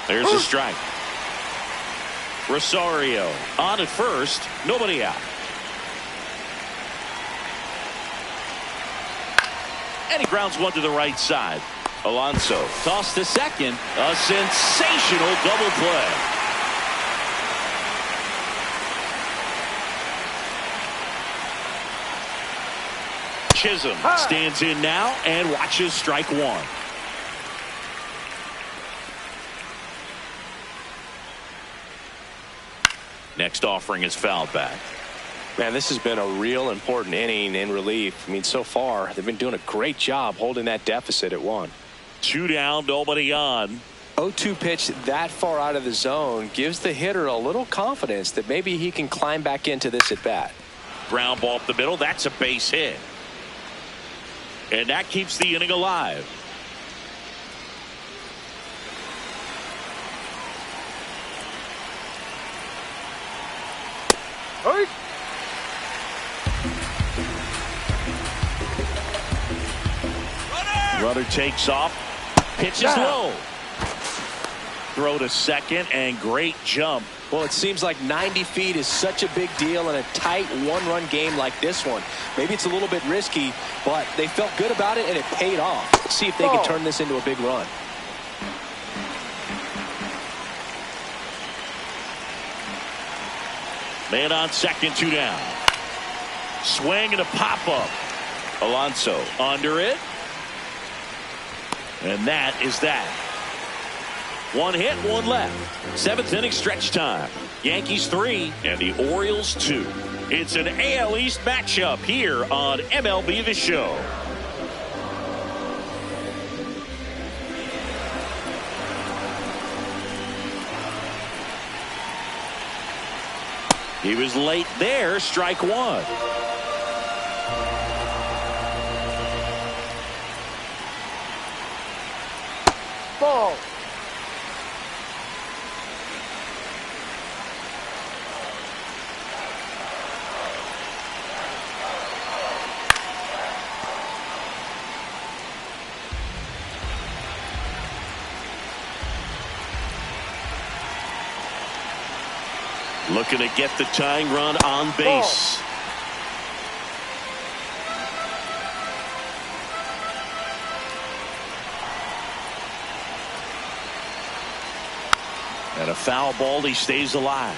There's a strike. Rosario on at first. Nobody out. And he grounds one to the right side. Alonso tossed to second. A sensational double play. Chisholm stands in now and watches strike one. Next offering is fouled back. Man, this has been a real important inning in relief. I mean, so far, they've been doing a great job holding that deficit at 1. 2 down, nobody on. 0-2 pitch that far out of the zone gives the hitter a little confidence that maybe he can climb back into this at bat. Ground ball up the middle. That's a base hit. And that keeps the inning alive. Hey. Runner takes off. Pitch is low. Throw to second and great jump. Well, it seems like 90 feet is such a big deal in a tight one-run game like this one. Maybe it's a little bit risky, but they felt good about it and it paid off. Let's see if they can turn this into a big run. Man on second, 2 down. Swing and a pop-up. Alonso under it. And that is that. 1 hit, 1 left. 7th inning stretch time. Yankees 3 and the Orioles 2. It's an AL East matchup here on MLB The Show. He was late there, strike 1. Ball. Looking to get the tying run on base. And a foul ball, he stays alive.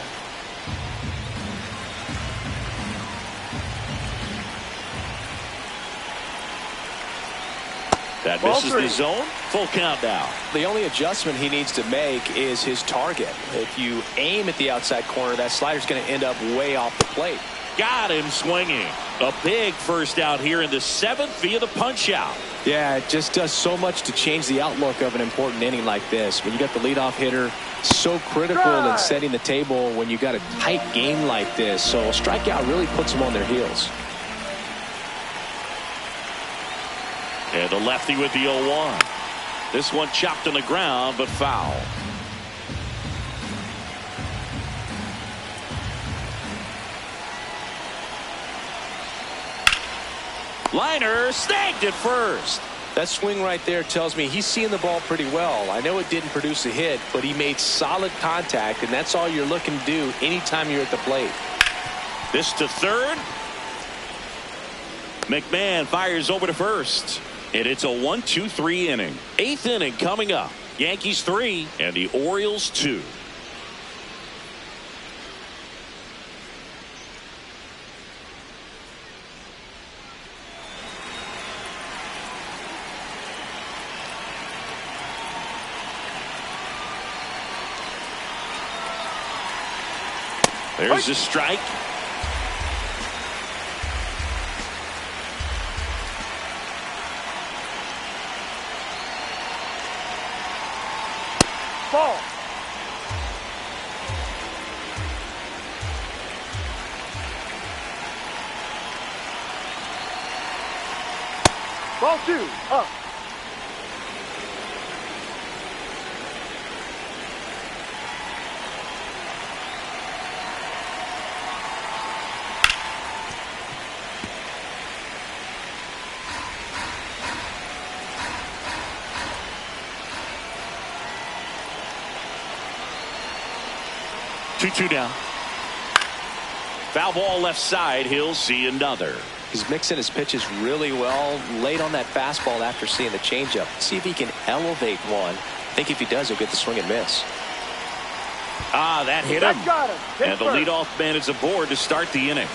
That misses the zone. Full count now. The only adjustment he needs to make is his target. If you aim at the outside corner, that slider's going to end up way off the plate. Got him swinging. A big first out here in the 7th via the punch out. Yeah, it just does so much to change the outlook of an important inning like this. When you got the leadoff hitter, so critical in setting the table when you got a tight game like this. So a strikeout really puts them on their heels. And the lefty with the 0-1. This one chopped on the ground, but foul. Liner snagged at first. That swing right there tells me he's seeing the ball pretty well. I know it didn't produce a hit, but he made solid contact, and that's all you're looking to do anytime you're at the plate. This to third. McMahon fires over to first. And it's a 1-2-3 inning. 8th inning coming up. Yankees 3 and the Orioles 2. There's a strike. Ball. Ball 2. Up. Two down. Foul ball left side. He'll see another. He's mixing his pitches really well. Late on that fastball after seeing the changeup. See if he can elevate one. I think if he does, he'll get the swing and miss. Ah, that hit him. Got him. And the leadoff man is aboard to start the inning.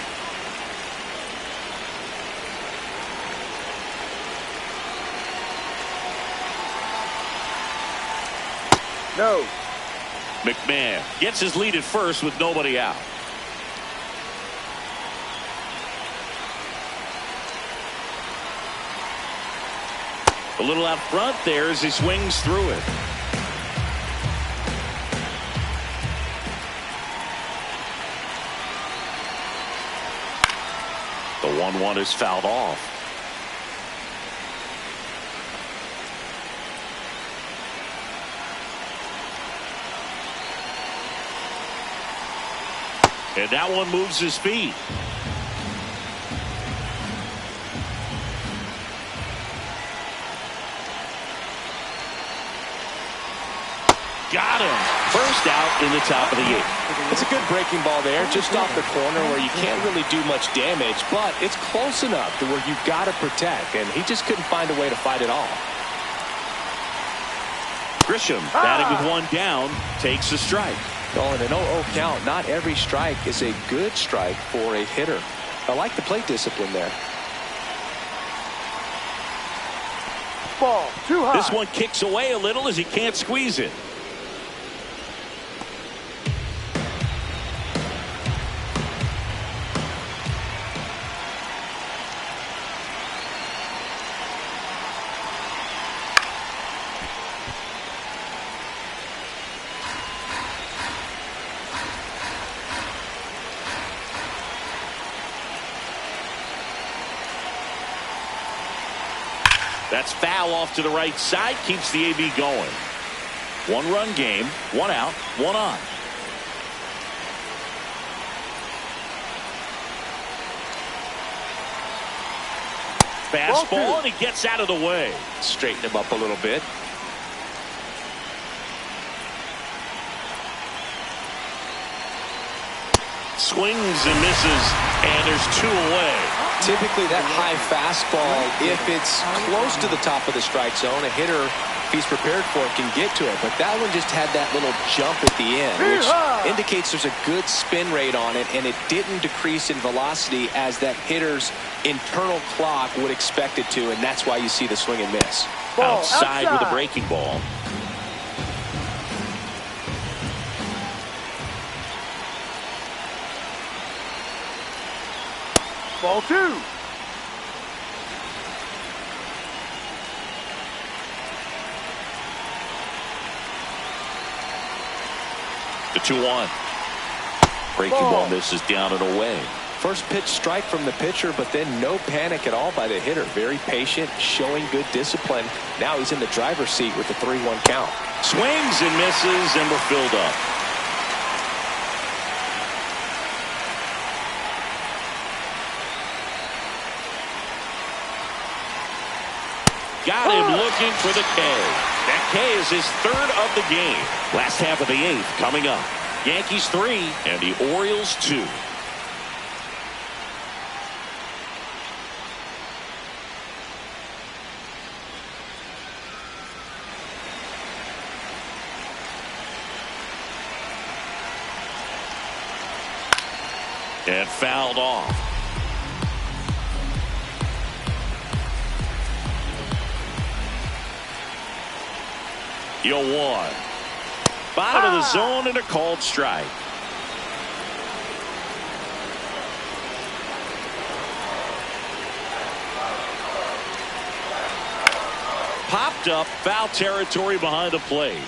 No. McMahon gets his lead at first with nobody out. A little out front there as he swings through it. The 1-1 is fouled off. And that one moves his feet. Got him. First out in the top of the 8th. It's a good breaking ball there, just off the corner where you can't really do much damage, but it's close enough to where you've got to protect, and he just couldn't find a way to fight it off. Grisham batting with 1 down takes a strike. Oh, and an 0-0 count. Not every strike is a good strike for a hitter. I like the plate discipline there. Ball, too high. This one kicks away a little as he can't squeeze it. That's foul off to the right side. Keeps the AB going. 1-run game. 1 out. 1 on. Fastball, and he gets out of the way. Straighten him up a little bit. Swings and misses, and there's 2 away. Typically that high fastball, if it's close to the top of the strike zone, a hitter, if he's prepared for it, can get to it. But that one just had that little jump at the end, which indicates there's a good spin rate on it, and it didn't decrease in velocity as that hitter's internal clock would expect it to, and that's why you see the swing and miss. Ball, outside with a breaking ball. Ball 2. The 2-1. Breaking ball misses down and away. First pitch strike from the pitcher, but then no panic at all by the hitter. Very patient, showing good discipline. Now he's in the driver's seat with the 3-1 count. Swings and misses, and we're filled up. Got him looking for the K. That K is his 3rd of the game. Last half of the 8th coming up. Yankees 3 and the Orioles 2. And fouled off. You'll 1. Bottom of the zone and a called strike. Popped up, foul territory behind the plate.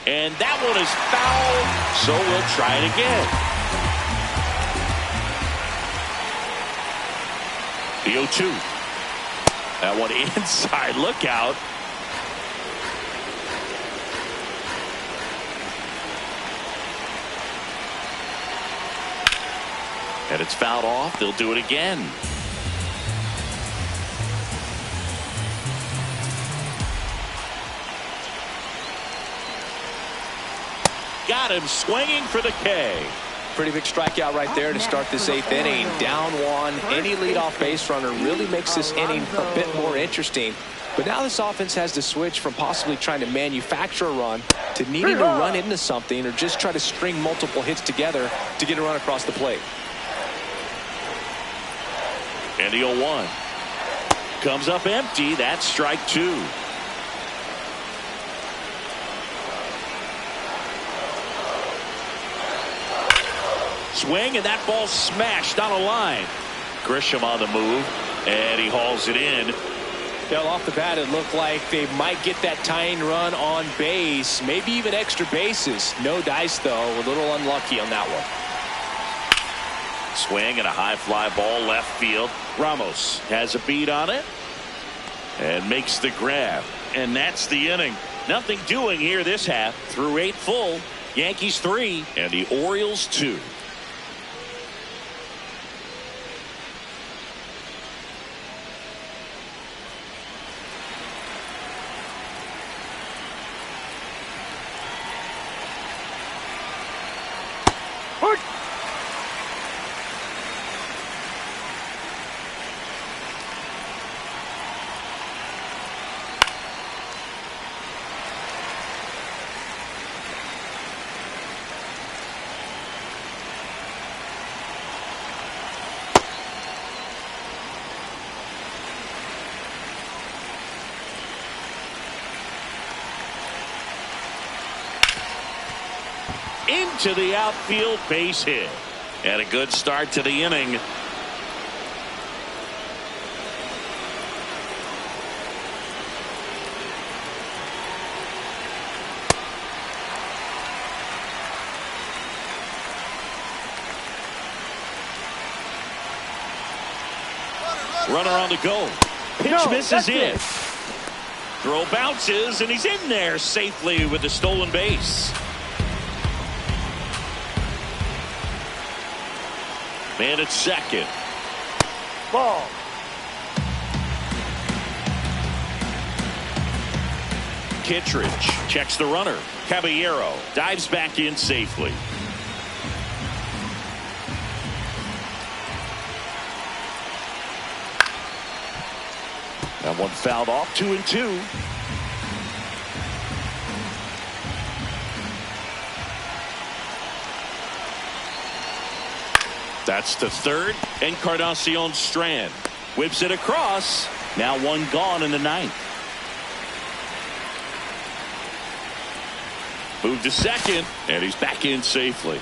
And that one is foul, so we'll try it again. The 0-2. That one inside, look out. And it's fouled off. They'll do it again. Got him swinging for the K. Pretty big strikeout right there to start this 8th inning. Down 1. Any leadoff base runner really makes this inning a bit more interesting. But now this offense has to switch from possibly trying to manufacture a run to needing to run into something or just try to string multiple hits together to get a run across the plate. And the 0-1 comes up empty. That's strike 2. Swing, and that ball smashed on a line. Grisham on the move, and he hauls it in. Well, off the bat, it looked like they might get that tying run on base, maybe even extra bases. No dice, though. A little unlucky on that one. Swing and a high fly ball left field. Ramos has a beat on it and makes the grab. And that's the inning. Nothing doing here this half. Through 8 full. Yankees 3 and the Orioles 2. into the outfield, base hit. And a good start to the inning. Runner on the go. Pitch misses in. Throw bounces, and he's in there safely with the stolen base. Man at second. Ball. Kittredge checks the runner. Caballero dives back in safely. That one fouled off. 2-2. That's to third. Encarnacion Strand whips it across. Now one gone in the ninth. Move to second, and he's back in safely.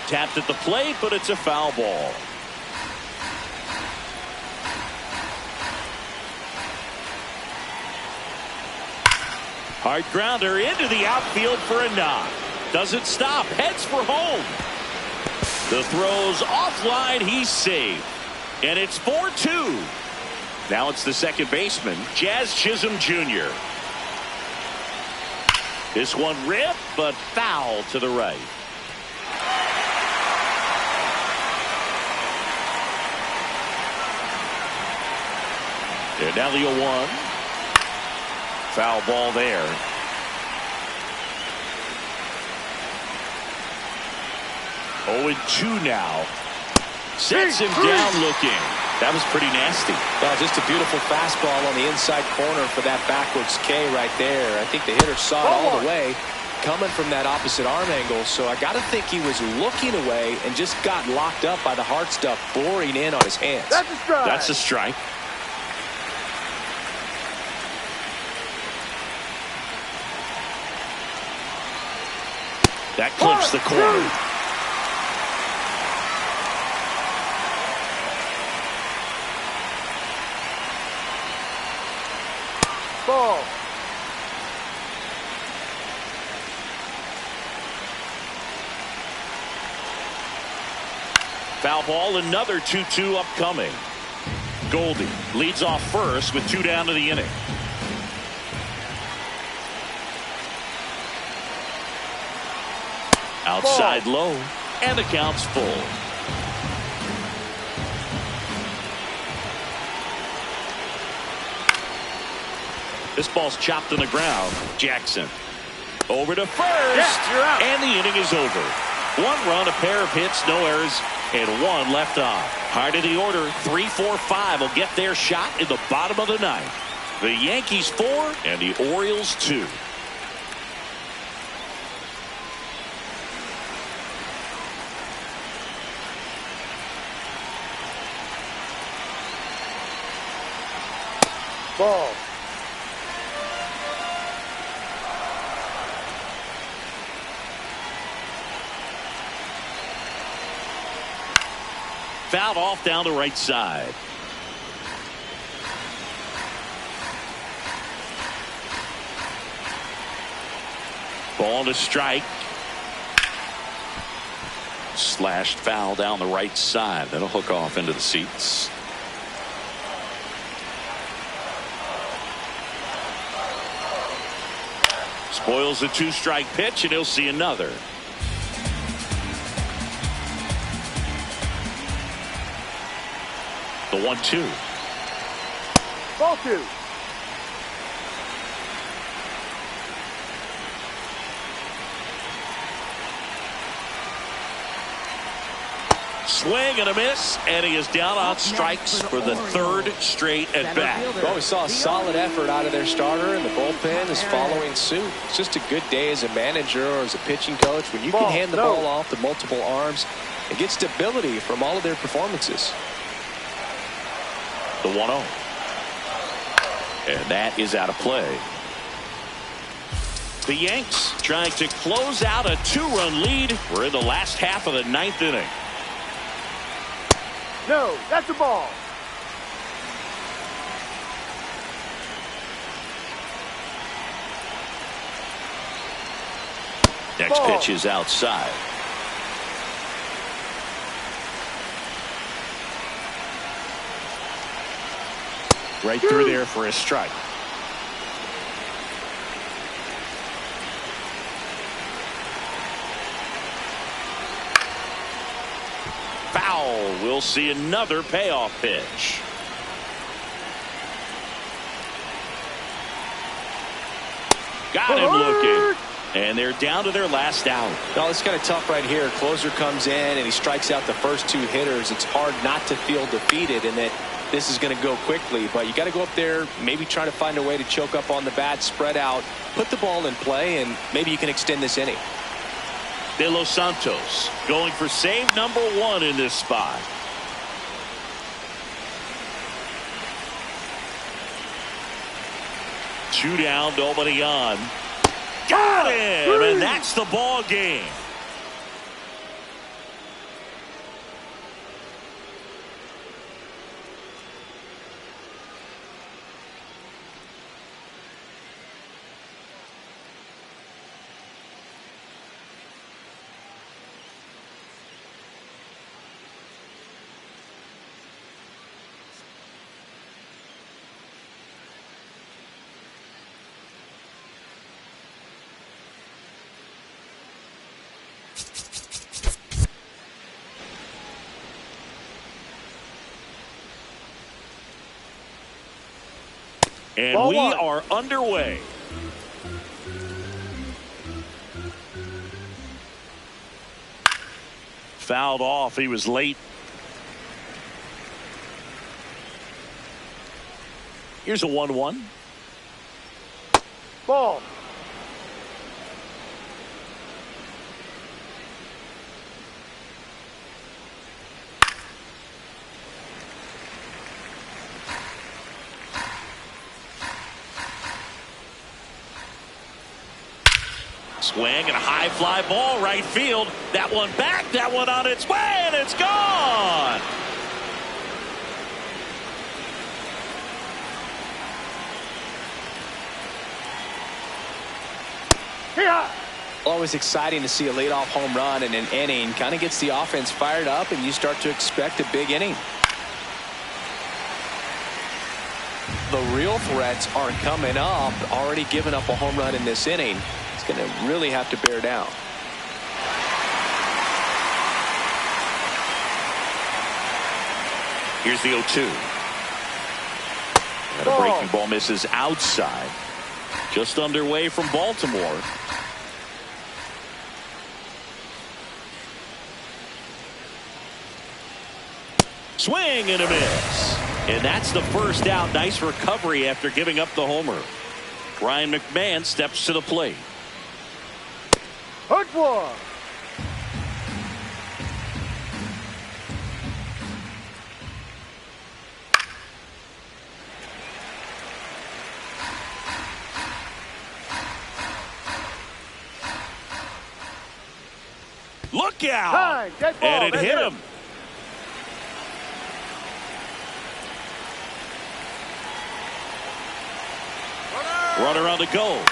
Tapped at the plate, but it's a foul ball. Hard grounder into the outfield for a knock. Doesn't stop. Heads for home. The throw's offline. He's safe. And it's 4-2. Now it's the second baseman, Jazz Chisholm Jr. This one ripped, but foul to the right. And now the 0-1. Foul ball there. 0-2 now. Sets him down looking. That was pretty nasty. Well, just a beautiful fastball on the inside corner for that backwards K right there. I think the hitter saw it all the way coming from that opposite arm angle. So I got to think he was looking away and just got locked up by the hard stuff boring in on his hands. That's a strike. That's a strike. That clips the corner. Ball. Foul ball, another 2-2 upcoming. Goldie leads off first with 2 down to the inning. Outside low, and the count's full. This ball's chopped on the ground. Jackson over to first, and the inning is over. 1 run, a pair of hits, no errors, and 1 left on. High to the order, 3, 4, 5 will get their shot in the bottom of the ninth. The Yankees 4 and the Orioles 2. Ball. Fouled off down the right side. Ball to strike. Slashed foul down the right side. That'll hook off into the seats. Spoils a 2-strike pitch, and he'll see another. The 1-2. Ball 2. Swing and a miss, and he is down on strikes for the 3rd straight at bat. Well, we saw a solid effort out of their starter, and the bullpen is following suit. It's just a good day as a manager or as a pitching coach when you can hand the ball off to multiple arms and get stability from all of their performances. The 1-0. And that is out of play. The Yanks trying to close out a 2-run lead. We're in the last half of the 9th inning. No, that's a ball. Next pitch is outside. Right through there for a strike. Foul. We'll see another payoff pitch. Got him looking. And they're down to their last out. No, it's kind of tough right here. Closer comes in and he strikes out the first 2 hitters. It's hard not to feel defeated and that this is going to go quickly. But you got to go up there, maybe try to find a way to choke up on the bat, spread out, put the ball in play, and maybe you can extend this inning. De Los Santos going for save number 1 in this spot. Two down, nobody on. Got him, and that's the ball game. And Ball we one. are underway. Fouled off. He was late. Here's a 1-1. Ball. Swing and a high fly ball right field. That one back, that one on its way, and it's gone. Yeah. Always exciting to see a leadoff home run in an inning. Kind of gets the offense fired up and you start to expect a big inning. The real threats are coming up. Already given up a home run in this inning. It's going to really have to bear down. Here's the 0-2. And a breaking ball misses outside. Just underway from Baltimore. Swing and a miss. And that's the first out. Nice recovery after giving up the homer. Ryan McMahon steps to the plate. Hook one. Look out. Time. Dead ball. And it That hit him. Runner on the go.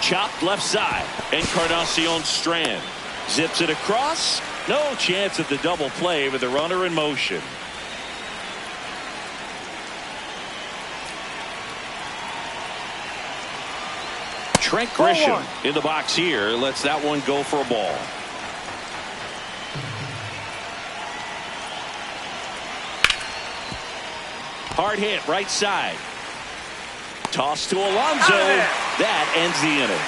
Chopped left side. Encarnacion Strand zips it across. No chance at the double play with the runner in motion. Trent Grisham in the box here lets that one go for a ball. Hard hit right side. Toss to Alonso. That ends the inning.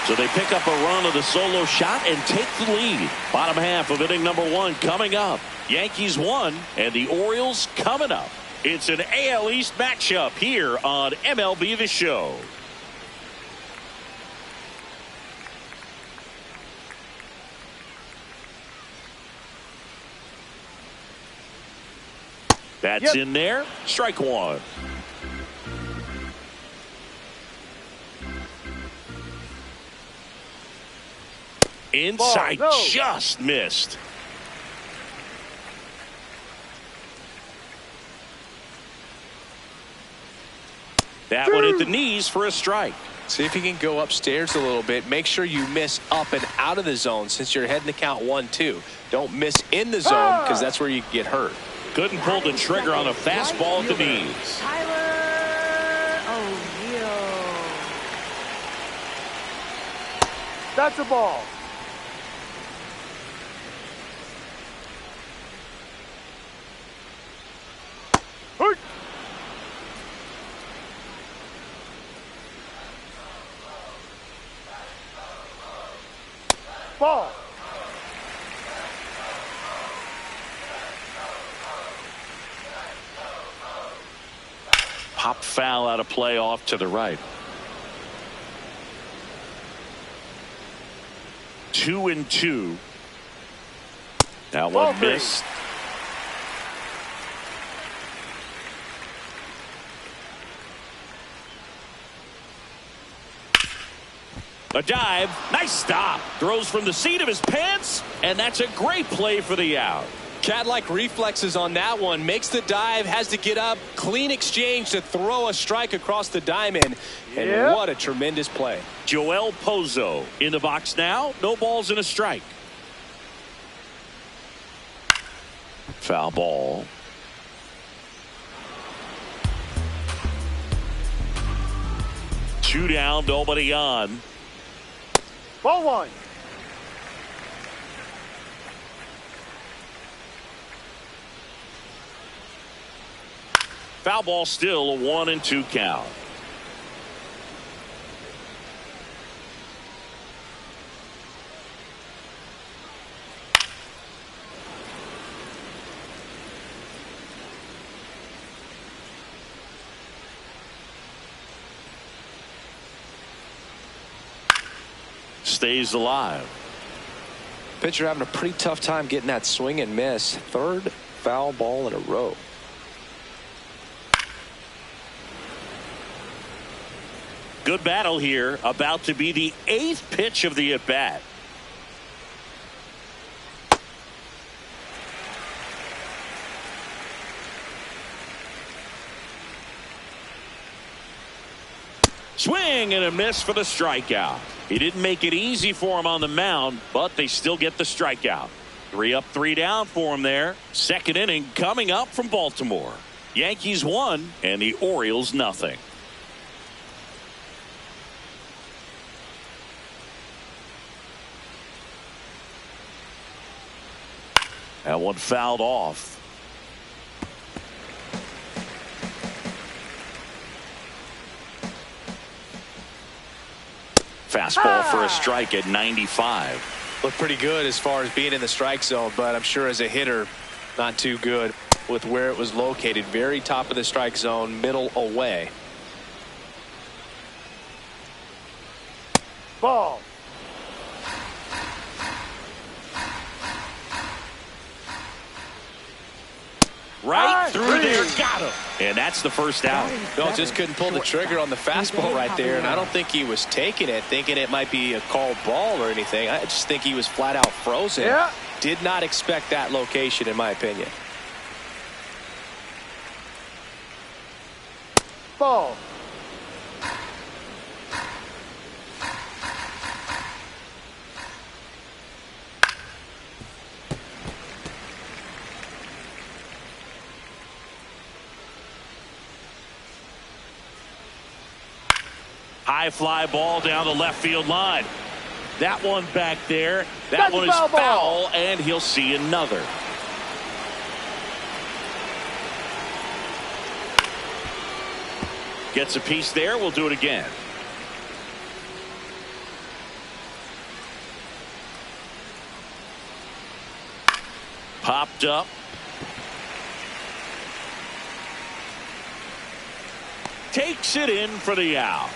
So they pick up a run of the solo shot and take the lead. Bottom half of inning number 1 coming up. Yankees 1 and the Orioles coming up. It's an AL East matchup here on MLB The Show. That's in there. Strike one. Inside, Ball, no. just missed. That one at the knees for a strike. See if you can go upstairs a little bit. Make sure you miss up and out of the zone since you're heading to count 1-2. Don't miss in the zone because that's where you get hurt. Couldn't pull the trigger on a fastball at the knees. Tyler O'Neill. That's a ball. Hurt. Ball. Pop foul out of play off to the right. 2-2. That one missed. A dive. Nice stop. Throws from the seat of his pants, and that's a great play for the out. Cat-like reflexes on that one. Makes the dive, has to get up. Clean exchange to throw a strike across the diamond. And what a tremendous play. Joel Pozo in the box now. No balls and a strike. Foul ball. Two down, nobody on. Ball one. Foul ball, still a 1-2 count. Stays alive. Pitcher having a pretty tough time getting that swing and miss. Third foul ball in a row. Good battle here. About to be the 8th pitch of the at-bat. Swing and a miss for the strikeout. He didn't make it easy for him on the mound, but they still get the strikeout. 3 up, 3 down for him there. Second inning coming up from Baltimore. Yankees 1 and the Orioles nothing. That one fouled off. Fastball for a strike at 95. Looked pretty good as far as being in the strike zone, but I'm sure as a hitter, not too good with where it was located. Very top of the strike zone, middle away. Ball. Right through there, got him. And that's the first out. No, just couldn't pull the trigger on the fastball right there, and I don't think he was taking it, thinking it might be a called ball or anything. I just think he was flat out frozen. Did not expect that location, in my opinion. Ball. High fly ball down the left field line. That one back there. That one is foul, and he'll see another. Gets a piece there. We'll do it again. Popped up. Takes it in for the out.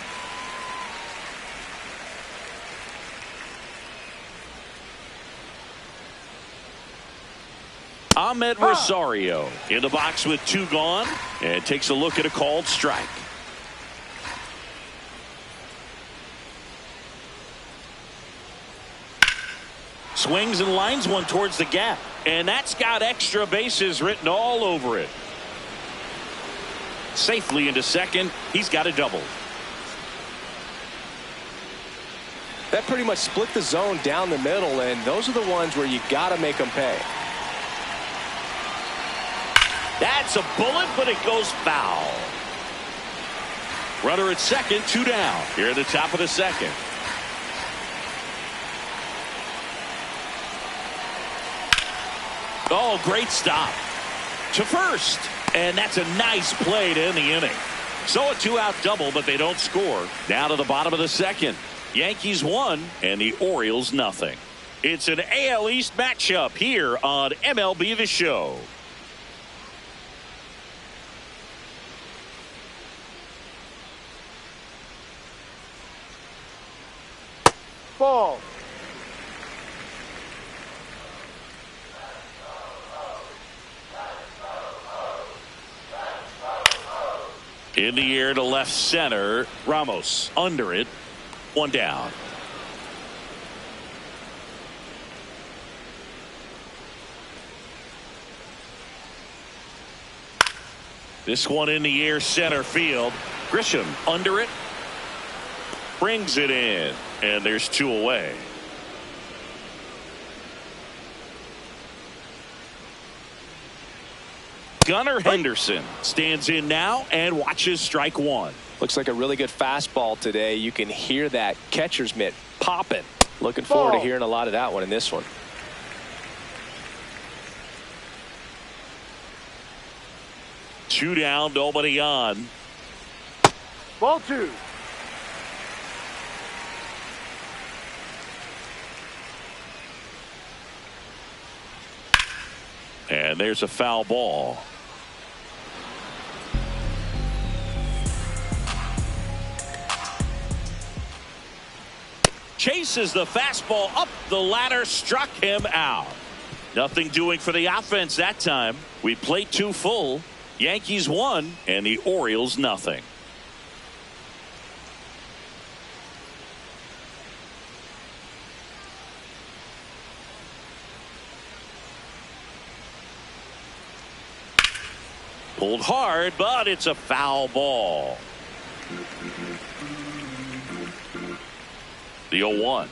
Ahmed Rosario in the box with 2 gone and takes a look at a called strike. Swings and lines one towards the gap, and that's got extra bases written all over it. Safely into second. He's got a double. That pretty much split the zone down the middle, and those are the ones where you got to make them pay. That's a bullet, but it goes foul. Runner at second, 2 down here at the top of the second. Oh, great stop to first, and that's a nice play to end the inning. So a 2-out double, but they don't score. Down to the bottom of the second. Yankees 1 and the Orioles nothing. It's an AL East matchup here on MLB The Show. Ball. In the air to left center. Ramos under it. 1 down. This one in the air center field. Grisham under it. Brings it in. And there's 2 away. Gunnar Henderson stands in now and watches strike 1. Looks like a really good fastball today. You can hear that catcher's mitt popping. Looking forward to hearing a lot of that one in this one. Two down, nobody on. Ball 2. And there's a foul ball. Chases the fastball up the ladder, struck him out. Nothing doing for the offense that time. We played 2 full. Yankees 1 and the Orioles nothing. Pulled hard, but it's a foul ball. The 0-1.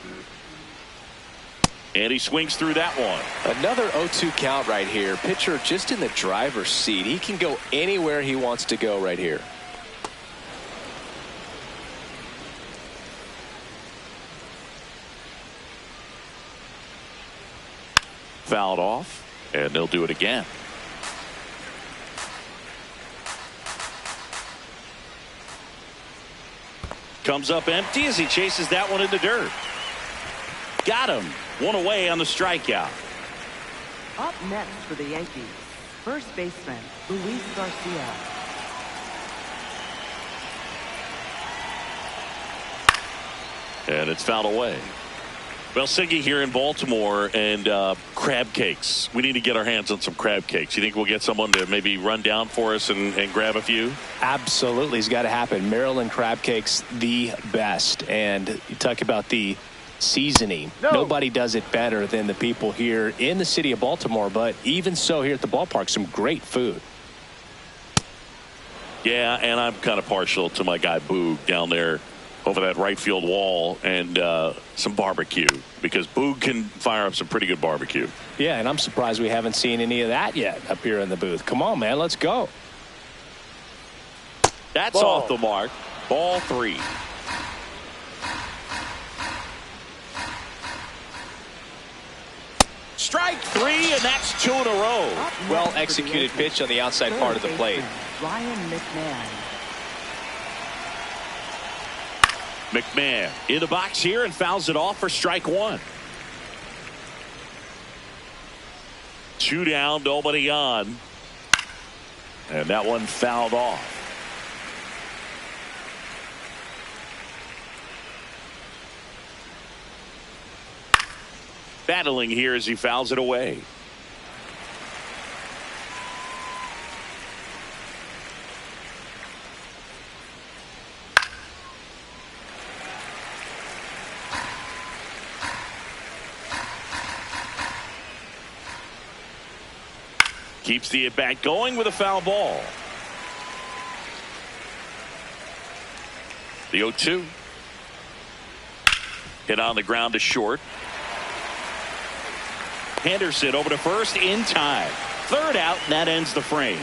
And he swings through that one. Another 0-2 count right here. Pitcher just in the driver's seat. He can go anywhere he wants to go right here. Fouled off, and they'll do it again. Comes up empty as he chases that one in the dirt. Got him. 1 away on the strikeout. Up next for the Yankees, first baseman Luis Garcia. And it's fouled away. Well, Siggy here in Baltimore, and crab cakes. We need to get our hands on some crab cakes. You think we'll get someone to maybe run down for us and grab a few? Absolutely. It's got to happen. Maryland crab cakes, the best. And you talk about the seasoning. Nobody does it better than the people here in the city of Baltimore. But even so, here at the ballpark, some great food. Yeah, and I'm kind of partial to my guy Boog down there over that right field wall, and some barbecue, because Boog can fire up some pretty good barbecue. Yeah, and I'm surprised we haven't seen any of that yet up here in the booth. Come on, man, let's go. That's off the mark. Ball 3. Strike 3, and that's 2 in a row. Well executed pitch on the outside part of the plate. Ryan McMahon. McMahon in the box here and fouls it off for strike 1. 2 down, nobody on. And that one fouled off. Battling here as he fouls it away. Keeps the at-bat going with a foul ball. The 0-2. Hit on the ground to short. Henderson over to first in time. Third out, and that ends the frame.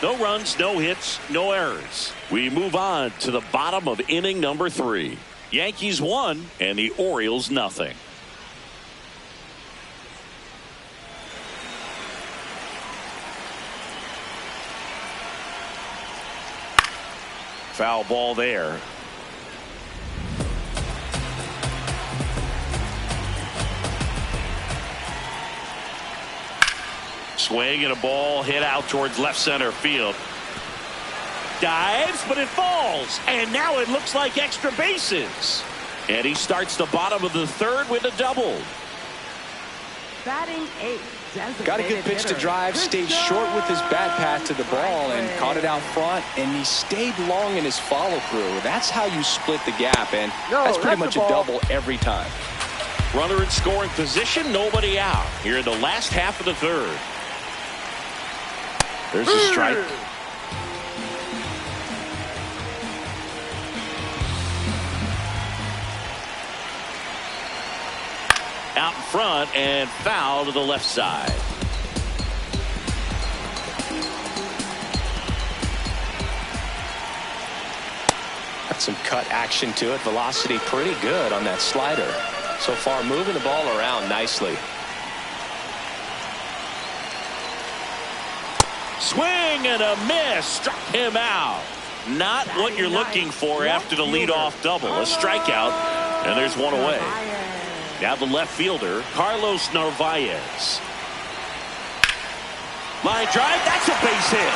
No runs, no hits, no errors. We move on to the bottom of inning number 3. Yankees 1 and the Orioles nothing. Foul ball there. Swing and a ball hit out towards left center field. Dives, but it falls. And now it looks like extra bases. And he starts the bottom of the 3rd with a double. Batting 8. Got a good pitch to drive, stayed short with his bat path to the ball and caught it out front, and he stayed long in his follow through. That's how you split the gap, and that's pretty much a double every time. Runner in scoring position, nobody out here in the last half of the 3rd. There's a strike. Out in front and foul to the left side. Got some cut action to it. Velocity pretty good on that slider. So far moving the ball around nicely. Swing and a miss. Struck him out. Not what you're looking for after the leadoff double. A strikeout, and there's one away. Now the left fielder, Carlos Narvaez. Line drive, that's a base hit.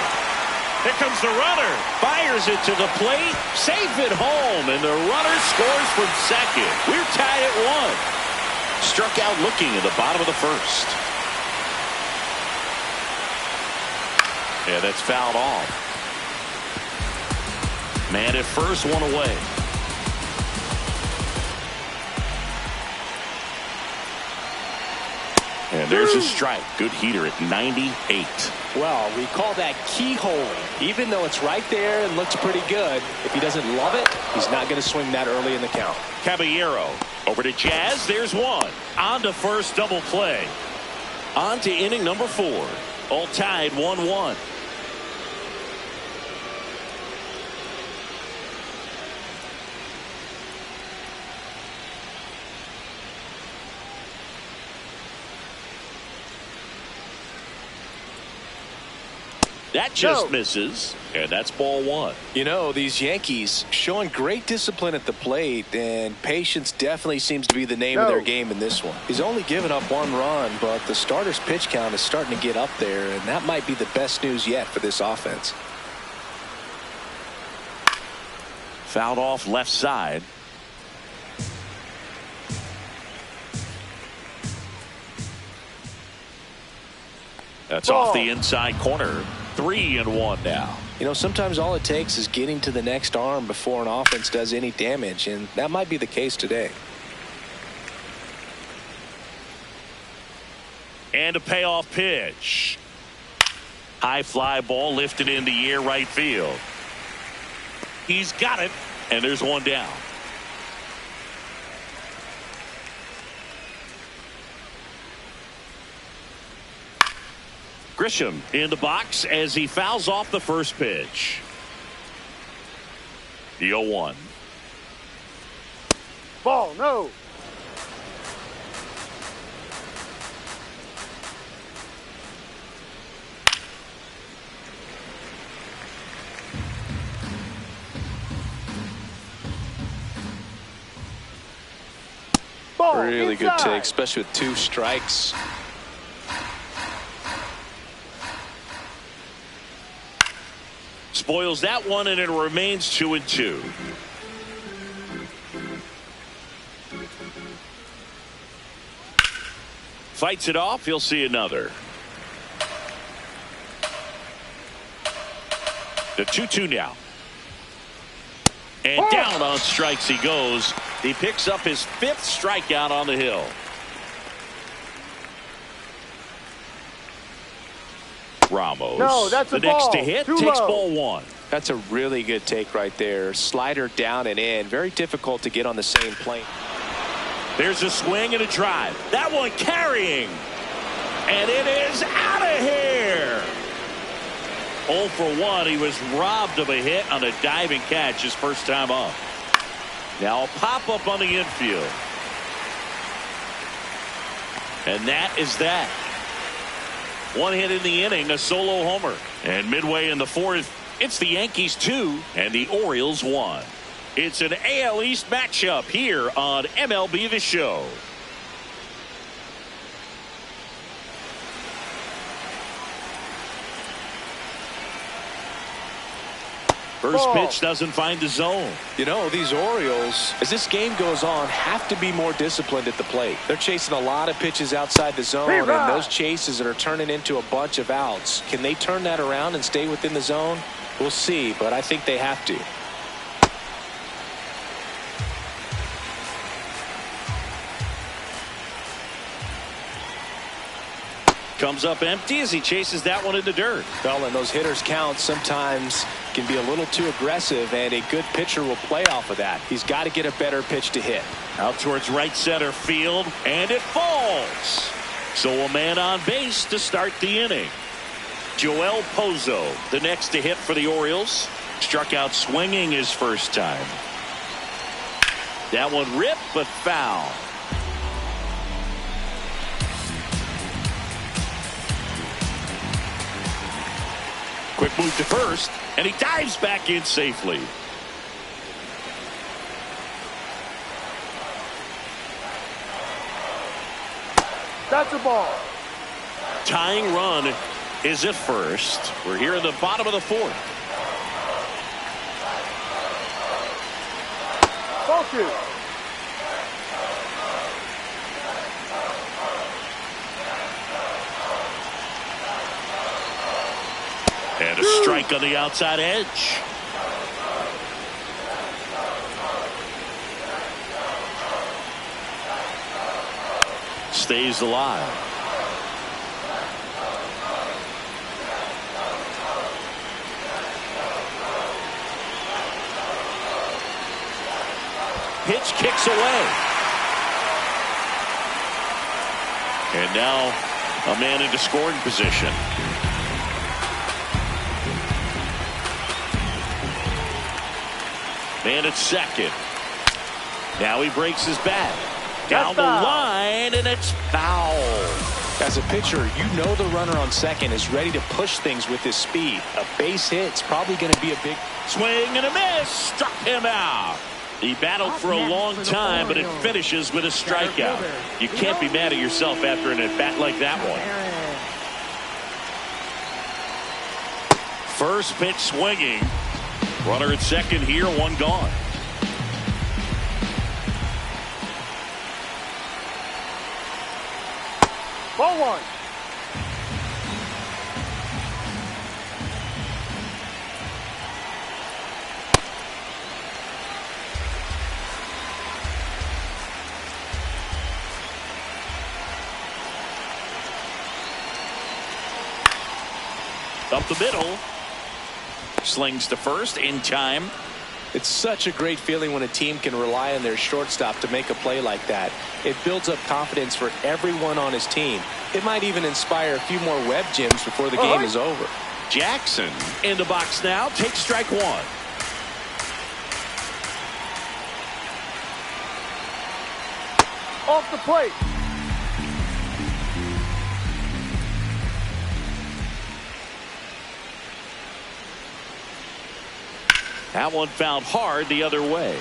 Here comes the runner. Fires it to the plate. Safe at home, and the runner scores from second. We're tied at 1. Struck out looking at the bottom of the 1st. Yeah, that's fouled off. Man at first, one away. And there's a strike. Good heater at 98. Well, we call that keyholing. Even though it's right there and looks pretty good, if he doesn't love it, he's not going to swing that early in the count. Caballero over to Jazz. There's one. On to first, double play. On to inning number 4. All tied 1-1. That just misses, and that's ball 1. You know, these Yankees showing great discipline at the plate, and patience definitely seems to be the name of their game in this one. He's only given up 1 run, but the starter's pitch count is starting to get up there, and that might be the best news yet for this offense. Fouled off left side. That's off the inside corner. 3-1 now. You know, sometimes all it takes is getting to the next arm before an offense does any damage, and that might be the case today. And a payoff pitch. High fly ball lifted in the air right field. He's got it, and there's one down. Grisham in the box as he fouls off the first pitch. The 0-1. Ball, no. Ball, really inside. good take, especially with 2 strikes. Spoils that one, and it remains 2-2. Fights it off. He'll see another. The 2-2 now. And down on strikes he goes. He picks up his 5th strikeout on the hill. Ramos. No, that's the a next ball. to hit Too takes low. ball one. That's a really good take right there. Slider down and in. Very difficult to get on the same plane. There's a swing and a drive. That one carrying. And it is out of here. 0 for 1. He was robbed of a hit on a diving catch his first time up. Now a pop-up on the infield. And that is that. One hit in the inning, a solo homer. And midway in the fourth, it's the Yankees 2 and the Orioles 1. It's an AL East matchup here on MLB The Show. First pitch doesn't find the zone. You know, these Orioles, as this game goes on, have to be more disciplined at the plate. They're chasing a lot of pitches outside the zone, and those chases that are turning into a bunch of outs. Can they turn that around and stay within the zone? We'll see, but I think they have to. Comes up empty as he chases that one in the dirt. Well, and those hitters' counts sometimes can be a little too aggressive, and a good pitcher will play off of that. He's got to get a better pitch to hit. Out towards right center field, and it falls. So a man on base to start the inning. Joel Pozo, the next to hit for the Orioles. Struck out swinging his first time. That one ripped, but foul. Quick move to first, and he dives back in safely. That's a ball. Tying run is at first. We're here in the bottom of the fourth. Ball two. And a strike on the outside edge. Stays alive. Pitch kicks away. And now a man into scoring position. Man at second. Now he breaks his bat. Down the line, and it's foul. As a pitcher, you know the runner on second is ready to push things with his speed. A base hit's probably going to be a big swing and a miss. Struck him out. He battled for a long time, but it finishes with a strikeout. You can't be mad at yourself after an at-bat like that one. First pitch swinging. Runner at second here, one gone. Ball one. Up the middle. Slings to first in time. It's such a great feeling when a team can rely on their shortstop to make a play like that. It builds up confidence for everyone on his team. It might even inspire a few more web gyms before the game is over. Jackson in the box now. Takes strike one. Off the plate. That one fouled hard the other way.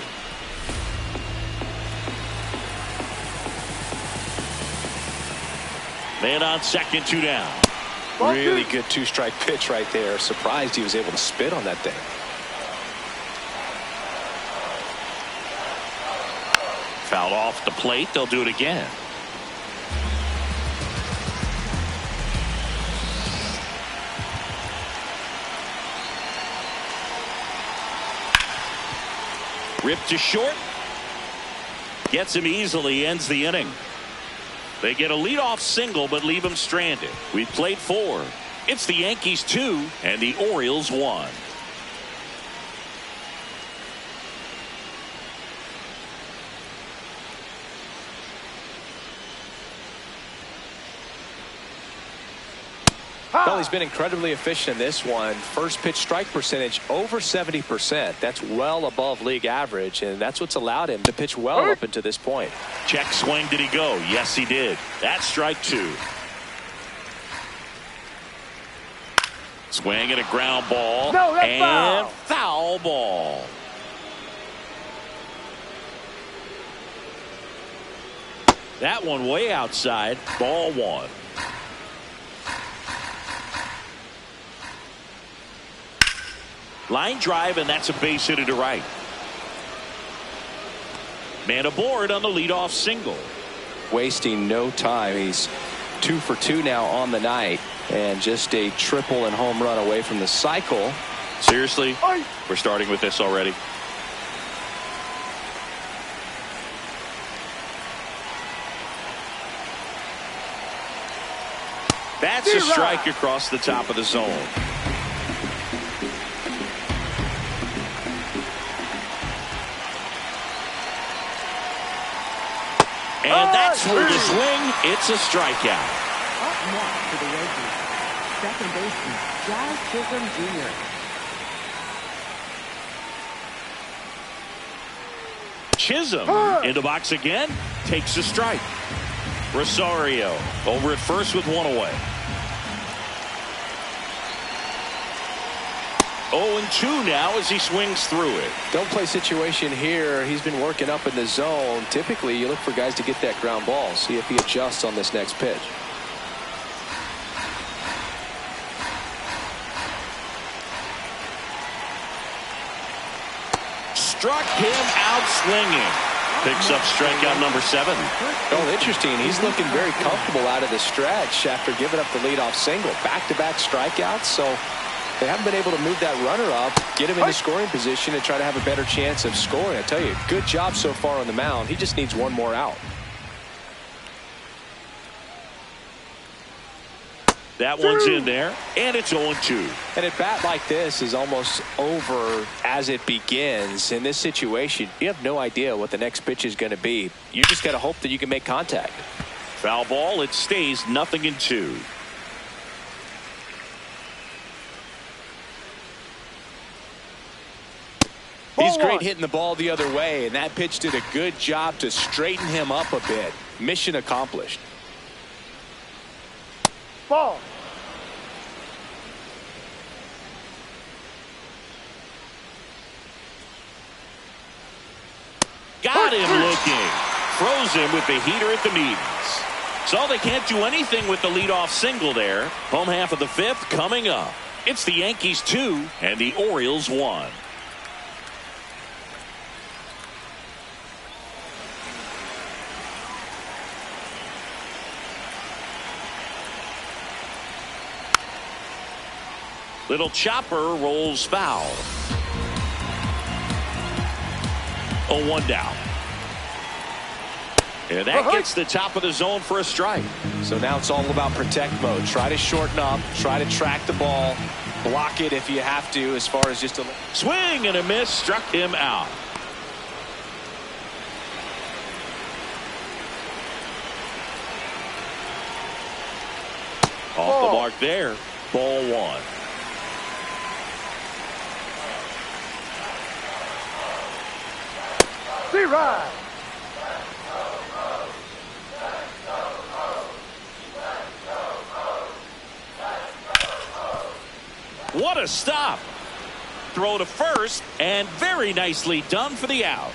Man on second, two down. Really good two-strike pitch right there. Surprised he was able to spit on that thing. Fouled off the plate. They'll do it again. Ripped to short. Gets him easily, ends the inning. They get a leadoff single, but leave him stranded. We played 4. It's the Yankees 2 and the Orioles 1. Well, he's been incredibly efficient in this one. First pitch strike percentage over 70%. That's well above league average, and that's what's allowed him to pitch well up until this point. Check swing. Did he go? Yes, he did. That's strike 2. Swing and a ground ball. No, that's and foul. foul ball. That one way outside. Ball 1. Line drive, and that's a base hit to right. Man aboard on the leadoff single. Wasting no time. He's 2 for 2 now on the night, and just a triple and home run away from the cycle. Seriously? We're starting with this already. That's a strike across the top of the zone. And that's where the swing. It's a strikeout. Up next for the Yankees, second baseman Jazz Chisholm Jr. Chisholm in the box again. Takes a strike. Rosario over at first with 1 away. 0-2 now as he swings through it. Don't play situation here. He's been working up in the zone. Typically, you look for guys to get that ground ball. See if he adjusts on this next pitch. Struck him out swinging. Picks up strikeout number 7. Oh, interesting. He's looking very comfortable out of the stretch after giving up the leadoff single. Back-to-back strikeouts, so they haven't been able to move that runner up, get him into scoring position, and try to have a better chance of scoring. I tell you, good job so far on the mound. He just needs one more out. That one's in there, and it's 0-2. And at bat like this is almost over as it begins. In this situation, you have no idea what the next pitch is going to be. You just got to hope that you can make contact. Foul ball. It stays 0-2. He's great hitting the ball the other way, and that pitch did a good job to straighten him up a bit. Mission accomplished. Ball. Got him looking. Froze him with the heater at the knees. So they can't do anything with the leadoff single there. Home half of the 5th coming up. It's the Yankees 2 and the Orioles 1. Little chopper rolls foul. 0-1 down. And that gets the top of the zone for a strike. So now it's all about protect mode. Try to shorten up, try to track the ball, block it if you have to, as far as just a swing and a miss, struck him out. Off the mark there. Ball 1. Right. What a stop. Throw to first, and very nicely done for the out.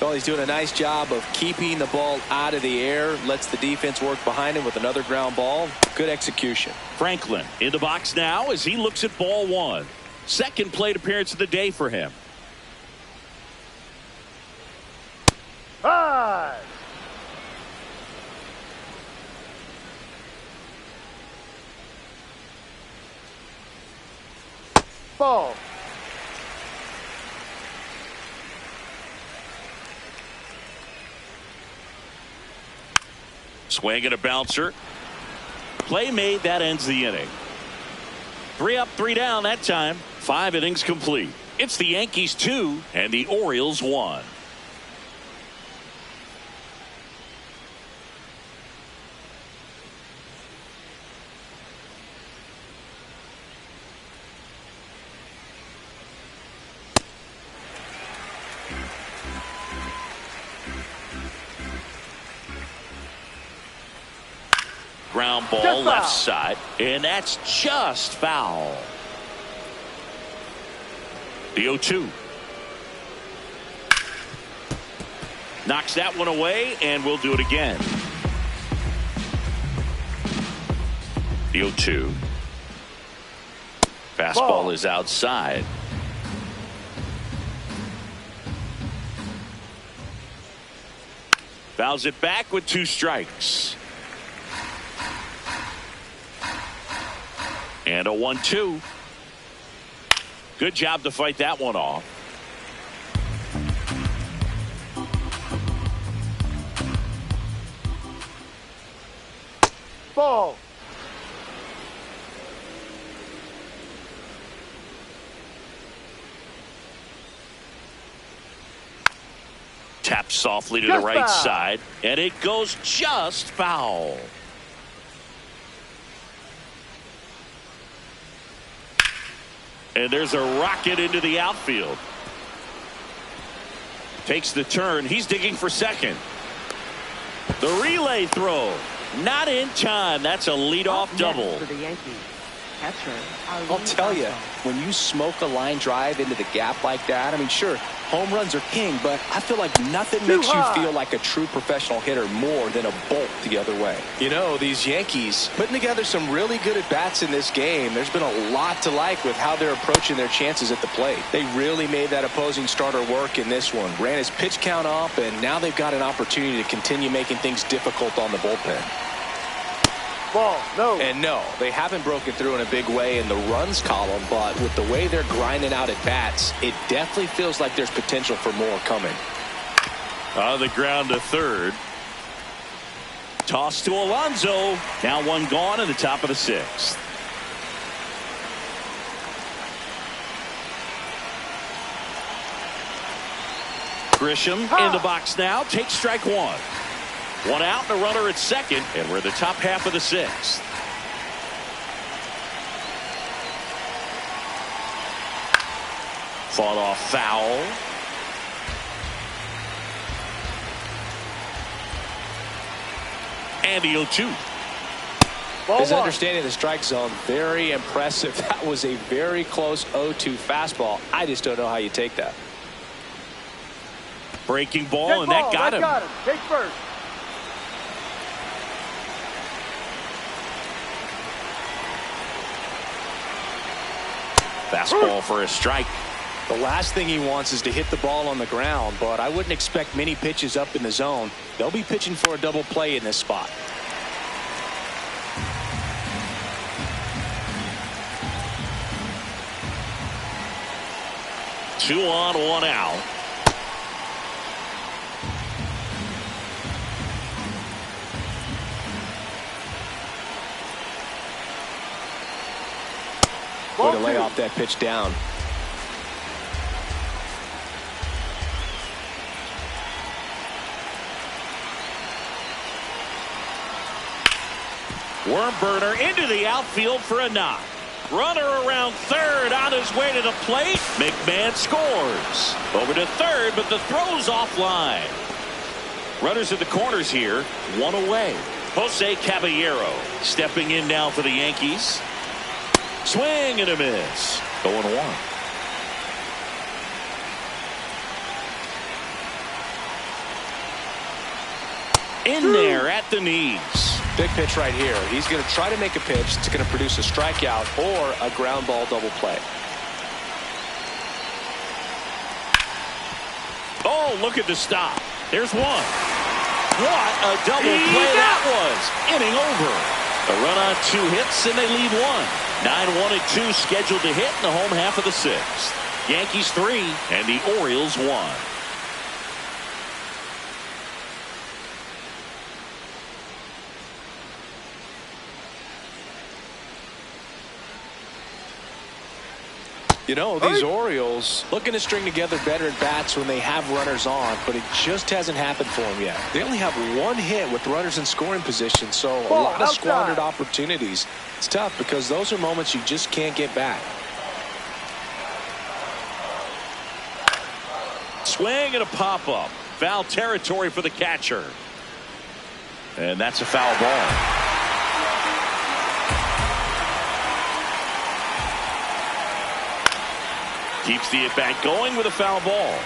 Well, he's doing a nice job of keeping the ball out of the air. Lets the defense work behind him with another ground ball. Good execution. Franklin in the box now as he looks at ball 1. Second plate appearance of the day for him. High. Ball. Swing and a bouncer. Play made. That ends the inning. 3 up, 3 down that time. 5 innings complete. It's the Yankees 2 and the Orioles 1. Ground ball left side, and that's just foul. The 0-2. Knocks that one away, and we'll do it again. The 0-2. Fastball is outside. Fouls it back with 2 strikes. And a 1-2. Good job to fight that one off. Ball. Taps softly to the right side, and it goes just foul. And there's a rocket into the outfield. Takes the turn. He's digging for second. The relay throw. Not in time. That's a leadoff double. For the Yankees, catcher, I'll tell you, when you smoke a line drive into the gap like that, I mean, sure, home runs are king, but I feel like nothing makes you feel like a true professional hitter more than a bolt the other way. You know, these Yankees putting together some really good at-bats in this game. There's been a lot to like with how they're approaching their chances at the plate. They really made that opposing starter work in this one. Ran his pitch count up, and now they've got an opportunity to continue making things difficult on the bullpen. Ball. No. And no, they haven't broken through in a big way in the runs column, but with the way they're grinding out at bats, it definitely feels like there's potential for more coming. On the ground to third. Toss to Alonso. Now 1 gone in the top of the 6th. Grisham in the box now. Takes strike 1. 1 out and a runner at second, and we're in the top half of the 6th. Fought off foul. And the 0-2. His understanding of the strike zone, very impressive. That was a very close 0-2 fastball. I just don't know how you take that. Breaking ball, and that got him. Take first. Fastball for a strike. The last thing he wants is to hit the ball on the ground, but I wouldn't expect many pitches up in the zone. They'll be pitching for a double play in this spot. Two on, 1 out. Way to lay off that pitch down. Worm burner into the outfield for a knock. Runner around third on his way to the plate. McMahon scores. Over to third, but the throw's offline. Runners at the corners here, 1 away. Jose Caballero stepping in now for the Yankees. Swing and a miss. 0-1. In there at the knees. Big pitch right here. He's going to try to make a pitch that's going to produce a strikeout or a ground ball double play. Oh, look at the stop. There's one. What a double play that was. Inning over. A run on 2 hits, and they lead 1. 9-1 and 2 scheduled to hit in the home half of the 6th. Yankees 3 and the Orioles 1. You know, these Orioles looking to string together better at bats when they have runners on, but it just hasn't happened for them yet. They only have one hit with runners in scoring position, so a lot of squandered opportunities. It's tough because those are moments you just can't get back. Swing and a pop-up. Foul territory for the catcher. And that's a foul ball. Keeps the at-bat going with a foul ball.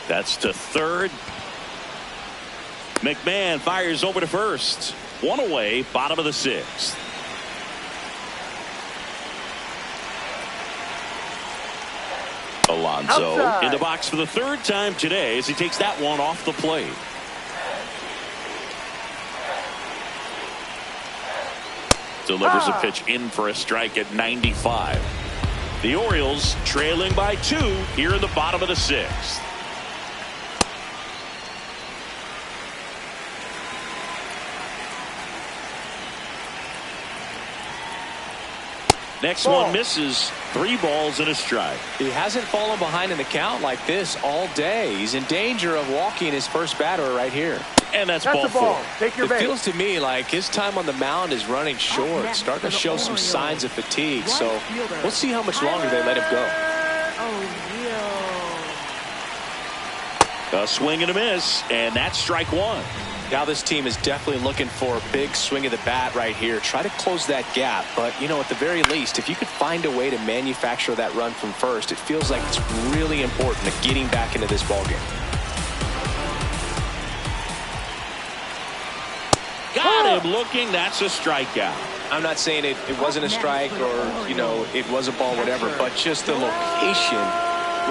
That's to third. McMahon fires over to first. One away, bottom of the sixth. Alonso outside. In the box for the third time today as he takes that one off the plate. Delivers a pitch in for a strike at 95. The Orioles trailing by 2 here in the bottom of the sixth. Next one misses. 3 balls and a strike. He hasn't fallen behind in the count like this all day. He's in danger of walking his first batter right here. And that's ball 4. Take your it feels to me like his time on the mound is running short, starting to show some signs of fatigue. So we'll see how much longer they let him go. A swing and a miss, and that's strike 1. Now this team is definitely looking for a big swing of the bat right here. Try to close that gap. But, you know, at the very least, if you could find a way to manufacture that run from first, it feels like it's really important to getting back into this ballgame. Got him looking. That's a strikeout. I'm not saying it wasn't a strike or, you know, it was a ball, whatever, but just the location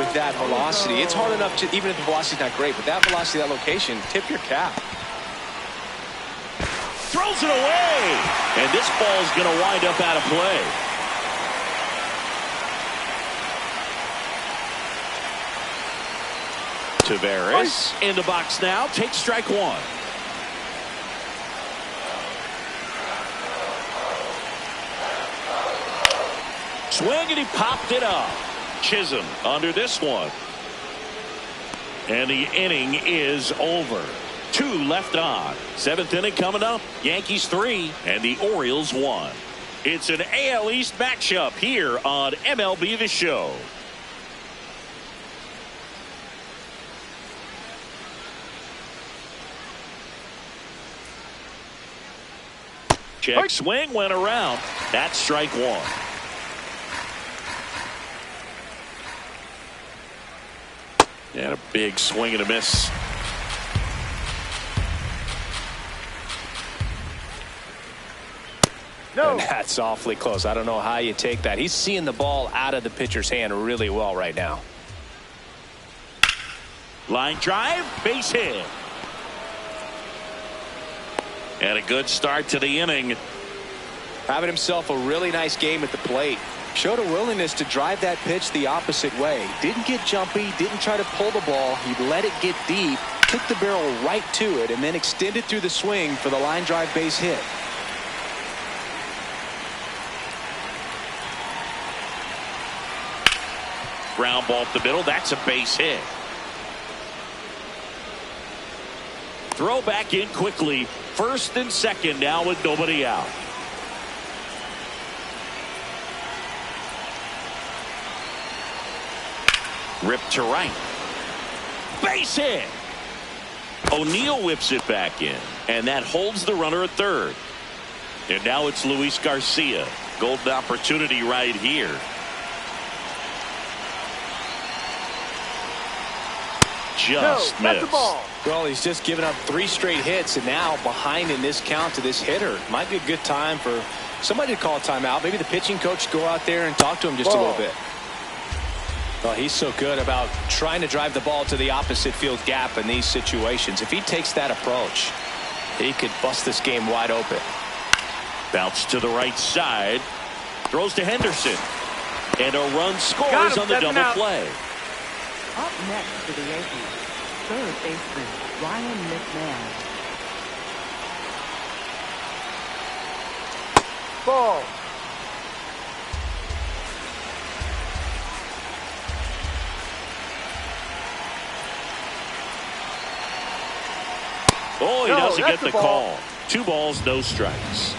with that velocity. It's hard enough to, even if the velocity's not great, but that velocity, that location, tip your cap. Throws it away, and this ball's going to wind up out of play. Taveras in the box now, takes strike 1. Swing, and he popped it up. Chisholm under this one. And the inning is over. 2 left on. 7th inning coming up. Yankees 3 and the Orioles 1. It's an AL East matchup here on MLB The Show. Check swing went around. That's strike 1. And a big swing and a miss. No. And that's awfully close. I don't know how you take that. He's seeing the ball out of the pitcher's hand really well right now. Line drive, base hit. And a good start to the inning. Having himself a really nice game at the plate. Showed a willingness to drive that pitch the opposite way. Didn't get jumpy, didn't try to pull the ball. He let it get deep, took the barrel right to it, and then extended through the swing for the line drive base hit. Ground ball up the middle. That's a base hit. Throw back in quickly. First and second now with nobody out. Ripped to right. Base hit. O'Neill whips it back in. And that holds the runner at third. And now it's Luis Garcia. Golden opportunity right here. Just missed. Well, he's just given up 3 straight hits and now behind in this count to this hitter. Might be a good time for somebody to call a timeout. Maybe the pitching coach go out there and talk to him just a little bit. Well, he's so good about trying to drive the ball to the opposite field gap in these situations. If he takes that approach, he could bust this game wide open. Bounce to the right side. Throws to Henderson. And a run scores on the double play. Up next for the Yankees, third baseman Ryan McMahon. Ball. Oh, he No, doesn't that's get the a ball. call. 2 balls, no strikes.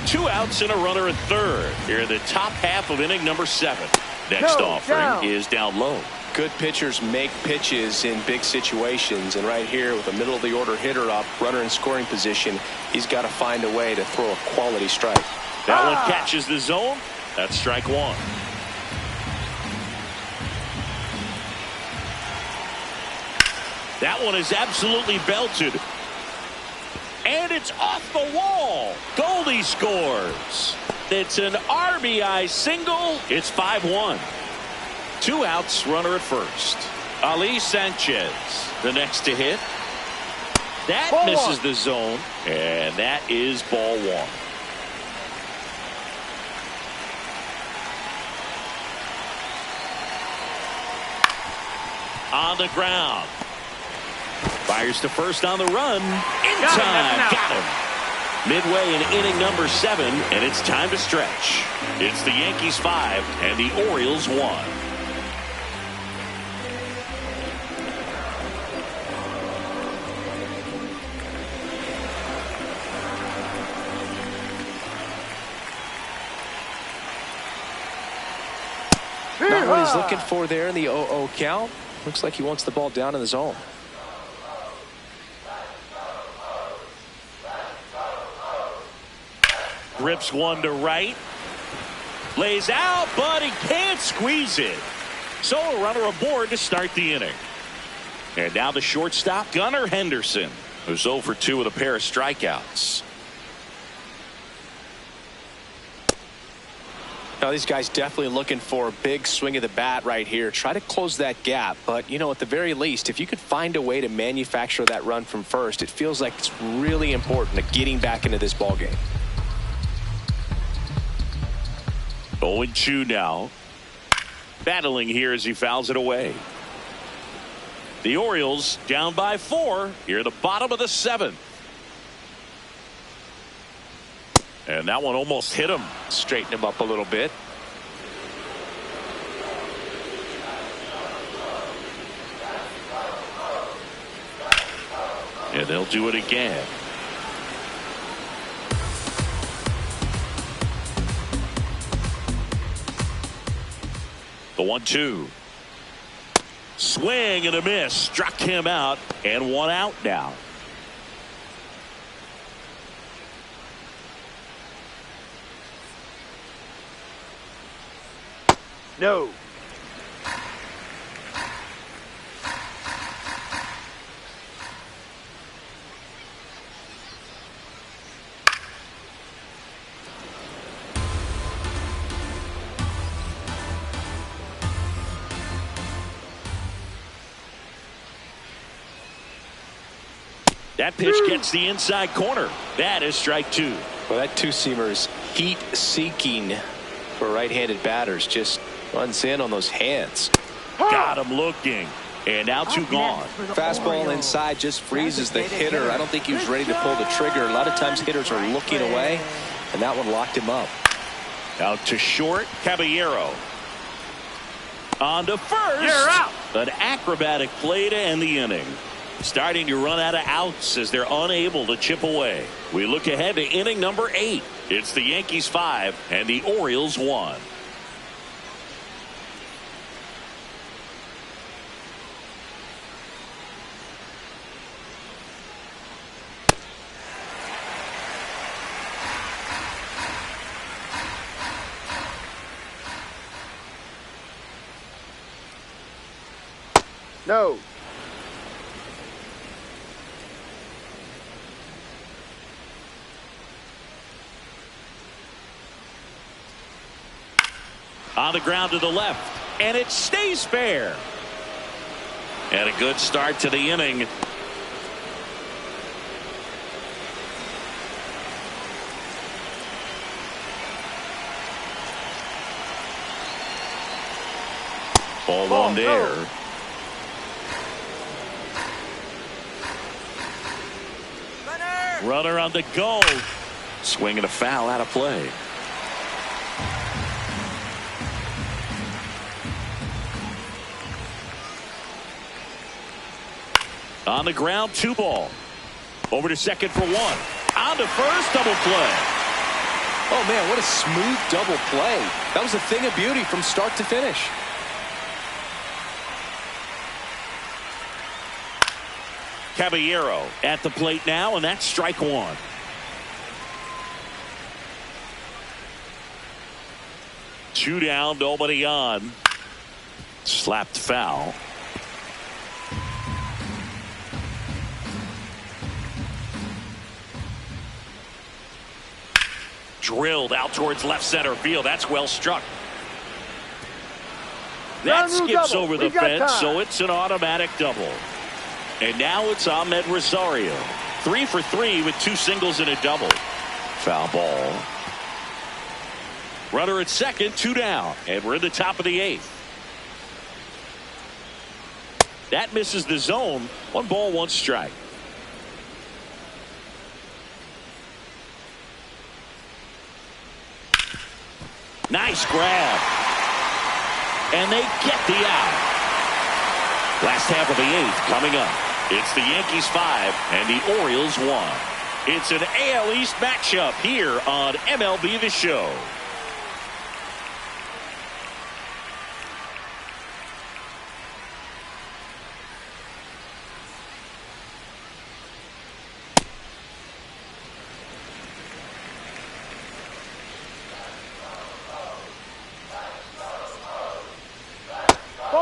2 outs and a runner at third. Here in the top half of inning number 7. Next No, offering down. is down low. Good pitchers make pitches in big situations, and right here with a middle of the order hitter up, runner in scoring position, he's got to find a way to throw a quality strike. That one catches the zone. That's strike 1. That one is absolutely belted. And it's off the wall. Goldie scores. It's an RBI single. It's 5-1. 2 outs, runner at first. Ali Sanchez, the next to hit. That Ball misses 1. the zone. And that is ball 1. On the ground. Fires to first on the run. In time. Got him. Midway in inning number 7, and it's time to stretch. It's the Yankees 5 and the Orioles 1. Not what he's looking for there in the 0-0 count. Looks like he wants the ball down in the zone. Grips one to right. Lays out, but he can't squeeze it. So a runner aboard to start the inning. And now the shortstop, Gunnar Henderson, who's 0 for 2 with a pair of strikeouts. Now these guys definitely looking for a big swing of the bat right here. Try to close that gap, but you know, at the very least, if you could find a way to manufacture that run from first, it feels like it's really important to getting back into this ball game. 0-2 now. Battling here as he fouls it away. The Orioles down by 4 here at the bottom of the 7th. And that one almost hit him. Straighten him up a little bit. And they'll do it again. The 1-2. Swing and a miss. Struck him out, and 1 out now. No. That pitch gets the inside corner. That is strike 2. Well, that two-seamer is heat-seeking for right-handed batters. Just runs in on those hands. Got him looking. And now 2 gone. Fastball inside just freezes the hitter. I don't think he was ready to pull the trigger. A lot of times hitters are looking away, and that one locked him up. Out to short, Caballero. On to first. You're out. An acrobatic play to end the inning. Starting to run out of outs as they're unable to chip away. We look ahead to inning number 8. It's the Yankees 5 and the Orioles 1. No. On the ground to the left, and it stays fair. And a good start to the inning. Ball one there. Runner on the go. Swinging a foul out of play. On the ground, 2 ball. Over to second for 1. On to first, double play. Oh, man, what a smooth double play. That was a thing of beauty from start to finish. Caballero at the plate now, and that's strike 1. Two down, nobody on. Slapped foul. Drilled out towards left center field. That's well struck. That skips over the fence, so it's an automatic double. And now it's Ahmed Rosario. 3 for 3 with 2 singles and a double. Foul ball. Runner at second, 2 down. And we're in the top of the 8th. That misses the zone. 1 ball, 1 strike. Nice grab. And they get the out. Last half of the 8th coming up. It's the Yankees 5 and the Orioles 1. It's an AL East matchup here on MLB The Show.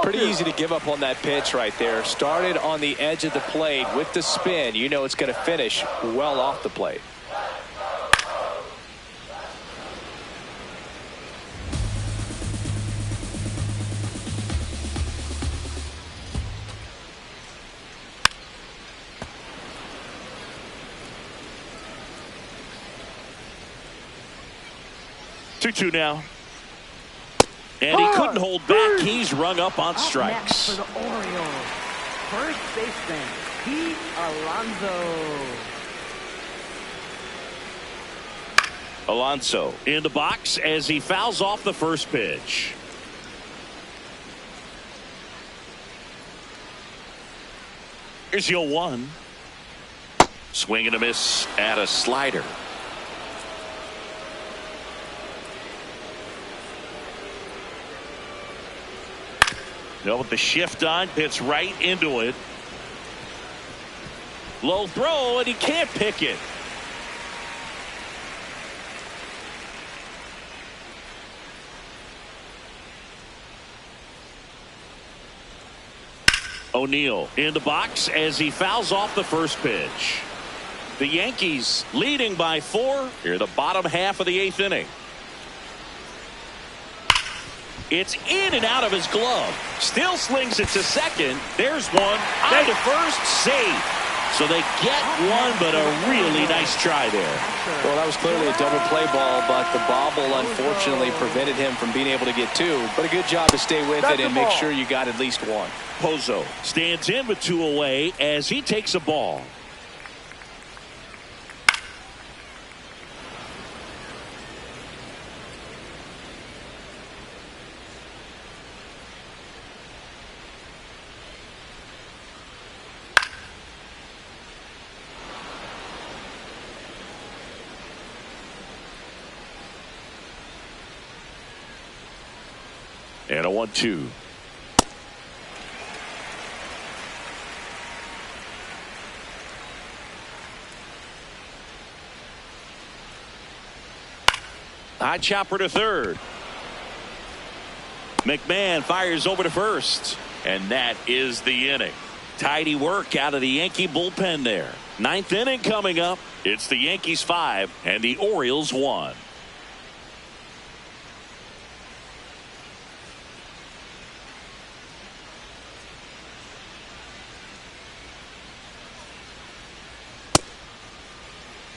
Pretty easy to give up on that pitch right there. Started on the edge of the plate with the spin. You know it's going to finish well off the plate. Two now. And he couldn't hold back. He's rung up on strikes. Up next for the Orioles, first baseman, Pete Alonso. Alonso in the box as he fouls off the first pitch. Here's your 1. Swing and a miss at a slider. With the shift on, hits right into it. Low throw, and he can't pick it. O'Neill in the box as he fouls off the first pitch. The Yankees leading by 4 here, the bottom half of the 8th inning. It's in and out of his glove. Still slings it to second. There's one. On to first. Safe. So they get one, but a really nice try there. Well, that was clearly a double play ball, but the bobble unfortunately prevented him from being able to get 2. But a good job to stay with it and make sure you got at least 1. Pozo stands in with 2 away as he takes a ball. And a 1-2. High chopper to third. McMahon fires over to first. And that is the inning. Tidy work out of the Yankee bullpen there. 9th inning coming up. It's the Yankees 5 and the Orioles 1.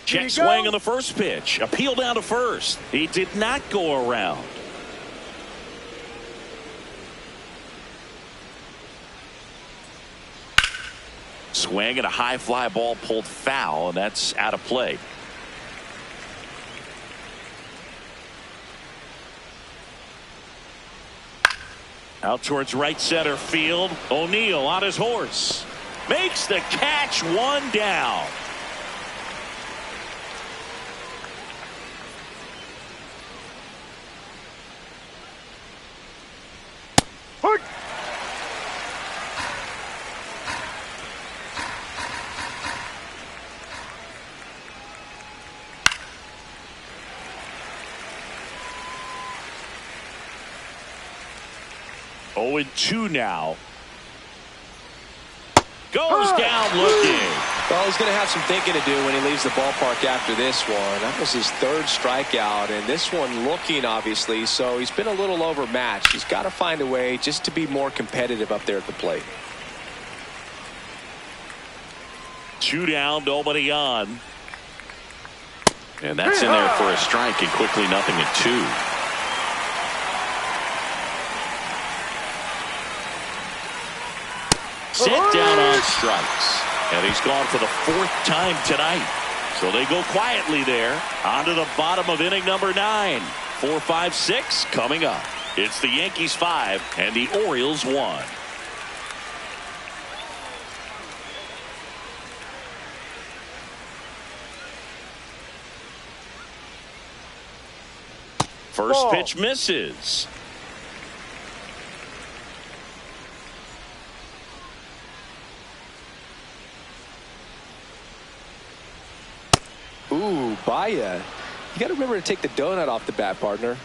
Check swing on the first pitch. Appeal down to first. He did not go around. Swing and a high fly ball pulled foul, and that's out of play. Out towards right center field. O'Neill on his horse. Makes the catch, one down. Hurt. 0-2 now. Goes down looking. Well, he's going to have some thinking to do when he leaves the ballpark after this one. That was his third strikeout, and this one looking, obviously, so he's been a little overmatched. He's got to find a way just to be more competitive up there at the plate. 2 down, nobody on. And that's in there for a strike, and quickly 0-2. Sit down on strikes. And he's gone for the 4th time tonight. So they go quietly there. On to the bottom of inning number 9. 4, 5, 6 coming up. It's the Yankees 5 and the Orioles 1. First pitch misses. Ooh, Baya. You got to remember to take the donut off the bat, partner.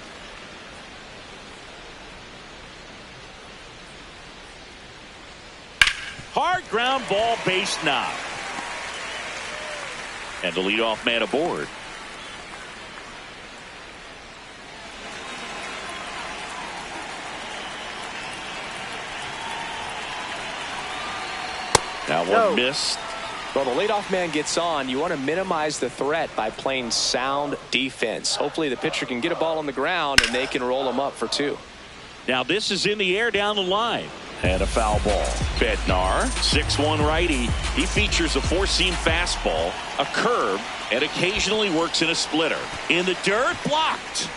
Hard ground ball, base knock. And the leadoff man aboard. That one missed. Well, the leadoff man gets on. You want to minimize the threat by playing sound defense. Hopefully the pitcher can get a ball on the ground and they can roll him up for 2. Now this is in the air down the line. And a foul ball. Bednar, 6'1" righty. He features a 4-seam fastball, a curve, and occasionally works in a splitter. In the dirt, blocked.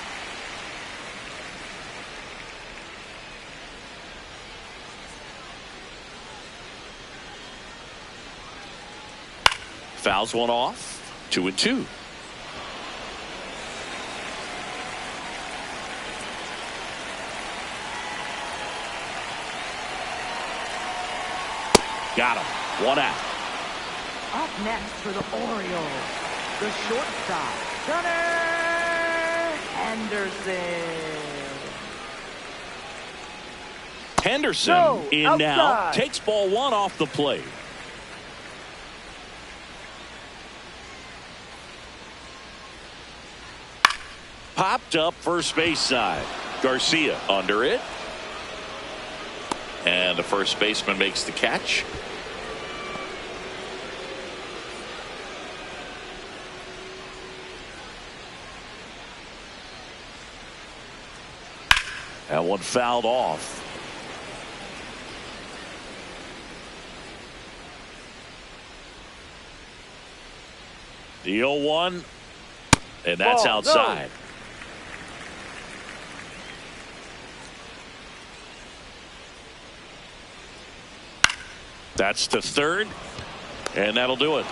Fouls one off. 2-2. Got him. 1 out. Up next for the Orioles, the shortstop, Gunnar Henderson. Henderson in now. Takes ball 1 off the plate. Popped up first base side. Garcia under it. And the first baseman makes the catch. That one fouled off. The 0-1. And that's outside. No. That's to third, and that'll do it.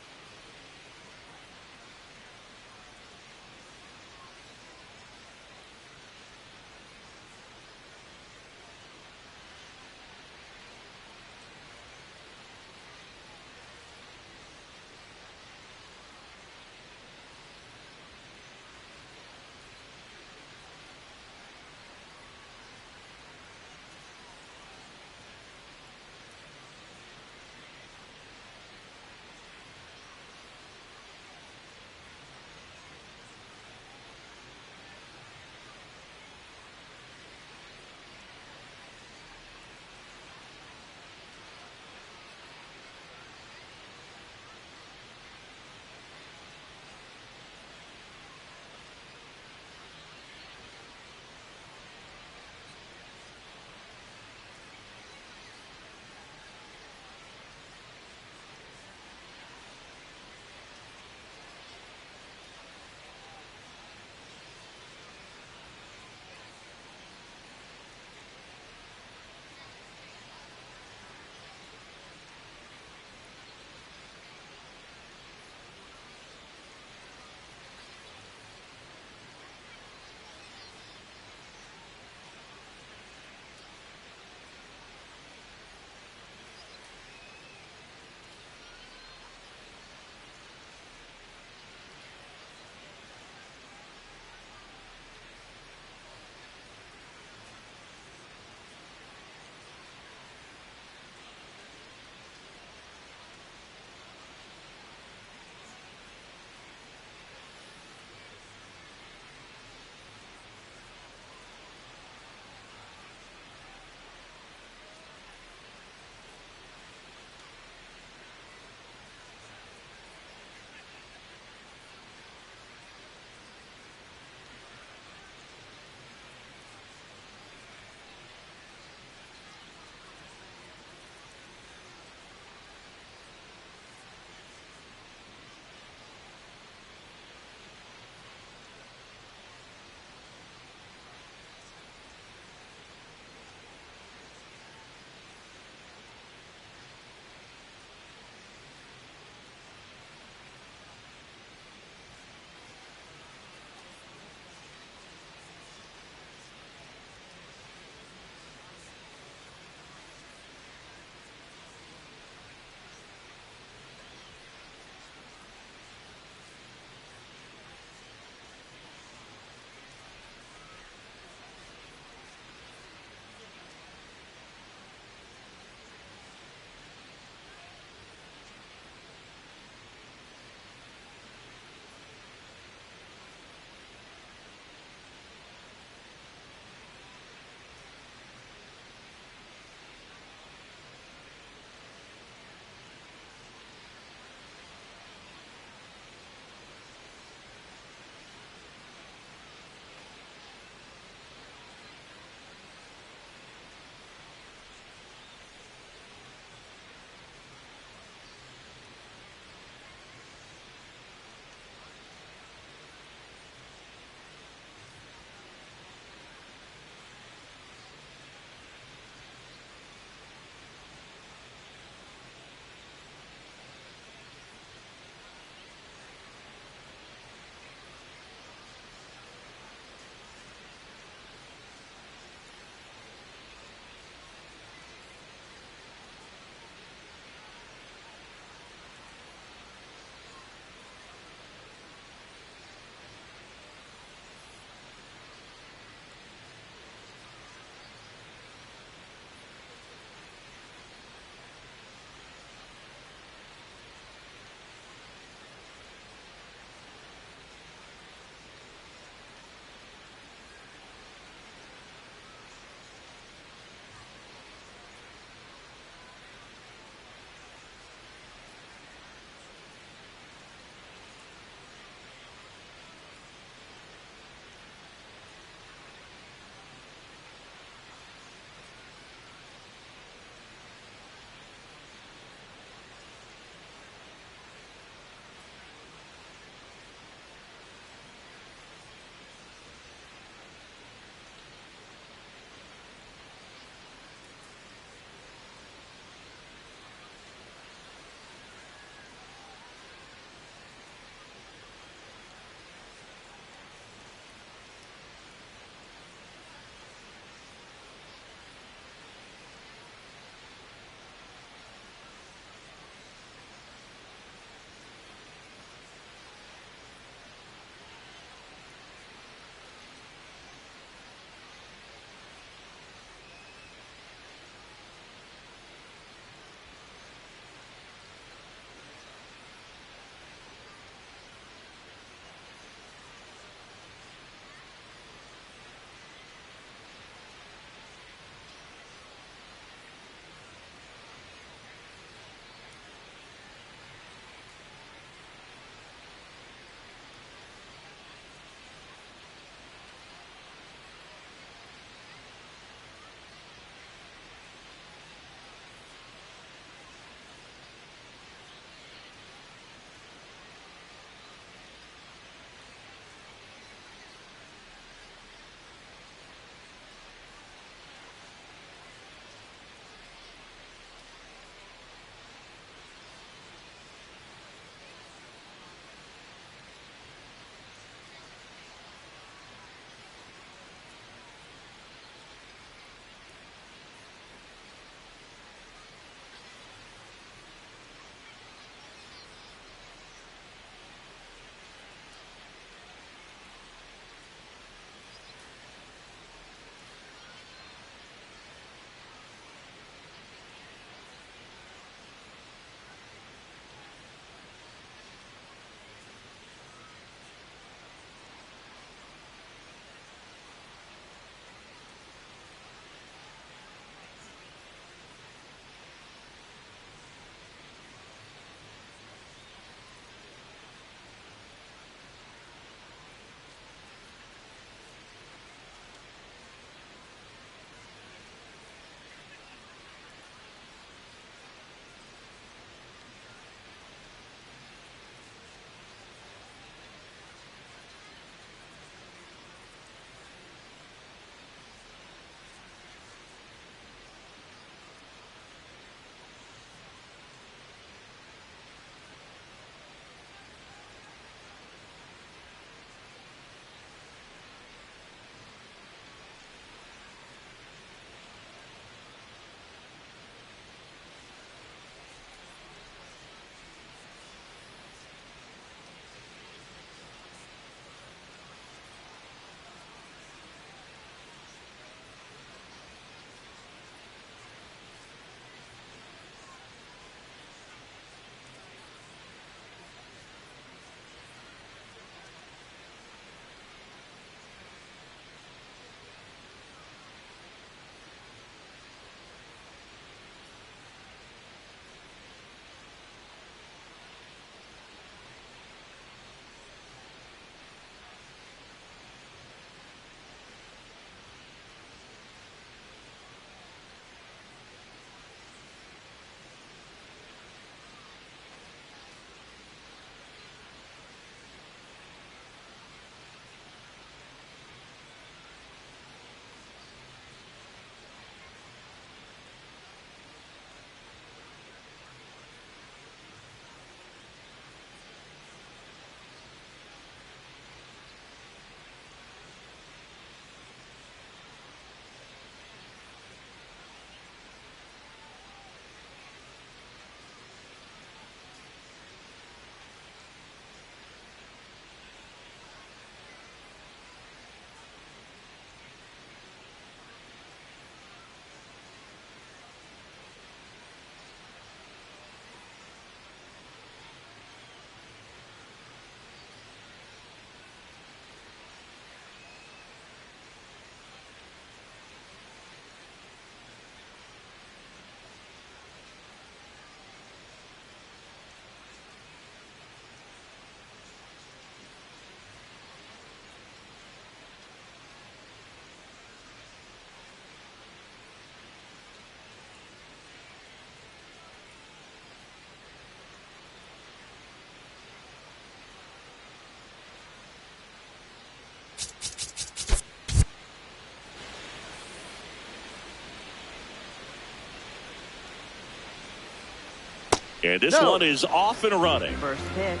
And this one is off and running. First pitch,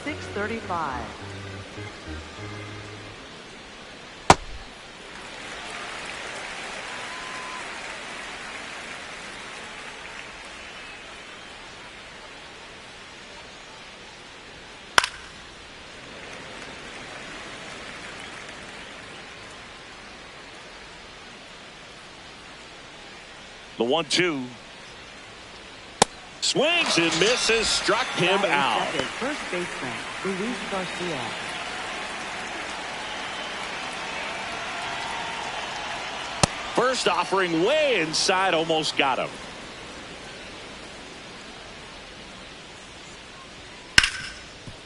6:35. The 1-2. Swings and misses, struck him out. Second, first baseman, Luis Garcia. First offering way inside, almost got him.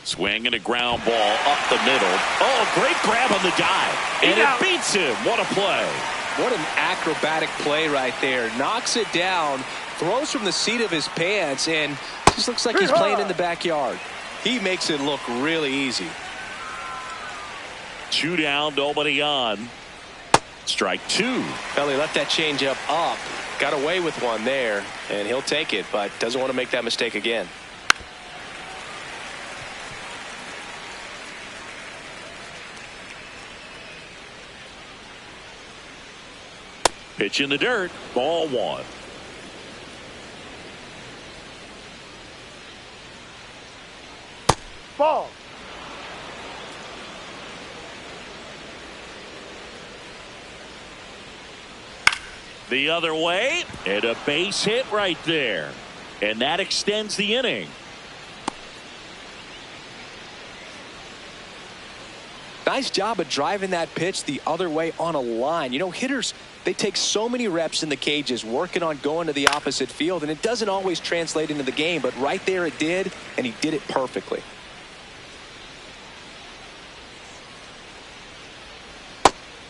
Swing and a ground ball up the middle. Oh, great grab on the dive. And it beats him. What a play. What an acrobatic play right there. Knocks it down, throws from the seat of his pants, and just looks like he's playing in the backyard. He makes it look really easy. 2 down, nobody on. Strike 2. Belly let that changeup up. Got away with one there, and he'll take it, but doesn't want to make that mistake again. Pitch in the dirt. Ball 1. Ball. The other way, and a base hit right there. And that extends the inning. Nice job of driving that pitch the other way on a line. You know, hitters, they take so many reps in the cages working on going to the opposite field, and it doesn't always translate into the game, but right there it did, and he did it perfectly.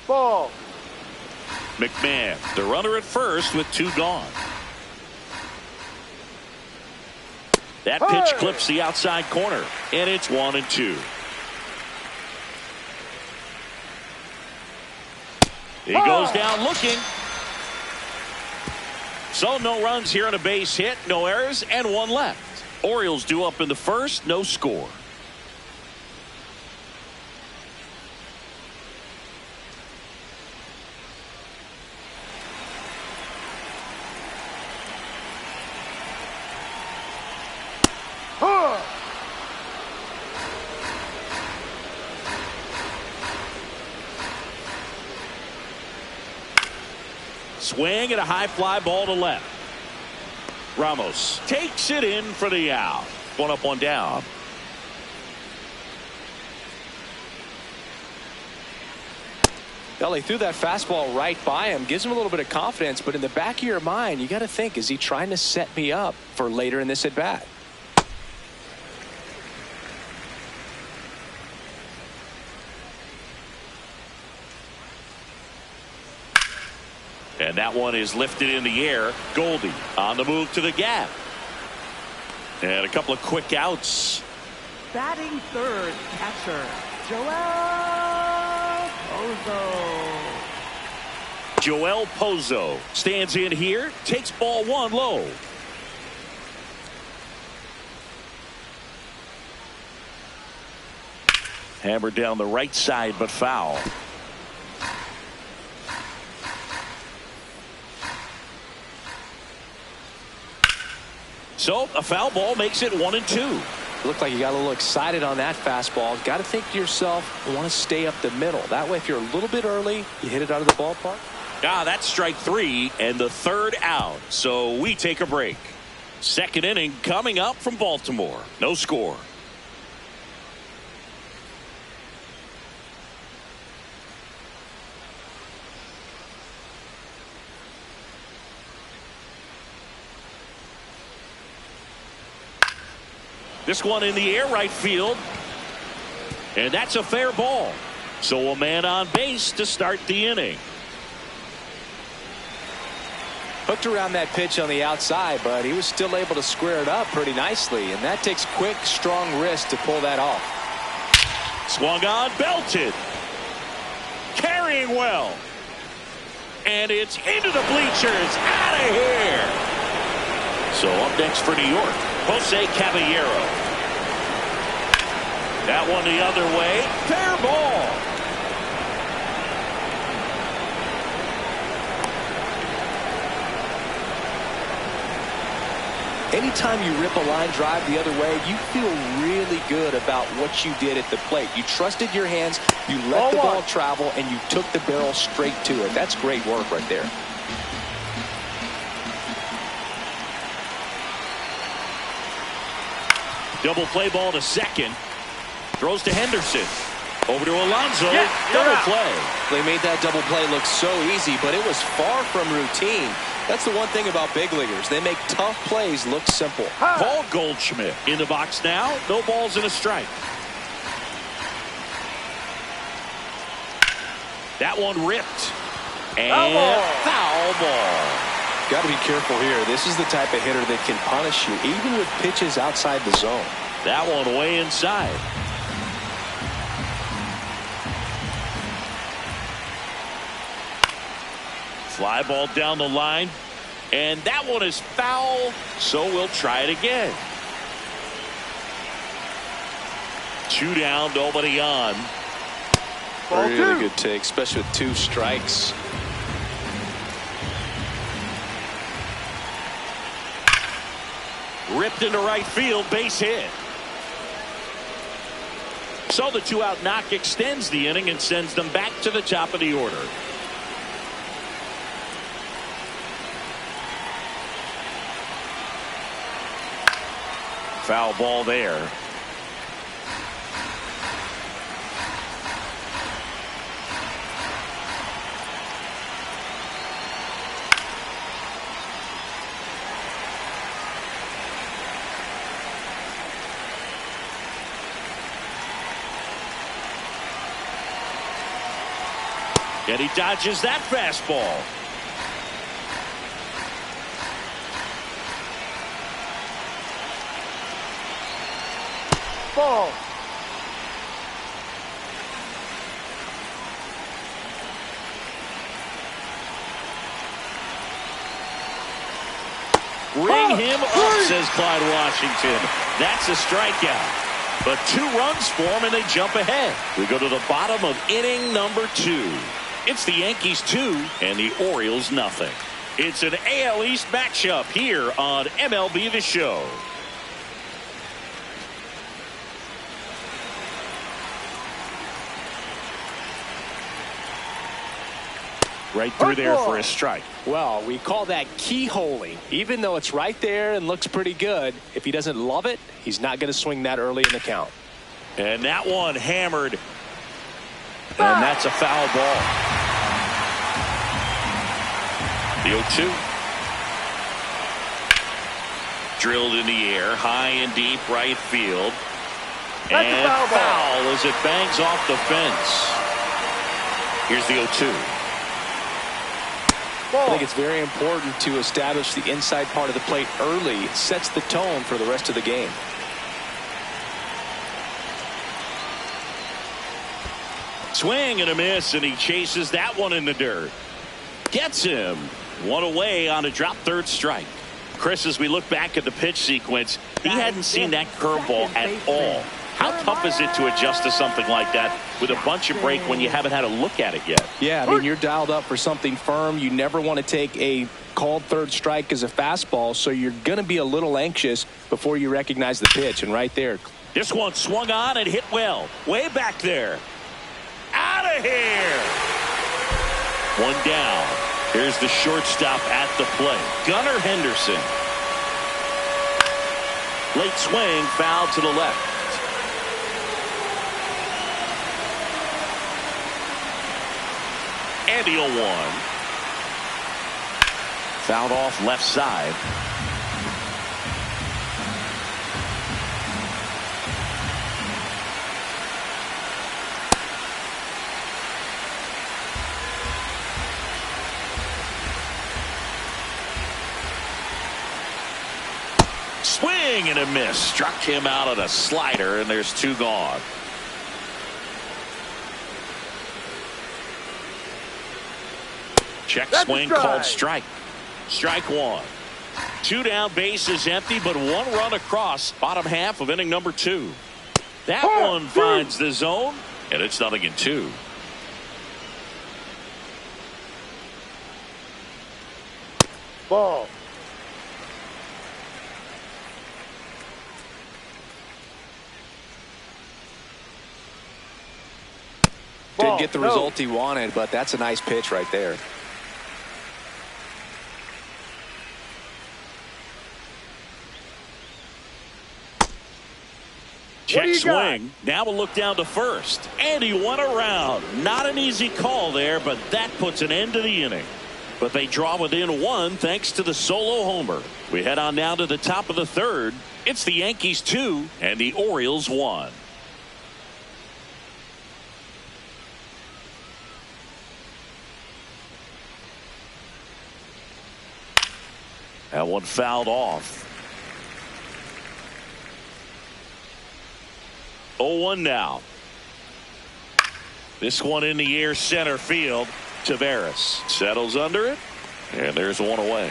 Ball. McMahon, the runner at first with 2 gone. That pitch clips the outside corner, and it's 1-2. He goes down looking. So no runs here on a base hit, no errors, and 1 left. Orioles due up in the first, no score. Swing and a high fly ball to left. Ramos takes it in for the out. 1 up, 1 down. Belly threw that fastball right by him, gives him a little bit of confidence, but in the back of your mind, you got to think, is he trying to set me up for later in this at bat? And that one is lifted in the air. Goldie on the move to the gap. And a couple of quick outs. Batting third, catcher, Joel Pozo. Joel Pozo stands in here, takes ball 1 low. Hammered down the right side, but foul. So a foul ball makes it 1-2. Looked like you got a little excited on that fastball. Got to think to yourself, you want to stay up the middle. That way, if you're a little bit early, you hit it out of the ballpark. That's strike 3 and the 3rd out. So we take a break. Second inning coming up from Baltimore. No score. This one in the air right field. And that's a fair ball. So a man on base to start the inning. Hooked around that pitch on the outside, but he was still able to square it up pretty nicely. And that takes quick, strong wrist to pull that off. Swung on, belted. Carrying well. And it's into the bleachers. Out of here. So up next for New York, Jose Caballero. That one the other way. Fair ball. Anytime you rip a line drive the other way, you feel really good about what you did at the plate. You trusted your hands, you let the ball travel, and you took the barrel straight to it. That's great work right there. Double play ball to second. Throws to Henderson. Over to Alonso. Double play. They made that double play look so easy, but it was far from routine. That's the one thing about big leaguers. They make tough plays look simple. Paul Goldschmidt in the box now. No balls and a strike. That one ripped. And foul ball. Got to be careful here. This is the type of hitter that can punish you, even with pitches outside the zone. That one way inside. Fly ball down the line. And that one is foul, so we'll try it again. 2 down, nobody on. Really good take, especially with 2 strikes. Ripped into right field, base hit. So the 2-out knock extends the inning and sends them back to the top of the order. Foul ball there. And he dodges that fastball. Ball. Ring him up, says Clyde Washington. That's a strikeout. But 2 runs for him, and they jump ahead. We go to the bottom of inning number 2. It's the Yankees 2 and the Orioles nothing. It's an AL East matchup here on MLB The Show. Right through there for a strike. Well, we call that keyholing. Even though it's right there and looks pretty good, if he doesn't love it, he's not going to swing that early in the count. And that one hammered. And that's a foul ball. The 0-2. Drilled in the air, high and deep right field. And foul as it bangs off the fence. Here's the 0-2. I think it's very important to establish the inside part of the plate early. It sets the tone for the rest of the game. Swing and a miss, and he chases that one in the dirt. Gets him. One away on a drop third strike. Chris, as we look back at the pitch sequence, he hadn't seen that curveball at all. How tough is it to adjust to something like that with a bunch of break when you haven't had a look at it yet? Yeah, I mean, you're dialed up for something firm. You never want to take a called third strike as a fastball, so you're going to be a little anxious before you recognize the pitch. And right there. This one swung on and hit well. Way back there. Out of here. One down. Here's the shortstop at the plate. Gunnar Henderson. Late swing, foul to the left. And the 0-1. Fouled off left side. Swing and a miss. Struck him out on a slider, and there's 2 gone. Check swing called strike. Strike 1. Two down, bases empty, but one run across. Bottom half of inning number 2. That one finds the zone, and it's 0-2. Ball. Didn't get the result he wanted, but that's a nice pitch right there. Check swing. Now we'll look down to first. And he went around. Not an easy call there, but that puts an end to the inning. But they draw within 1 thanks to the solo homer. We head on now to the top of the 3rd. It's the Yankees 2 and the Orioles 1. That one fouled off. 0-1 now. This one in the air, center field. Taveras settles under it, and there's one away.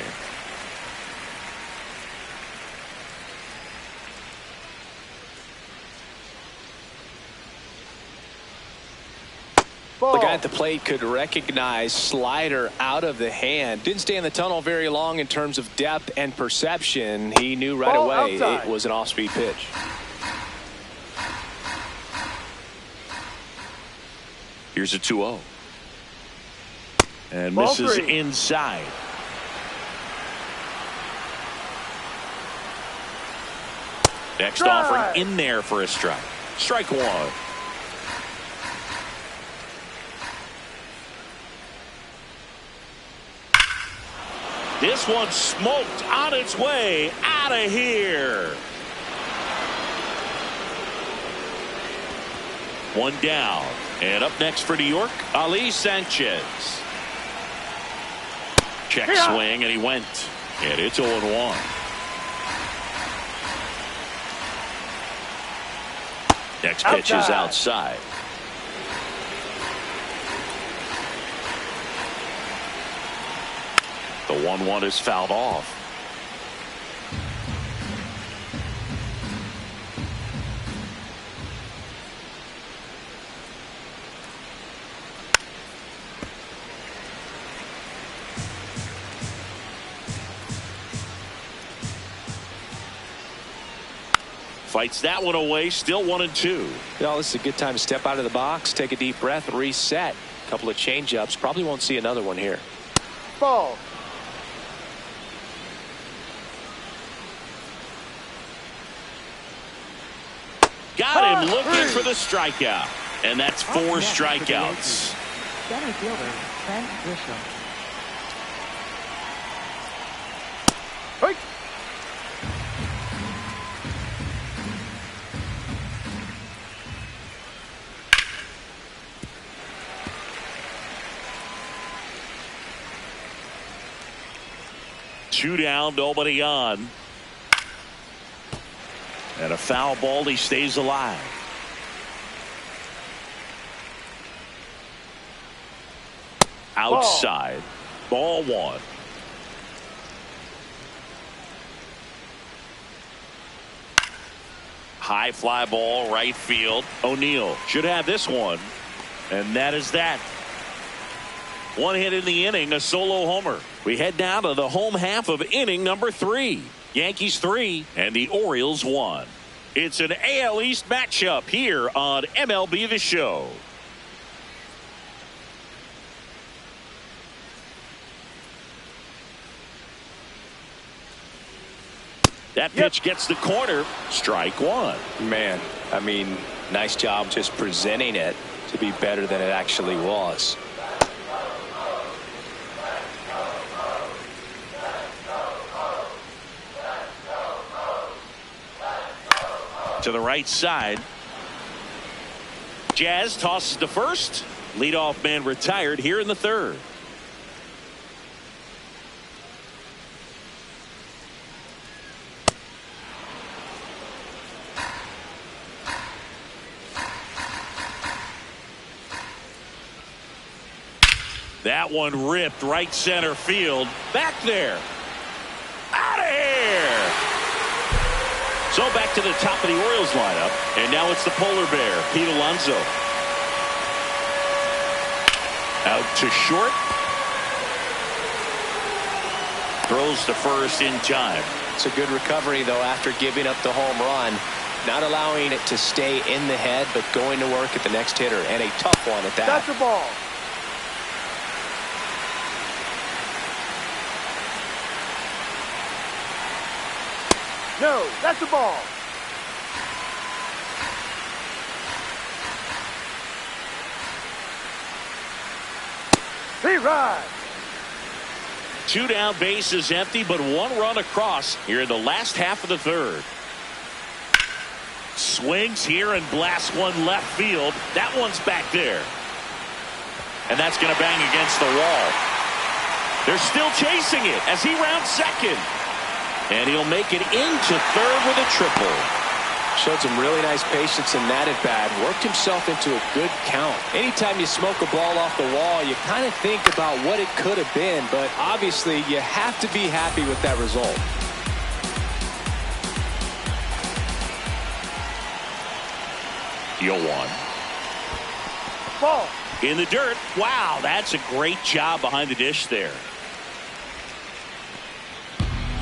The guy at the plate could recognize slider out of the hand. Didn't stay in the tunnel very long in terms of depth and perception. He knew right away it was an off-speed pitch. Here's a 2-0. And misses inside. Next offering in there for a strike. Strike 1. This one smoked on its way out of here. One down. And up next for New York, Ali Sanchez. Check swing, and he went. And it's 0-1. Next pitch is outside. The 1-1 is fouled off. Fights that one away, still 1-2. You know, this is a good time to step out of the box, take a deep breath, reset. A couple of changeups. Probably won't see another one here. Ball. Got him looking for the strikeout. And that's 4 strikeouts. Center fielder, Trent Grisham. Hey. Two down, nobody on. And a foul ball, he stays alive. Outside. Ball 1. High fly ball, right field. O'Neill should have this one. And that is that. One hit in the inning, a solo homer. We head down to the home half of inning number 3. Yankees 3 and the Orioles 1. It's an AL East matchup here on MLB The Show. That pitch gets the corner. Strike 1. Man, I mean, nice job just presenting it to be better than it actually was. To the right side. Jazz tosses to first. Leadoff man retired here in the 3rd. That one ripped right center field. Back there. Out So back to the top of the Orioles lineup, and now it's the polar bear, Pete Alonso. Out to short. Throws to first in time. It's a good recovery, though, after giving up the home run. Not allowing it to stay in the head, but going to work at the next hitter, and a tough one at that. That's the ball. No, that's the ball. He rides. 2 down, bases empty, but 1 run across here in the last half of the third. Swings here and blasts one left field. That one's back there. And that's going to bang against the wall. They're still chasing it as he rounds second. And he'll make it into third with a triple. Showed some really nice patience in that at bat. Worked himself into a good count. Anytime you smoke a ball off the wall, you kind of think about what it could have been. But obviously, you have to be happy with that result. Deal 1. Ball. In the dirt. Wow, that's a great job behind the dish there.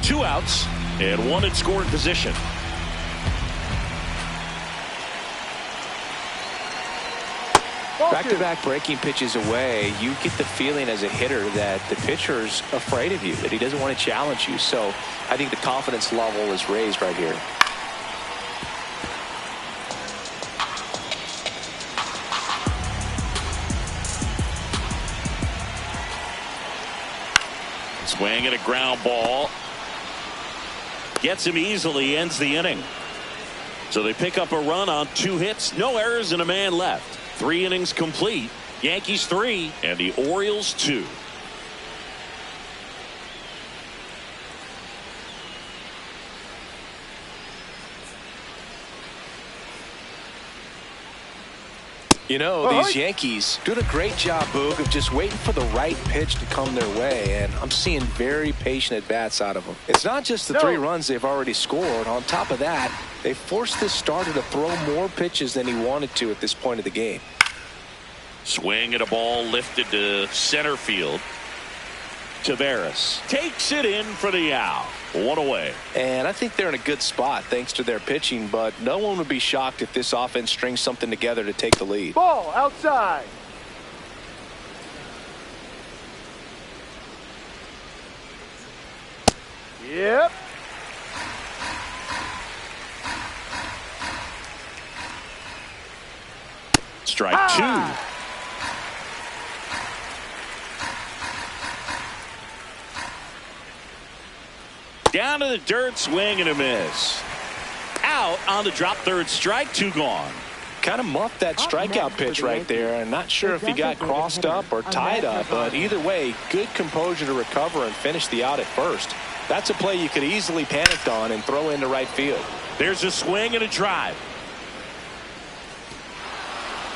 2 outs and 1 in scoring position. Back-to-back breaking pitches away, you get the feeling as a hitter that the pitcher's afraid of you, that he doesn't want to challenge you. So I think the confidence level is raised right here. Swing and a ground ball. Gets him easily, ends the inning. So they pick up a run on 2 hits, no errors, and a man left. 3 innings complete. Yankees 3 and the Orioles 2. You know, these Yankees doing a great job, Boog, of just waiting for the right pitch to come their way, and I'm seeing very patient at-bats out of them. It's not just the 3 runs they've already scored. On top of that, they forced this starter to throw more pitches than he wanted to at this point of the game. Swing and a ball lifted to center field. Tavares takes it in for the out. 1 away. And I think they're in a good spot thanks to their pitching, but no one would be shocked if this offense strings something together to take the lead. Ball outside. Yep. Strike 2. Down to the dirt, swing and a miss. Out on the drop, third strike, 2 gone. Kind of muffed that strikeout pitch right there. I'm not sure if he got crossed up or tied up, but either way, good composure to recover and finish the out at first. That's a play you could easily panic on and throw into right field. There's a swing and a drive.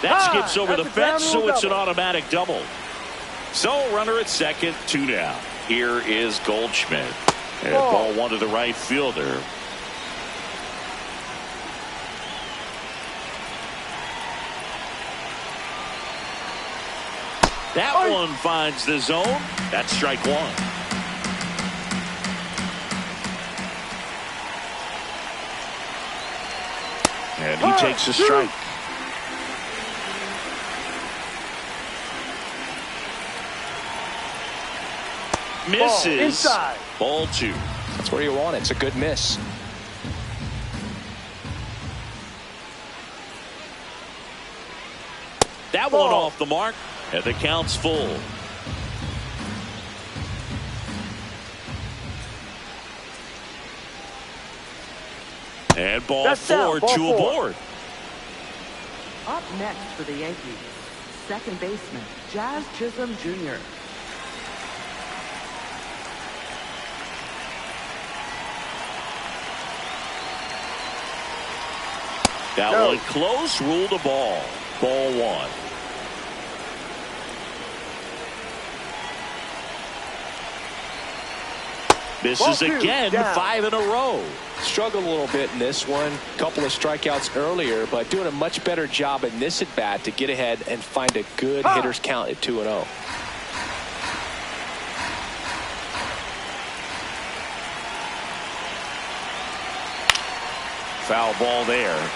That skips over the fence, so it's an automatic double. So runner at second, 2 down. Here is Goldschmidt. And ball 1 to the right fielder. That one finds the zone. That's strike 1. And he takes a strike. Misses. Ball 2. That's where you want it. It's a good miss. That one off the mark, and the count's full. And ball 4, 2 aboard. Up next for the Yankees, second baseman Jazz Chisholm Jr. That one close, ruled a ball. Ball 1. Misses again, 5 in a row. Struggled a little bit in this one. A couple of strikeouts earlier, but doing a much better job in this at bat to get ahead and find a good hitter's count at 2-0. Foul ball there.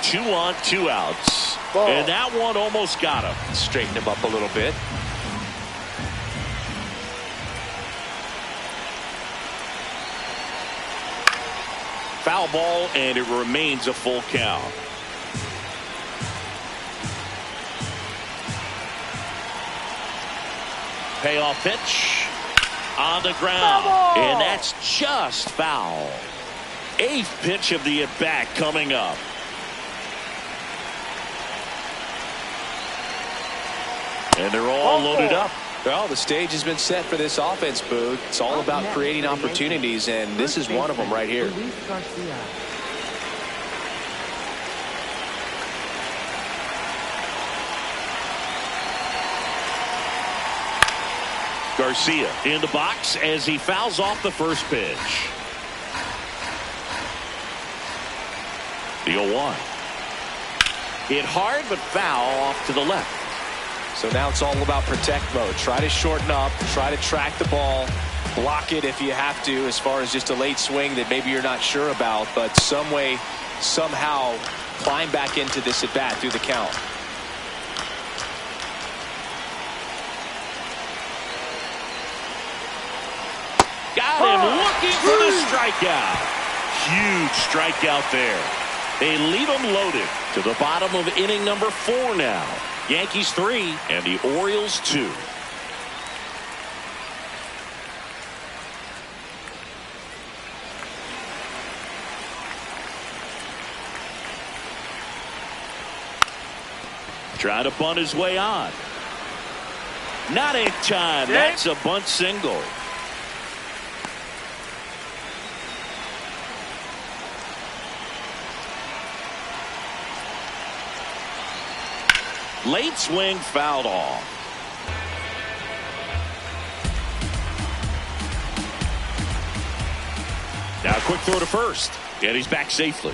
Two on, two outs. Ball. And that one almost got him. Straighten him up a little bit. Foul ball, and it remains a full count. Payoff pitch on the ground, and that's just foul. Eighth pitch of the at-bat coming up. And they're all loaded up. Well, the stage has been set for this offense, Boog. It's all about creating opportunities, and this is one of them right here. Garcia in the box as he fouls off the first pitch. The 0-1. Hit hard, but foul off to the left. So now it's all about protect mode. Try to shorten up, try to track the ball, block it if you have to, as far as just a late swing that maybe you're not sure about, but some way, somehow climb back into this at bat through the count. Got him looking for the strikeout. Huge strikeout there. They leave him loaded to the bottom of inning number 4 now. Yankees 3 and the Orioles 2. Trying to bunt his way on. Not in time. That's a bunt single. Late swing fouled off. Now a quick throw to first, and he's back safely.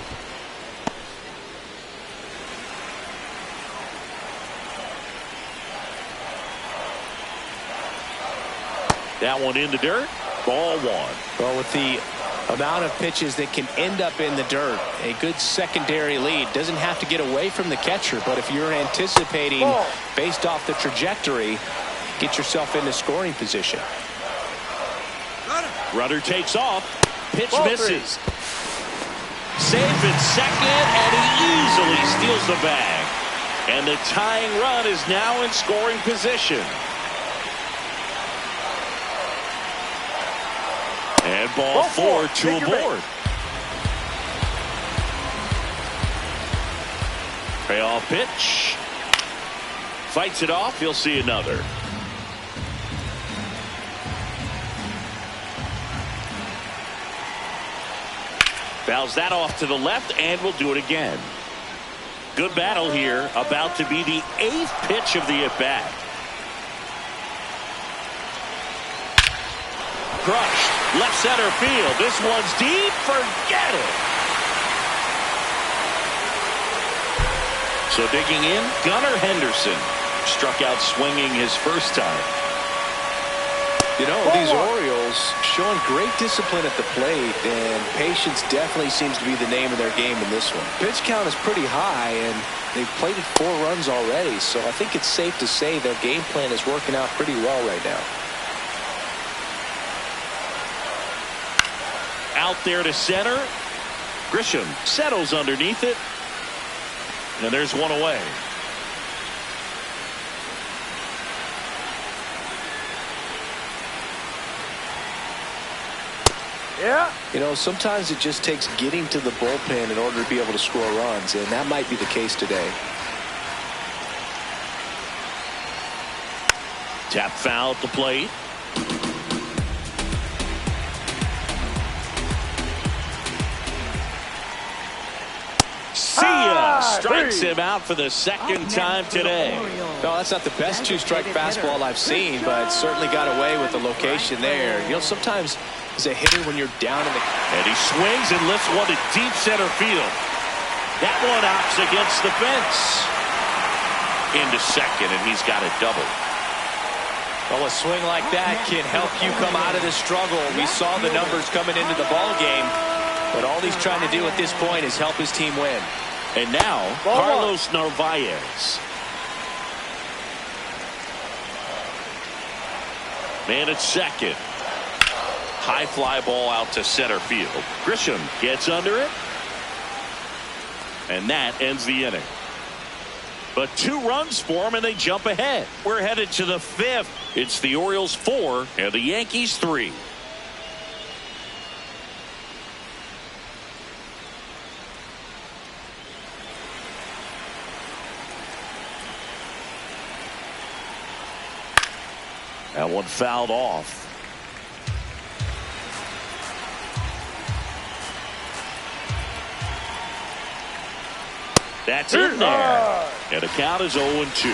That one in the dirt. Ball 1. Well, with the amount of pitches that can end up in the dirt, a good secondary lead doesn't have to get away from the catcher, but if you're anticipating based off the trajectory, get yourself into scoring position. Runner takes off. Pitch misses. Safe at second, and he easily steals the bag. And the tying run is now in scoring position. And ball 4, 2 aboard. Payoff pitch. Fights it off. He'll see another. Fouls that off to the left, and will do it again. Good battle here. About to be the 8th pitch of the at-bat. Crushed. Left center field. This one's deep. Forget it. So digging in, Gunnar Henderson struck out swinging his first time. You know, these Orioles showing great discipline at the plate, and patience definitely seems to be the name of their game in this one. Pitch count is pretty high, and they've plated 4 runs already, so I think it's safe to say their game plan is working out pretty well right now. Out there to center. Grisham settles underneath it. And there's one away. Yeah. You know, sometimes it just takes getting to the bullpen in order to be able to score runs, and that might be the case today. Tap foul at the plate. See ya. strikes him out for the second time today. No, that's not the best two-strike fastball I've seen, but certainly got away with the location there. You know, sometimes as a hitter when you're down in the... And he swings and lifts one to deep center field. That one opts against the fence. Into second, and he's got a double. Well, a swing like that can help you come out of the struggle. We saw the numbers coming into the ball game, but all he's trying to do at this point is help his team win. And now, Carlos Narvaez. Man at second. High fly ball out to center field. Grisham gets under it. And that ends the inning. But 2 runs for him, and they jump ahead. We're headed to the 5th. It's the Orioles 4 and the Yankees 3. That one fouled off. That's in there. And the count is 0-2.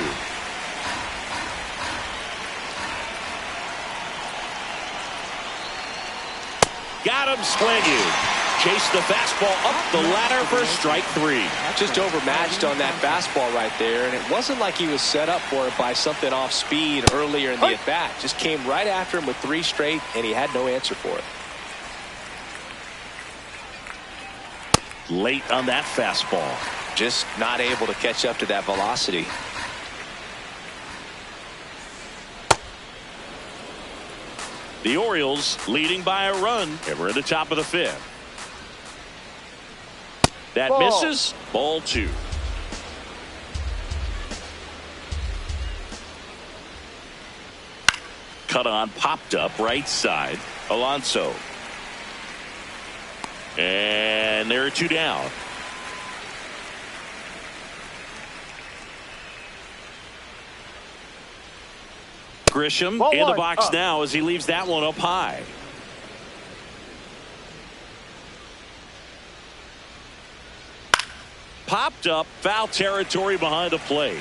Got him swinging. Chased the fastball up the ladder for strike 3. Just overmatched on that fastball right there, and it wasn't like he was set up for it by something off speed earlier in the at-bat. Just came right after him with 3 straight, and he had no answer for it. Late on that fastball. Just not able to catch up to that velocity. The Orioles leading by a run, and we're at the top of the 5th. That misses. Ball 2. Cut on, popped up right side. Alonso. And there are 2 down. Grisham in the box now as he leaves that one up high. Popped up, foul territory behind the plate.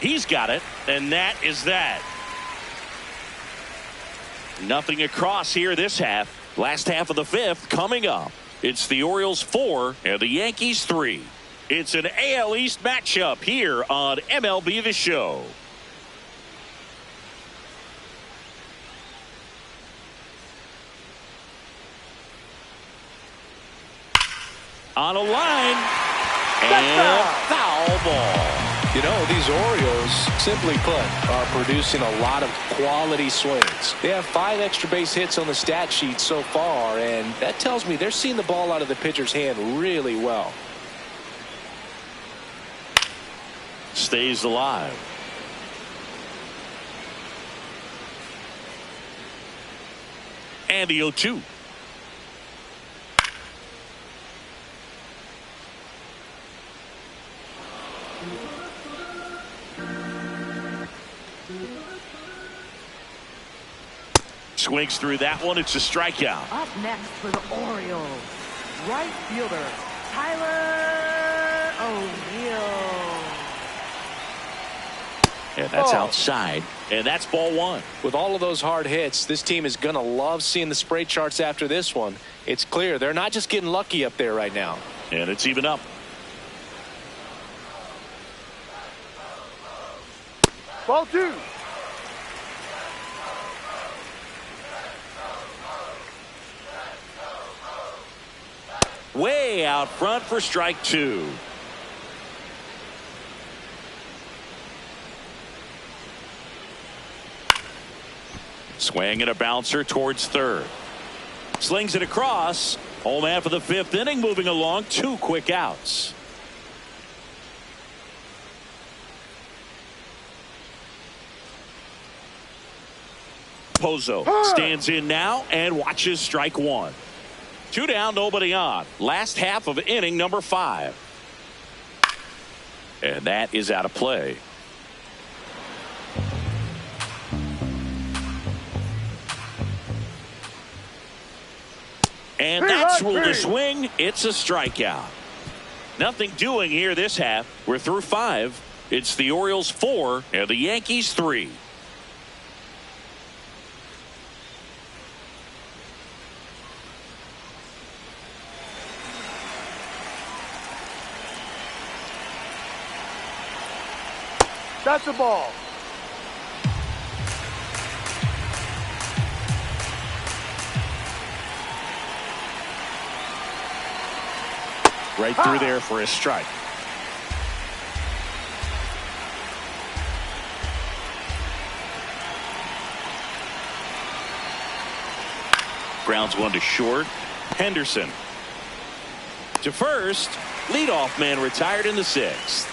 He's got it, and that is that. Nothing across here this half. Last half of the 5th coming up. It's the Orioles 4 and the Yankees 3. It's an AL East matchup here on MLB The Show. On a line, and foul ball. You know, these Orioles, simply put, are producing a lot of quality swings. They have 5 extra base hits on the stat sheet so far, and that tells me they're seeing the ball out of the pitcher's hand really well. Stays alive. And the 0-2. Swings through that one. It's a strikeout. Up next for the Orioles, right fielder Tyler O'Neill. And that's outside. And that's ball 1. With all of those hard hits, this team is going to love seeing the spray charts after this one. It's clear they're not just getting lucky up there right now. And it's even up. Ball 2. Way out front for strike 2. Swing and a bouncer towards third. Slings it across. Home man for the 5th inning, moving along. 2 quick outs. Pozo stands in now and watches strike 1. 2 down, nobody on. Last half of inning number 5. And that is out of play. And that's ruled a swing. It's a strikeout. Nothing doing here this half. We're through 5. It's the Orioles 4 and the Yankees 3. That's the ball. Right through there for a strike. Grounds one to short. Henderson to first. Leadoff man retired in the 6th.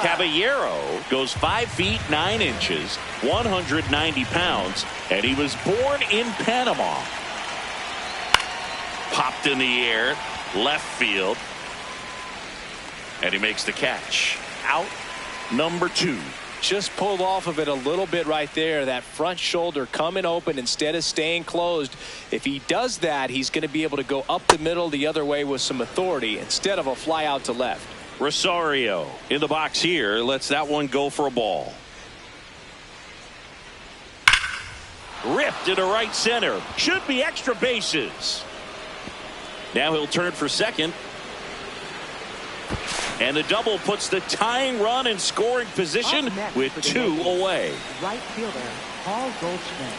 Caballero goes 5 feet 9 inches, 190 pounds, and he was born in Panama. Popped in the air, left field, and he makes the catch. Out number 2. Just pulled off of it a little bit right there. That front shoulder coming open instead of staying closed. If he does that, he's going to be able to go up the middle the other way with some authority instead of a fly out to left. Rosario in the box here, lets that one go for a ball. Ripped into right center. Should be extra bases. Now he'll turn for second. And the double puts the tying run in scoring position with 2 away. Right fielder, Paul Goldschmidt.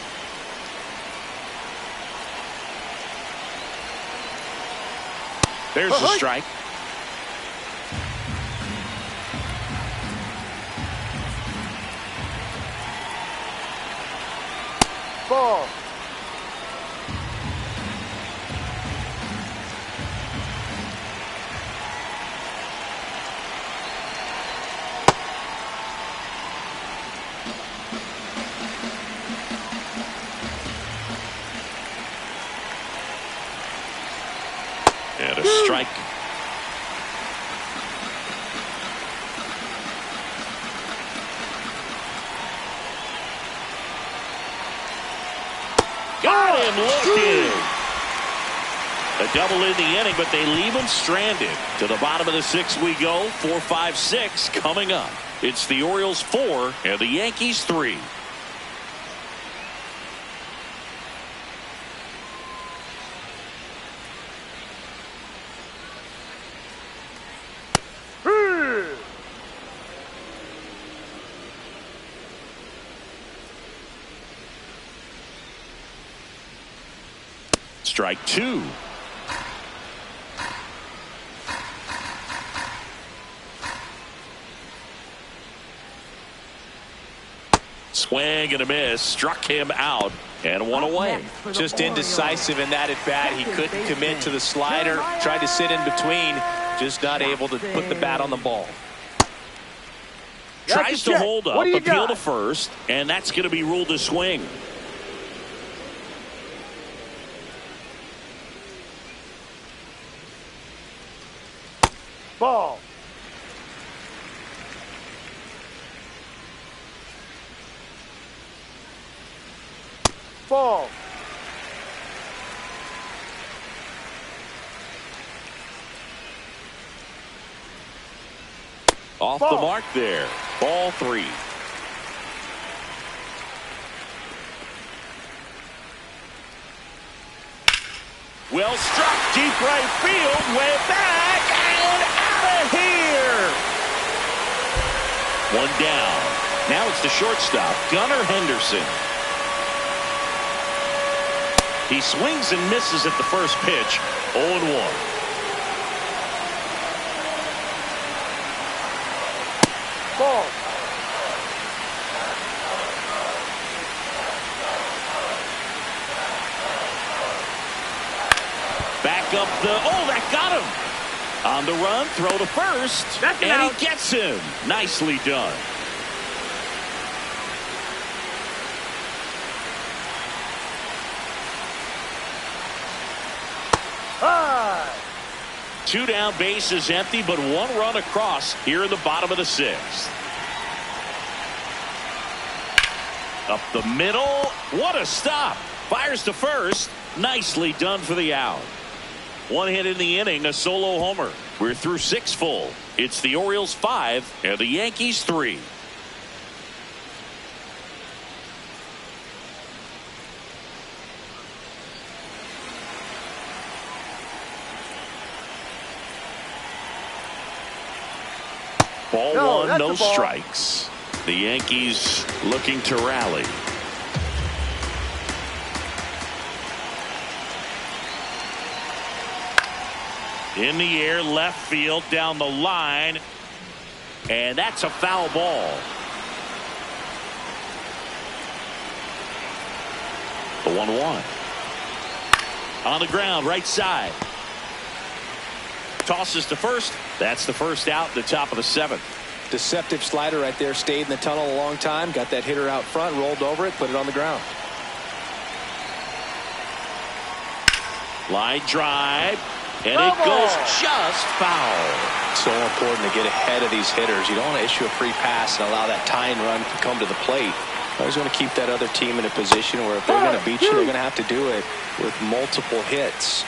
There's the strike. Ball. And a strike. Got him looking. A double in the inning, but they leave him stranded. To the bottom of the 6th we go. 4, 5, 6 coming up. It's the Orioles 4 and the Yankees 3. Strike 2. Swing and a miss. Struck him out and one away. Just indecisive in that at bat. He couldn't commit to the slider. Tried to sit in between. Just not able to put the bat on the ball. Tries to hold up. Appeal to first. And that's going to be ruled a swing. Ball. Ball. Off the mark there. Ball 3. Well struck, deep right field, way back and out of here. One down. Now it's the shortstop, Gunnar Henderson. He swings and misses at the first pitch. 0-1. Ball. Back up that got him. On the run, throw to first. And he gets him. Nicely done. Two down, bases empty, but one run across here in the bottom of the 6th. Up the middle. What a stop. Fires to first. Nicely done for the out. One hit in the inning, a solo homer. We're through 6 full. It's the Orioles 5 and the Yankees 3. Ball 1, no strikes. The Yankees looking to rally. In the air, left field, down the line. And that's a foul ball. The 1-1. On the ground, right side. Tosses to first. That's the first out, the top of the 7th. Deceptive slider right there. Stayed in the tunnel a long time. Got that hitter out front, rolled over it, put it on the ground. Line drive. And it goes just foul. So important to get ahead of these hitters. You don't want to issue a free pass and allow that tying run to come to the plate. You always want to keep that other team in a position where if they're going to beat you, they're going to have to do it with multiple hits.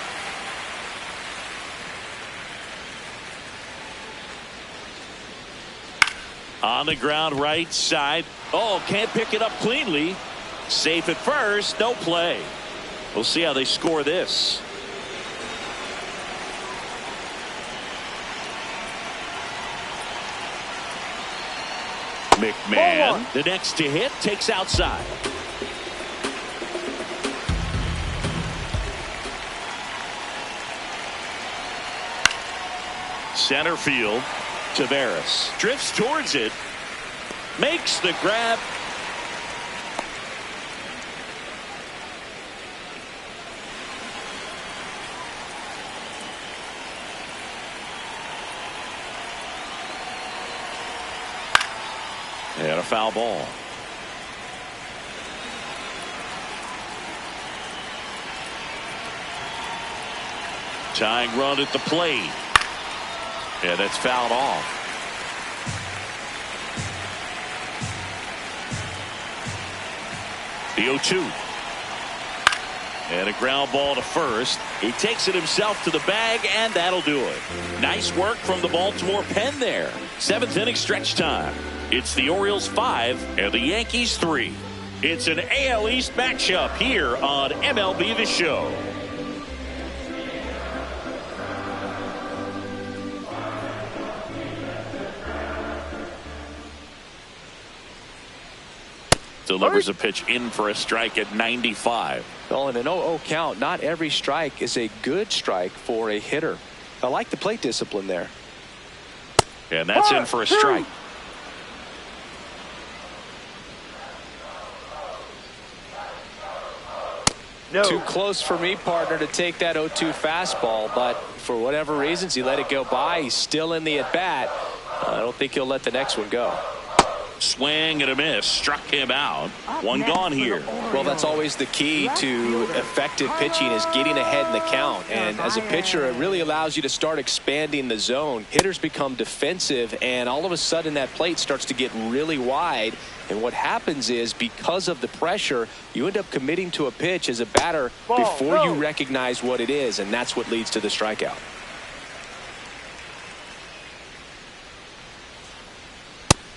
On the ground, right side. Oh, can't pick it up cleanly. Safe at first, no play. We'll see how they score this. McMahon, the next to hit, takes outside. Center field. Tavares drifts towards it. Makes the grab. And a foul ball. Tying run at the plate. Yeah, that's fouled off. The 0-2. And a ground ball to first. He takes it himself to the bag, and that'll do it. Nice work from the Baltimore pen there. 7th inning stretch time. It's the Orioles 5 and the Yankees 3. It's an AL East matchup here on MLB The Show. Delivers a pitch in for a strike at 95. Well, in an 0-0 count, not every strike is a good strike for a hitter. I like the plate discipline there. And that's in for a strike. No. Too close for me, partner, to take that 0-2 fastball, but for whatever reasons, he let it go by. He's still in the at-bat. I don't think he'll let the next one go. Swing and a miss. Struck him out. One gone here. Well, that's always the key to effective pitching, is getting ahead in the count. And as a pitcher, it really allows you to start expanding the zone. Hitters become defensive, and all of a sudden that plate starts to get really wide. And what happens is, because of the pressure, you end up committing to a pitch as a batter before you recognize what it is, and that's what leads to the strikeout.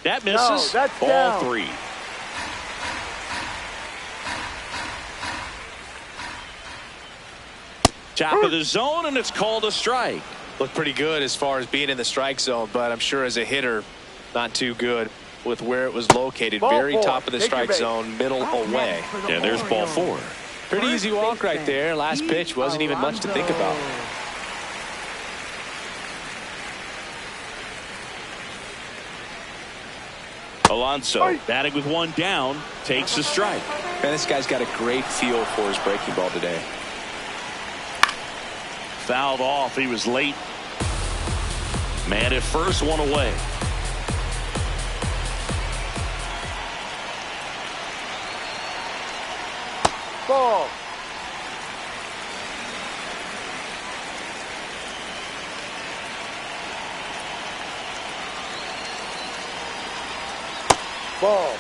That misses. that's ball down. 3. Top of the zone, and it's called a strike. Looked pretty good as far as being in the strike zone, but I'm sure as a hitter, not too good with where it was located. Very top of the strike zone, middle away. And there's ball 4. Pretty easy walk right there. Last pitch wasn't even much to think about. Alonso batting with one down, takes a strike. Man, this guy's got a great feel for his breaking ball today. Fouled off. He was late. Man at first, one away. Ball. Ball.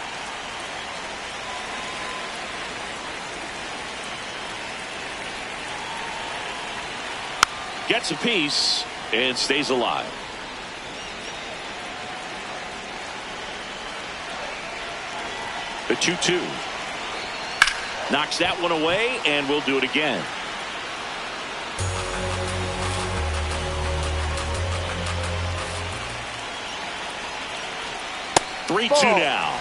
Gets a piece and stays alive. The 2-2. Knocks that one away, and we'll do it again. Three, two now.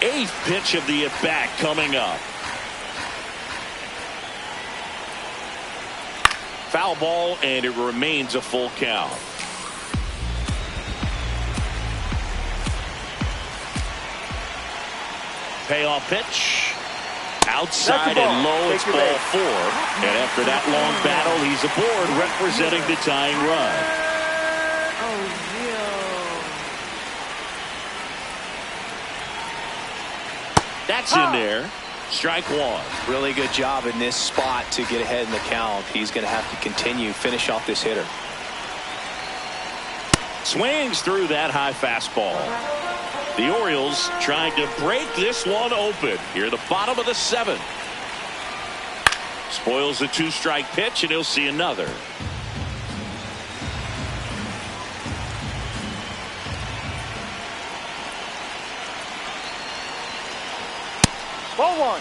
Eighth pitch of the at-bat coming up. Foul ball, and it remains a full count. Payoff pitch. Outside and low, it's ball 4. And after that long battle, he's aboard representing the tying run. That's in there. Strike 1. Really good job in this spot to get ahead in the count. He's going to have to finish off this hitter. Swings through that high fastball. The Orioles trying to break this one open. Here, the bottom of the 7th. Spoils the 2-strike pitch, and he'll see another. Ball 1.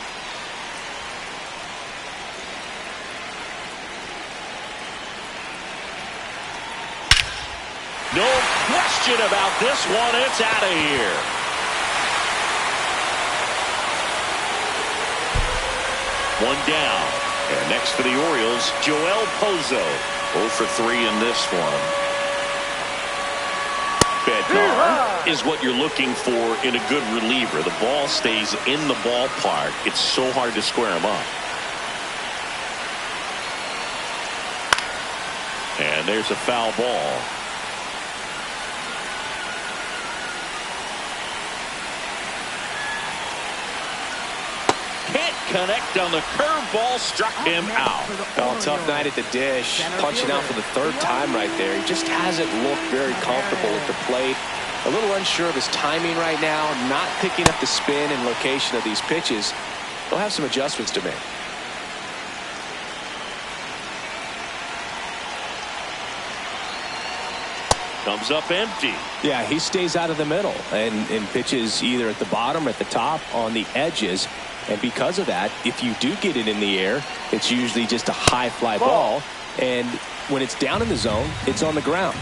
No question about this one. It's out of here. One down. And next for the Orioles, Joel Pozo. 0 for 3 in this one. Bednar is what you're looking for in a good reliever. The ball stays in the ballpark. It's so hard to square him up. And there's a foul ball. Can't connect on the curveball, struck him out. Oh, tough night at the dish. Punching out for the 3rd time right there. He just hasn't looked very comfortable at the plate. A little unsure of his timing right now. Not picking up the spin and location of these pitches. He'll have some adjustments to make. Comes up empty. Yeah, he stays out of the middle and pitches either at the bottom or at the top on the edges. And because of that, if you do get it in the air, it's usually just a high fly ball. And when it's down in the zone, it's on the ground.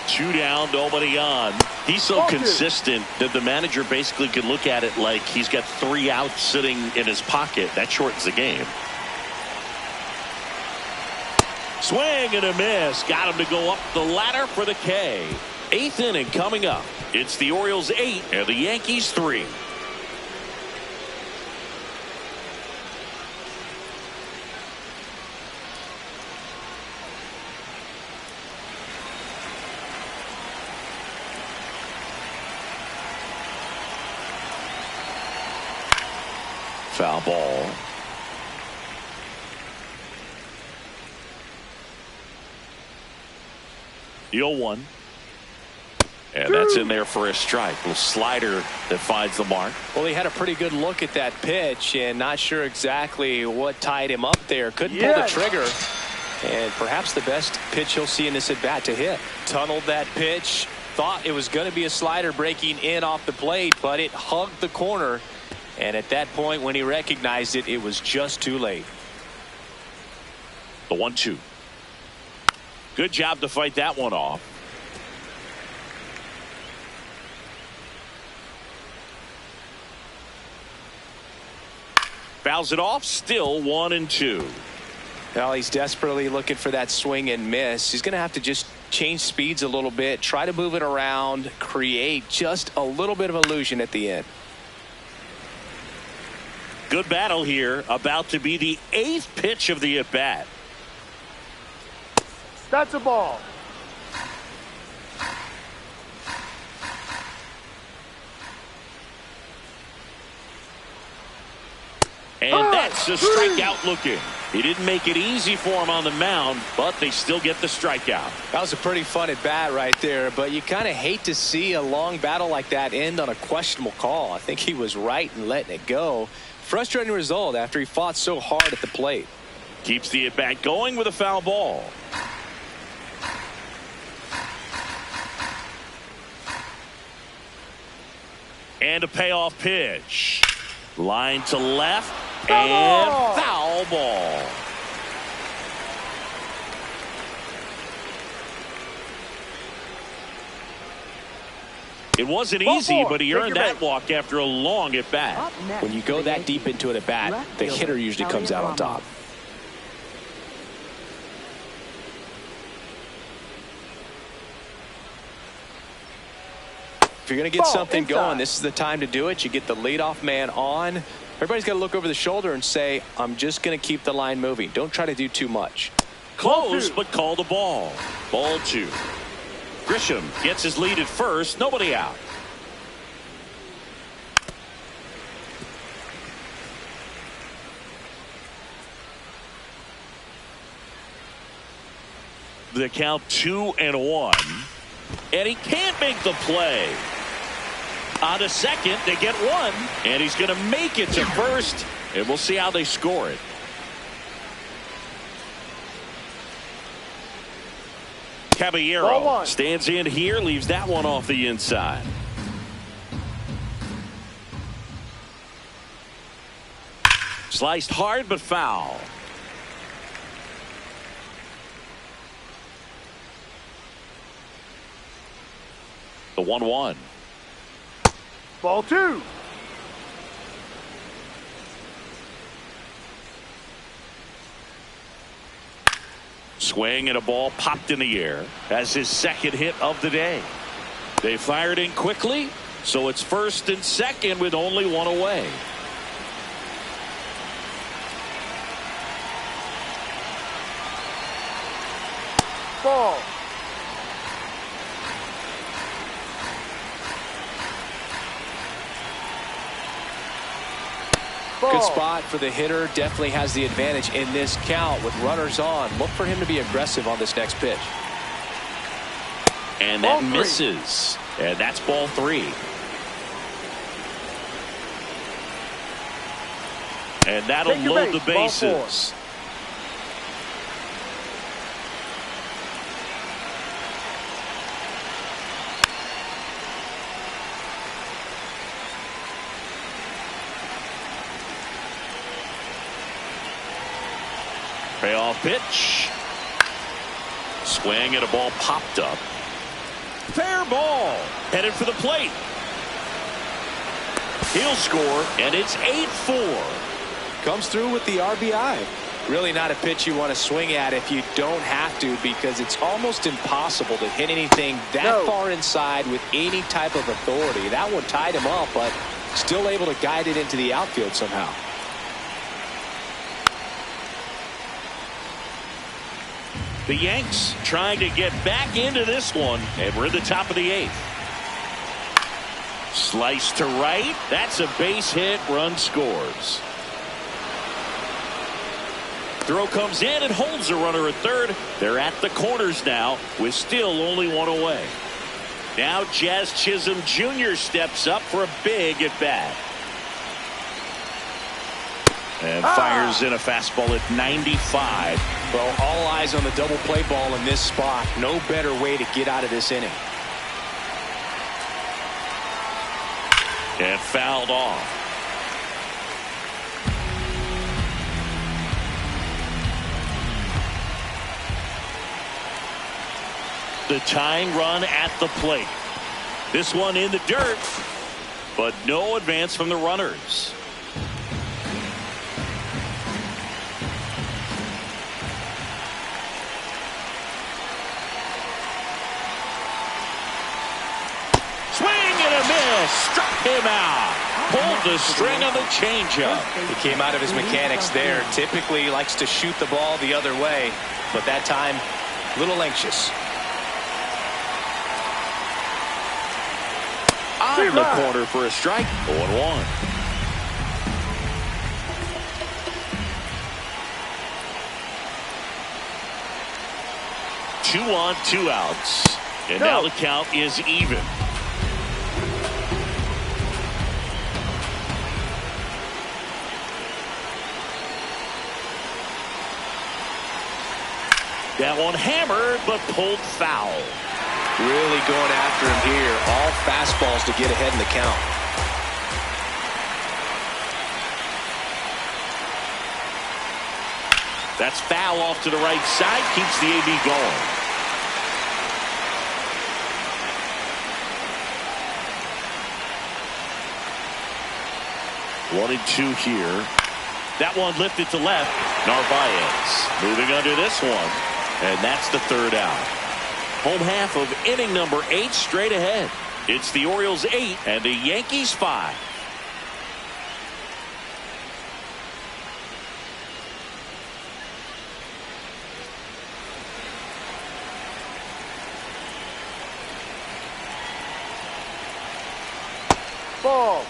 Two down, nobody on. He's so consistent that the manager basically could look at it like he's got 3 outs sitting in his pocket. That shortens the game. Swing and a miss. Got him to go up the ladder for the K. 8th inning coming up. It's the Orioles 8 and the Yankees 3. Foul ball. The 0-1. And that's in there for a strike. A little slider that finds the mark. Well, he had a pretty good look at that pitch and not sure exactly what tied him up there. Couldn't pull the trigger. And perhaps the best pitch he'll see in this at-bat to hit. Tunneled that pitch. Thought it was going to be a slider breaking in off the plate, but it hugged the corner. And at that point, when he recognized it, it was just too late. The 1-2. Good job to fight that one off. Fouls it off. Still 1-2. Well, he's desperately looking for that swing and miss. He's going to have to just change speeds a little bit, try to move it around, create just a little bit of illusion at the end. Good battle here. About to be the 8th pitch of the at-bat. That's a ball. And that's a strikeout looking. He didn't make it easy for him on the mound, but they still get the strikeout. That was a pretty fun at bat right there, but you kind of hate to see a long battle like that end on a questionable call. I think he was right in letting it go, Frustrating result after he fought so hard at the plate. Keeps the at-bat going with a foul ball. And a payoff pitch. Line to left. And foul ball. It wasn't easy, but he earned that walk after a long at-bat. When you go that deep into an at-bat, the hitter usually comes out on top. If you're going to get something going, this is the time to do it. You get the leadoff man on. Everybody's got to look over the shoulder and say, I'm just going to keep the line moving. Don't try to do too much. Close, but called a ball. Ball 2. Grisham gets his lead at first. Nobody out. The count 2-1. And he can't make the play. On to second, they get one. And he's going to make it to first. And we'll see how they score it. Caballero stands in here, leaves that one off the inside. Sliced hard but foul. The 1-1. Ball 2. Swing and a ball popped in the air as his second hit of the day. They fired in quickly, so it's first and second with only one away. Ball. Good spot for the hitter. Definitely has the advantage in this count with runners on. Look for him to be aggressive on this next pitch. And that misses. And that's ball 3. And that'll load the bases. Payoff pitch. Swing and a ball popped up. Fair ball. Headed for the plate. He'll score, and it's 8-4. Comes through with the RBI. Really not a pitch you want to swing at if you don't have to, because it's almost impossible to hit anything that far inside with any type of authority. That one tied him up, but still able to guide it into the outfield somehow. The Yanks trying to get back into this one, and we're at the top of the 8th. Slice to right. That's a base hit. Run scores. Throw comes in and holds the runner at third. They're at the corners now with still only one away. Now Jazz Chisholm Jr. steps up for a big at bat. And fires in a fastball at 95. Well, all eyes on the double play ball in this spot. No better way to get out of this inning. And fouled off. The tying run at the plate. This one in the dirt, but no advance from the runners. Struck him out. Pulled the string on the changeup. He came out of his mechanics there. Typically likes to shoot the ball the other way, but that time a little anxious. On the corner for a strike. 0-1. Two on, 2 outs. And now the count is even. That one hammered, but pulled foul. Really going after him here. All fastballs to get ahead in the count. That's foul off to the right side. Keeps the AB going. One and two here. That one lifted to left. Narvaez moving under this one. And that's the third out. Home half of inning number 8 straight ahead. It's the Orioles 8 and the Yankees 5. Ball.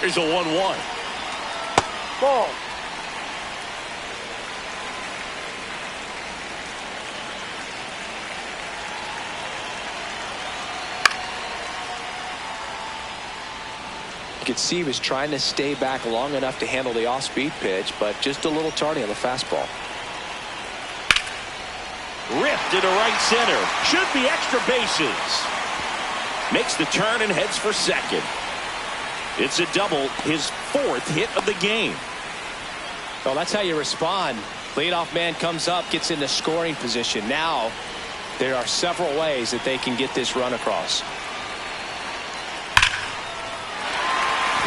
Here's a 1-1. Ball. You could see he was trying to stay back long enough to handle the off-speed pitch, but just a little tardy on the fastball. Ripped into right center. Should be extra bases. Makes the turn and heads for second. It's a double, his 4th hit of the game. Well, that's how you respond. Leadoff man comes up, gets into scoring position. Now there are several ways that they can get this run across.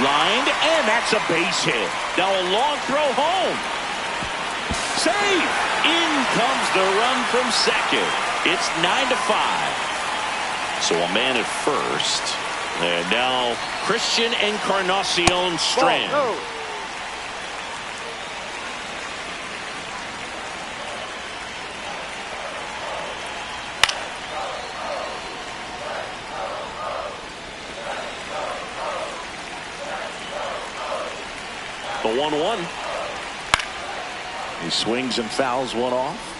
Lined, and that's a base hit. Now a long throw home. Save. In comes the run from second. It's 9-5. So a man at first. And now Christian Encarnacion Strand. Ball, no. The 1-1. He swings and fouls one off.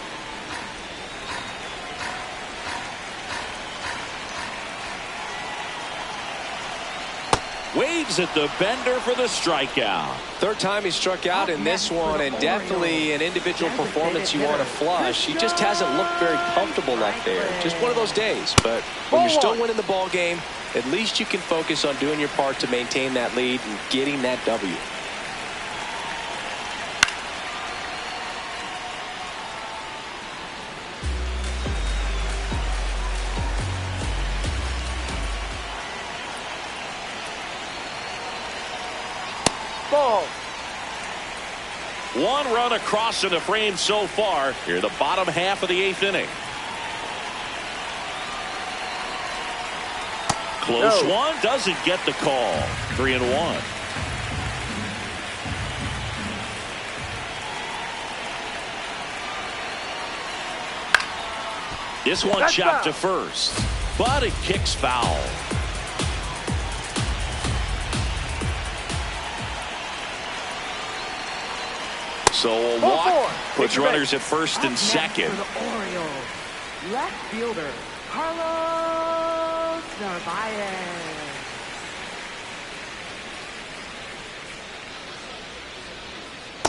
Waves at the bender for the strikeout. Third time he struck out in this one, and definitely an individual performance you want to flush. He just hasn't looked very comfortable up there. Just one of those days. But when you're still winning the ball game, at least you can focus on doing your part to maintain that lead and getting that W. Ball. One run across in the frame so far. Here, the bottom half of the 8th inning. Close one, doesn't get the call. 3-1. This one That's chopped foul. to first, but it kicks foul. So a walk puts runners at first and second. For the Orioles, left fielder Carlos Narvaez.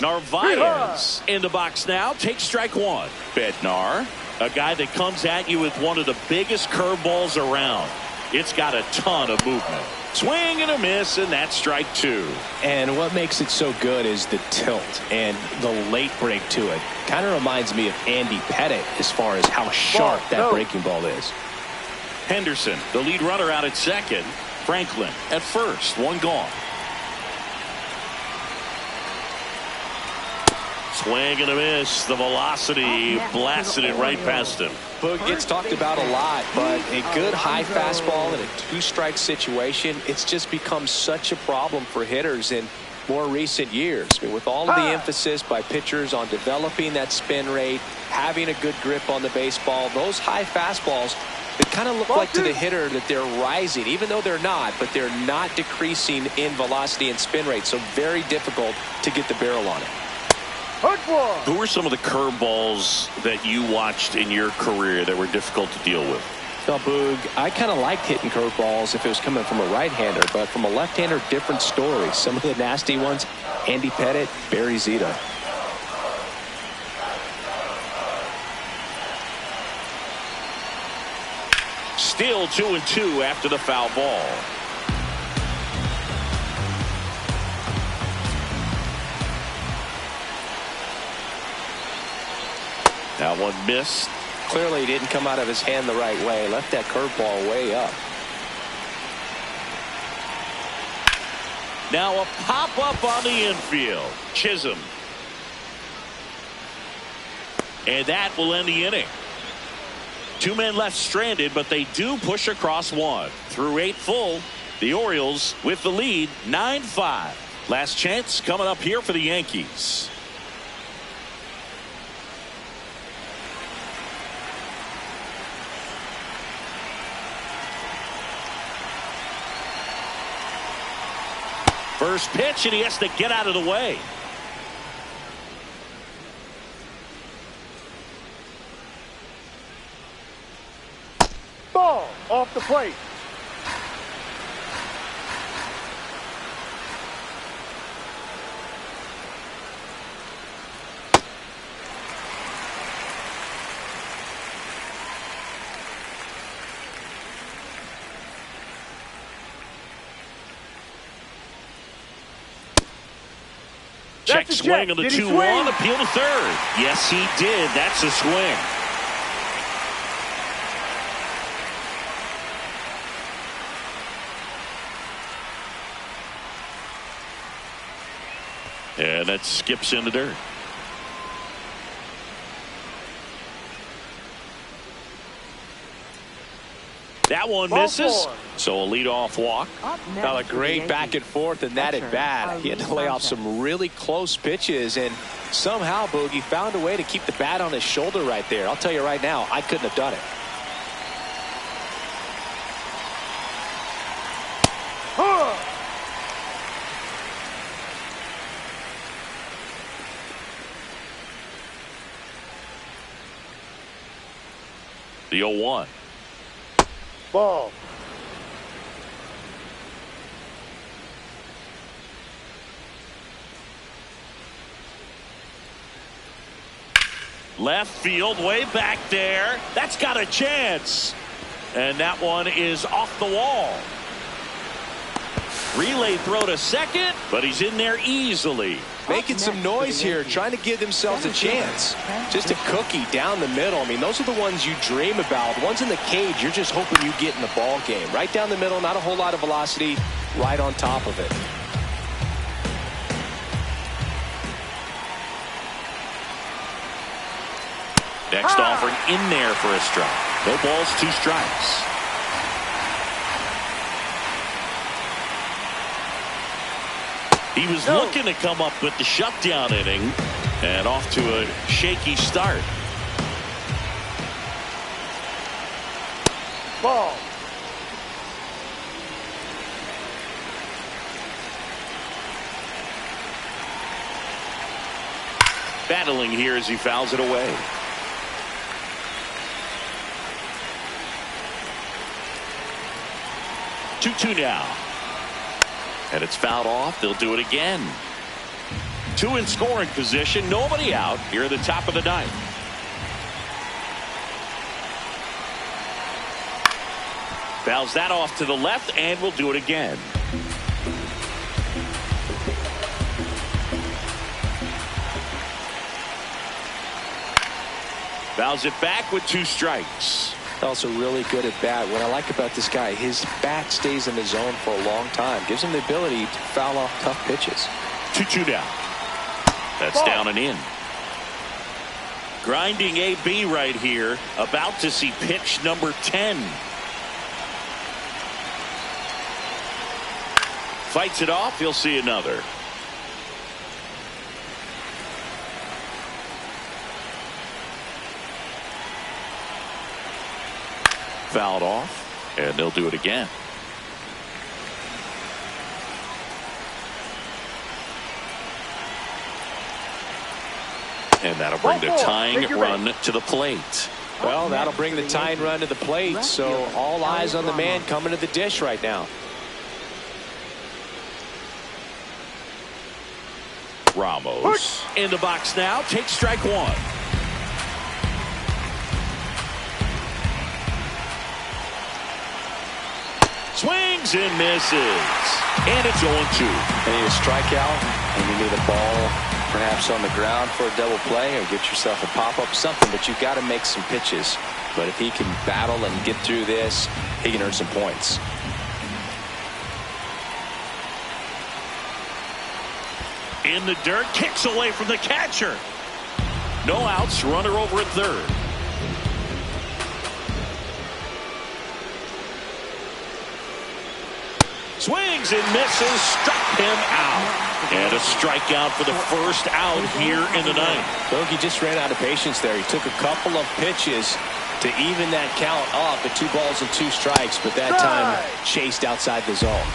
Narvaez in the box now. Takes strike one. Bednar, a guy that comes at you with one of the biggest curveballs around. It's got a ton of movement. Swing and a miss, and that's strike two. And what makes it so good is the tilt and the late break to it. Kind of reminds me of Andy Pettitte as far as how sharp that breaking ball is. Henderson, the lead runner, out at second. Franklin at first. One gone. Swing and a miss. The velocity blasted it right past him. Boog gets talked about a lot, but a good high fastball in a two-strike situation, it's just become such a problem for hitters in more recent years. I mean, with all of the emphasis by pitchers on developing that spin rate, having a good grip on the baseball, those high fastballs, they kind of look like to the hitter that they're rising, even though they're not, but they're not decreasing in velocity and spin rate, so very difficult to get the barrel on it. Hurt one. Who were some of the curveballs that you watched in your career that were difficult to deal with? Well, Boog, I kind of liked hitting curveballs if it was coming from a right-hander, but from a left-hander, different story. Some of the nasty ones, Andy Pettit, Barry Zito. Still 2-2 after the foul ball. That one missed. Clearly didn't come out of his hand the right way. Left that curveball way up. Now a pop-up on the infield. Chisholm. And that will end the inning. 2 men left stranded, but they do push across one. Through 8 full, the Orioles with the lead 9-5. Last chance coming up here for the Yankees. First pitch, and he has to get out of the way. Ball off the plate. Check swing on the 2-1. Appeal to third. Yes, he did. That's a swing. And that skips in the dirt. That one misses. So a leadoff walk. Now a great back and forth in that at bat. He had to lay off some really close pitches, and somehow Boogie found a way to keep the bat on his shoulder right there. I'll tell you right now, I couldn't have done it. The 0-1. Ball. Left field, way back there. That's got a chance. And that one is off the wall. Relay throw to second, but he's in there easily. Making some noise here, trying to give themselves a chance. Just a cookie down the middle. I mean, those are the ones you dream about. The ones in the cage, you're just hoping you get in the ball game. Right down the middle, not a whole lot of velocity, right on top of it. Next offering in there for a strike. No balls, 2 strikes. He was looking to come up with the shutdown inning, and off to a shaky start. Ball. Battling here as he fouls it away. Two now. And it's fouled off. They'll do it again. 2 in scoring position. Nobody out here at the top of the 9th. Fouls that off to the left, and we'll do it again. Fouls it back with 2 strikes. Also really good at bat. What I like about this guy, his bat stays in the zone for a long time. Gives him the ability to foul off tough pitches. 2-2 now. That's down and in. Grinding AB right here. About to see pitch number 10. Fights it off. He'll see another. Fouled off, and they'll do it again. And that'll bring the tying run to the plate. Well, that'll bring the tying run to the plate. So all eyes on the man coming to the dish right now. Ramos in the box now. Takes strike one. Swings and misses. And it's 0-2. You need a strikeout, and you need a ball perhaps on the ground for a double play, or get yourself a pop-up, something, but you've got to make some pitches. But if he can battle and get through this, he can earn some points. In the dirt, kicks away from the catcher. No outs, runner over at third. Swings and misses, struck him out. And a strikeout for the first out here in the ninth. Bogey just ran out of patience there. He took a couple of pitches to even that count up at 2 balls and 2 strikes, but that time chased outside the zone.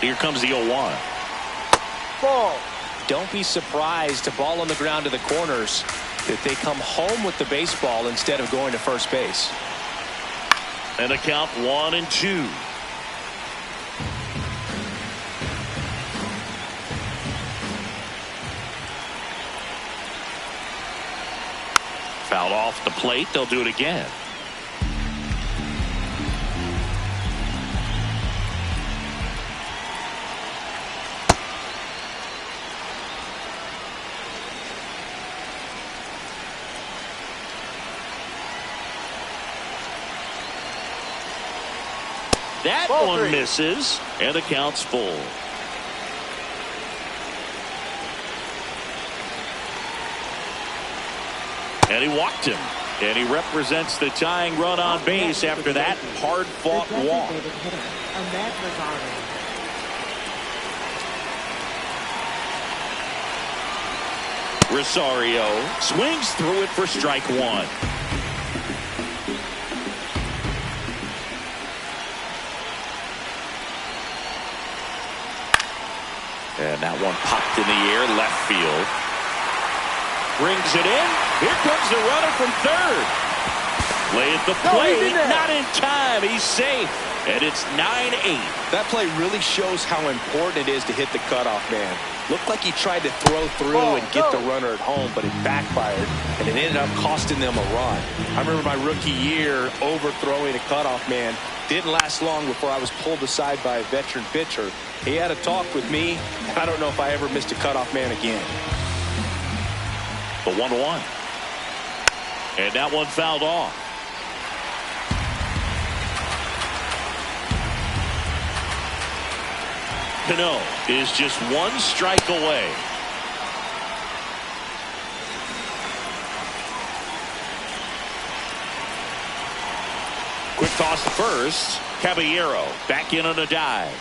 Here comes the 0-1. Ball. Don't be surprised to ball on the ground to the corners that they come home with the baseball instead of going to first base. And a count 1-2. Fouled off the plate. They'll do it again. That one misses, and the count's full. And he walked him. And he represents the tying run on base after that hard-fought walk. Rosario swings through it for strike one. And that one popped in the air, left field. Brings it in. Here comes the runner from third. Play at the plate. Not in time. He's safe. And it's 9-8. That play really shows how important it is to hit the cutoff man. Looked like he tried to throw through and get the runner at home, but it backfired, and it ended up costing them a run. I remember my rookie year overthrowing a cutoff man. Didn't last long before I was pulled aside by a veteran pitcher. He had a talk with me. I don't know if I ever missed a cutoff man again. The 1-1. And that one fouled off. Cano is just 1 strike away. Quick toss to first. Caballero back in on a dive.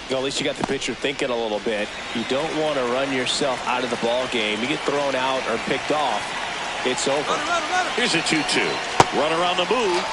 Well, at least you got the pitcher thinking a little bit. You don't want to run yourself out of the ball game. You get thrown out or picked off, it's over. Here's a 2-2. Runner on the move.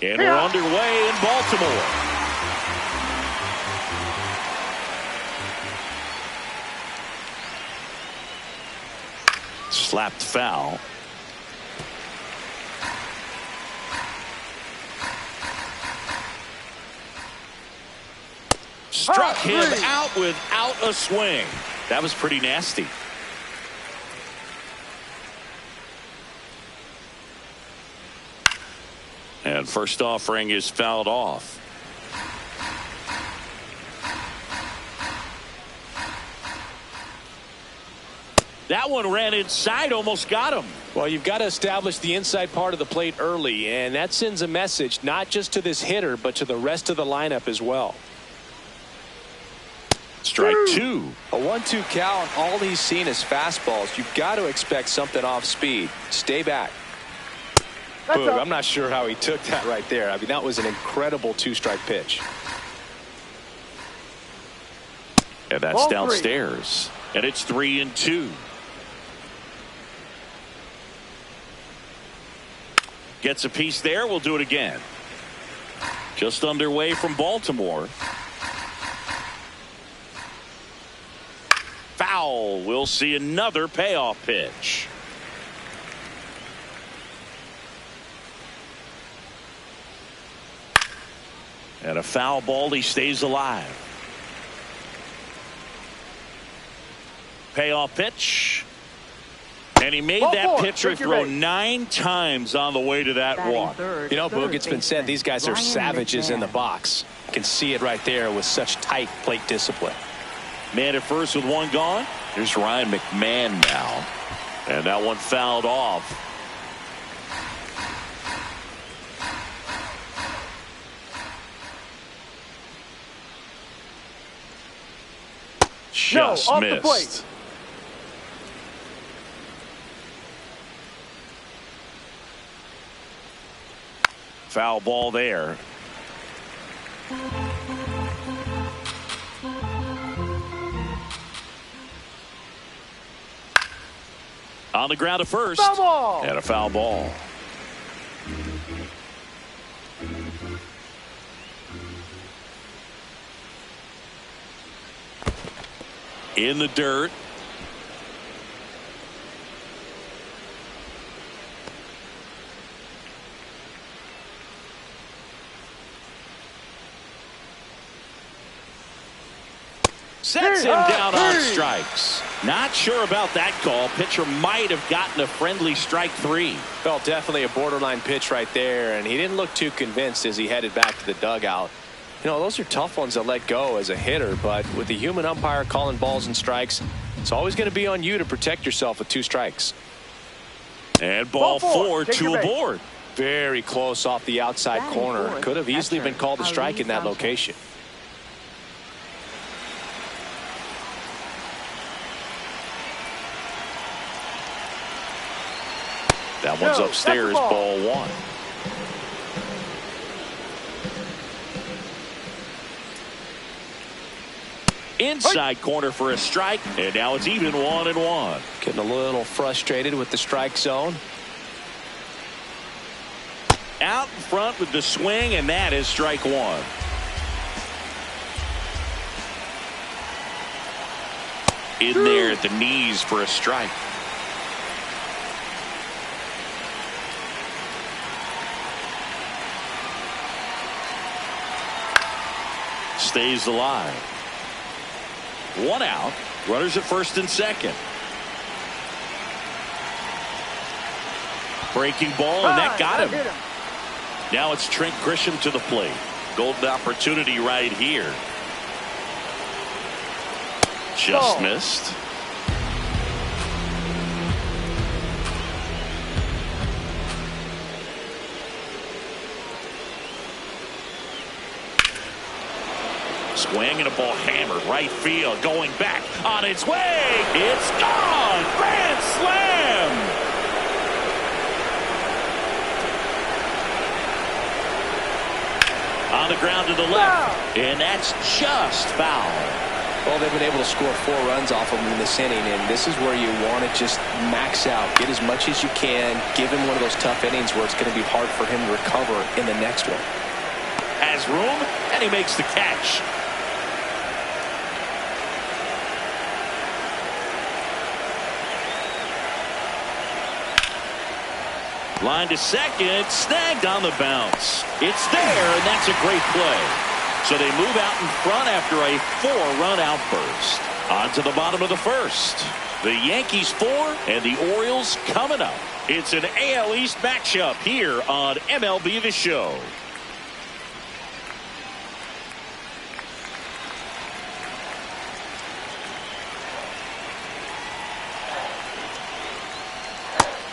And we're underway in Baltimore. Slapped foul. Struck him out without a swing. That was pretty nasty. And first offering is fouled off. That one ran inside, almost got him. Well, you've got to establish the inside part of the plate early, and that sends a message not just to this hitter, but to the rest of the lineup as well. Strike two. A 1-2 count. All he's seen is fastballs. You've got to expect something off speed. Stay back. Boog, I'm not sure how he took that right there. I mean, that was an incredible two-strike pitch. And that's downstairs. And it's 3-2. Gets a piece there. We'll do it again. Just underway from Baltimore. Foul. We'll see another payoff pitch. And a foul ball. He stays alive. Payoff pitch. And he made that pitcher throw 9 times on the way to that walk. You know, Boog, it's been said these guys are savages in the box. You can see it right there with such tight plate discipline. Man at first with one gone. Here's Ryan McMahon now. And that one fouled off. Just missed. Foul ball there. On the ground to first. And a foul ball. In the dirt. Sets him down on strikes. Not sure about that call. Pitcher might have gotten a friendly strike 3. Felt definitely a borderline pitch right there, and he didn't look too convinced as he headed back to the dugout. You know, those are tough ones to let go as a hitter, but with the human umpire calling balls and strikes, it's always going to be on you to protect yourself with 2 strikes. And ball 4, 2 aboard. Very close off the outside corner. Could have easily been called a strike in that location. That one's upstairs, ball 1. Inside corner for a strike, and now it's even 1-1. Getting a little frustrated with the strike zone. Out in front with the swing, and that is strike 1. In there at the knees for a strike. Stays alive. 1 out. Runners at first and second. Breaking ball, and that got him. Now it's Trent Grisham to the plate. Golden opportunity right here. Just missed. Swing and a ball hammered right field, going back on its way. It's gone. Grand slam. On the ground to the left, and that's just foul. Well, they've been able to score 4 runs off of him in this inning, and this is where you want to just max out, get as much as you can, give him one of those tough innings where it's going to be hard for him to recover in the next one. Has room, and he makes the catch. Line to second, snagged on the bounce. It's there, and that's a great play. So they move out in front after a 4-run outburst. On to the bottom of the first. The Yankees 4 and the Orioles coming up. It's an AL East matchup here on MLB The Show.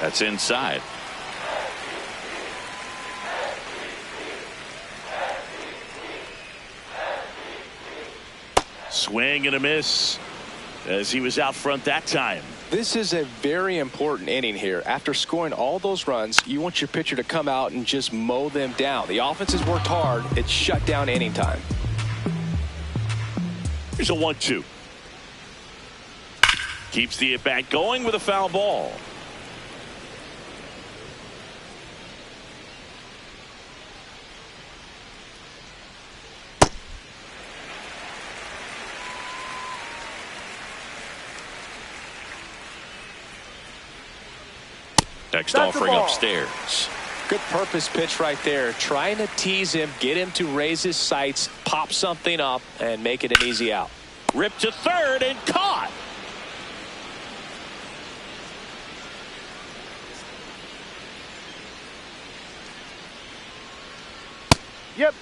That's inside. Swing and a miss as he was out front that time. This is a very important inning here. After scoring all those runs, you want your pitcher to come out and just mow them down. The offense has worked hard. It's shut down inning time. Here's a 1-2. Keeps the at-bat going with a foul ball. Next offering upstairs. Good purpose pitch right there. Trying to tease him, get him to raise his sights, pop something up, and make it an easy out. Ripped to third and caught. Yep.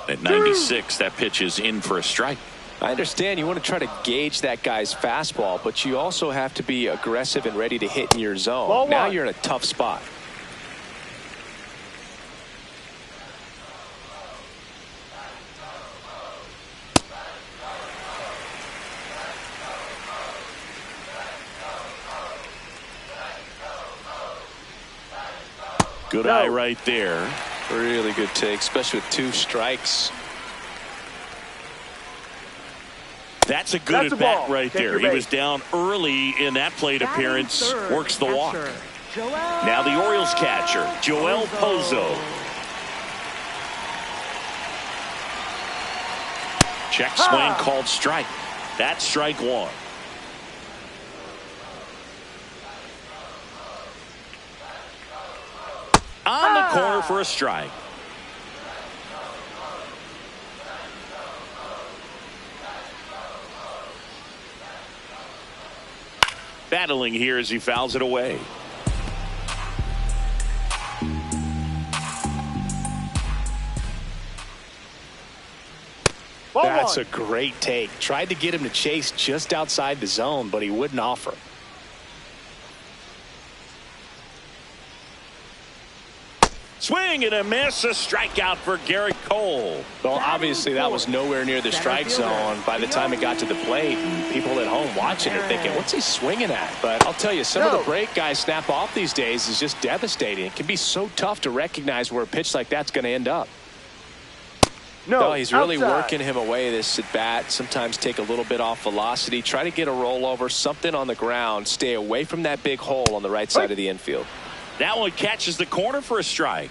At 96, that pitch is in for a strike. I understand you want to try to gauge that guy's fastball, but you also have to be aggressive and ready to hit in your zone. Ball now one. you're in a tough spot. Good eye right there. Really good take, especially with 2 strikes. That's a good at-bat right there. He was down early in that plate appearance. Works the walk. Now the Orioles catcher, Joel Pozo. Check swing called strike. That's strike 1. On the corner for a strike. Battling here as he fouls it away. That's a great take. Tried to get him to chase just outside the zone, but he wouldn't offer. Swing and a miss, a strikeout for Garrett Cole. Well, obviously that was nowhere near the strike zone by the time it got to the plate. And people at home watching are thinking, what's he swinging at? But I'll tell you, some of the break guys snap off these days is just devastating. It can be so tough to recognize where a pitch like that's going to end up. No, he's really working him away this at bat. Sometimes take a little bit off velocity. Try to get a rollover, something on the ground. Stay away from that big hole on the right side of the infield. That one catches the corner for a strike.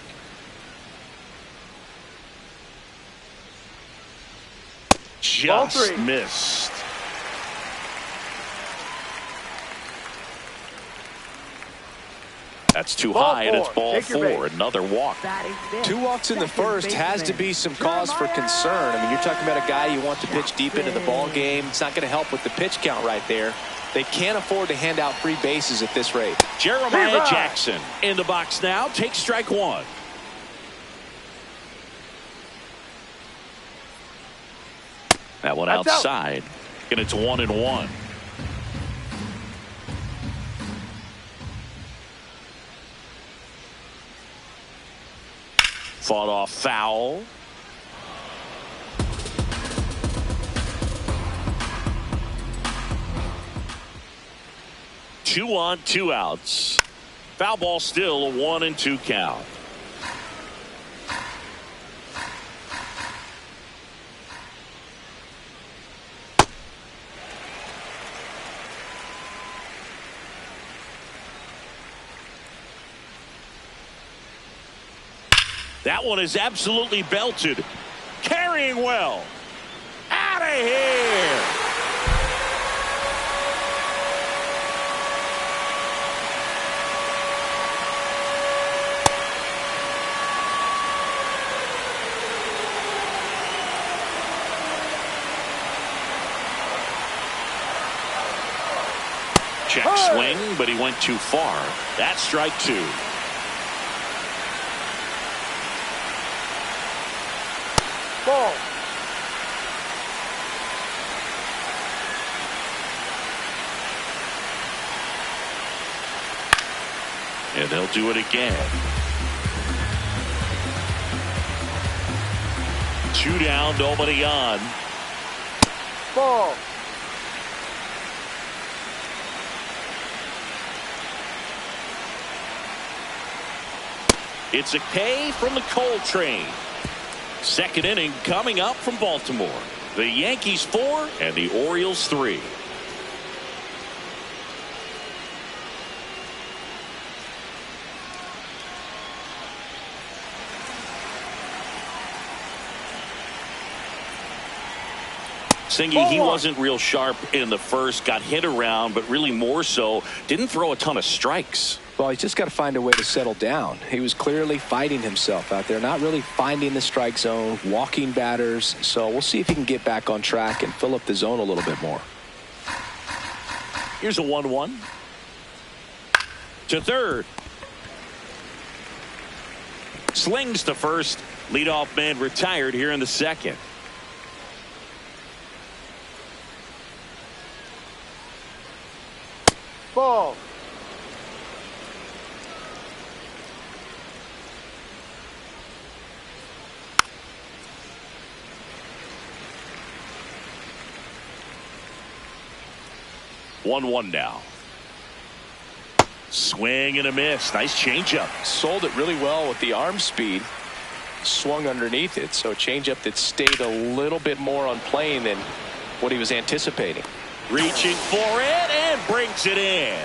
Just missed. That's too high, and it's ball 4. Another walk. 2 walks in the first has to be some cause for concern. I mean, you're talking about a guy you want to pitch deep into the ball game. It's not going to help with the pitch count right there. They can't afford to hand out free bases at this rate. Jeremiah Jackson in the box now. Takes strike 1. That one outside. And it's 1-1. Fought off foul. Two on, 2 outs. Foul ball, still a 1-2 count. That one is absolutely belted. Carrying well. Out of here. Check swing, but he went too far. That's strike 2. Ball. And they'll do it again. 2 down, nobody on. Ball. It's a K from the Coltrane. Second inning coming up from Baltimore. The Yankees 4 and the Orioles 3. Singy, he wasn't real sharp in the first, got hit around, but really more so, didn't throw a ton of strikes. Well, he's just got to find a way to settle down. He was clearly fighting himself out there, not really finding the strike zone, walking batters. So we'll see if he can get back on track and fill up the zone a little bit more. Here's a 1-1. To third. Slings to first. Leadoff man retired here in the second. Ball. One now. Swing and a miss. Nice changeup. Sold it really well with the arm speed. Swung underneath it. So a changeup that stayed a little bit more on plane than what he was anticipating. Reaching for it and brings it in.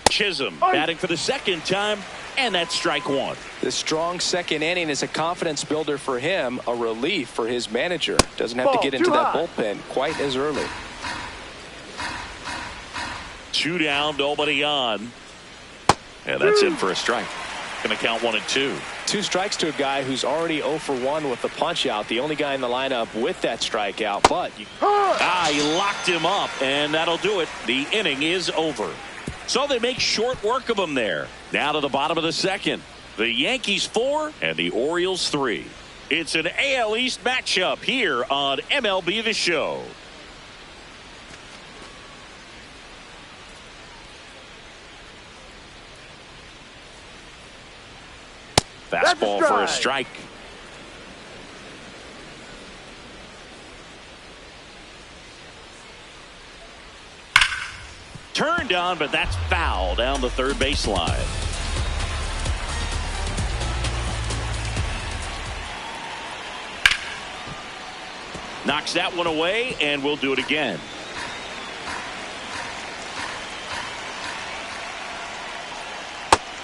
Chisholm batting for the second time, and that's strike 1. The strong second inning is a confidence builder for him, a relief for his manager. Doesn't have to get into that bullpen quite as early. 2 down, nobody on. And that's in for a strike. Going to count 1 and 2. 2 strikes to a guy who's already 0 for 1 with the punch out. The only guy in the lineup with that strikeout. But he locked him up, and that'll do it. The inning is over. So they make short work of him there. Now to the bottom of the second. The Yankees 4 and the Orioles 3. It's an AL East matchup here on MLB The Show. Fastball for a strike. Turned on, but that's foul down the third baseline. Knocks that one away, and we'll do it again.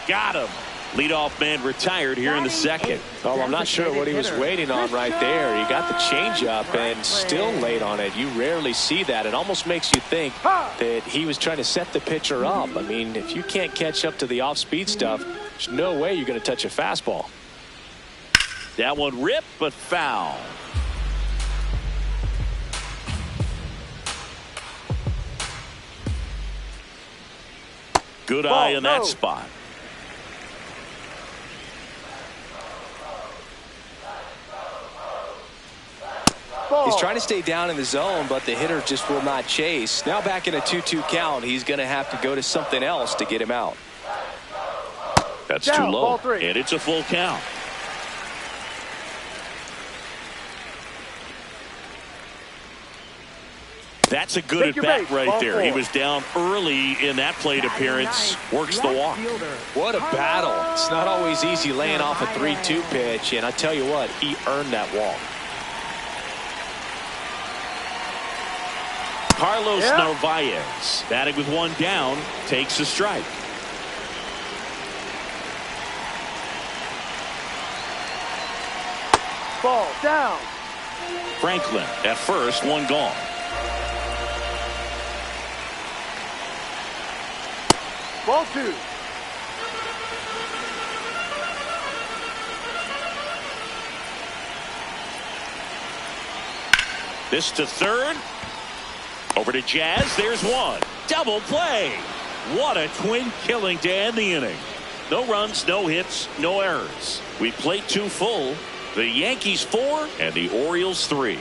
Got him. Leadoff man retired here in the second. Oh, I'm not sure what he was waiting on right there. He got the changeup and still late on it. You rarely see that. It almost makes you think that he was trying to set the pitcher up. I mean, if you can't catch up to the off-speed stuff, there's no way you're going to touch a fastball. That one ripped, but foul. Good eye in that spot. He's trying to stay down in the zone, but the hitter just will not chase. Now back in a 2-2 count, he's going to have to go to something else to get him out. That's too low, and it's a full count. That's a good at-bat right there. He was down early in that plate appearance. Works the walk. What a battle. It's not always easy laying off a 3-2 pitch, and I tell you what, he earned that walk. Carlos Narvaez, batting with one down, takes a strike. Ball down. Franklin at first, one gone. Ball 2. This to third. Over to Jazz. There's one. Double play. What a twin killing to end the inning. No runs, no hits, no errors. We played 2 full. The Yankees 4 and the Orioles 3.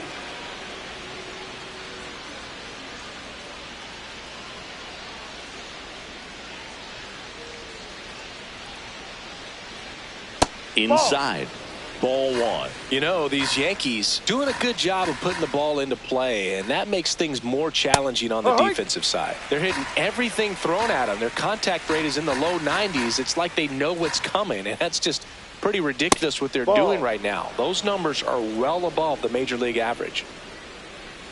Inside. Ball 1. You know, these Yankees doing a good job of putting the ball into play, and that makes things more challenging on the defensive side. They're hitting everything thrown at them. Their contact rate is in the low 90s. It's like they know what's coming, and that's just pretty ridiculous what they're doing right now. Those numbers are well above the major league average.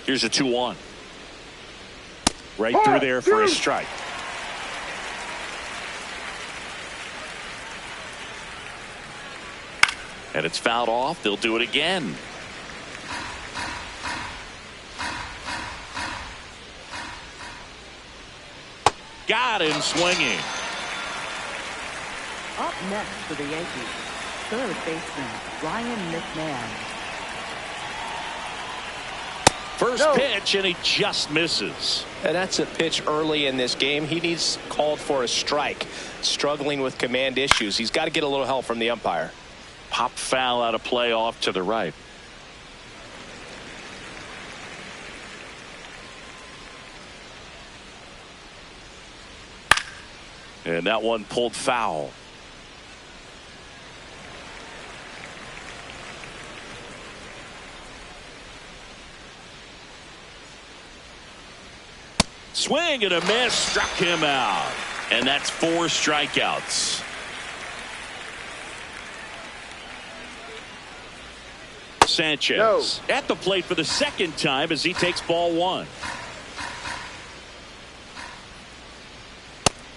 Here's a 2-1. Right through there for a strike. And it's fouled off. They'll do it again. Got him swinging. Up next for the Yankees, third baseman Ryan McMahon. First pitch, and he just misses. And that's a pitch early in this game. He needs called for a strike. Struggling with command issues. He's got to get a little help from the umpire. Pop foul out of play off to the right. And that one pulled foul. Swing and a miss, struck him out. And that's 4 strikeouts. Sanchez at the plate for the second time as he takes ball 1.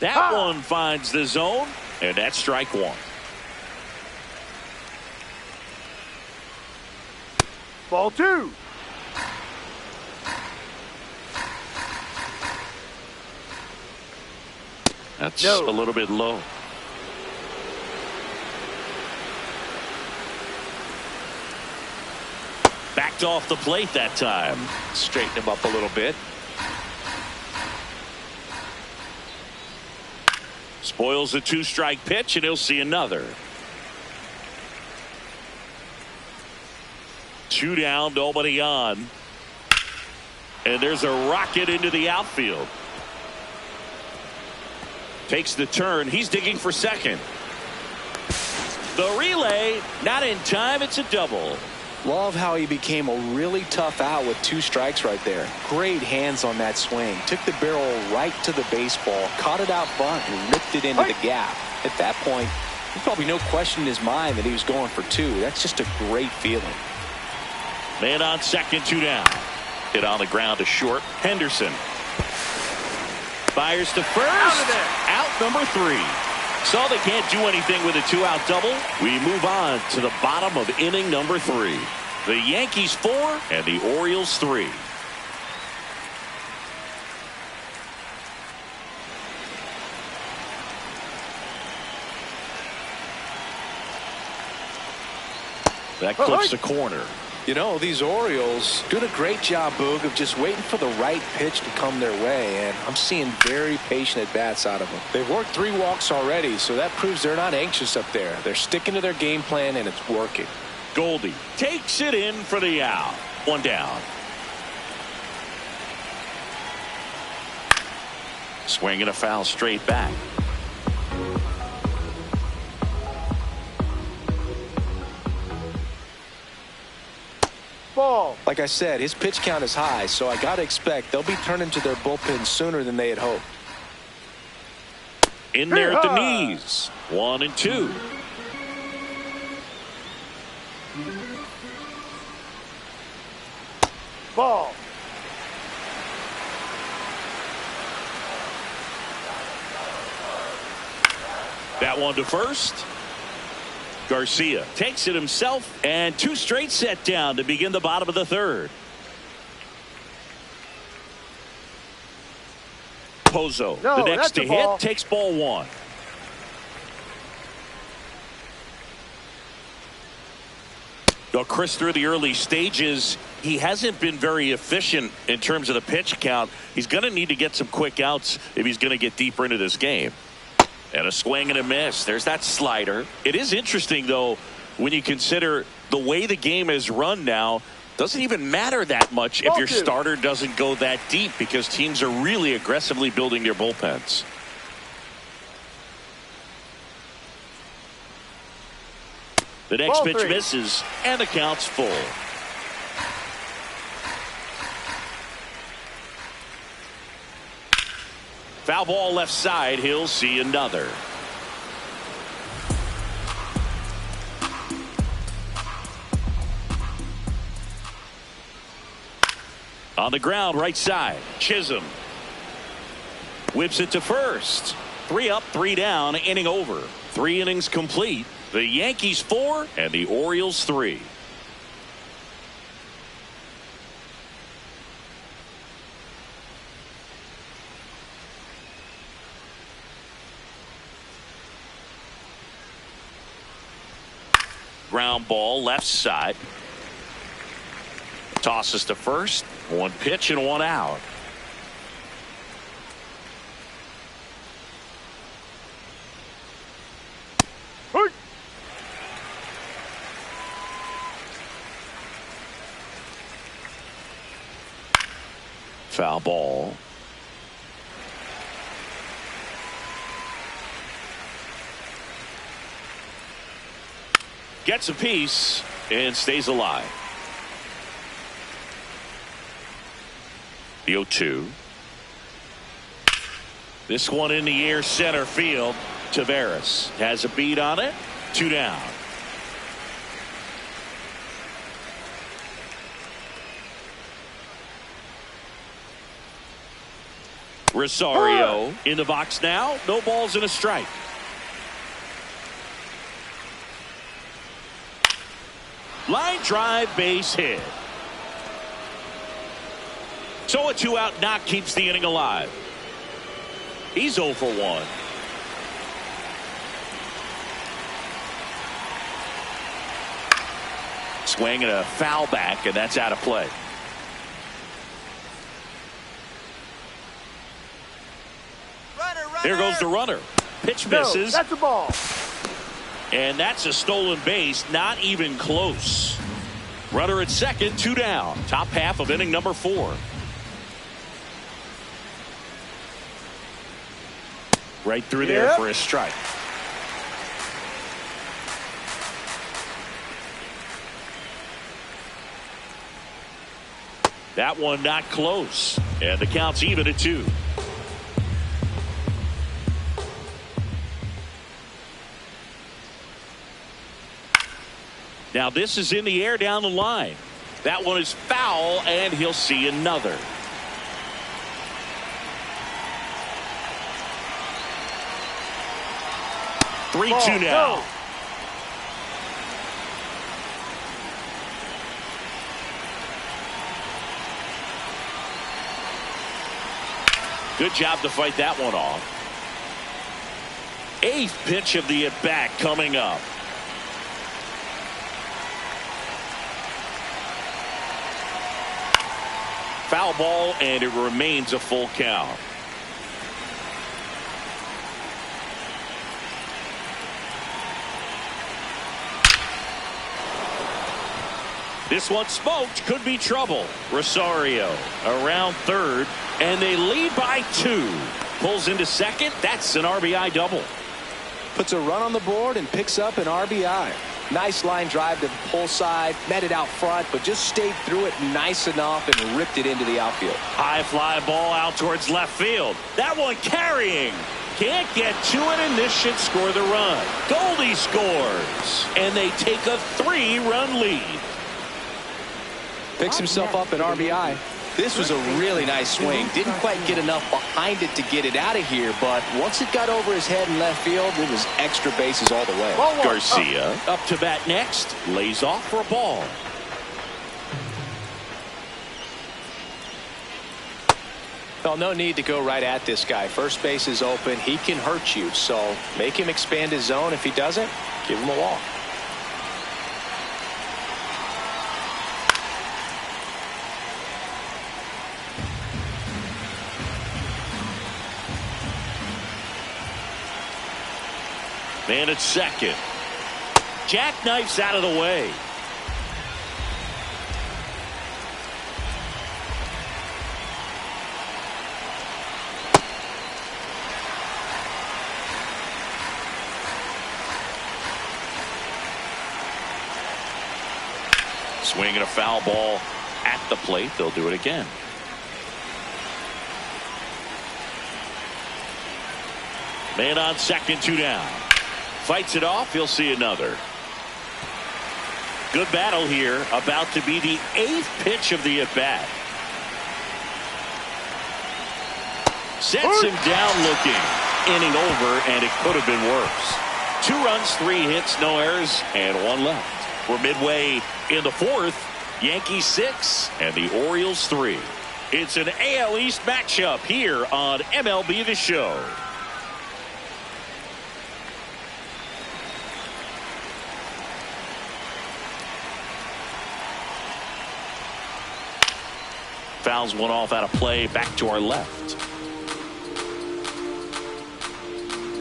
That one finds the zone, and that's strike 1. Ball 2. That's a little bit low. Backed off the plate that time. Straighten him up a little bit. Spoils a 2-strike pitch, and he'll see another. 2 down, nobody on. And there's a rocket into the outfield. Takes the turn. He's digging for second. The relay, not in time. It's a double. Love how he became a really tough out with 2 strikes right there. Great hands on that swing. Took the barrel right to the baseball, caught it out front, and ripped it into the gap. At that point, there's probably no question in his mind that he was going for 2. That's just a great feeling. Man on second, 2 down. Hit on the ground to short. Henderson fires to first. Out number 3. So they can't do anything with a 2-out double. We move on to the bottom of inning number 3. The Yankees 4 and the Orioles 3. That clips the corner. You know, these Orioles doing a great job, Boog, of just waiting for the right pitch to come their way, and I'm seeing very patient at-bats out of them. They've worked 3 walks already, so that proves they're not anxious up there. They're sticking to their game plan, and it's working. Goldie takes it in for the out. 1 down. Swing and a foul straight back. Ball. Like I said, his pitch count is high, so I got to expect they'll be turning to their bullpen sooner than they had hoped. In there at the knees. 1-2. Ball. That one to first. Garcia takes it himself, and 2 straight set down to begin the bottom of the 3rd. Pozo, the next to hit, takes ball 1. Though Chris, through the early stages, he hasn't been very efficient in terms of the pitch count. He's going to need to get some quick outs if he's going to get deeper into this game. And a swing and a miss. There's that slider. It is interesting, though, when you consider the way the game is run now. Doesn't even matter that much if your starter doesn't go that deep, because teams are really aggressively building their bullpens. The next pitch misses, and the count's full. Foul ball left side. He'll see another. On the ground, right side. Chisholm whips it to first. 3 up, 3 down, inning over. 3 innings complete. The Yankees 4 and the Orioles 3. Ground ball left side. Tosses to first. 1 pitch and 1 out. Foul ball. Gets a piece and stays alive. The 0-2. This one in the air, center field. Taveras has a beat on it. 2 down. Rosario in the box now. No balls and a strike. Line drive, base hit. So a 2-out knock keeps the inning alive. He's 0 for 1. Swing and a foul back, and that's out of play. Here goes the runner. Pitch misses. That's a ball. And that's a stolen base. Not even close. Runner at second, 2 down. Top half of inning number 4. Right through there for a strike. That one not close. And the count's even at 2. Now this is in the air down the line. That one is foul, and he'll see another. Three two now. Good job to fight that one off. 8th pitch of the at-bat coming up. Foul ball, and it remains a full count. This one smoked. Could be trouble. Rosario around third, and they lead by 2. Pulls into second. That's an RBI double. Puts a run on the board and picks up an RBI. Nice line drive to the pull side, met it out front, but just stayed through it nice enough and ripped it into the outfield. High fly ball out towards left field. That one carrying. Can't get to it, and this should score the run. Goldie scores, and they take a 3-run lead. Picks himself up an RBI. This was a really nice swing. Didn't quite get enough behind it to get it out of here, but once it got over his head in left field, it was extra bases all the way. Garcia up to bat next. Lays off for a ball. Well, no need to go right at this guy. First base is open. He can hurt you, so make him expand his zone. If he doesn't, give him a walk. Man at second. Jackknifes out of the way. Swinging a foul ball at the plate. They'll do it again. Man on second, 2 down. Fights it off. He'll see another. Good battle here. About to be the 8th pitch of the at-bat. Sets him down looking. Inning over, and it could have been worse. 2 runs, 3 hits, no errors, and 1 left. We're midway in the 4th. Yankees 6 and the Orioles 3. It's an AL East matchup here on MLB The Show. Fouls one off out of play, back to our left.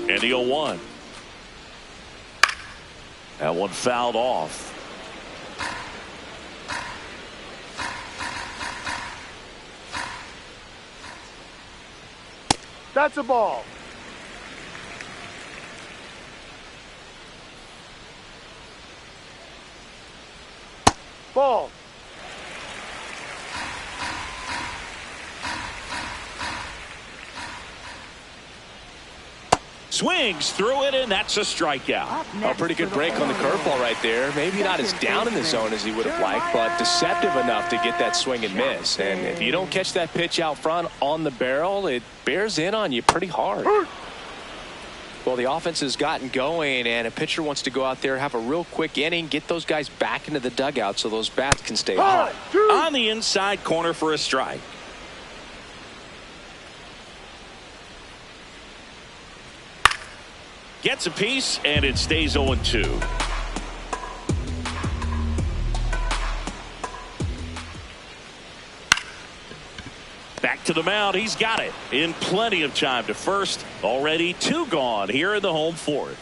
And the 0-1. That one fouled off. That's a ball. Ball. Swings through it, and that's a strikeout. A pretty good break on the curveball right there. Maybe not as down in the zone as he would have liked, but deceptive enough to get that swing and miss. And if you don't catch that pitch out front on the barrel, it bears in on you pretty hard. Well, the offense has gotten going, and a pitcher wants to go out there, have a real quick inning, get those guys back into the dugout so those bats can stay hot. On the inside corner for a strike. Gets a piece, and it stays 0-2. Back to the mound. He's got it in plenty of time to first. Already 2 gone here in the home 4th.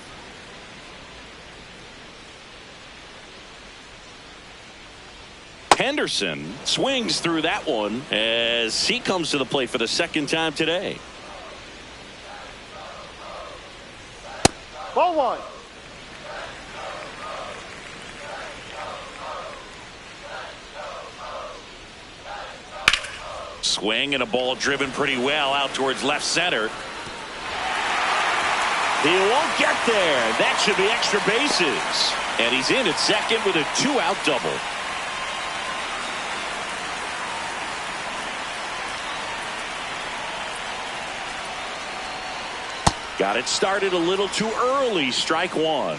Henderson swings through that one as he comes to the plate for the 2nd time today. Ball 1. Swing and a ball driven pretty well out towards left center. He won't get there. That should be extra bases. And he's in at second with a 2-out double. Got it started a little too early. Strike 1.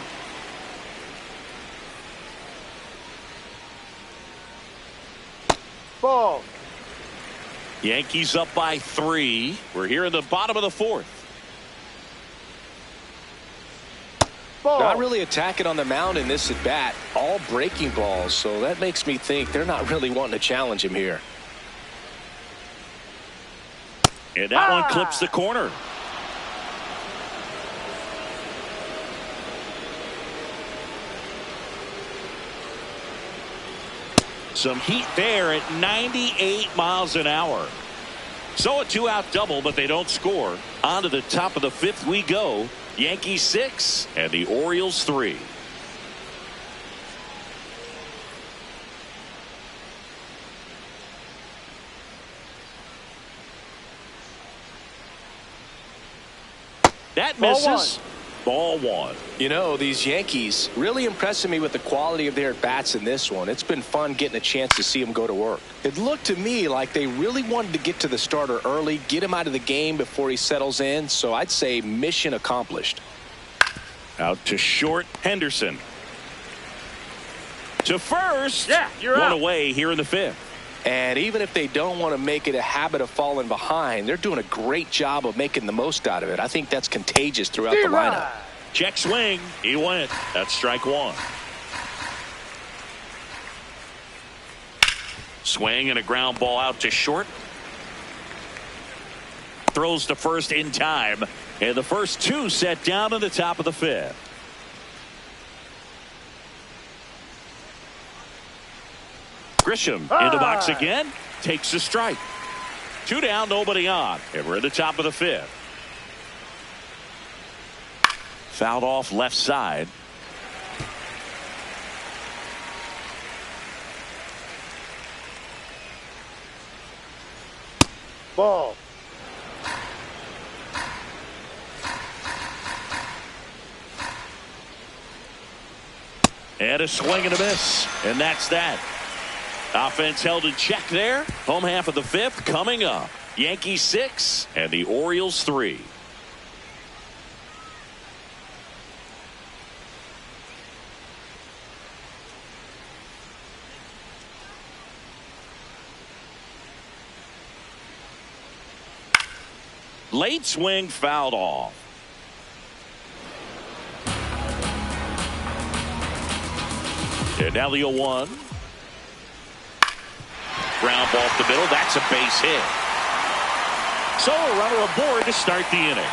Ball. Yankees up by 3. We're here in the bottom of the 4th. Ball. Not really attacking on the mound in this at bat. All breaking balls, so that makes me think they're not really wanting to challenge him here. And that one clips the corner. Some heat there at 98 miles an hour. So a 2-out double, but they don't score. On to the top of the 5th we go. Yankees 6 and the Orioles 3. That Ball misses. Ball one. You know, these Yankees really impressing me with the quality of their bats in this one. It's been fun getting a chance to see them go to work. It looked to me like they really wanted to get to the starter early, get him out of the game before he settles in. So I'd say mission accomplished. Out to short, Henderson. To first. Yeah, you're one out. away here in the fifth. And even if they don't want to make it a habit of falling behind, they're doing a great job of making the most out of it. I think that's contagious throughout the lineup. Check swing. He went. That's strike one. Swing and a ground ball out to short. Throws to first in time. And the first two set down in the top of the fifth. Grisham in the box again. Takes a strike. Two down, nobody on. And we're at the top of the fifth. Fouled off left side. Ball. And a swing and a miss. And that's that. Offense held in check there. Home half of the fifth coming up. Yankees 6 and the Orioles 3. Late swing fouled off. And now the 0-1. Ground ball up the middle. That's a base hit. So a runner aboard to start the inning.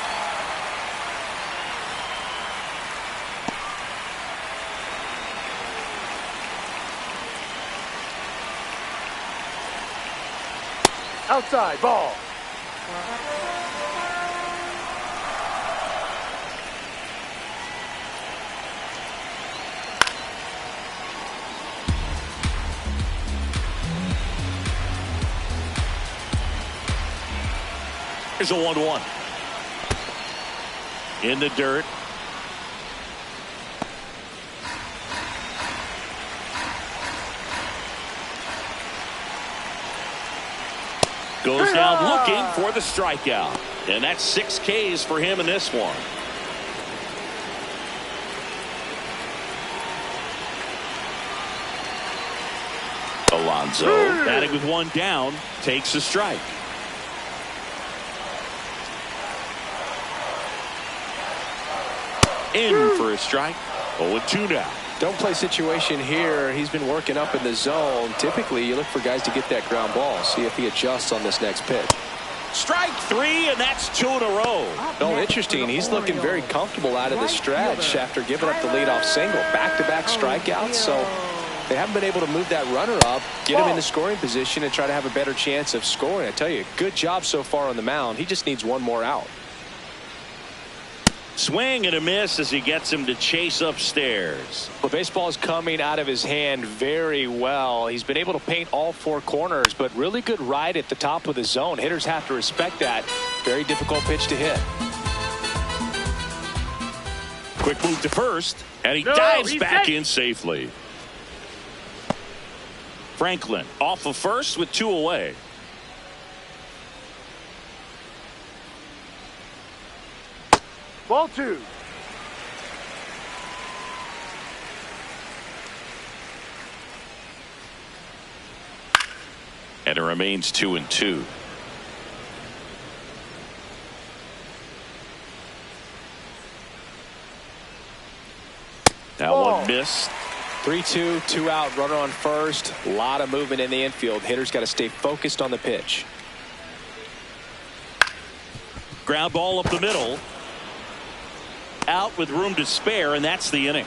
Outside. Ball. Here's a 1-1. In the dirt. Goes down looking for the strikeout. And that's 6 Ks for him in this one. Alonso, batting with one down, takes a strike. In for a strike. 0-2 now. Don't play situation here. He's been working up in the zone. Typically, you look for guys to get that ground ball. See if he adjusts on this next pitch. Strike 3, and that's 2 in a row. Oh, interesting. He's looking very comfortable out of the stretch after giving up the leadoff single. Back-to-back strikeouts, so they haven't been able to move that runner up, get him in the scoring position, and try to have a better chance of scoring. I tell you, good job so far on the mound. He just needs one more out. Swing and a miss as he gets him to chase upstairs. Well, baseball is coming out of his hand very well. He's been able to paint all 4 corners, but really good ride at the top of the zone. Hitters have to respect that. Very difficult pitch to hit. Quick move to first, and he dives back in safely. Franklin off of first with 2 away. Ball 2. And it remains 2-2. That one missed. 3-2, 2 out, runner on first. A lot of movement in the infield. Hitters got to stay focused on the pitch. Ground ball up the middle. Out with room to spare, and that's the inning.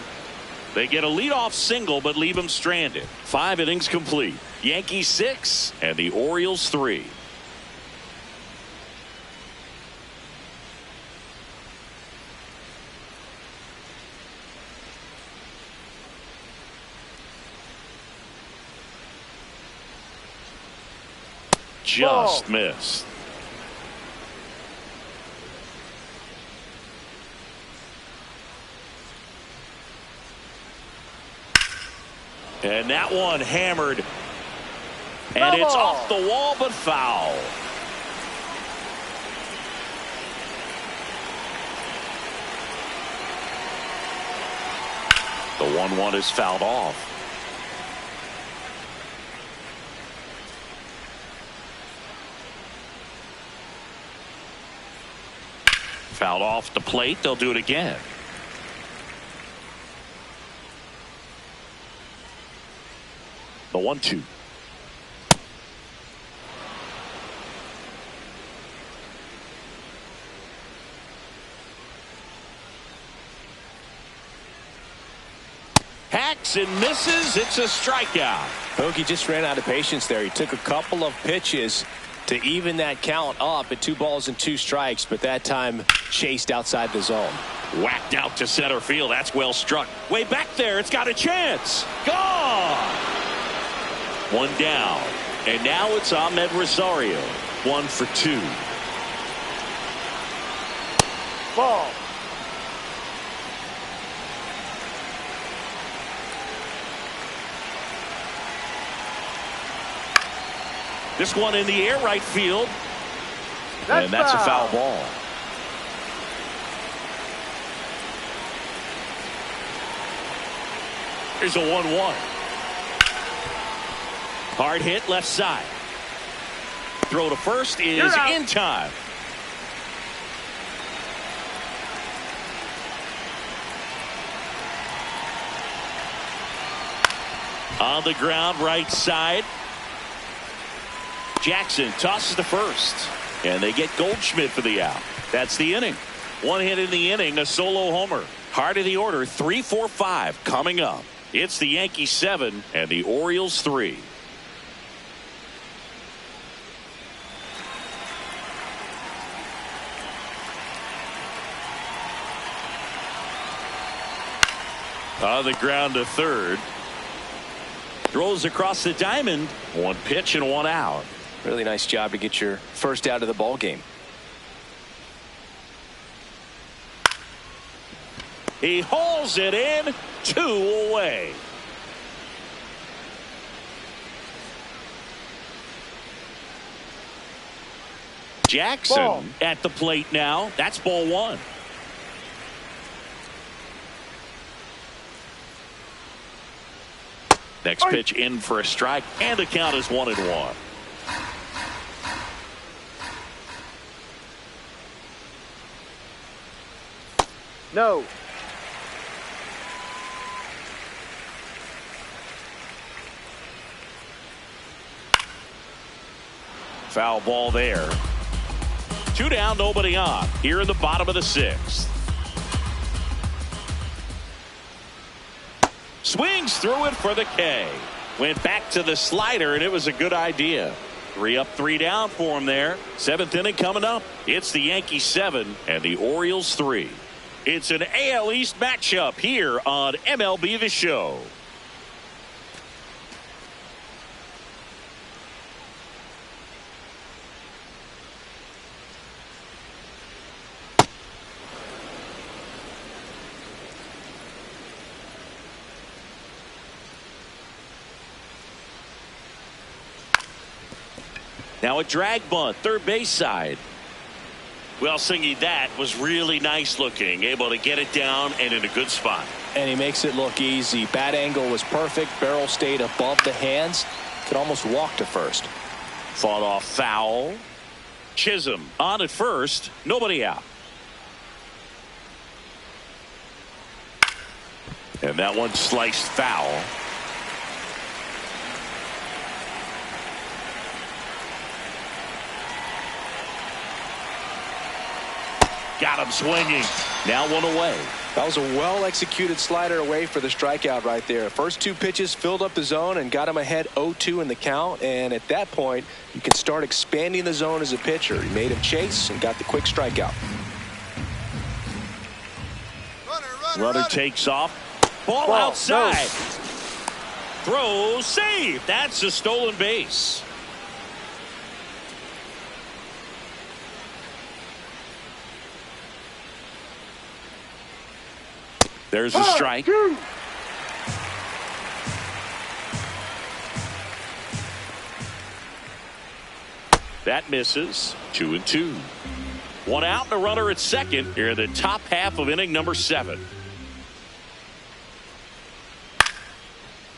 They get a leadoff single but leave him stranded. 5 innings complete. Yankees 6 and the Orioles 3. Just missed. And that one hammered. And it's off the wall, but foul. The 1-1 is fouled off. Fouled off the plate. They'll do it again. The 1-2. Hacks and misses. It's a strikeout. Hoagie just ran out of patience there. He took a couple of pitches to even that count up at 2 balls and 2 strikes, but that time chased outside the zone. Whacked out to center field. That's well struck. Way back there. It's got a chance. Gone. 1 down. And now it's Ahmed Rosario. 1 for 2. Ball. This one in the air right field. And that's a foul ball. Here's a 1-1. Hard hit left side. Throw to first is in time. On the ground right side. Jackson tosses to first. And they get Goldschmidt for the out. That's the inning. 1 hit in the inning, a solo homer. Heart of the order, 3, 4, 5 coming up. It's the Yankees 7 and the Orioles 3. On the ground to third. Throws across the diamond. 1 pitch and 1 out. Really nice job to get your first out of the ball game. He hauls it in. 2 away. Jackson at the plate now. That's ball 1. Next pitch in for a strike, and the count is 1-1. No. Foul ball there. 2 down, nobody on. Here in the bottom of the 6th. Swings through it for the K. Went back to the slider, and it was a good idea. 3 up, 3 down for him there. 7th inning coming up. It's the Yankees 7 and the Orioles 3. It's an AL East matchup here on MLB The Show. Now a drag bunt, third base side. Well, Singy, that was really nice looking. Able to get it down and in a good spot. And he makes it look easy. Bat angle was perfect. Barrel stayed above the hands. Could almost walk to first. Fought off foul. Chisholm on at first. Nobody out. And that one sliced foul. Got him swinging. Now 1 away. That was a well-executed slider away for the strikeout right there. First 2 pitches filled up the zone and got him ahead 0-2 in the count. And at that point, you can start expanding the zone as a pitcher. He made him chase and got the quick strikeout. Runner takes off. Ball outside. No. Throw, save. That's a stolen base. There's a strike. That misses. 2-2. One out and a runner at second here in the top half of inning number 7.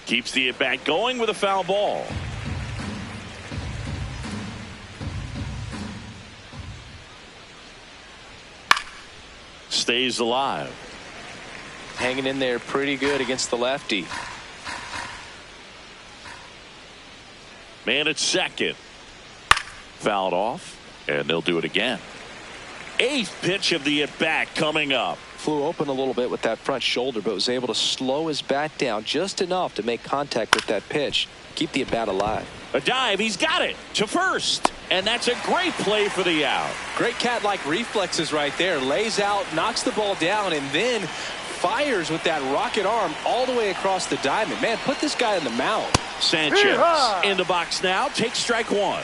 Keeps the at-bat going with a foul ball. Stays alive. Hanging in there pretty good against the lefty. Man at second. Fouled off, and they'll do it again. 8th pitch of the at-bat coming up. Flew open a little bit with that front shoulder, but was able to slow his bat down just enough to make contact with that pitch. Keep the at-bat alive. A dive, he's got it to first, and that's a great play for the out. Great cat-like reflexes right there. Lays out, knocks the ball down, and then fires with that rocket arm all the way across the diamond. Man, put this guy in the mound. Sanchez in the box now, takes strike 1.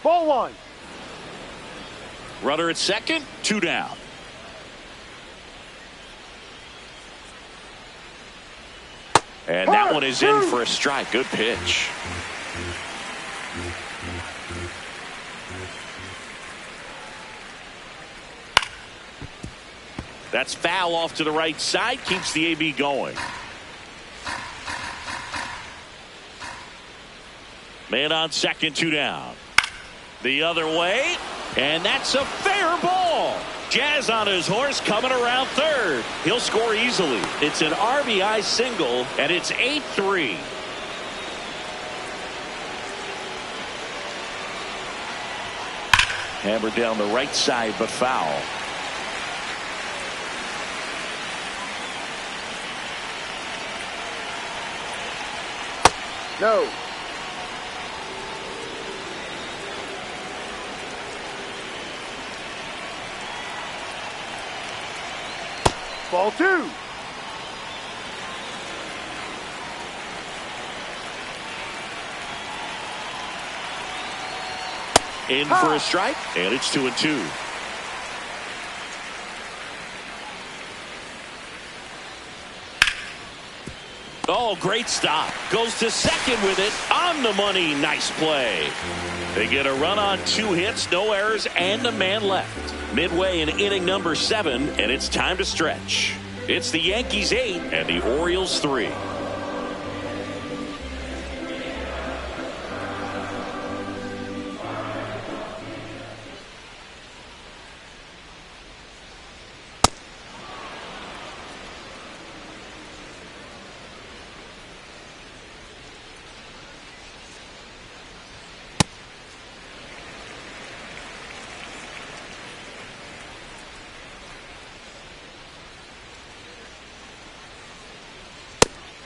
Ball 1. Runner at second, 2 down. And that one is in for a strike. Good pitch. That's foul off to the right side. Keeps the AB going. Man on second, 2 down. The other way. And that's a fair ball. Jazz on his horse coming around third. He'll score easily. It's an RBI single, and it's 8-3. Hammered down the right side, but foul. No. Ball 2. In for a strike, and it's 2-2. Oh, great stop. Goes to second with it. On the money. Nice play. They get a run on 2 hits, no errors, and a man left. Midway in inning number 7, and it's time to stretch. It's the Yankees 8 and the Orioles 3.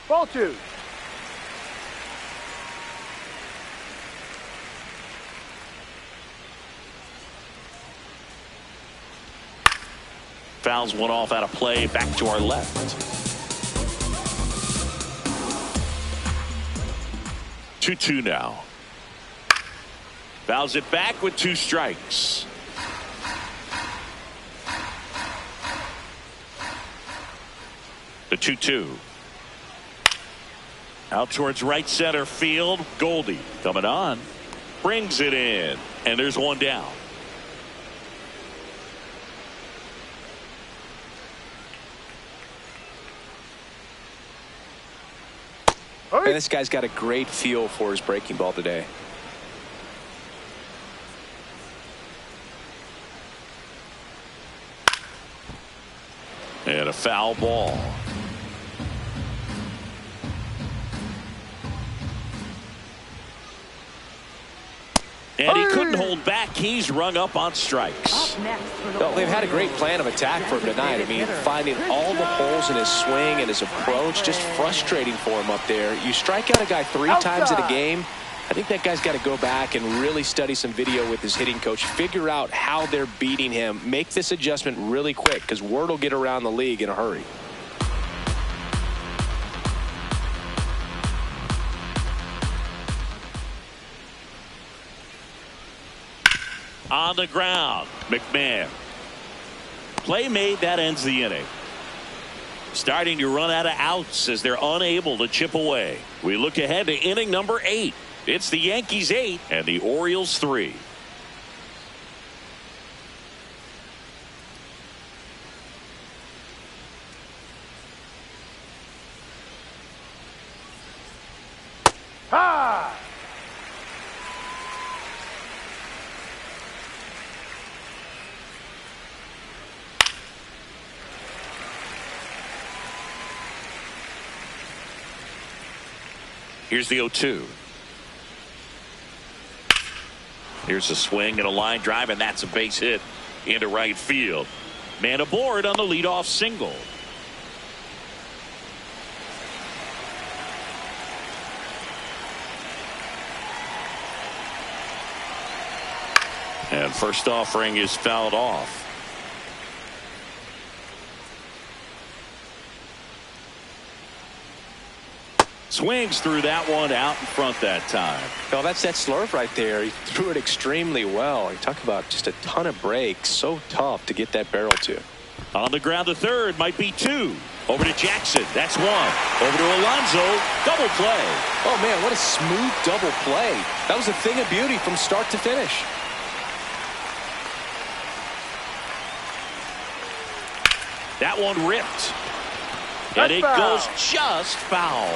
Ball 2. Fouls one off out of play. Back to our left. 2-2 now. Fouls it back with 2 strikes. The 2-2. Out towards right center field. Goldie coming on. Brings it in. And there's 1 down. And this guy's got a great feel for his breaking ball today. And a foul ball. And he couldn't hold back. He's rung up on strikes. Well, they've had a great plan of attack for him tonight. I mean, finding all the holes in his swing and his approach, just frustrating for him up there. You strike out a guy 3 times in a game. I think that guy's got to go back and really study some video with his hitting coach, figure out how they're beating him, make this adjustment really quick, because word will get around the league in a hurry. On the ground, McMahon. Play made, that ends the inning. starting to run out of outs as they're unable to chip away. We look ahead to inning number 8. It's the Yankees 8 and the Orioles 3. Ha! Here's the 0-2. Here's a swing and a line drive, and that's a base hit into right field. Man aboard on the leadoff single. And first offering is fouled off. Swings through that one out in front that time. Well, that's that slurve right there. He threw it extremely well. You talk about just a ton of breaks. So tough to get that barrel to. On the ground to third, might be 2. Over to Jackson. That's 1. Over to Alonso. Double play. Oh, man, what a smooth double play. That was a thing of beauty from start to finish. That one ripped. And it goes just foul.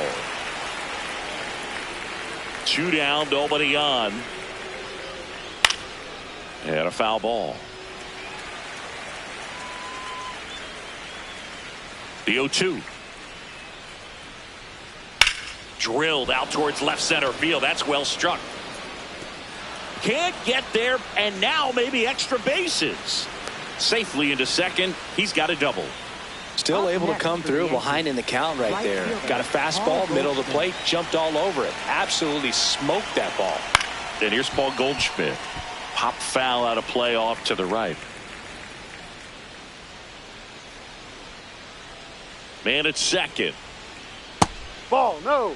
2 down, nobody on. And a foul ball. The 0-2. Drilled out towards left center field. That's well struck. Can't get there, and now maybe extra bases. Safely into second. He's got a double. Still able to come through behind in the count right there. Got a fastball, middle of the plate, jumped all over it. Absolutely smoked that ball. And here's Paul Goldschmidt. Pop foul out of play off to the right. Man at second. Ball, no.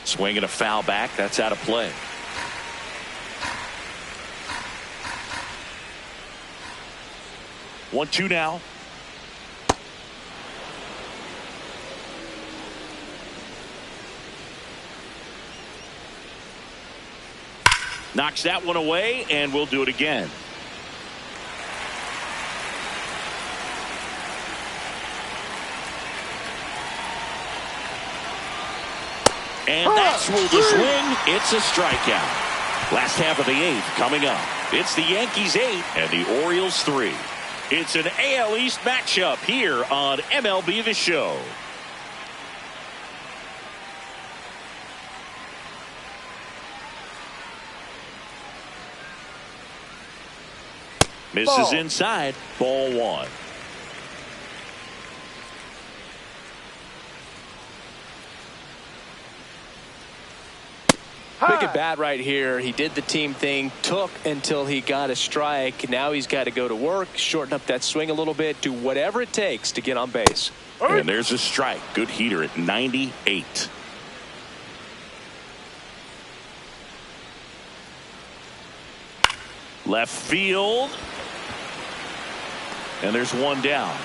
Swinging a foul back. That's out of play. One, 2 now. Knocks that one away, and we'll do it again. And that's ruled a swing. It's a strikeout. Last half of the 8th coming up. It's the Yankees 8 and the Orioles 3. It's an AL East matchup here on MLB The Show. Misses inside. Ball 1. Big at bat right here. He did the team thing, took until he got a strike. Now he's got to go to work, shorten up that swing a little bit, do whatever it takes to get on base. And there's a strike. Good heater at 98. Left field. And there's one down.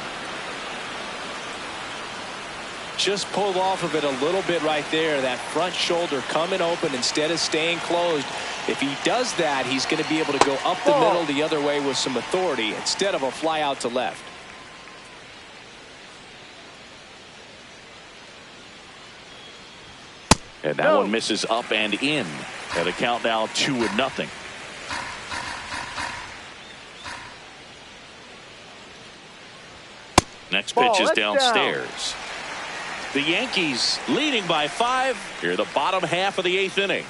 Just pulled off of it a little bit right there. That front shoulder coming open instead of staying closed. If he does that, he's going to be able to go up the middle the other way with some authority instead of a fly out to left. And that one misses up and in. And the count now 2-0. Next pitch is downstairs. The Yankees leading by 5 here the bottom half of the 8th inning.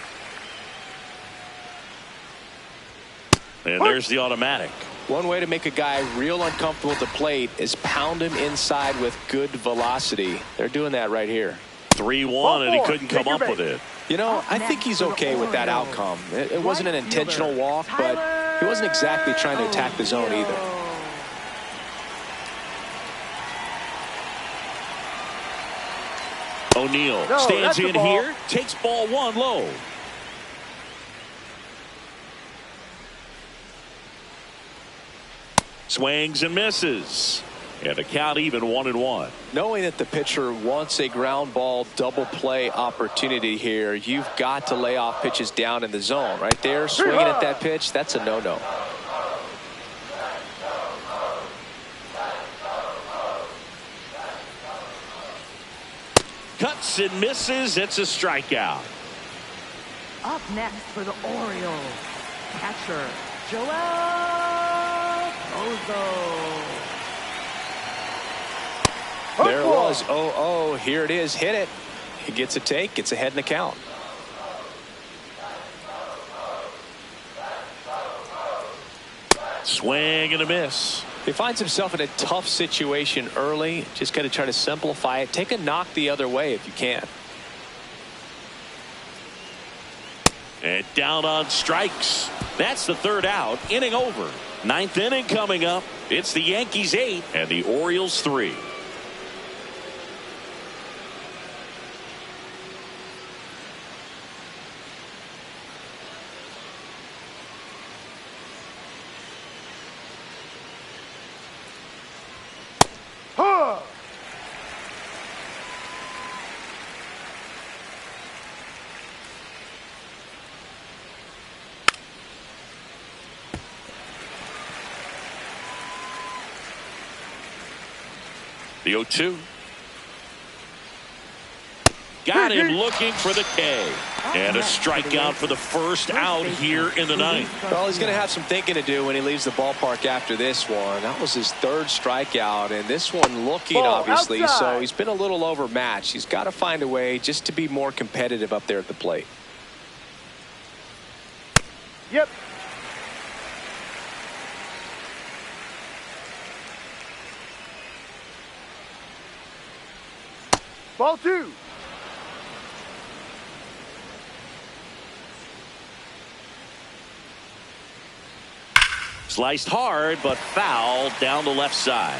And there's the automatic. One way to make a guy real uncomfortable at the plate is pound him inside with good velocity. They're doing that right here. 3-1, and he couldn't come up with it. You know, I think he's okay with that outcome. It wasn't an intentional walk, but he wasn't exactly trying to attack the zone either. O'Neill stands in here, takes ball 1 low. Swings and misses. And the count even 1-1. Knowing that the pitcher wants a ground ball double play opportunity here, you've got to lay off pitches down in the zone. Right there, swinging at that pitch, that's a no-no. Cuts and misses. It's a strikeout. Up next for the Orioles, catcher Joel Ozo. There it was. Oh, here it is. Hit it. He gets a take. Gets ahead in the count. Swing and a miss. He finds himself in a tough situation early. Just got to try to simplify it. Take a knock the other way if you can. And down on strikes. That's the third out. Inning over. Ninth inning coming up. It's the Yankees 8 and the Orioles 3. The 0-2. Got him looking for the K. And a strikeout for the first out here in the ninth. Well, he's going to have some thinking to do when he leaves the ballpark after this one. That was his third strikeout, and this one looking obviously. Outside. So he's been a little overmatched. He's got to find a way just to be more competitive up there at the plate. Yep. Ball 2. Sliced hard, but foul down the left side.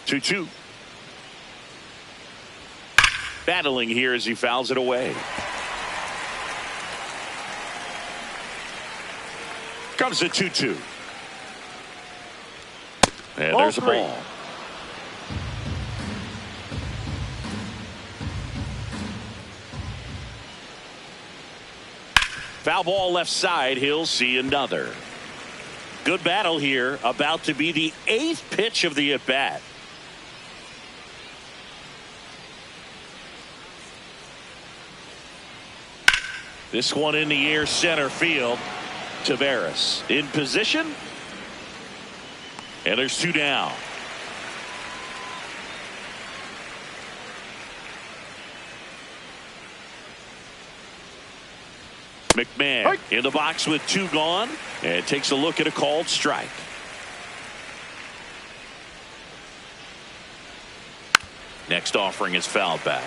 Two. Battling here as he fouls it away. Comes the 2-2. And there's a ball. Foul ball left side. He'll see another. Good battle here. About to be the 8th pitch of the at-bat. This one in the air, center field. Tavares in position. And there's 2 down. McMahon in the box with 2 gone, and takes a look at a called strike. Next offering is fouled back.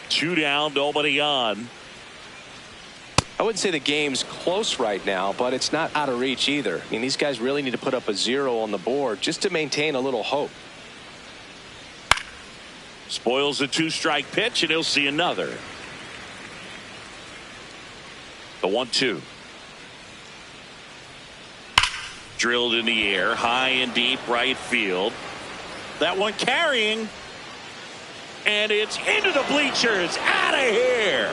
2 down, nobody on. I wouldn't say the game's close right now, but it's not out of reach either. I mean, these guys really need to put up a 0 on the board just to maintain a little hope. Spoils a 2-strike pitch, and he'll see another. The 1-2. Drilled in the air, high and deep right field. That one carrying. And it's into the bleachers. Out of here.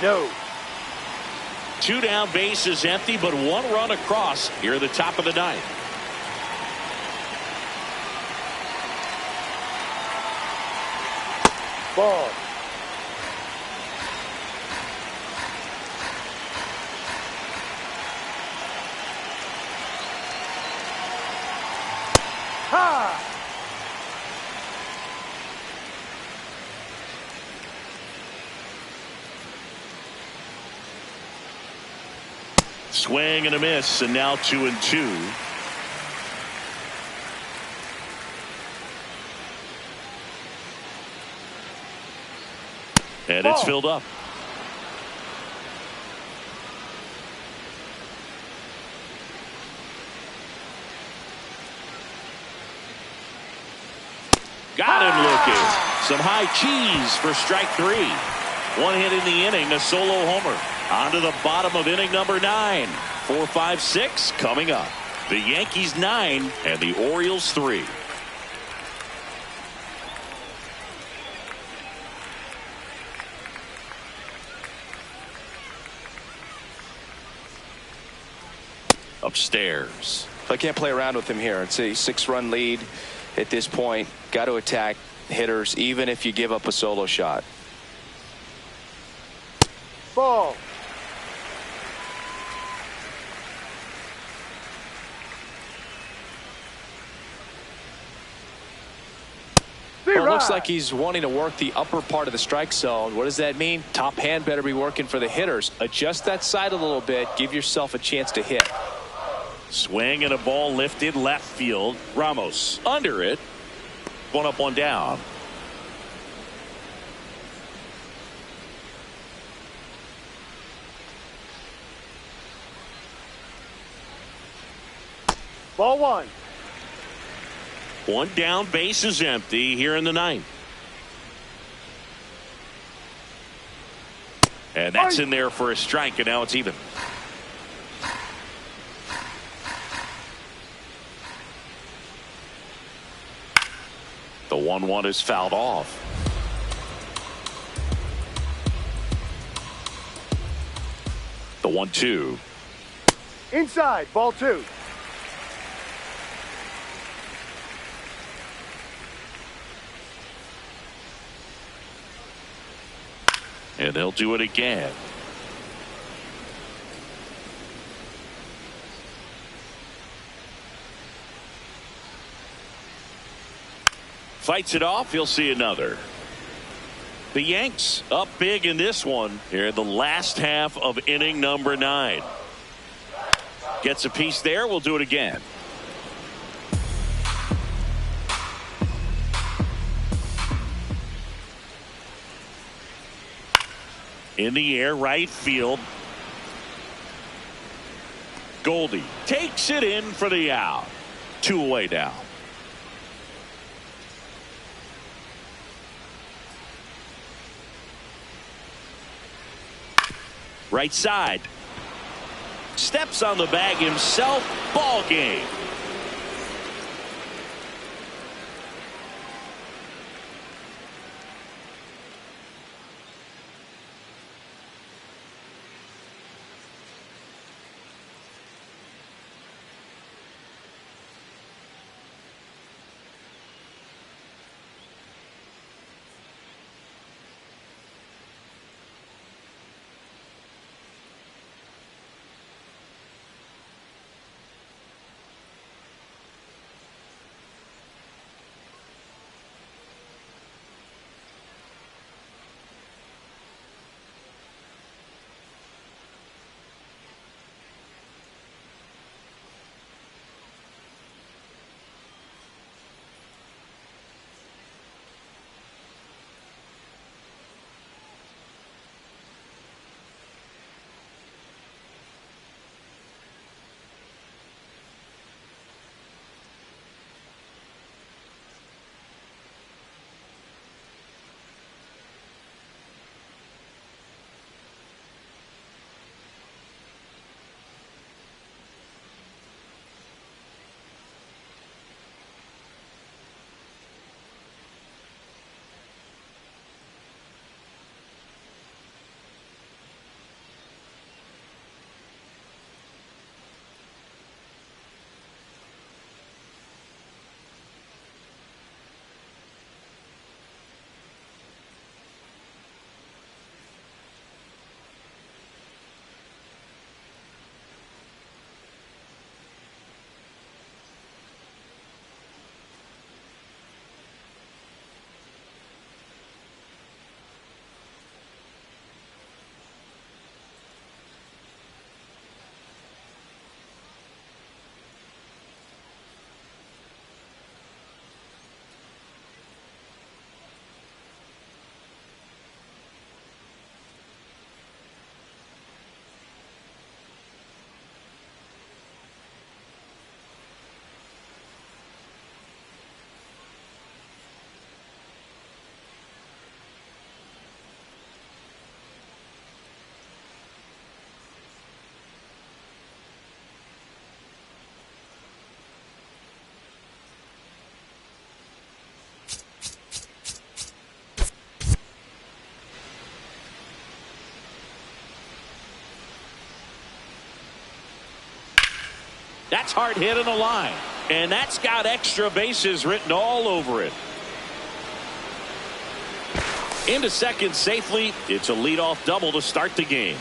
No. 2 down, base is empty, but 1 run across here at the top of the ninth. Ball. Ha! Swing and a miss, and now 2-2. And it's filled up. Got him looking. Some high cheese for strike 3. One hit in the inning, a solo homer. On to the bottom of inning number 9. 4, 5, 6 coming up. The Yankees 9 and the Orioles 3. Upstairs. I can't play around with him here. It's a 6-run lead at this point. Got to attack hitters even if you give up a solo shot. Ball. Well, it looks like he's wanting to work the upper part of the strike zone. What does that mean? Top hand better be working for the hitters. Adjust that side a little bit. Give yourself a chance to hit. Swing and a ball lifted left field. Ramos under it. One up, one down. Ball 1. One down, base is empty here in the 9th. And that's in there for a strike, and now it's even. The 1-1 is fouled off. The 1-2. Inside. Ball 2. And they'll do it again. Fights it off. He'll see another. The Yanks up big in this one here in the last half of inning number 9. Gets a piece there. We'll do it again. In the air, right field. Goldie takes it in for the out. 2 away now. Right side. Steps on the bag himself. Ball game. That's hard hit on the line. And that's got extra bases written all over it. Into second safely. It's a leadoff double to start the game.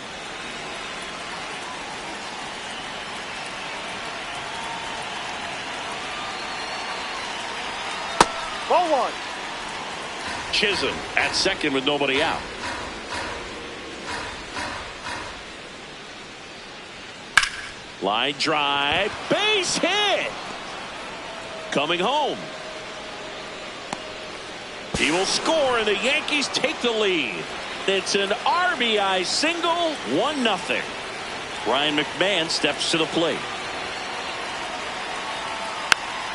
Ball one. Chisholm at second with nobody out. Line drive. Base hit. Coming home. He will score, and the Yankees take the lead. It's an RBI single, 1-0. Ryan McMahon steps to the plate.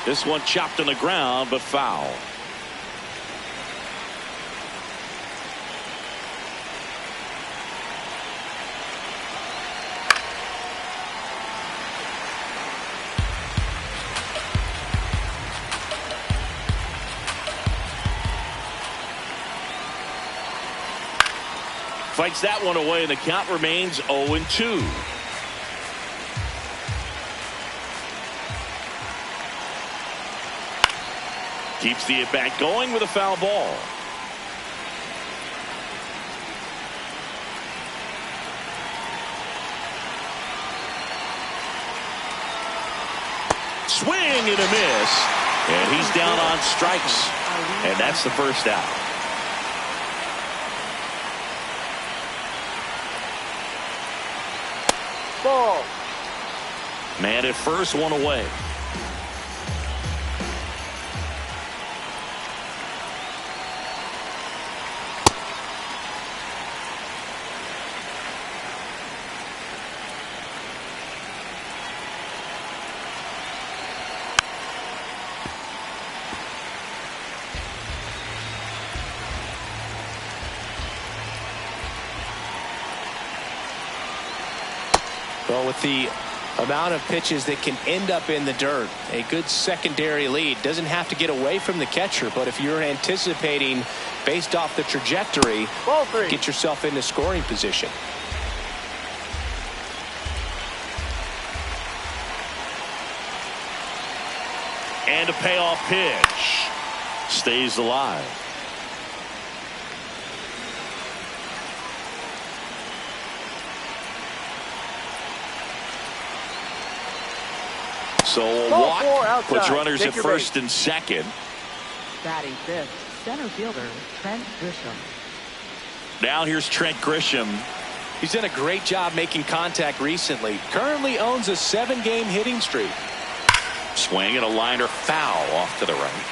This one chopped on the ground, but foul. Fights that one away, and the count remains 0-2. Keeps the at-bat going with a foul ball. Swing and a miss. And he's down on strikes. And that's the first out. Ball. Man at first, one away. Well, with the amount of pitches that can end up in the dirt, a good secondary lead. Doesn't have to get away from the catcher, but if you're anticipating based off the trajectory, Ball three. get yourself into scoring position. And a payoff pitch. Stays alive. So a Ball walk four outside. puts runners Take at your first base. and second. Batting fifth, center fielder Trent Grisham. Now here's Trent Grisham. He's done a great job making contact recently. Currently owns a 7-game hitting streak. Swing and a liner foul off to the right.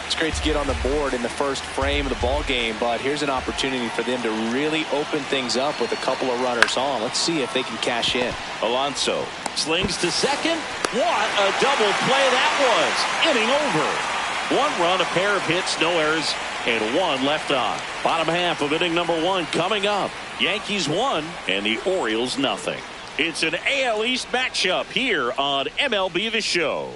It's great to get on the board in the first frame of the ball game, but here's an opportunity for them to really open things up with a couple of runners on. Let's see if they can cash in. Alonso slings to second. What a double play that was. Inning over. One run, a pair of hits, no errors, and one left on. Bottom half of inning number one coming up. Yankees 1 and the Orioles nothing. It's an AL East matchup here on MLB The Show.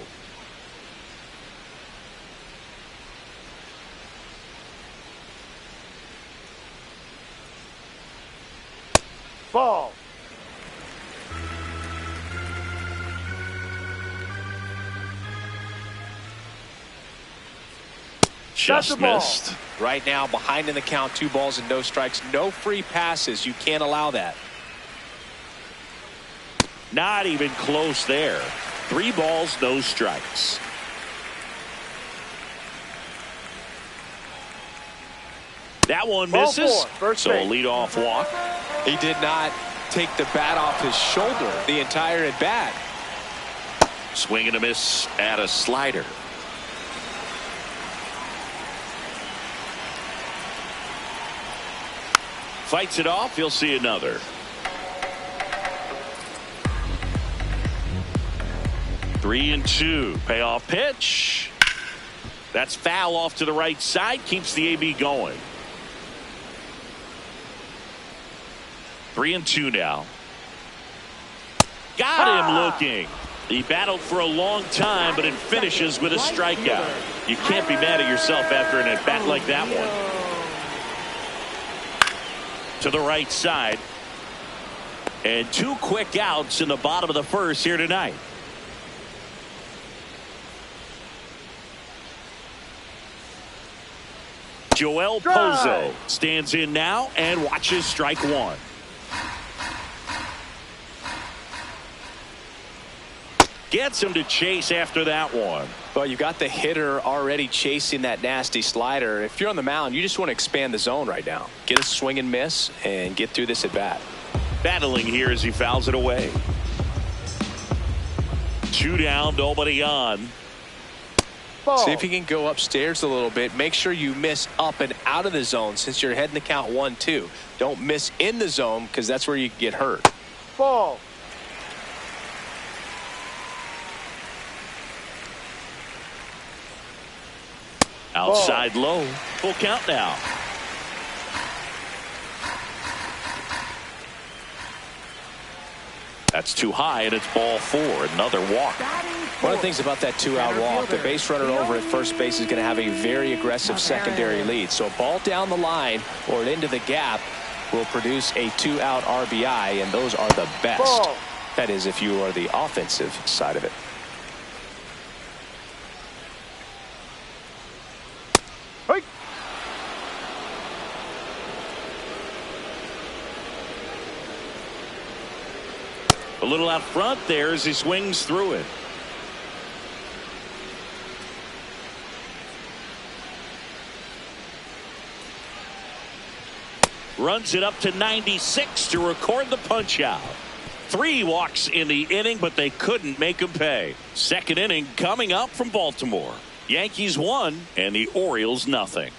Ball. Just the ball. missed. Right now, behind in the count, 2 balls and no strikes, no free passes. You can't allow that. Not even close there. 3 balls, no strikes. That one Ball misses. four, first So a base. leadoff walk. He did not take the bat off his shoulder the entire at bat. Swing and a miss at a slider. Fights it off. You'll see another. 3-2. Payoff pitch. That's foul off to the right side. Keeps the AB going. 3-2 now. Got him looking. He battled for a long time, but it finishes with a strikeout. You can't be mad at yourself after an at-bat like that one. To the right side. And 2 quick outs in the bottom of the first here tonight. Joel Pozo stands in now and watches strike 1. Gets him to chase after that one. Well, you got the hitter already chasing that nasty slider. If you're on the mound, you just want to expand the zone right now. Get a swing and miss and get through this at bat. Battling here as he fouls it away. 2 down, nobody on. Ball. See if you can go upstairs a little bit. Make sure you miss up and out of the zone since you're heading to count 1-2. Don't miss in the zone because that's where you get hurt. Ball. Outside low. Full count now. That's too high, and it's ball 4. Another walk. One of the things about that 2-out walk, the base runner over at first base is going to have a very aggressive secondary lead. So a ball down the line or into the gap will produce a 2-out RBI, and those are the best. Ball. That is if you are the offensive side of it. Hey. A little out front there as he swings through it. Runs it up to 96 to record the punch out. 3 walks in the inning, but they couldn't make him pay. Second inning coming up from Baltimore. Yankees 1 and the Orioles nothing.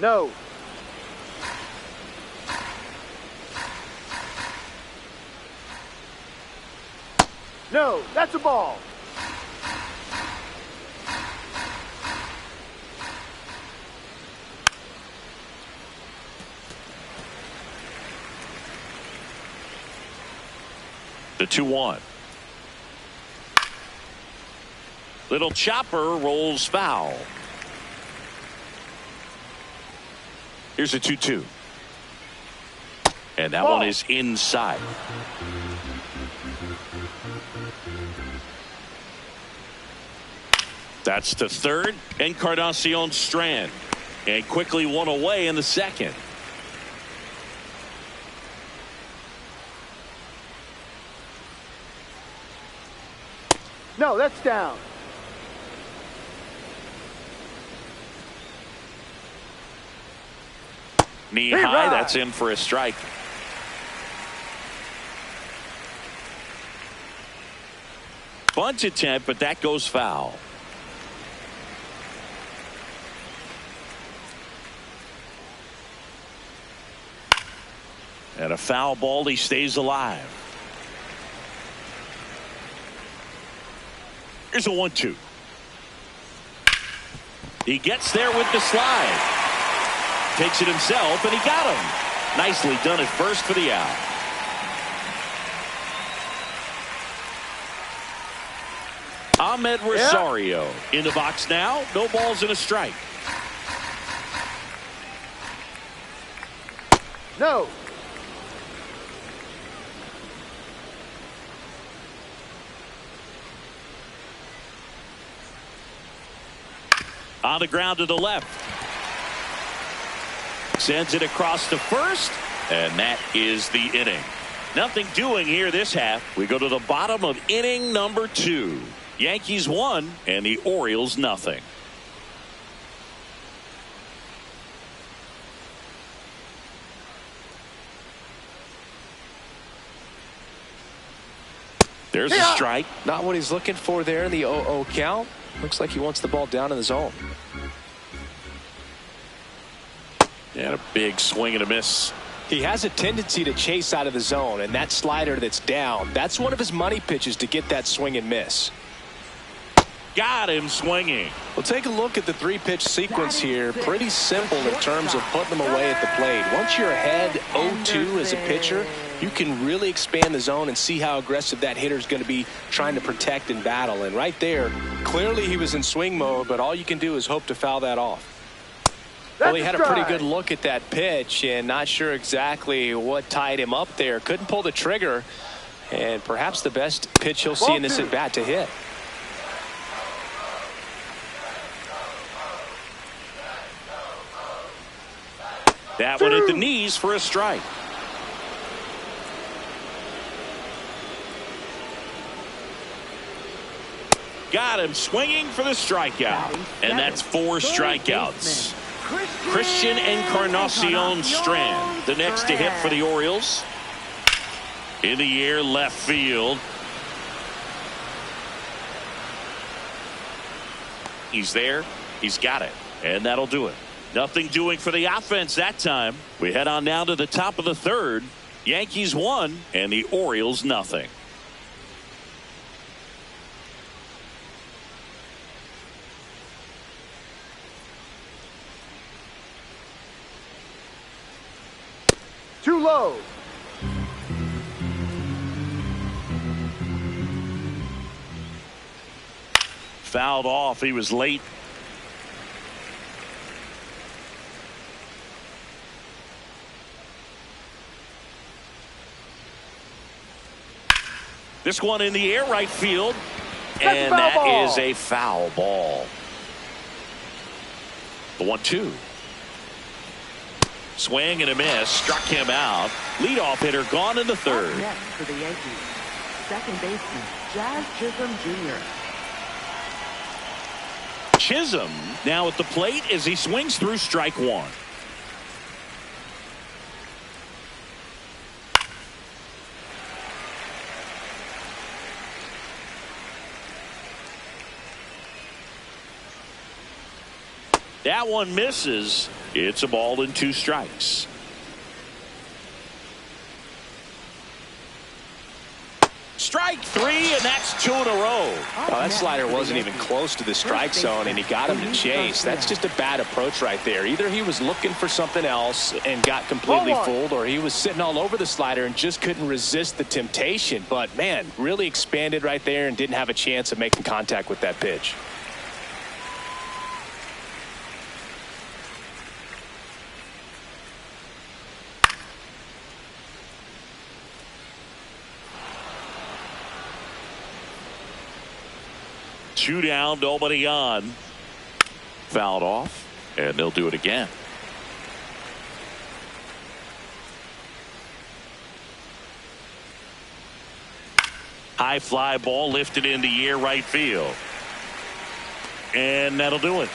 No. No, that's a ball. The 2-1. Little chopper rolls foul. Here's a 2-2. And that Ball. one is inside. That's to third. Encarnacion Strand. And quickly one away in the second. No, that's down. Knee Hey, high. Rod. That's in for a strike. Bunt attempt, but that goes foul. And a foul ball. He stays alive. Here's a 1-2. He gets there with the slide. Takes it himself, and he got him. Nicely done at first for the out. Ahmed Rosario in the box now. No balls and a strike. No. On the ground to the left. Sends it across to first, and that is the inning. Nothing doing here this half. We go to the bottom of inning number 2. Yankees 1 and the Orioles nothing. There's a strike. Not what he's looking for there in the 0-0 count. Looks like he wants the ball down in the zone. And a big swing and a miss. He has a tendency to chase out of the zone, and that slider that's down, that's one of his money pitches to get that swing and miss. Got him swinging. Well, take a look at the 3-pitch sequence here. Pretty simple in terms of putting them away at the plate. Once you're ahead 0-2 as a pitcher, you can really expand the zone and see how aggressive that hitter is going to be trying to protect and battle. And right there, clearly he was in swing mode, but all you can do is hope to foul that off. Well, he had a pretty good look at that pitch and not sure exactly what tied him up there. Couldn't pull the trigger, and perhaps the best pitch he'll see in this at bat to hit. That one at the knees for a strike. Got him swinging for the strikeout. And that's 4 strikeouts. Christian Encarnacion Strand, the next to hit for the Orioles. In the air, left field. He's there. He's got it. And that'll do it. Nothing doing for the offense that time. We head on now to the top of the third. Yankees 1 and the Orioles nothing. Too low. Fouled off. He was late. This one in the air, right field. And that is a foul ball. The 1-2. Swing and a miss. Struck him out. Leadoff hitter gone in the third. Up next for the Yankees, second baseman Jazz Chisholm Jr. Chisholm now at the plate as he swings through strike 1. That one misses. It's a ball and 2 strikes. Strike 3, and that's 2 in a row. Oh, that slider wasn't even close to the strike zone, and he got him to chase. That's just a bad approach right there. Either he was looking for something else and got completely fooled, or he was sitting all over the slider and just couldn't resist the temptation. But, man, really expanded right there and didn't have a chance of making contact with that pitch. Two down, nobody on. Fouled off, and they'll do it again. High fly ball lifted in the air, right field. And that'll do it.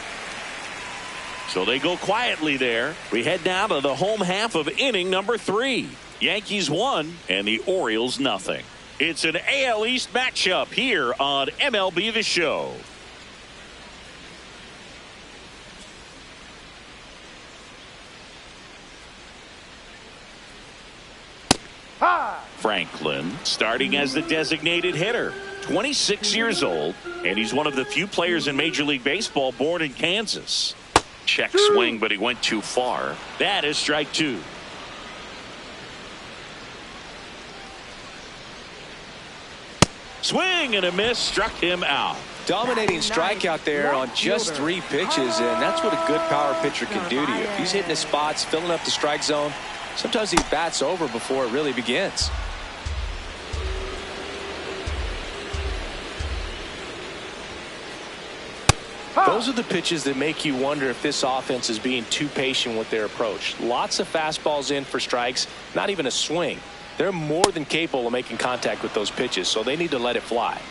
So they go quietly there. We head now to the home half of inning number 3. Yankees 1 and the Orioles nothing. It's an AL East matchup here on MLB The Show. Franklin starting as the designated hitter. 26 years old, and he's one of the few players in Major League Baseball born in Kansas. Check swing, but he went too far. That is strike 2. Swing and a miss, struck him out. Dominating strikeout there on just 3 pitches, and that's what a good power pitcher can do to you. If he's hitting his spots, filling up the strike zone, sometimes he bats over before it really begins. Those are the pitches that make you wonder if this offense is being too patient with their approach. Lots of fastballs in for strikes, not even a swing. They're more than capable of making contact with those pitches, so they need to let it fly.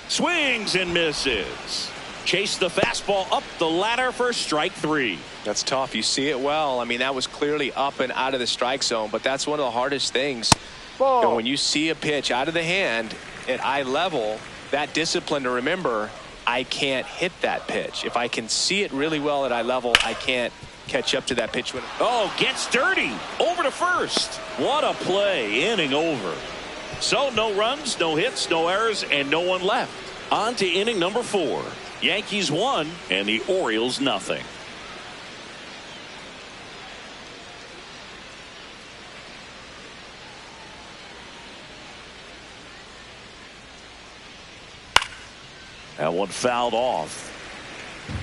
Swings and misses. Chase the fastball up the ladder for strike 3. That's tough. You see it well. I mean, that was clearly up and out of the strike zone, but that's one of the hardest things. And when you see a pitch out of the hand at eye level, that discipline to remember, I can't hit that pitch. If I can see it really well at eye level, I can't catch up to that pitch. Oh, gets dirty. Over to first. What a play. Inning over. So no runs, no hits, no errors, and no one left. On to inning number 4. Yankees 1 and the Orioles nothing. That one fouled off.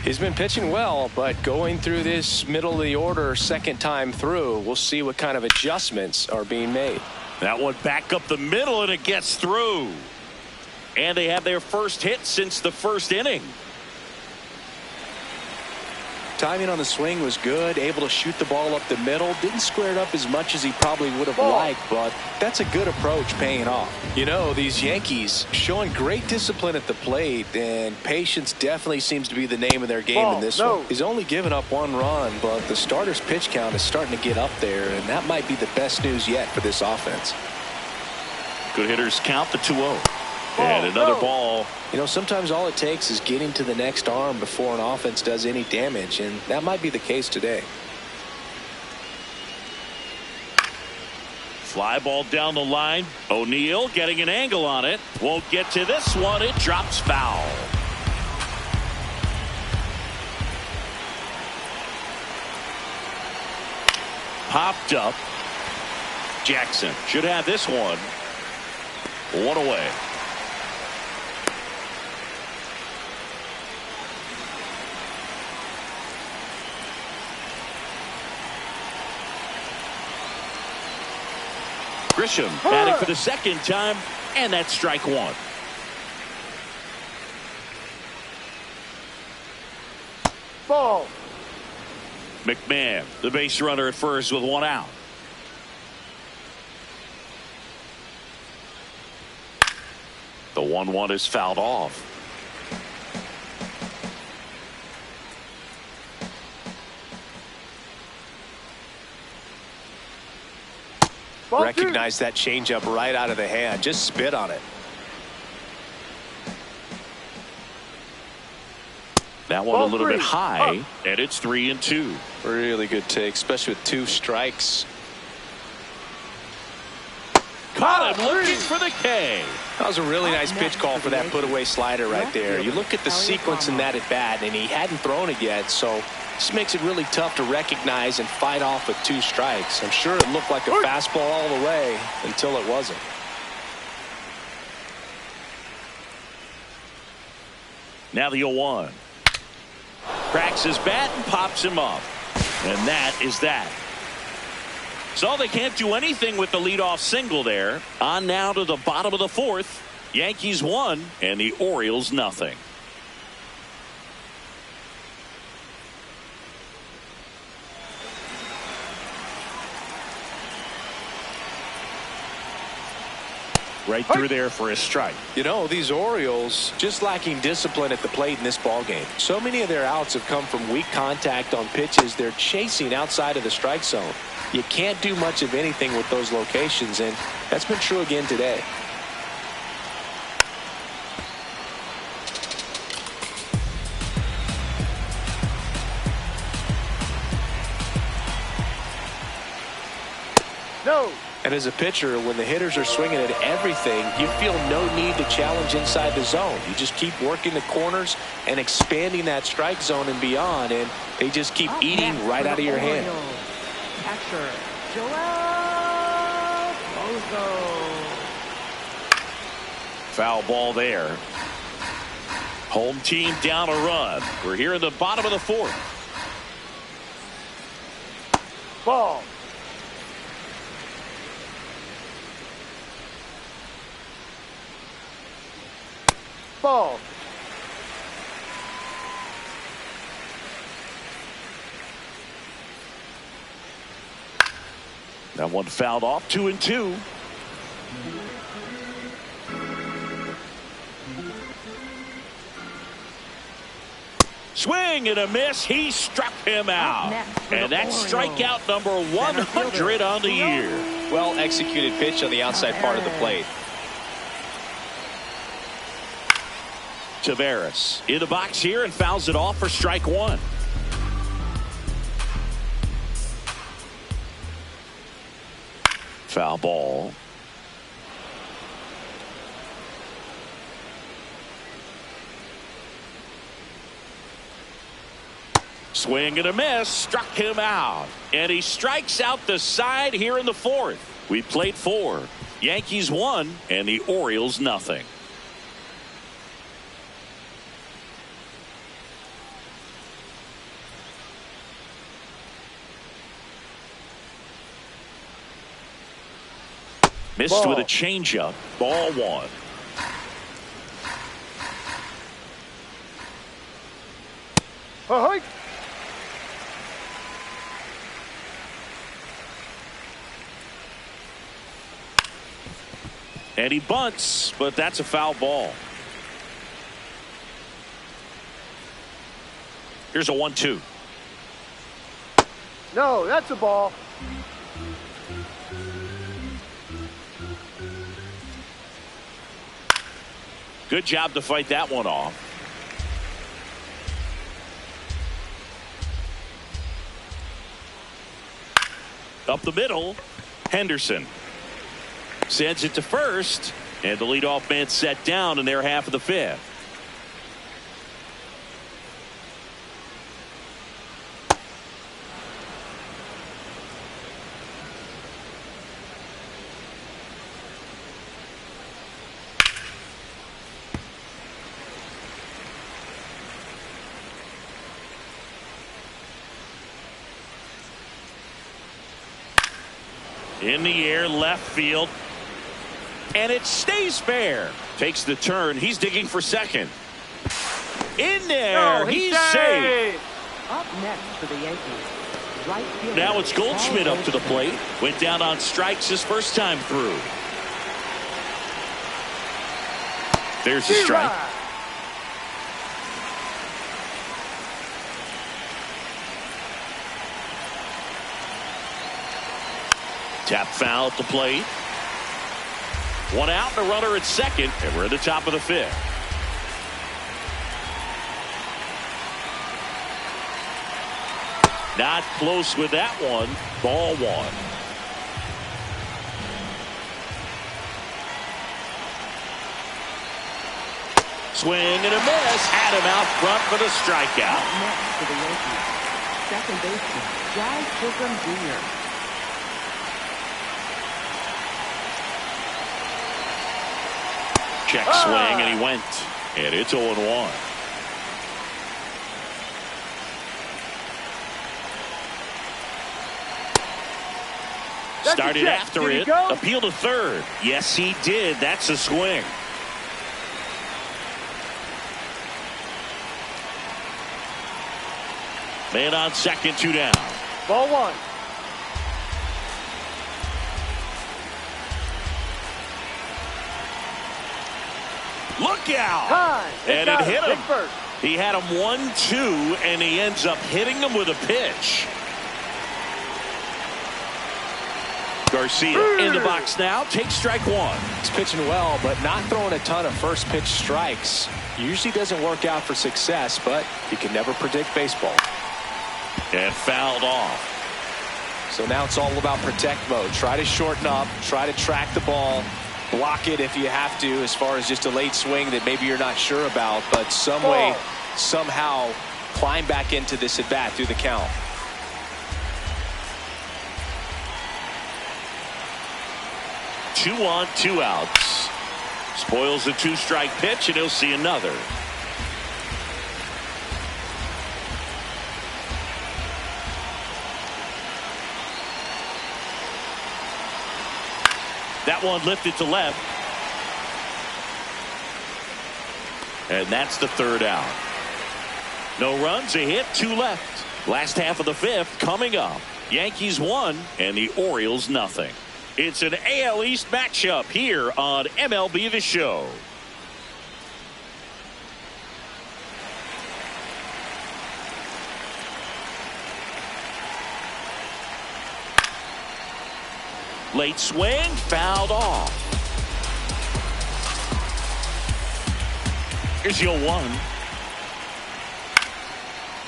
He's been pitching well, but going through this middle of the order second time through, we'll see what kind of adjustments are being made. That one back up the middle, and it gets through. And they have their first hit since the first inning. Timing on the swing was good, able to shoot the ball up the middle. Didn't square it up as much as he probably would have liked, but that's a good approach paying off. You know, these Yankees showing great discipline at the plate, and patience definitely seems to be the name of their game in this one. He's only given up 1 run, but the starter's pitch count is starting to get up there, and that might be the best news yet for this offense. Good hitters count the 2-0. And another ball. You know, sometimes all it takes is getting to the next arm before an offense does any damage, and that might be the case today. Fly ball down the line. O'Neill getting an angle on it. Won't get to this one. It drops foul. Popped up. Jackson should have this one. 1 away. Grisham batting for the second time, and that's strike 1. Ball. McMahon, the base runner at first with 1 out. The 1-1 is fouled off. Recognize that changeup right out of the hand. Just spit on it. That one a little bit high, and it's 3-2. Really good take, especially with 2 strikes. Caught him looking for the K. That was a really nice pitch call for that put-away slider right there. You look at the sequence in that at-bat, and he hadn't thrown it yet, so this makes it really tough to recognize and fight off with 2 strikes. I'm sure it looked like a fastball all the way until it wasn't. Now the 0-1. Cracks his bat and pops him up. And that is that. So they can't do anything with the leadoff single there. On now to the bottom of the 4th. Yankees 1 and the Orioles nothing. Right through there for a strike. You know, these Orioles just lacking discipline at the plate in this ballgame. So many of their outs have come from weak contact on pitches they're chasing outside of the strike zone. You can't do much of anything with those locations, and that's been true again today. No. And as a pitcher, when the hitters are swinging at everything, you feel no need to challenge inside the zone. You just keep working the corners and expanding that strike zone and beyond, and they just keep eating right out of your hand. Catcher, Joel Bozo. Foul ball there. Home team down a run. We're here in the bottom of the 4th. Ball. Ball. That one fouled off. 2-2. Swing and a miss. He struck him out. And that's strikeout number 100 on the year. Well executed pitch on the outside part of the plate. Taveras in the box here and fouls it off for strike 1. Foul ball. Swing and a miss, struck him out. And he strikes out the side here in the 4th. We played 4. Yankees 1 and the Orioles nothing. Missed with a changeup. Ball one. Ahoy. And he bunts, but that's a foul ball. Here's a 1-2. No, that's a ball. Good job to fight that one off. Up the middle, Henderson sends it to first, and the leadoff man set down in their half of the fifth. In the air, left field. And it stays fair. Takes the turn. He's digging for second. In there. He's safe. Up next for the Yankees, right fielder. Now it's Goldschmidt up to the plate. Went down on strikes his first time through. There's the strike. Tap foul at the plate. One out and a runner at second, and we're at the top of the fifth. Not close with that one. Ball one. Swing and a miss. Had him out front for the strikeout. Up next for the Yankees, second baseman, Jazz Chisholm Jr. Check swing, and he went. And it's 0-1. Started after it. Appeal to third. Yes, he did. That's a swing. Man on second, 2 down. Ball one. Look out! Time. And it hit him. First. He had him 1-2, and he ends up hitting him with a pitch. Garcia in the box now. Takes strike one. He's pitching well, but not throwing a ton of first pitch strikes. Usually doesn't work out for success, but you can never predict baseball. And fouled off. So now it's all about protect mode. Try to shorten up. Try to track the ball. Block it if you have to, as far as just a late swing that maybe you're not sure about, but some way, somehow climb back into this at bat through the count. Two on, 2 outs. Spoils the 2-strike pitch, and he'll see another. That one lifted to left. And that's the 3rd out. No runs, a hit, 2 left. Last half of the 5th coming up. Yankees 1 and the Orioles nothing. It's an AL East matchup here on MLB The Show. Late swing, fouled off. Here's your 1.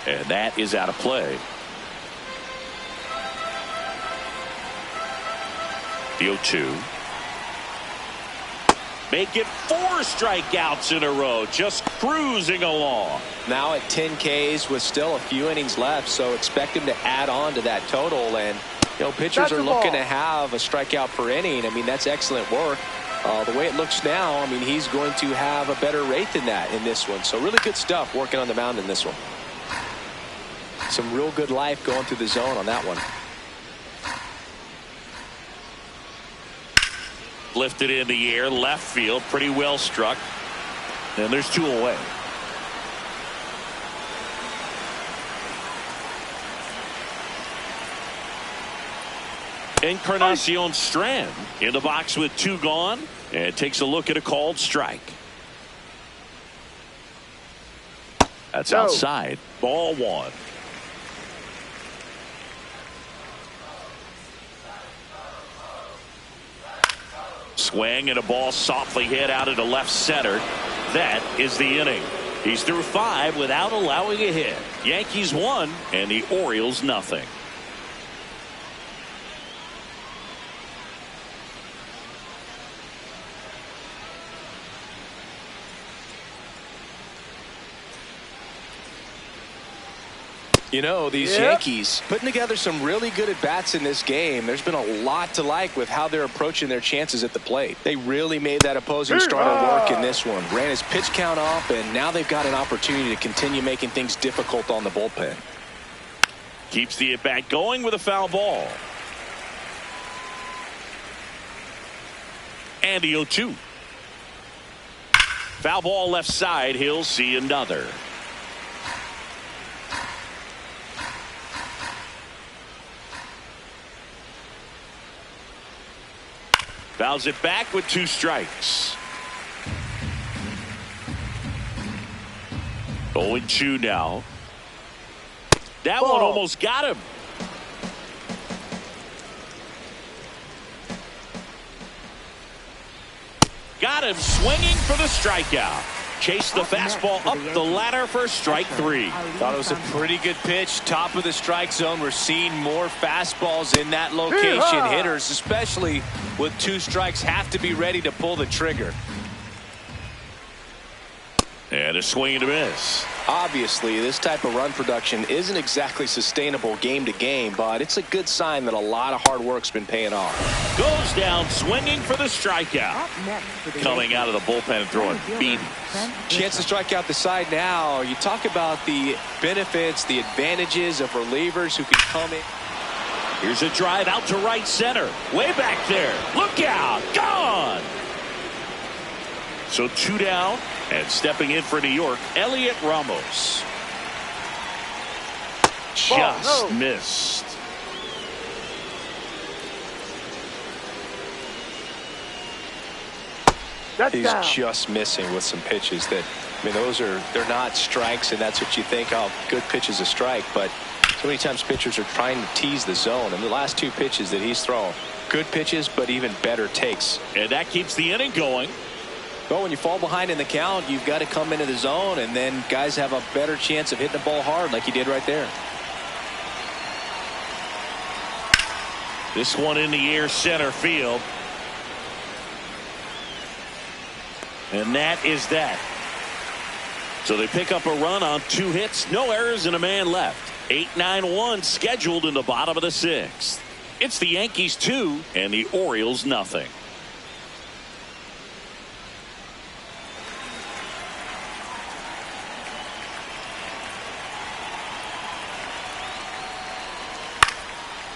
And that is out of play. The 0-2. Make it 4 strikeouts in a row, just cruising along. Now at 10 Ks with still a few innings left, so expect him to add on to that total. And you know, pitchers are looking to have a strikeout per inning. I mean, that's excellent work. The way it looks now, I mean, he's going to have a better rate than that in this one. So really good stuff working on the mound in this one. Some real good life going through the zone on that one. Lifted in the air, left field, pretty well struck. And there's 2 away. Encarnacion Strand in the box with 2 gone, and takes a look at a called strike. That's outside. Ball 1. Swing and a ball softly hit out into left center. That is the inning. He's through 5 without allowing a hit. Yankees 1 and the Orioles nothing. You know, these Yankees putting together some really good at-bats in this game. There's been a lot to like with how they're approaching their chances at the plate. They really made that opposing starter work in this one. Ran his pitch count up, and now they've got an opportunity to continue making things difficult on the bullpen. Keeps the at-bat going with a foul ball. And the 0-2. Foul ball left side. He'll see another. Fouls it back with 2 strikes. 0-2 now. That one almost got him. Got him swinging for the strikeout. Chased the fastball up the ladder for strike 3. Thought it was a pretty good pitch. Top of the strike zone. We're seeing more fastballs in that location. Hitters, especially with 2 strikes, have to be ready to pull the trigger. And a swing and a miss. Obviously, this type of run production isn't exactly sustainable game to game, but it's a good sign that a lot of hard work's been paying off. Goes down swinging for the strikeout. Coming out of the bullpen and throwing beans. Chance to strike out the side now. You talk about the benefits, the advantages of relievers who can come in. Here's a drive out to right center. Way back there. Look out. Gone. So 2 down. And stepping in for New York, Elliot Ramos. Just missed. He's just missing with some pitches that, I mean, they're not strikes, and that's what you think, oh, good pitch is a strike. But so many times pitchers are trying to tease the zone. And the last 2 pitches that he's thrown, good pitches, but even better takes. And that keeps the inning going. Well, when you fall behind in the count, you've got to come into the zone, and then guys have a better chance of hitting the ball hard like he did right there. This one in the air center field. And that is that. So they pick up a run on 2 hits, no errors, and a man left. 8-9-1 scheduled in the bottom of the 6th. It's the Yankees 2 and the Orioles nothing.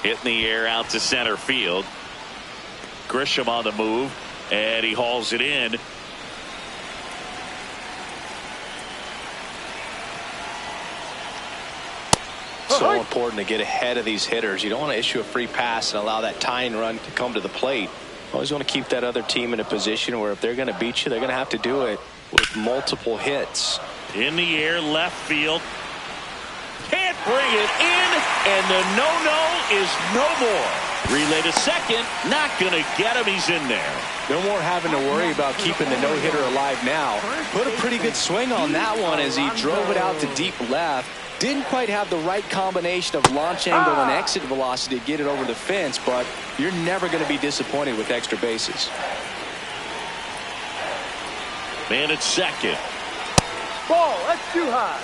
Hit in the air out to center field. Grisham on the move, and he hauls it in. So important to get ahead of these hitters. You don't want to issue a free pass and allow that tying run to come to the plate. Always want to keep that other team in a position where if they're going to beat you, they're going to have to do it with multiple hits. In the air, left field. Can't bring it in, and the no-no is no more. Relay to second, not going to get him. He's in there. No more having to worry about keeping the no-hitter alive now. Put a pretty good swing on that one as he drove it out to deep left. Didn't quite have the right combination of launch angle and exit velocity to get it over the fence, but you're never going to be disappointed with extra bases. Man at second. Ball, that's too high.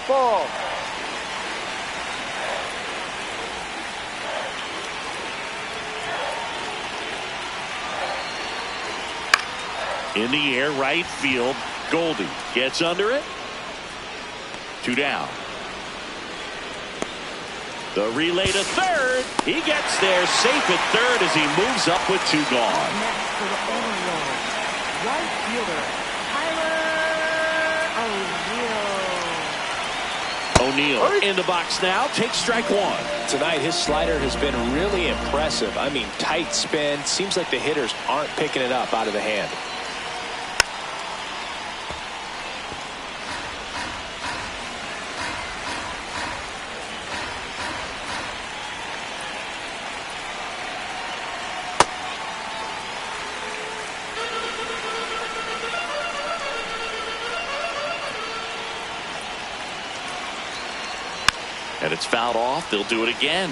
Ball. In the air, right field. Goldie gets under it. 2 down. The relay to third. He gets there safe at third as he moves up with 2 gone. Next for the Orioles, right fielder Tyler O'Neill in the box now. Takes strike 1. Tonight, his slider has been really impressive. I mean, tight spin. Seems like the hitters aren't picking it up out of the hand. And it's fouled off. They'll do it again.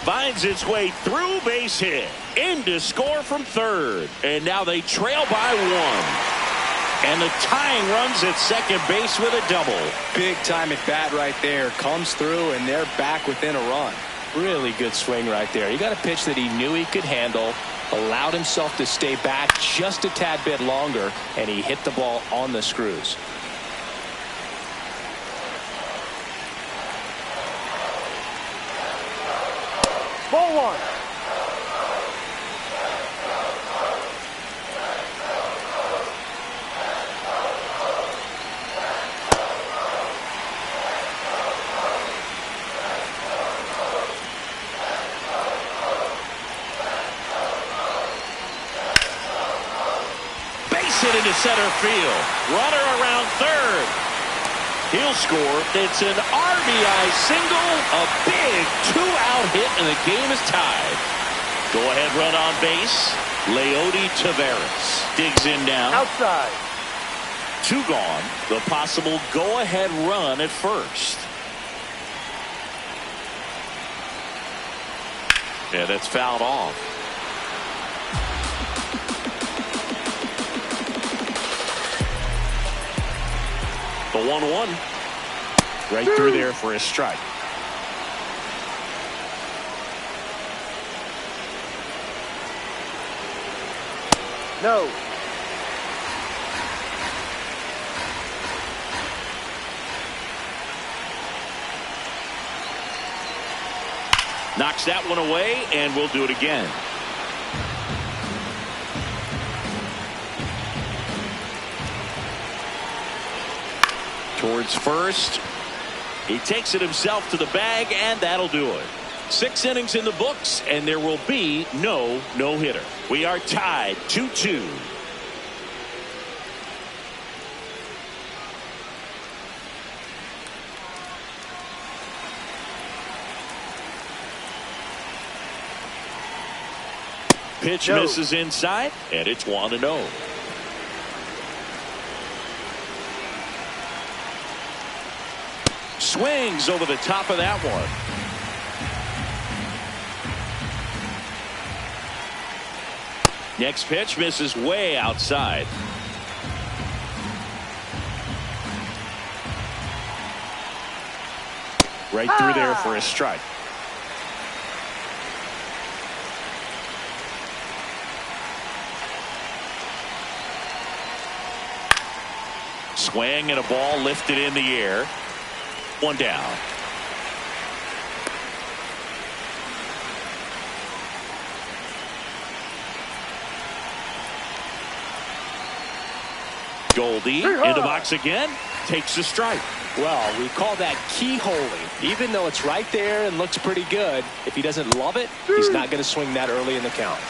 Finds its way through, base hit. In to score from third. And now they trail by 1. And the tying runs at second base with a double. Big time at bat right there. Comes through, and they're back within a run. Really good swing right there. He got a pitch that he knew he could handle, allowed himself to stay back just a tad bit longer, and he hit the ball on the screws. Ball 1. Hit into center field. Runner around third. He'll score. It's an RBI single. A big 2-out hit, and the game is tied. Go-ahead run on base. Leody Taveras digs in now. Outside. 2 gone. The possible go-ahead run at first. Yeah, that's fouled off. The 1-1. Right through there for a strike. No. Knocks that one away, and we'll do it again. Towards first. He takes it himself to the bag, and that'll do it. 6 innings in the books, and there will be no no-hitter. We are tied 2-2. Pitch misses inside, and it's 1-0. Swings over the top of that one. Next pitch misses way outside. Right through there for a strike. Swing and a ball lifted in the air. 1 down. Goldie into box again. Takes the strike. Well, we call that keyholing. Even though it's right there and looks pretty good, if he doesn't love it, he's not going to swing that early in the count.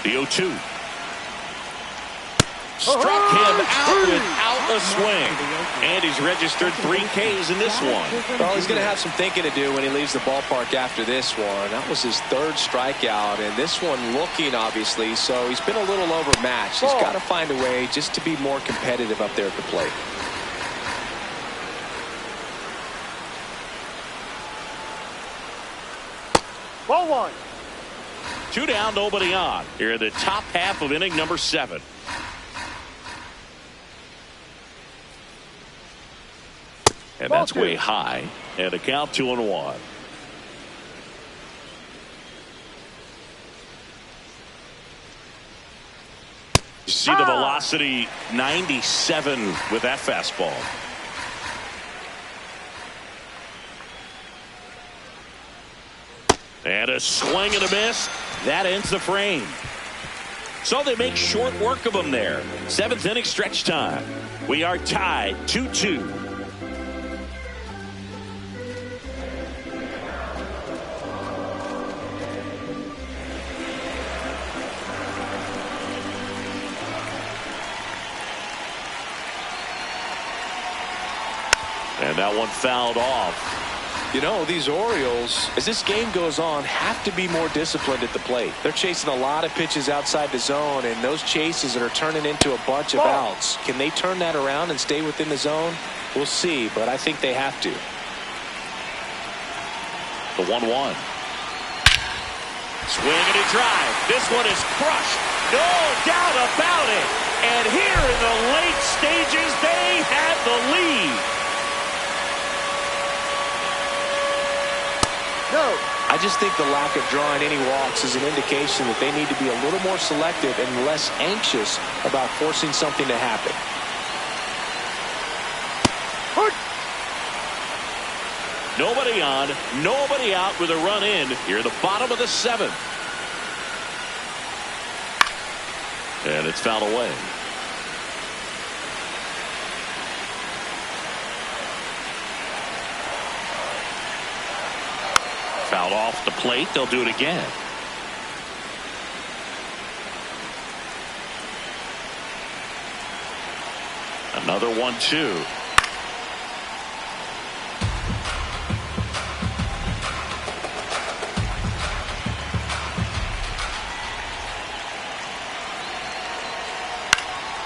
The 0-2. Struck him out without a swing. And he's registered 3 Ks in this one. Well, he's going to have some thinking to do when he leaves the ballpark after this one. That was his 3rd strikeout, and this one looking, obviously, so he's been a little overmatched. He's got to find a way just to be more competitive up there at the plate. Ball 1. 2 down, nobody on. Here in the top half of inning number 7. And that's way high. And a count 2-1. You see the velocity, 97 with that fastball. And a swing and a miss. That ends the frame. So they make short work of them there. 7th inning stretch time. We are tied 2-2. And that one fouled off. You know, these Orioles, as this game goes on, have to be more disciplined at the plate. They're chasing a lot of pitches outside the zone, and those chases are turning into a bunch of outs. Can they turn that around and stay within the zone? We'll see, but I think they have to. The 1-1. Swing and a drive. This one is crushed. No doubt about it. And here in the late stages, they have the lead. No. I just think the lack of drawing any walks is an indication that they need to be a little more selective and less anxious about forcing something to happen. Nobody on, nobody out with a run in here at the bottom of the 7th. And it's fouled away. Fouled off the plate. They'll do it again. Another 1-2.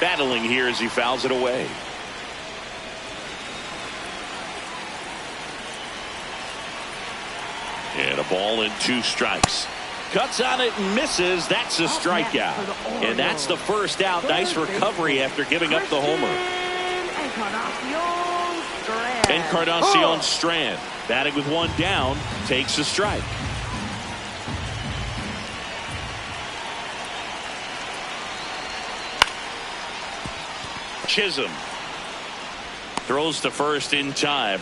Battling here as he fouls it away. And a ball and 2 strikes. Cuts on it and misses. That's a strikeout. And that's the first out. Nice recovery after giving up the homer. Encarnacion Strand, batting with 1 down, takes a strike. Chisholm throws to first in time.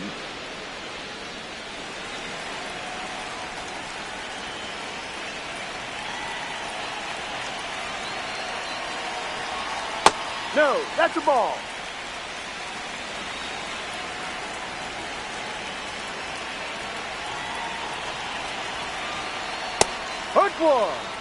No, that's a ball. Hook one.